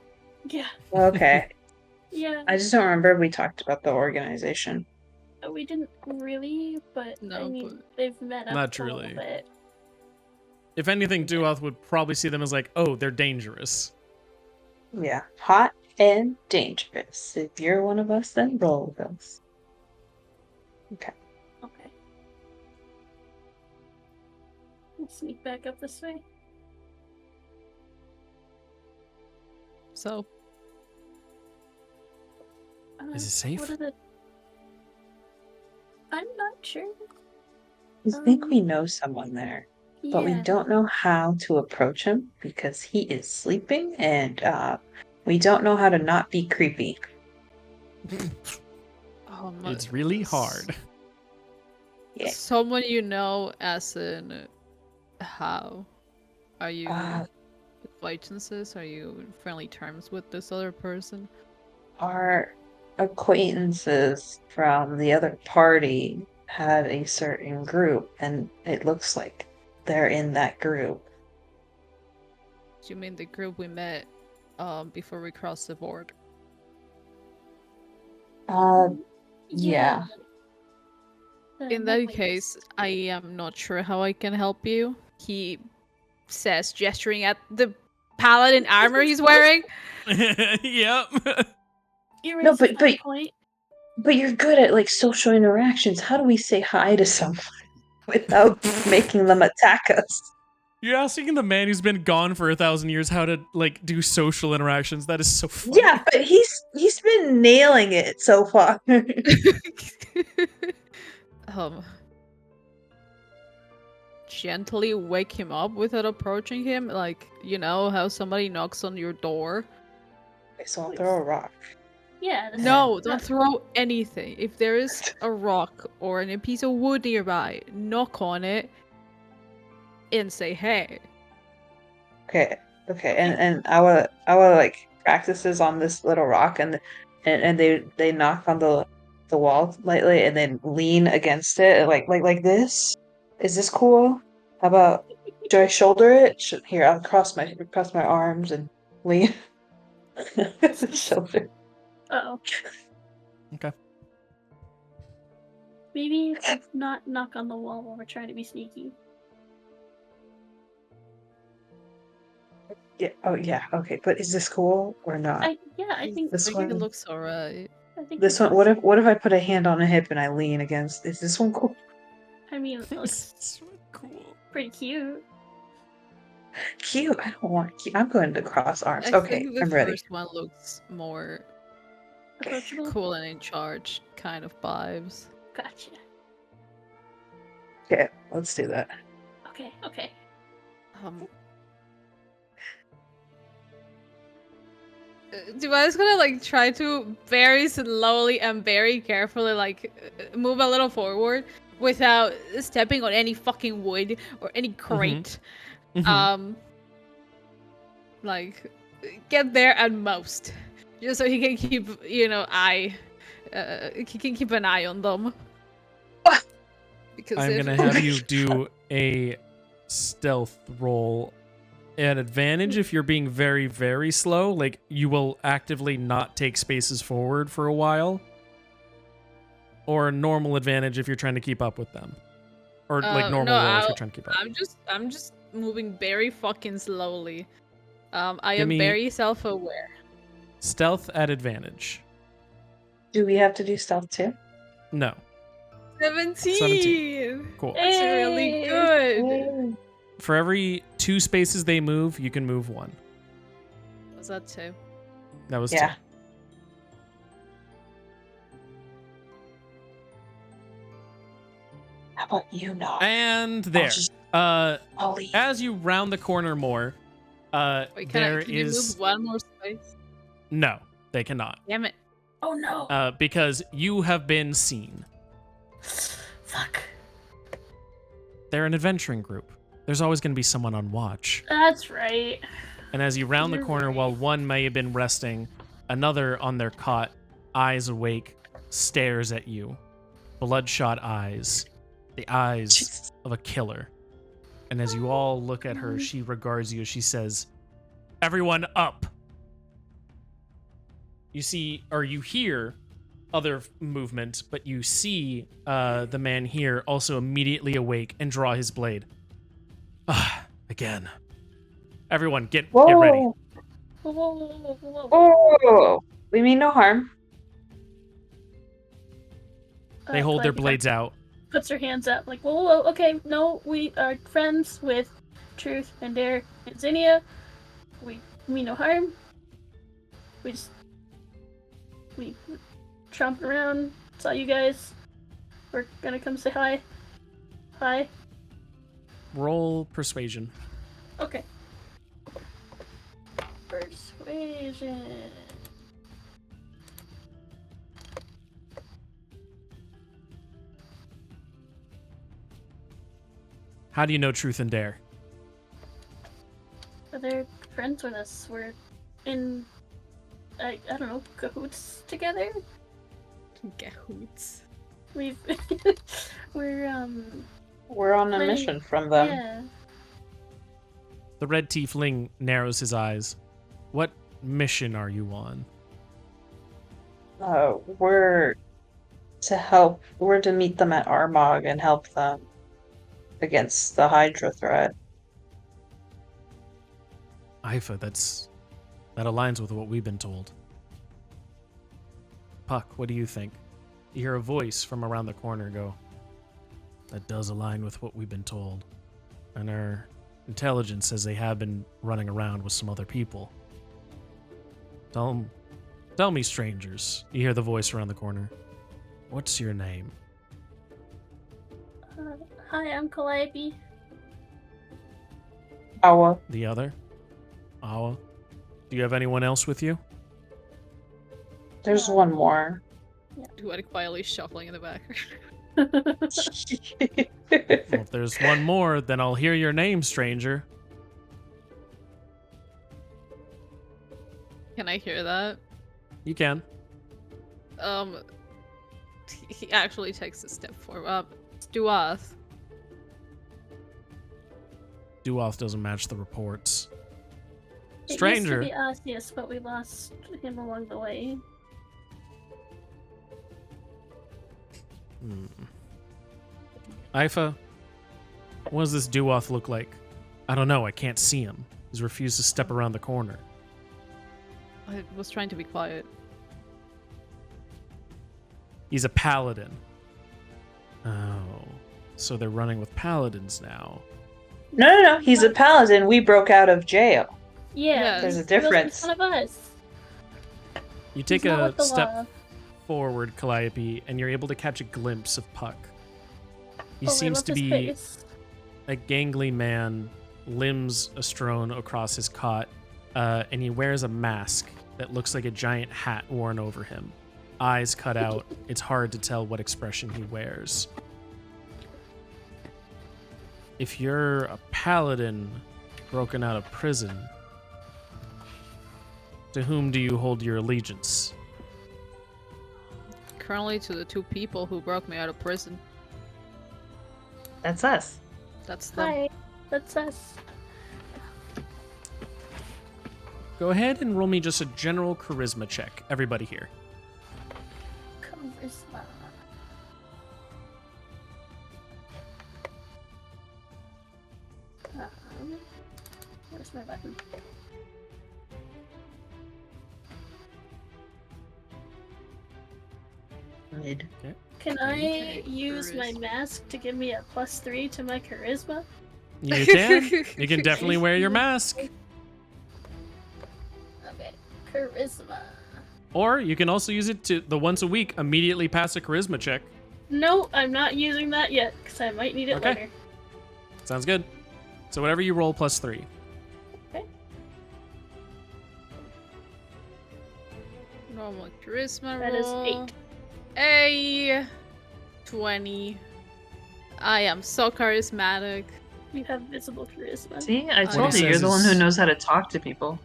Yeah. Okay. Yeah. I just don't remember if we talked about the organization. We didn't really, but I No, mean, but- they've met up Not a little really. bit. If anything, Duoth would probably see them as like, oh, they're dangerous. Yeah. Hot and dangerous. If you're one of us, then roll with us. Okay. Okay. Let's sneak back up this way. So, Is it safe? What are the... I'm not sure. I think we know someone there, but we Yeah. don't know how to approach him because he is sleeping, and we don't know how to not be creepy. It's really hard. Yeah. Someone you know, as in how? Are you acquaintances? Are you in friendly terms with this other person? Our acquaintances from the other party had a certain group, and it looks like they're in that group. Do you mean the group we met before we crossed the border? Yeah. In that case, I am not sure how I can help you. He says, gesturing at the paladin armor he's wearing. Yep. You No, raise a but- fine point. But you're good at like social interactions. How do we say hi to someone without making them attack us? You're asking the man who's been gone for 1,000 years how to like do social interactions. That is so funny. Yeah, but he's been nailing it so far. Gently wake him up without approaching him, like, you know how somebody knocks on your door. Okay, so I'll throw a rock. Yeah. that's- No, that- don't throw anything. If there is a rock or a piece of wood nearby, knock on it and say hey. Okay, and I will like practices on this little rock, and they knock on the wall lightly, and then lean against it, like this. Is this cool? How about do I shoulder it? Here, I'll cross my arms and lean. Shoulder. Uh-oh. Okay. Maybe let's not knock on the wall while we're trying to be sneaky. Yeah. Oh yeah. Okay. But is this cool or not? I think This I think it one. looks alright. I think This one. What if I put a hand on a hip and I lean against? Is this one cool? I mean, it looks So cool. pretty cute. Cute. I don't want cute. I'm going to cross arms. I Okay. think the I'm ready. first one looks more Approachable. cool and in charge kind of vibes. Gotcha. Okay. Let's do that. Okay. Do I just gonna like try to very slowly and very carefully like move a little forward without stepping on any fucking wood or any crate. Mhm. Like get there at most, just so he can keep he can keep an eye on them. Because I'm if- gonna have you do a stealth roll. An advantage if you're being very, very slow. Like, you will actively not take spaces forward for a while. Or a normal advantage if you're trying to keep up with them. Or like normal roll if you're trying to keep up. I'm just moving very fucking slowly. I Give am me- very self-aware. Stealth at advantage. Do we have to do stealth too? No. 17. Cool. That's really Hey. good. For every 2 spaces they move, you can move 1. Was that 2? That was Yeah. 2. How about you not? And there. I'll leave. As you round the corner more, Wait, there can you is move one more space? no, they cannot, Damn it. Oh no. because you have been seen. Fuck. They're an adventuring group. There's always going to be someone on watch. That's right. And as you round the You're corner, right. while one may have been resting, another on their cot, eyes awake, stares at you. Bloodshot eyes. The eyes Jesus. of a killer. And as you all look at her, she regards you as she says, "Everyone up." You see, or you hear other movement, but you see the man here also immediately awake and draw his blade. Again. Everyone, get ready. Whoa! Whoa, whoa, whoa, whoa, whoa. Oh, we mean no harm. They hold their Calliope blades out. puts her hands up, like, whoa, whoa, whoa, okay, no, we are friends with Truth and Dare and Zinnia. We mean no harm. We tromping around, saw you guys. We're gonna come say hi. Hi. Roll persuasion. Okay. Persuasion. How do you know Truth and Dare? They're friends with us. We're in, I don't know, cahoots together. Cahoots. We're We're on a Planning- mission from them. yeah. The red tiefling narrows his eyes. What mission are you on? We're to meet them at Armagh and help them against the Hydra threat. Ifa, that aligns with what we've been told. Puck, what do you think? You hear a voice from around the corner go, "That does align with what we've been told." And our intelligence says they have been running around with some other people. Tell me, strangers. You hear the voice around the corner. What's your name? Hi, I'm Calliope. Awa. The other? Awa? Do you have anyone else with you? There's one more. Duetic quietly shuffling in the back. Well, if there's one more, then I'll hear your name, stranger. Can I hear that? You can. He actually takes a step forward. It's Duath. Duoth doesn't match the reports. It Stranger. used to be Osseous, but we lost him along the way. Ifa, what does this Duoth look like? I don't know, I can't see him. He's refused to step around the corner. I was trying to be quiet. He's a paladin. Oh, so they're running with paladins now. No. He's a paladin. We broke out of jail. Yeah, There's a he wasn't difference. one of us. You take He's not a with the step law. forward, Calliope, and you're able to catch a glimpse of Puck. He Oh, I seems love to his be face. a gangly man, limbs astrown across his cot, and he wears a mask that looks like a giant hat worn over him. Eyes cut out. It's hard to tell what expression he wears. If you're a paladin broken out of prison, to whom do you hold your allegiance? Currently to the two people who broke me out of prison. That's us. That's them. Hi, that's us. Go ahead and roll me just a general charisma check. Everybody here. Charisma. Where's my button? Mid. Can I Okay, use my charisma. mask to give me a +3 to my charisma? You can. You can definitely wear your mask. Okay, charisma. Or you can also use it to the once a week immediately pass a charisma check. No, I'm not using that yet because I might need it Okay. later. Sounds good. So whatever you roll +3. Normal charisma That is roll. 8. 20. I am so charismatic. You have visible charisma. See, I What told he you, you're says the one is- who knows how to talk to people.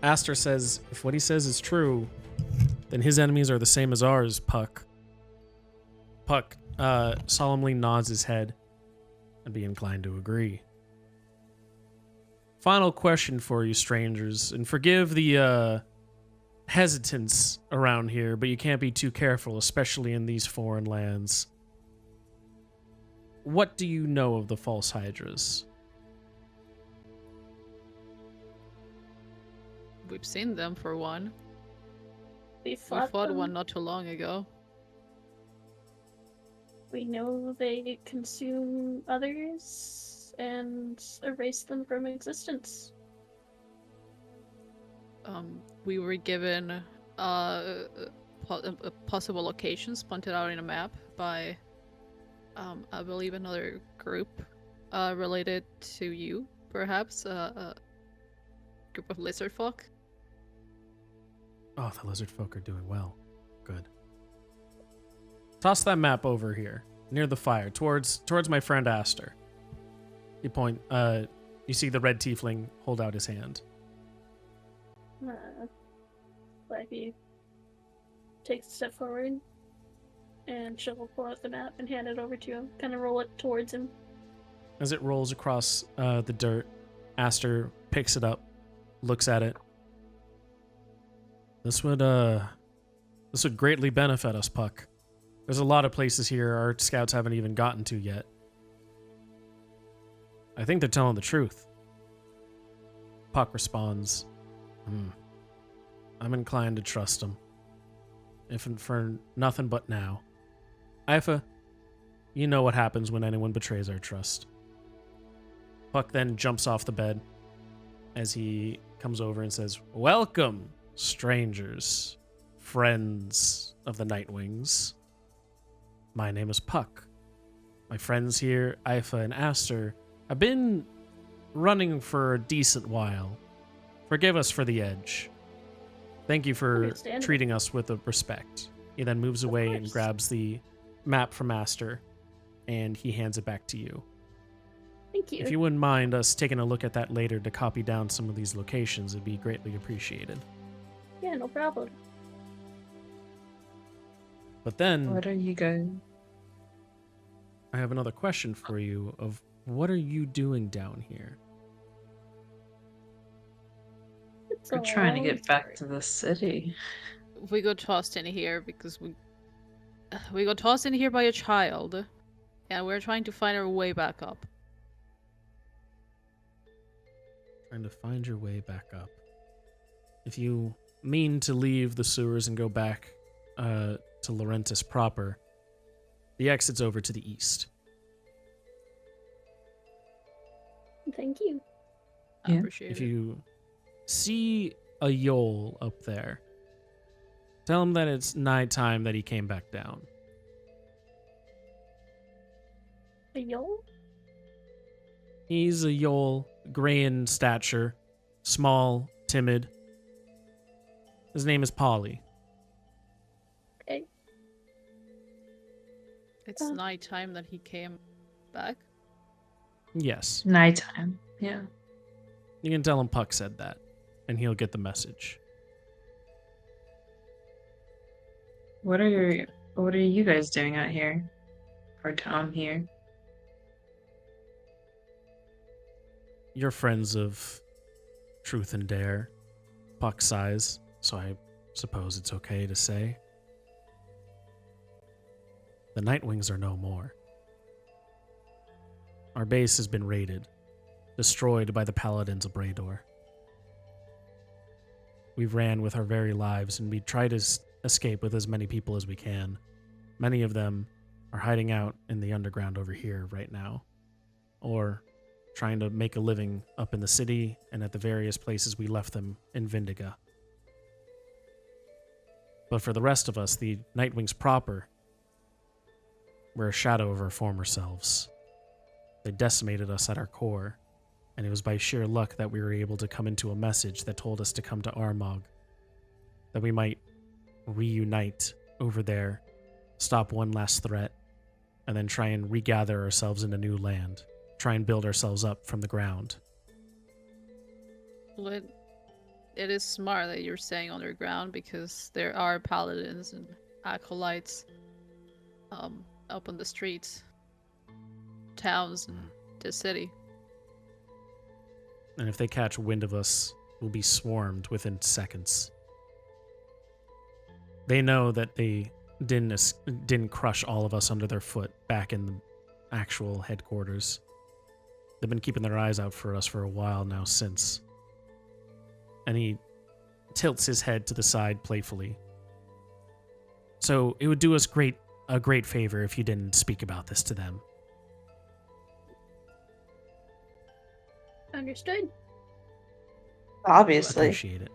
Aster says, if what he says is true, then his enemies are the same as ours, Puck. Puck solemnly nods his head. I'd be inclined to agree. Final question for you, strangers, and forgive the hesitance around here, but you can't be too careful, especially in these foreign lands. What do you know of the false hydras? We've seen them for one. We We fought fought them. one not too long ago. We know they consume others and erase them from existence. We were given possible locations pointed out in a map by, I believe, another group related to you, perhaps a group of lizard folk. Oh, the lizard folk are doing well. Good. Toss that map over here, near the fire, towards my friend Aster. You point. You see the red tiefling hold out his hand. Blackie takes a step forward, and she'll pull out the map and hand it over to him. Kind of roll it towards him. As it rolls across the dirt, Aster picks it up, looks at it. This would greatly benefit us, Puck. There's a lot of places here our scouts haven't even gotten to yet. I think they're telling the truth. Puck responds, I'm inclined to trust them. If for nothing but now. Ifa, you know what happens when anyone betrays our trust. Puck then jumps off the bed as he comes over and says, Welcome, strangers, friends of the Nightwings. My name is Puck. My friends here, Ifa and Aster, have been running for a decent while. Forgive us for the edge. Thank you for Understandable. treating us with respect. He then moves away and course. grabs the map from Aster, and he hands it back to you. Thank you. If you wouldn't mind us taking a look at that later to copy down some of these locations, it'd be greatly appreciated. Yeah, no problem. But then What are you guys? I have another question for you of what are you doing down here? It's We're a trying to long get back story. to the city. We got tossed in here because we got tossed in here by a child, and we're trying to find our way back up. Trying to find your way back up. If you mean to leave the sewers and go back to Laurentis proper, the exit's over to the east. Thank you. I Yeah. appreciate If it. you see a Yole up there, tell him that it's nighttime that he came back down. A Yole? He's a Yole, gray in stature, small, timid. His name is Polly. Okay. It's Uh. nighttime that he came back. Yes. Nighttime. Yeah. You can tell him Puck said that, and he'll get the message. What are you guys doing out here? Or down here? You're friends of Truth and Dare, Puck size, so I suppose it's okay to say. The Nightwings are no more. Our base has been raided, destroyed by the Paladins of Brador. We ran with our very lives, and we try to escape with as many people as we can. Many of them are hiding out in the underground over here right now, or trying to make a living up in the city and at the various places we left them in Vindiga. But for the rest of us, the Nightwings proper, we're a shadow of our former selves. They decimated us at our core, and it was by sheer luck that we were able to come into a message that told us to come to Armagh, that we might reunite over there, stop one last threat, and then try and regather ourselves in a new land, try and build ourselves up from the ground. Well, it is smart that you're staying underground because there are paladins and acolytes up on the streets, towns, and the city. And if they catch wind of us, we'll be swarmed within seconds. They know that they didn't crush all of us under their foot back in the actual headquarters. They've been keeping their eyes out for us for a while now since. And he tilts his head to the side playfully. So it would do us a great favor if you didn't speak about this to them. Understood. Obviously. Appreciate it.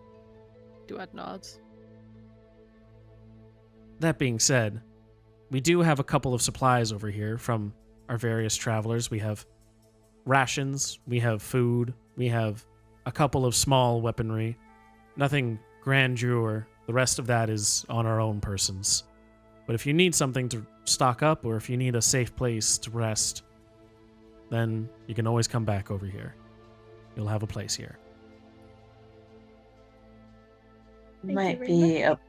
Duet nods. That being said, we do have a couple of supplies over here from our various travelers. We have rations, we have food, we have a couple of small weaponry. Nothing grandeur. The rest of that is on our own persons. But if you need something to stock up, or if you need a safe place to rest, then you can always come back over here. You'll have a place here. Thank Might you very be a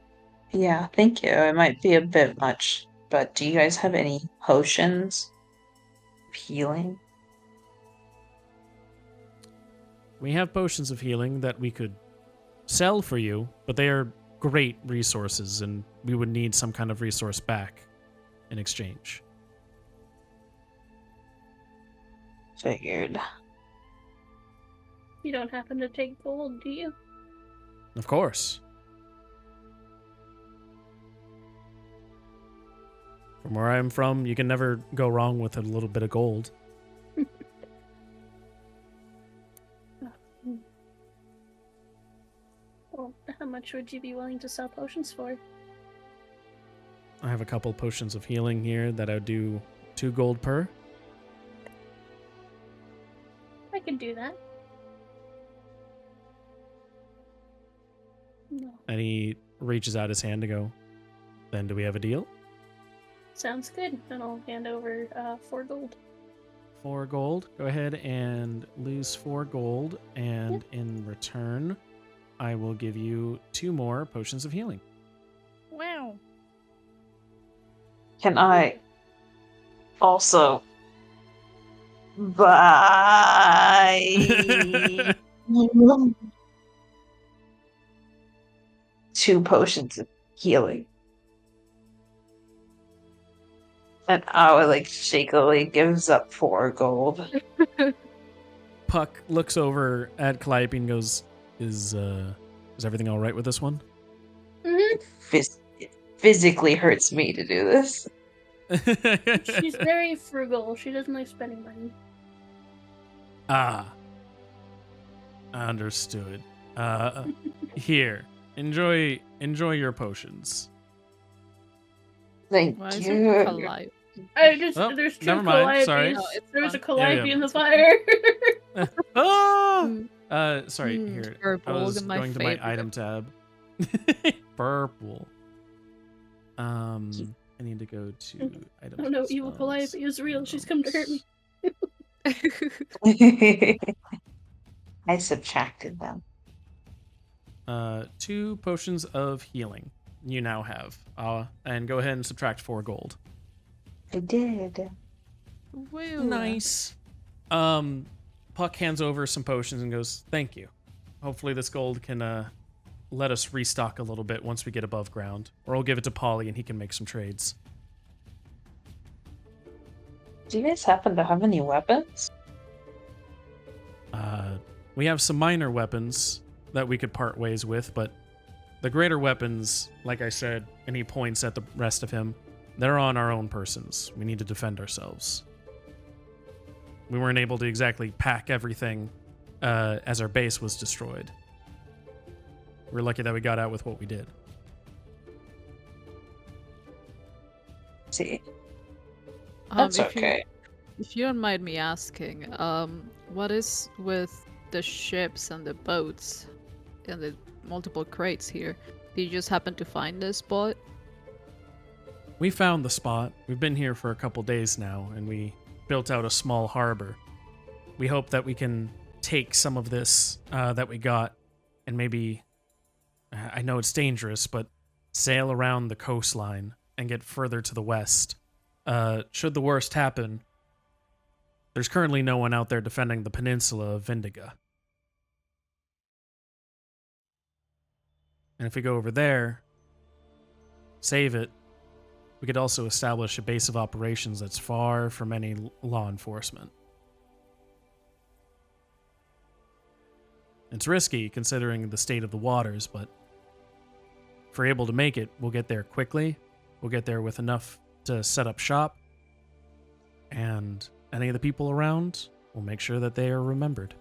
yeah, thank you. It might be a bit much, but do you guys have any potions of healing? We have potions of healing that we could sell for you, but they are great resources, and we would need some kind of resource back in exchange. Figured. You don't happen to take gold, do you? Of course. From where I'm from, you can never go wrong with a little bit of gold. Well, how much would you be willing to sell potions for? I have a couple potions of healing here that I would do 2 gold per. I can do that. No. And he reaches out his hand to go, then do we have a deal? Sounds good. And I'll hand over 4 gold. 4 gold. Go ahead and lose 4 gold. And in return, I will give you 2 more potions of healing. Wow. Can I also buy 2 potions of healing? And Awa like shakily gives up 4 gold. Puck looks over at Calliope and goes, is everything all right with this one? Mm-hmm. It physically hurts me to do this. She's very frugal. She doesn't like spending money. Ah. Understood. Here. Enjoy your potions. Thank Why is you. it alive? There's 2 never mind. Calibes. Sorry. No, it's There was a fine. Calliope Yeah. in the fire. Ah! Mm. Sorry, here. I Purple, was my going to favorite. my item tab. Purple. I need to go to items. Oh no, evil Calliope is real. She's come to hurt me. I subtracted them. 2 potions of healing you now have. And go ahead and subtract 4 gold. I did. Woo. Nice. Puck hands over some potions and goes, thank you. Hopefully this gold can let us restock a little bit once we get above ground. Or I'll give it to Polly and he can make some trades. Do you guys happen to have any weapons? We have some minor weapons that we could part ways with, but the greater weapons, like I said, and he points at the rest of him, they're on our own persons. We need to defend ourselves. We weren't able to exactly pack everything as our base was destroyed. We're lucky that we got out with what we did. See, that's if okay. If you don't mind me asking, what is with the ships and the boats and the multiple crates here? Did you just happen to find this spot? We found the spot. We've been here for a couple days now, and we built out a small harbor. We hope that we can take some of this that we got and maybe, I know it's dangerous, but sail around the coastline and get further to the west. Should the worst happen, There's currently no one out there defending the peninsula of Vindiga. And if we go over there, save it, we could also establish a base of operations that's far from any law enforcement. It's risky considering the state of the waters, but if we're able to make it, we'll get there quickly. We'll get there with enough to set up shop. And any of the people around, we'll make sure that they are remembered.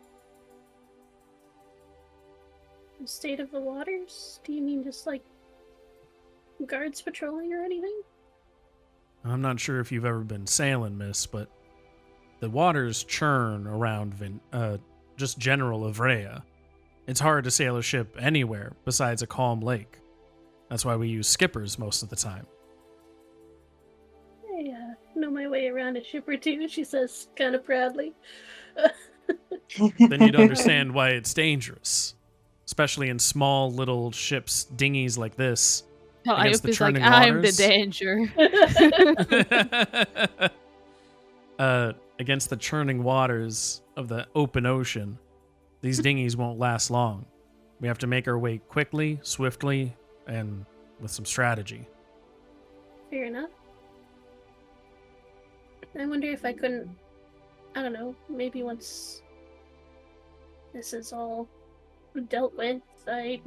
The state of the waters? Do you mean just like guards patrolling or anything? I'm not sure if you've ever been sailing, miss, but the waters churn around just general Ivraia. It's hard to sail a ship anywhere besides a calm lake. That's why we use skippers most of the time. I know my way around a ship or two, she says kind of proudly. Then you'd understand why it's dangerous. Especially in small little ships, dinghies like this. Against the Is like, churning I'm the waters. danger. Against the churning waters of the open ocean, these dinghies won't last long. We have to make our way quickly, swiftly, and with some strategy. Fair enough. I wonder if I couldn't, I don't know, maybe once this is all dealt with, I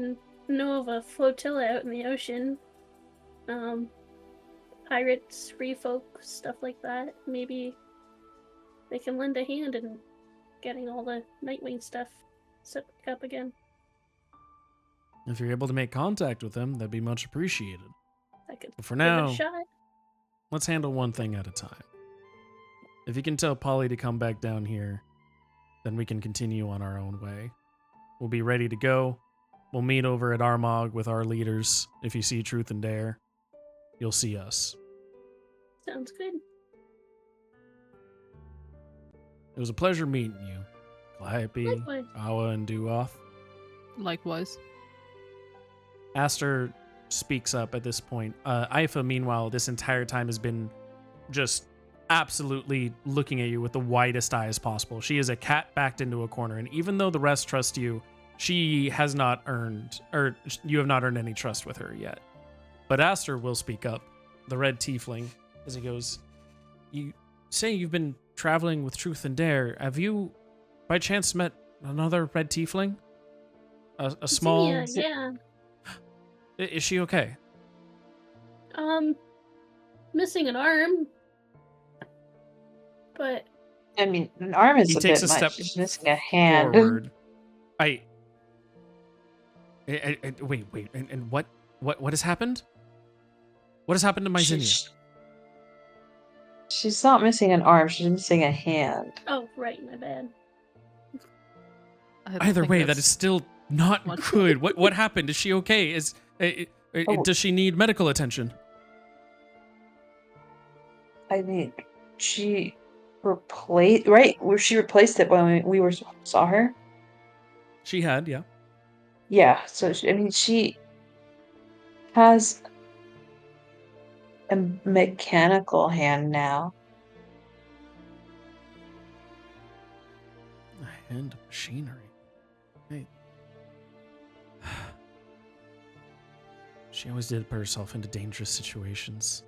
know of a flotilla out in the ocean. Pirates, free folk, stuff like that. Maybe they can lend a hand in getting all the Nightwing stuff set back up again. If you're able to make contact with them, that'd be much appreciated. I could But for give it now, a shot. let's handle one thing at a time. If you can tell Polly to come back down here, then we can continue on our own way. We'll be ready to go. We'll meet over at Armagh with our leaders. If you see Truth and Dare, you'll see us. Sounds good. It was a pleasure meeting you, Calliope, Likewise. Awa, and Duoth. Likewise. Aster speaks up at this point. Ifa, meanwhile, this entire time has been just absolutely looking at you with the widest eyes possible. She is a cat backed into a corner, and even though the rest trust you, she has not earned, or you have not earned any trust with her yet. But Aster will speak up, the red tiefling, as he goes, "You say you've been traveling with Truth and Dare. Have you, by chance, met another red tiefling? A small... Yeah. Is she okay?" Missing an arm. But I mean, an arm is He a takes bit a much. step She's missing a hand. Forward. Wait, and what has happened? What has happened to my Zinnia? She's not missing an arm. She's missing a hand. oh, right, my bad. I don't Either think way, that that's- is still not What? good. What happened? Is she okay? Does she need medical attention? I mean, she replaced right where she replaced it when we saw her. She had, yeah. Yeah. So she has a mechanical hand now. A hand of machinery. Hey. She always did put herself into dangerous situations.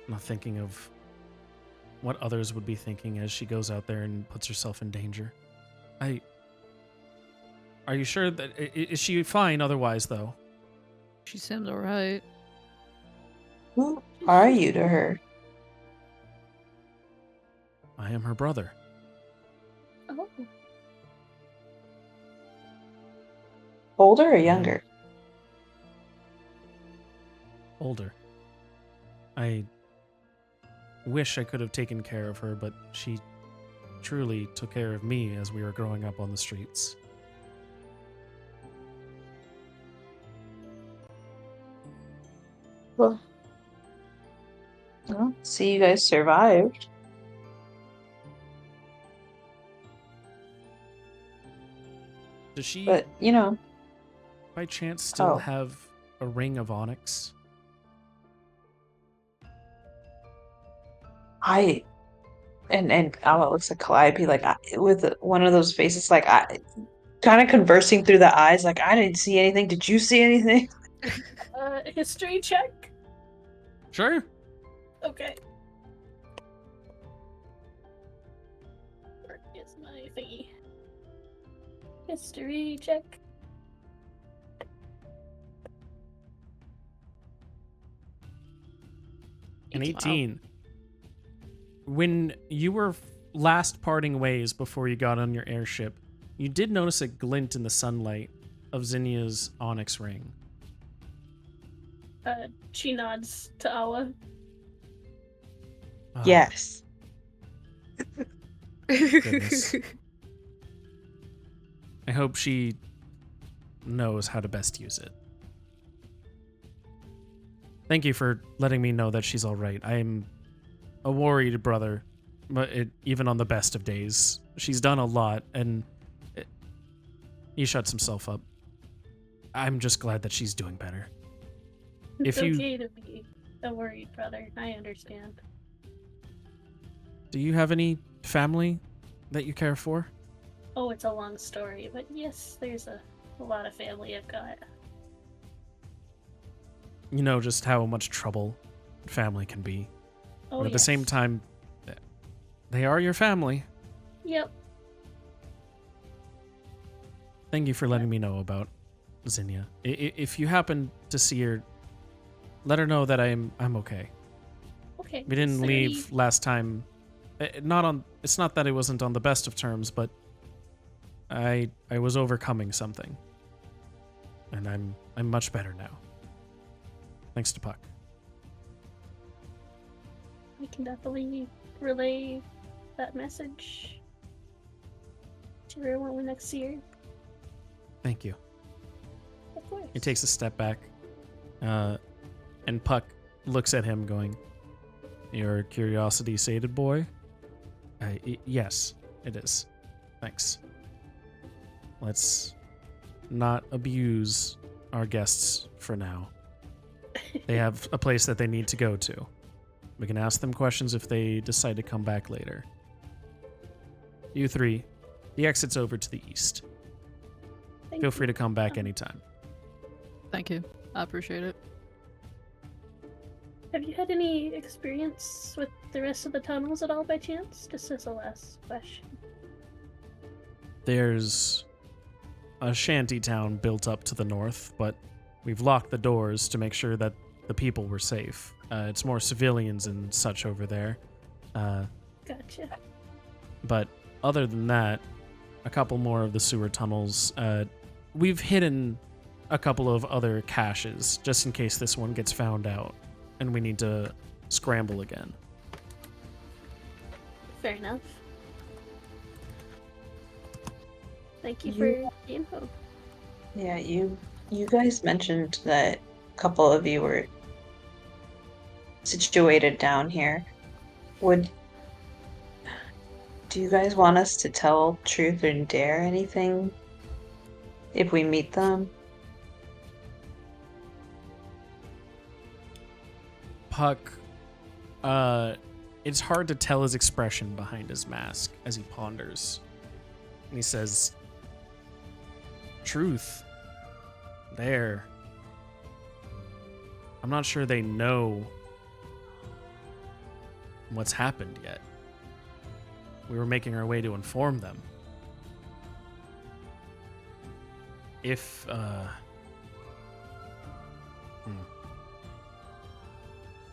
Not thinking of what others would be thinking as she goes out there and puts herself in danger. Are you sure that... Is she fine otherwise, though? She seems alright. Who are you to her? I am her brother. Oh, Older or younger? Older. I wish I could have taken care of her, but she truly took care of me as we were growing up on the streets. Well, see, you guys survived. Does she, But, by chance, still Oh. have a ring of onyx? I And Alma looks at Calliope like with one of those faces, like kind of conversing through the eyes, like I didn't see anything. Did you see anything? History check. Sure. Okay. Where is my thingy? History check. An 18. When you were last parting ways before you got on your airship, you did notice a glint in the sunlight of Zinnia's onyx ring. She nods to Awa. Ah, Yes. Goodness. I hope she knows how to best use it. Thank you for letting me know that she's all right. I'm a worried brother, but even on the best of days. She's done a lot, and he shuts himself up. I'm just glad that she's doing better. It's okay to be a worried brother. I understand. Do you have any family that you care for? Oh, it's a long story, but yes, there's a lot of family I've got. You know just how much trouble family can be. Oh, But at the same yes. time, they are your family. Yep. Thank you for letting me know about Zinnia. If you happen to see her, let her know that I'm okay. Okay. We didn't is there leave last time. It's not that it wasn't on the best of terms, but I was overcoming something, and I'm much better now. Thanks to Puck. I can definitely relay that message to everyone when next year. Thank you. Of course. He takes a step back, and Puck looks at him going, "Your curiosity sated, boy?" Yes, it is. Thanks. Let's not abuse our guests for now. They have a place that they need to go to. We can ask them questions if they decide to come back later. You three, the exit's over to the east. Thank Feel you. free to come back anytime. Thank you. I appreciate it. Have you had any experience with the rest of the tunnels at all by chance? Just as a last question. There's a shanty town built up to the north, but we've locked the doors to make sure that the people were safe. It's more civilians and such over there. Gotcha. But other than that, a couple more of the sewer tunnels. We've hidden a couple of other caches just in case this one gets found out and we need to scramble again. Fair enough. Thank you for the info. Yeah, you guys mentioned that a couple of you were situated down here. Do you guys want us to tell truth or dare anything if we meet them? Puck, it's hard to tell his expression behind his mask as he ponders. And he says, "Truth. There. I'm not sure they know what's happened yet. We were making our way to inform them. If,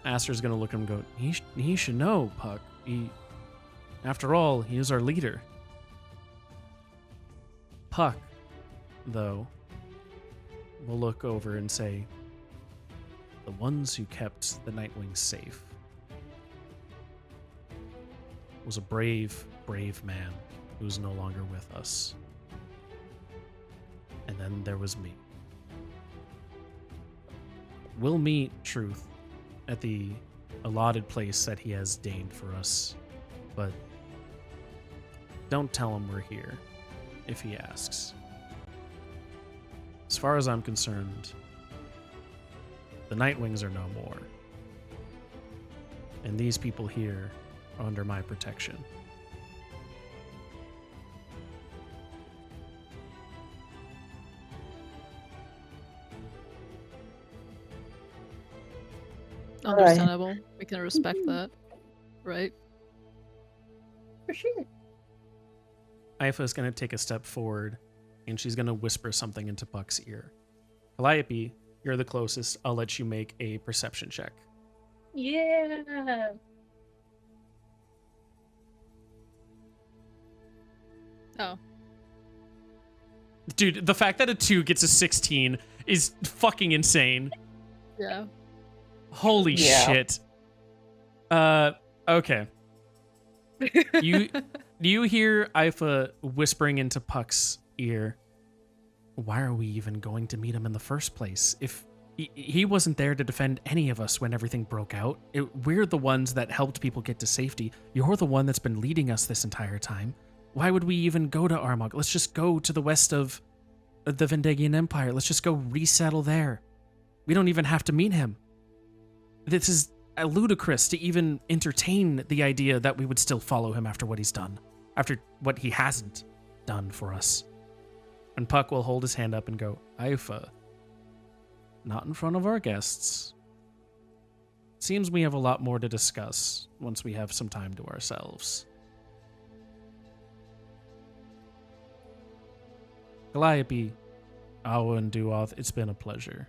Aster's gonna look at him and go, he should know, Puck. After all, he is our leader. Puck, though, will look over and say, the ones who kept the Nightwing safe was a brave, brave man who is no longer with us. And then there was me. We'll meet Truth at the allotted place that he has deigned for us, but don't tell him we're here if he asks. As far as I'm concerned, the Nightwings are no more. And these people here under my protection. Understandable. We can respect that, right? For sure. Ifa is going to take a step forward, and she's going to whisper something into Puck's ear. Calliope, you're the closest. I'll let you make a perception check. Yeah. Oh. Dude, the fact that a 2 gets a 16 is fucking insane. Yeah. Holy Yeah. shit. Okay. You hear Ifa whispering into Puck's ear, why are we even going to meet him in the first place? If he wasn't there to defend any of us when everything broke out. We're the ones that helped people get to safety. You're the one that's been leading us this entire time. Why would we even go to Armagh? Let's just go to the west of the Vendegian Empire. Let's just go resettle there. We don't even have to meet him. This is ludicrous to even entertain the idea that we would still follow him after what he's done. After what he hasn't done for us. And Puck will hold his hand up and go, Ifa, not in front of our guests. Seems we have a lot more to discuss once we have some time to ourselves. Calliope, Awa, and Duoth, it's been a pleasure.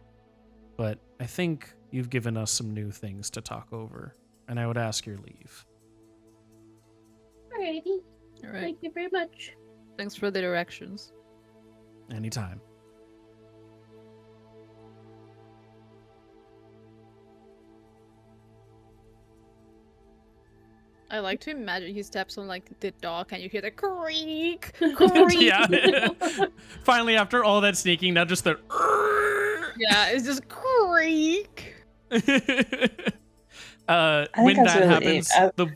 But I think you've given us some new things to talk over, and I would ask your leave. Alrighty. All right. Thank you very much. Thanks for the directions. Anytime. I like to imagine he steps on like the dock and you hear the creak, creak. Yeah. Finally, after all that sneaking, now just the... Yeah, it's just creak. When that's that really happens, neat. the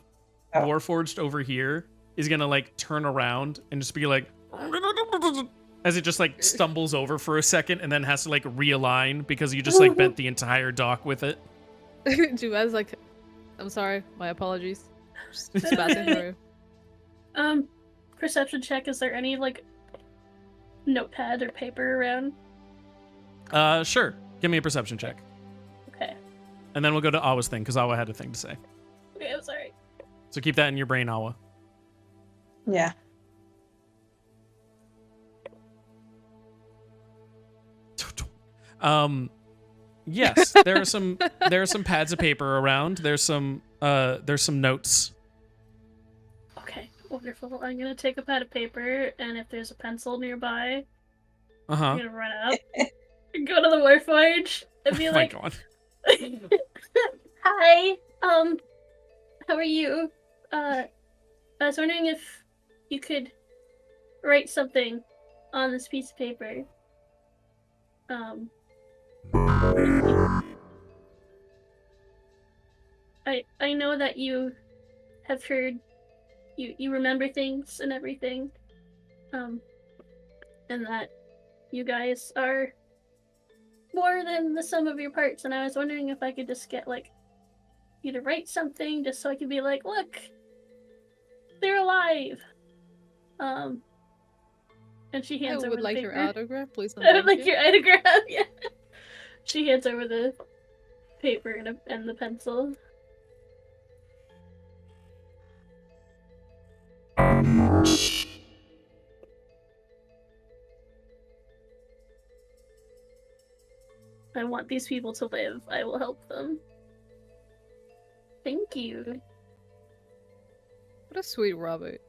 Oh. Warforged over here is gonna like turn around and just be like, as it just like stumbles over for a second and then has to like realign because you just like bent the entire dock with it. Juva's like, I'm sorry, my apologies. Just passing through. Perception check. Is there any like notepad or paper around? Sure. Give me a perception check. Okay. And then we'll go to Awa's thing, because Awa had a thing to say. Okay, I'm sorry. So keep that in your brain, Awa. Yeah. Yes, there are some pads of paper around. There's some notes. Okay, wonderful. I'm gonna take a pad of paper, and if there's a pencil nearby, Uh-huh. I'm gonna run up, and go to the Warforge, and be Oh like, my god. "Hi, how are you? I was wondering if you could write something on this piece of paper. I know that you have heard, you remember things and everything, and that you guys are more than the sum of your parts, and I was wondering if I could just get like you to write something just so I could be like, look, they're alive. And she hands I over would the like paper. your autograph, please. and I would thank like you. your autograph. Yeah. She hands over the paper and the pencil. I want these people to live. I will help them. Thank you. What a sweet Robert.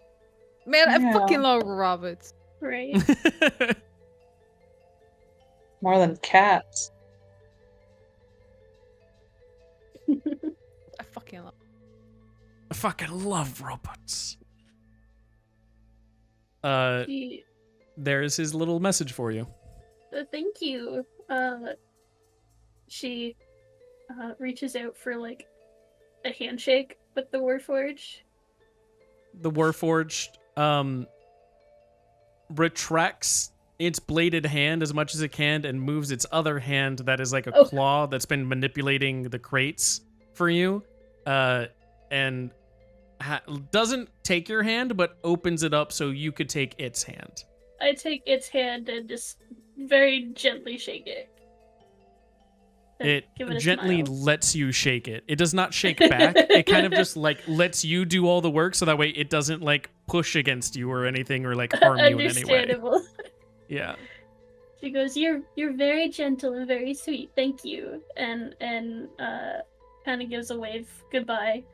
Man, I Yeah. fucking love Roberts. Right. More than cats. I fucking love. I fucking love robots. She, There's his little message for you. thank you. She reaches out for like a handshake with the Warforge. The Warforged retracts its bladed hand as much as it can and moves its other hand that is like a claw that's been manipulating the crates for you. And doesn't take your hand, but opens it up so you could take its hand. I take its hand and just very gently shake it. And It give it a gently smile. lets you shake it. It does not shake back. It kind of just like lets you do all the work, so that way it doesn't like push against you or anything or like harm you in any way. Understandable. Yeah. She goes, "You're very gentle and very sweet. Thank you." And kind of gives a wave goodbye,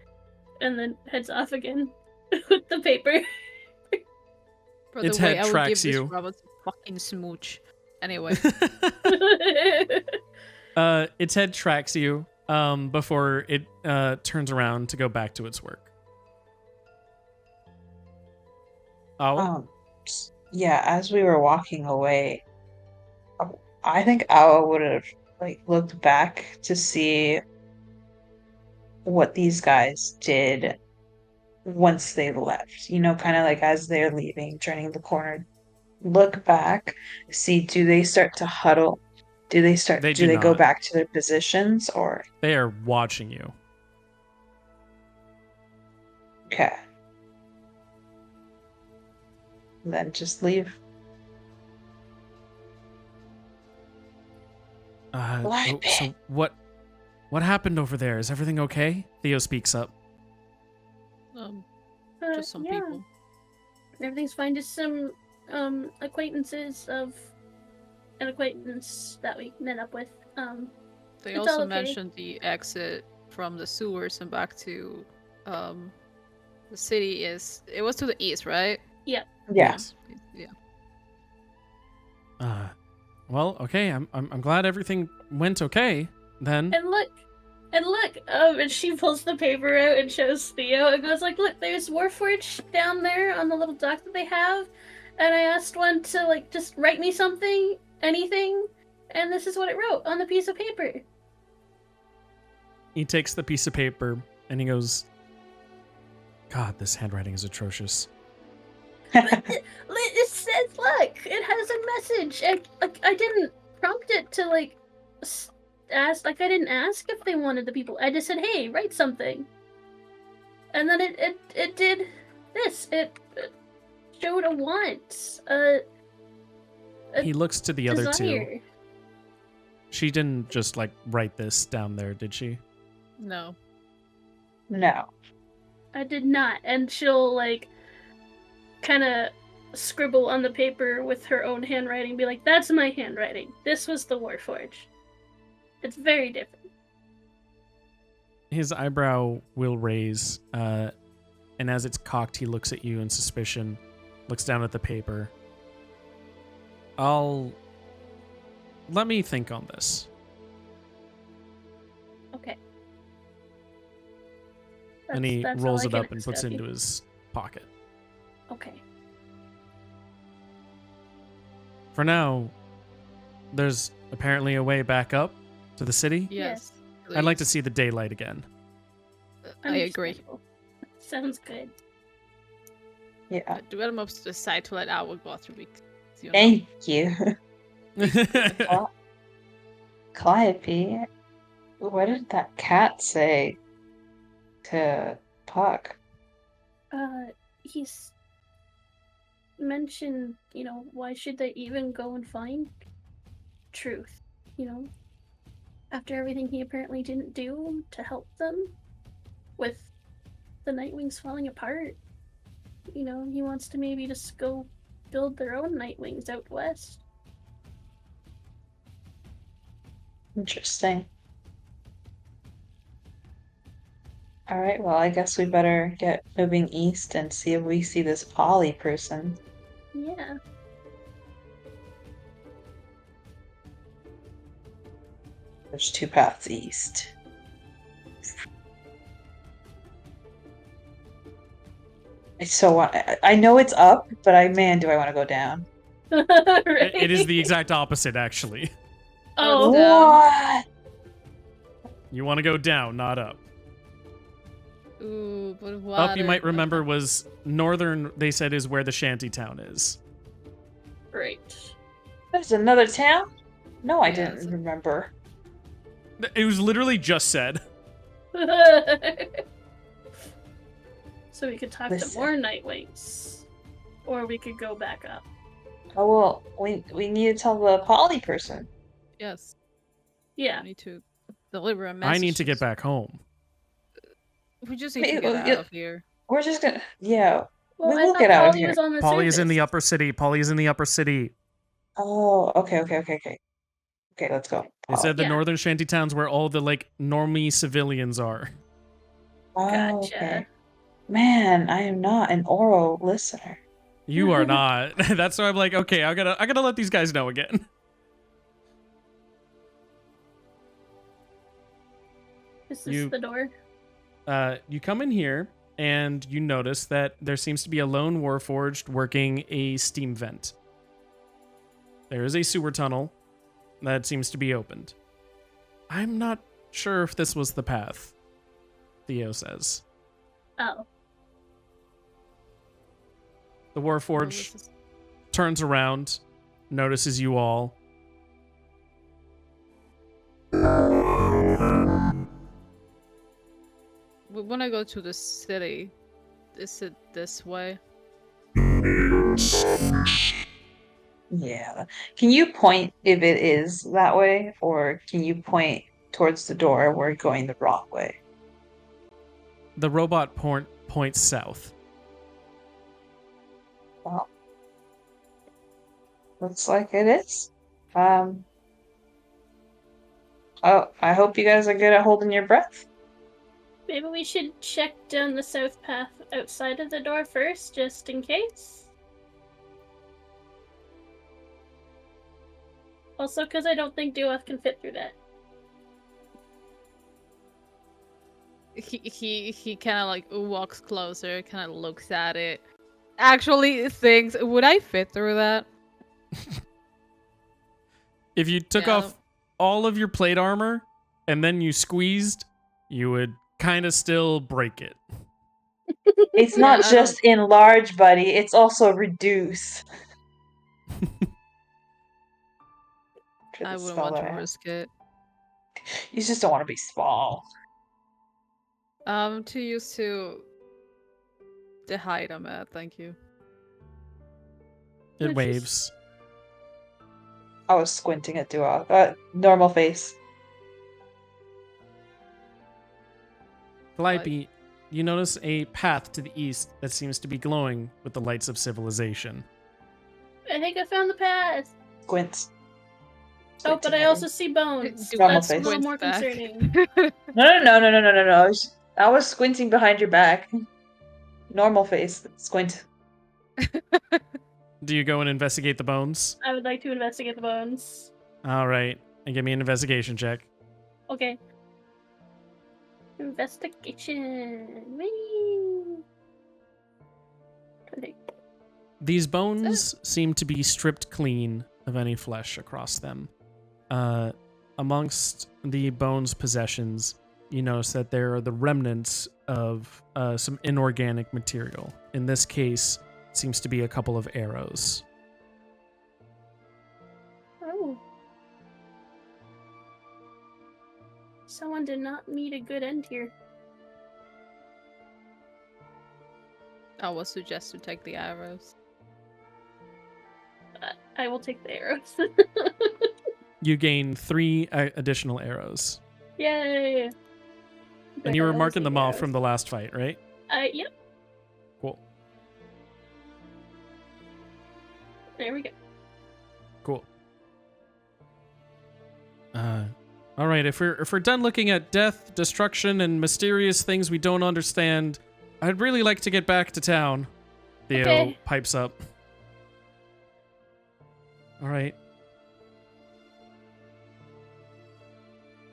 and then heads off again with the paper. For Its the way head I would tracks give this you. robot a fucking smooch. Anyway. Its head tracks you before it turns around to go back to its work. Oh, Yeah, as we were walking away, I think Awa would have like looked back to see what these guys did once they left. You know, kind of like as they're leaving, turning the corner, look back, see, do they start to huddle? Do they They do do they go not. back to their positions or They are watching you. okay. Then just leave. Black So what happened over there? Is everything okay? Theo speaks up. Just some yeah. people. Everything's fine. Just some acquaintances of an acquaintance that we met up with. They It's also all okay. mentioned the exit from the sewers and back to the city it was to the east, right? Yeah. Yes. Yeah. Well, okay. I'm glad everything went okay then. And look, and she pulls the paper out and shows Theo and goes like, "Look, there's Warforged down there on the little dock that they have, and I asked one to like just write me something, anything, and this is what it wrote on the piece of paper." He takes the piece of paper and he goes, "God, this handwriting is atrocious." It says, "Look, it has a message." And like, I didn't prompt it to like ask. Like, I didn't ask if they wanted the people. I just said, "Hey, write something." And then it did this. It showed a want. He looks to the other two. Desire. She didn't just like write this down there, did she? No. No. I did not. And she'll like kind of scribble on the paper with her own handwriting, be like, "That's my handwriting. This was the Warforged. It's very different." His eyebrow will raise, and as it's cocked, he looks at you in suspicion, looks down at the paper. Let me think on this. Okay. And he That's all rolls I it can up and ask puts it of you. into his pocket. Okay. For now, there's apparently a way back up to the city. Yes. I'd like to please. see the daylight again. I agree. Understandable. Sounds good. Yeah. Do let him up to the side to let Owl go through because Thank you. Calliope, what did that cat say to Puck? He's mentioned, why should they even go and find truth? After everything he apparently didn't do to help them with the Nightwings falling apart. He wants to maybe just go build their own Nightwings out west. Interesting. All right, well, I guess we better get moving east and see if we see this Polly person. Yeah. There's 2 paths east. I know it's up, but do I want to go down? Right? It is the exact opposite, actually. Oh, What? You want to go down, not up. Ooh, but Up, you might water. remember, was northern, they said, is where the shanty town is. right. There's another town? No, I Yeah, didn't it's- remember. It was literally just said. so we could talk Listen. to more Nightwings, or we could go back up. Oh well, we need to tell the poly person. Yes. Yeah. We need to deliver a message. I need to get back home. We just need to get out of here. We're just gonna, yeah. Well, We I will thought get out of Polly here. was on the Polly is in the surface. upper city. Polly is in the upper city. Oh, okay. Okay, let's go. They said the Yeah. northern shanty towns where all the like normie civilians are. Oh, Gotcha. okay. Man, I am not an oral listener. You are not. That's why I'm like, okay, I gotta let these guys know again. Is this You- the door? You come in here and you notice that there seems to be a lone warforged working a steam vent. There is a sewer tunnel that seems to be opened. I'm not sure if this was the path, Theo says. Oh. The warforged turns around, notices you all. We want to go to the city. Is it this way? Yeah. Can you point if it is that way, or can you point towards the door we're going the wrong way? The robot points south. Well, looks like it is. Oh, I hope you guys are good at holding your breath. Maybe we should check down the south path outside of the door first, just in case. Also, because I don't think Duoth can fit through that. He kind of like walks closer, kind of looks at it. Actually thinks, would I fit through that? If you took Yeah. off all of your plate armor and then you squeezed, you would kind of still break it. It's Yeah, not I just enlarge, buddy. It's also reduce. I wouldn't want to risk it. You just don't want to be small. I'm too used to the height I'm at, thank you. It Which is- waves. I was squinting at Dua. Normal face. Calliope, you notice a path to the east that seems to be glowing with the lights of civilization. I think I found the path. Squints. Oh, but I also see bones. Do Normal That's a face. little more Back. concerning. No. I was squinting behind your back. Normal face. Squint. Do you go and investigate the bones? I would like to investigate the bones. All right, and give me an investigation check. Okay. Investigation. Whee! 20. These bones seem to be stripped clean of any flesh across them. Amongst the bones' possessions, you notice that there are the remnants of some inorganic material. In this case, it seems to be a couple of arrows. Oh. Someone did not meet a good end here. I would suggest to take the arrows. I will take the arrows. You gain 3 additional arrows. Yay! And you were Always marking need them off arrows. from the last fight, right? Yep. Cool. There we go. Cool. All right. If we're done looking at death, destruction, and mysterious things we don't understand, I'd really like to get back to town. Theo Okay. pipes up. All right.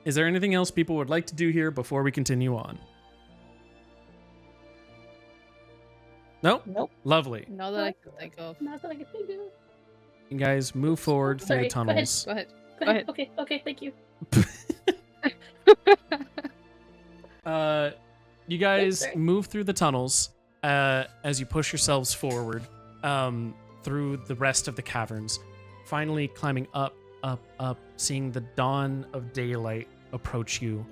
Is there anything else people would like to do here before we continue on? No? Nope. Lovely. Not that I can think of. Not that I can think of. You guys move forward through Sorry, the go ahead. tunnels. Go ahead. Go Go ahead. ahead. Okay, thank you. You guys sorry. move through the tunnels as you push yourselves forward through the rest of the caverns, finally climbing up, seeing the dawn of daylight approach you.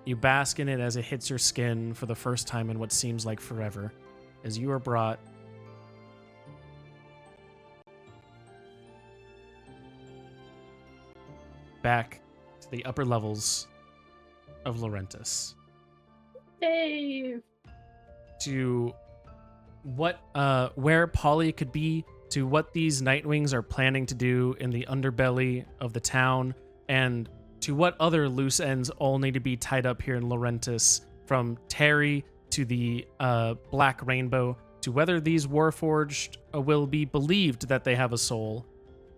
You bask in it as it hits your skin for the first time in what seems like forever, as you are brought back to the upper levels of Laurentis. Hey. To what where Polly could be, to what these Nightwings are planning to do in the underbelly of the town, and to what other loose ends all need to be tied up here in Laurentis, from Terry to the Black Rainbow, to whether these Warforged will be believed that they have a soul.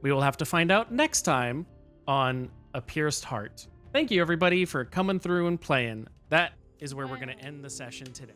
We will have to find out next time on A Pierced Heart. Thank you, everybody, for coming through and playing. That is where we're going to end the session today.